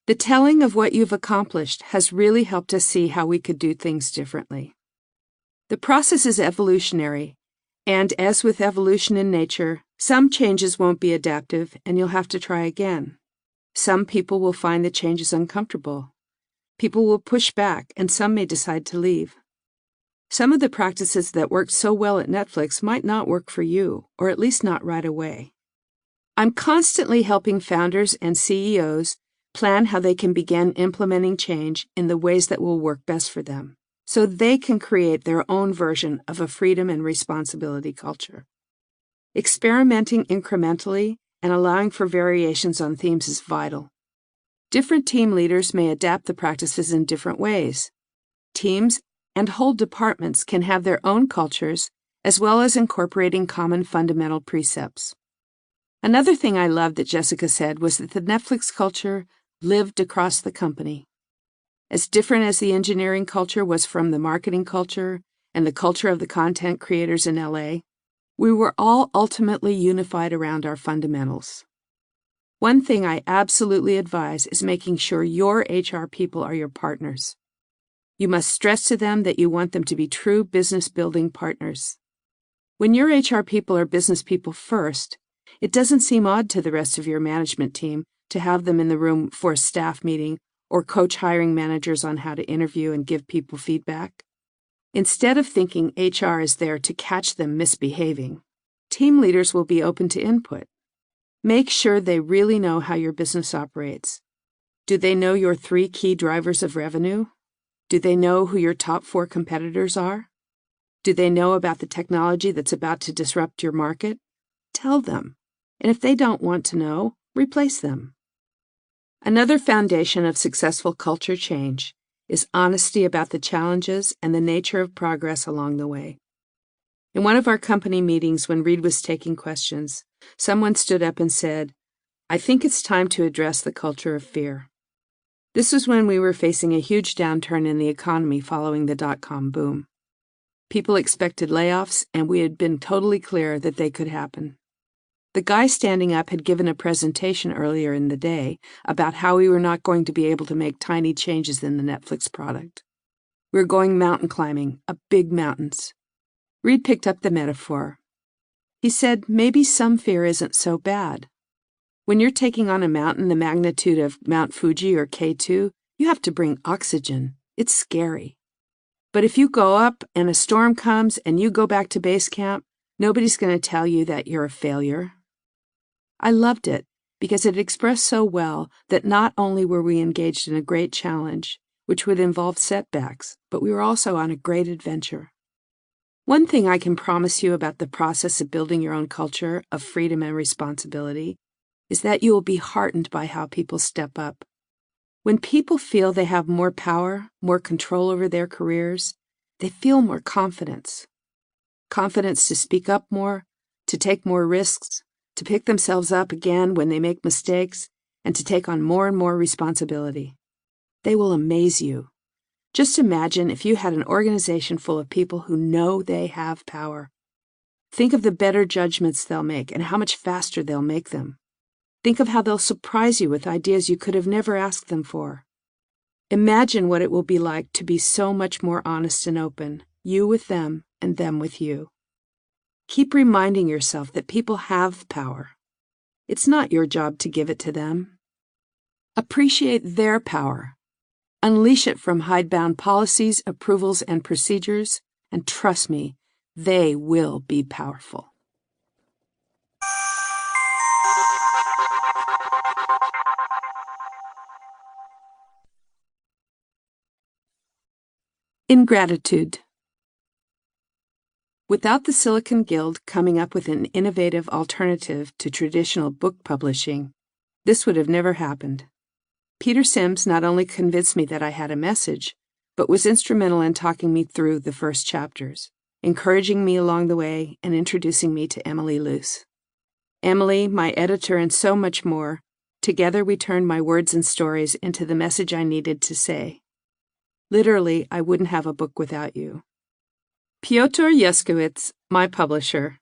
"The telling of what you've accomplished has really helped us see how we could do things differently." The process is evolutionary, and as with evolution in nature, some changes won't be adaptive and you'll have to try again. Some people will find the changes uncomfortable. People will push back, and some may decide to leave. Some of the practices that worked so well at Netflix might not work for you, or at least not right away. I'm constantly helping founders and CEOs plan how they can begin implementing change in the ways that will work best for them, so they can create their own version of a freedom and responsibility culture. Experimenting incrementally and allowing for variations on themes is vital. Different team leaders may adapt the practices in different ways. Teams and whole departments can have their own cultures, as well as incorporating common fundamental precepts. Another thing I loved that Jessica said was that the Netflix culture lived across the company. As different as the engineering culture was from the marketing culture and the culture of the content creators in LA, we were all ultimately unified around our fundamentals. One thing I absolutely advise is making sure your HR people are your partners. You must stress to them that you want them to be true business-building partners. When your HR people are business people first, it doesn't seem odd to the rest of your management team to have them in the room for a staff meeting or coach hiring managers on how to interview and give people feedback. Instead of thinking HR is there to catch them misbehaving, team leaders will be open to input. Make sure they really know how your business operates. Do they know your 3 key drivers of revenue? Do they know who your top 4 competitors are? Do they know about the technology that's about to disrupt your market? Tell them. And if they don't want to know, replace them. Another foundation of successful culture change is honesty about the challenges and the nature of progress along the way. In one of our company meetings when Reed was taking questions, someone stood up and said, "I think it's time to address the culture of fear." This was when we were facing a huge downturn in the economy following the dot-com boom. People expected layoffs, and we had been totally clear that they could happen. The guy standing up had given a presentation earlier in the day about how we were not going to be able to make tiny changes in the Netflix product. We were going mountain climbing, up big mountains. Reed picked up the metaphor. He said, maybe some fear isn't so bad. When you're taking on a mountain the magnitude of Mount Fuji or K2, you have to bring oxygen. It's scary. But if you go up and a storm comes and you go back to base camp, nobody's going to tell you that you're a failure. I loved it because it expressed so well that not only were we engaged in a great challenge, which would involve setbacks, but we were also on a great adventure. One thing I can promise you about the process of building your own culture of freedom and responsibility is that you will be heartened by how people step up. When people feel they have more power, more control over their careers, they feel more confidence. Confidence to speak up more, to take more risks, to pick themselves up again when they make mistakes, and to take on more and more responsibility. They will amaze you. Just imagine if you had an organization full of people who know they have power. Think of the better judgments they'll make and how much faster they'll make them. Think of how they'll surprise you with ideas you could have never asked them for. Imagine what it will be like to be so much more honest and open, you with them and them with you. Keep reminding yourself that people have power. It's not your job to give it to them. Appreciate their power. Unleash it from hidebound policies, approvals, and procedures, and trust me, they will be powerful. Ingratitude. Without the Silicon Guild coming up with an innovative alternative to traditional book publishing, this would have never happened. Peter Sims not only convinced me that I had a message, but was instrumental in talking me through the first chapters, encouraging me along the way and introducing me to Emily Luce. Emily, my editor, and so much more, together we turned my words and stories into the message I needed to say. Literally, I wouldn't have a book without you. Piotr Yuskowitz, my publisher,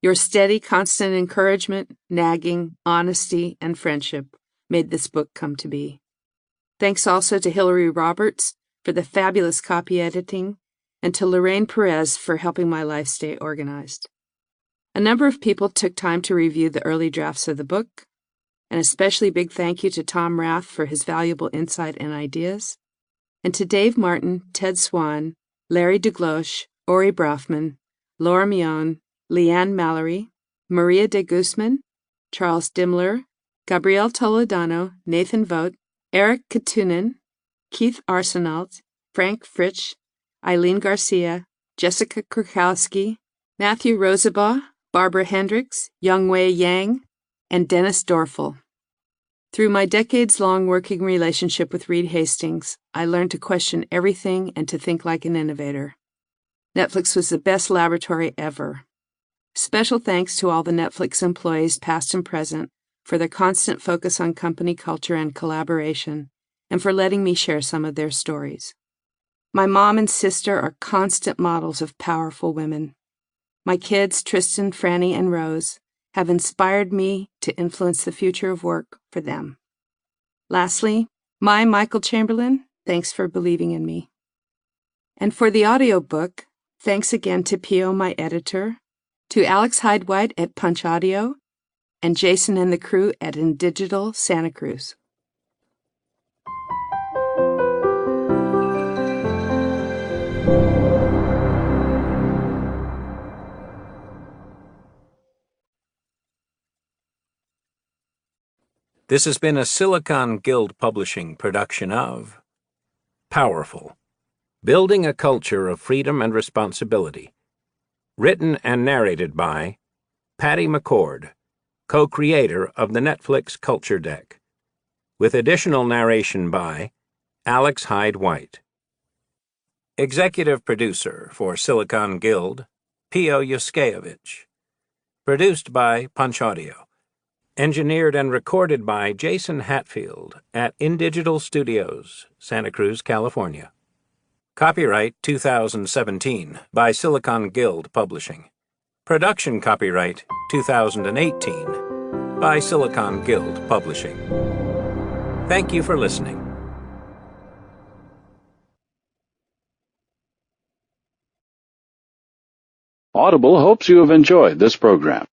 your steady, constant encouragement, nagging, honesty, and friendship made this book come to be. Thanks also to Hillary Roberts for the fabulous copy editing, and to Lorraine Perez for helping my life stay organized. A number of people took time to review the early drafts of the book. An especially big thank you to Tom Rath for his valuable insight and ideas, and to Dave Martin, Ted Swan, Larry DeGloche, Ori Brafman, Laura Mion, Leanne Mallory, Maria de Guzman, Charles Dimmler, Gabrielle Toledano, Nathan Vogt, Eric Katunen, Keith Arsenault, Frank Fritsch, Eileen Garcia, Jessica Krakowski, Matthew Rosabaugh, Barbara Hendricks, Youngwei Yang, and Dennis Dorfel. Through my decades-long working relationship with Reed Hastings, I learned to question everything and to think like an innovator. Netflix was the best laboratory ever. Special thanks to all the Netflix employees, past and present, for their constant focus on company culture and collaboration, and for letting me share some of their stories. My mom and sister are constant models of powerful women. My kids, Tristan, Franny, and Rose, have inspired me to influence the future of work for them. Lastly, my Michael Chamberlain, thanks for believing in me. And for the audiobook, thanks again to Pio, my editor, to Alex Hyde-White at Punch Audio, and Jason and the crew at InDigital Santa Cruz. This has been a Silicon Guild Publishing production of Powerful, Building a Culture of Freedom and Responsibility. Written and narrated by Patty McCord, co-creator of the Netflix Culture Deck, with additional narration by Alex Hyde-White. Executive producer for Silicon Guild, Pio Yuskevich. Produced by Punch Audio. Engineered and recorded by Jason Hatfield at InDigital Studios, Santa Cruz, California. Copyright 2017 by Silicon Guild Publishing. Production copyright 2018 by Silicon Guild Publishing. Thank you for listening. Audible hopes you have enjoyed this program.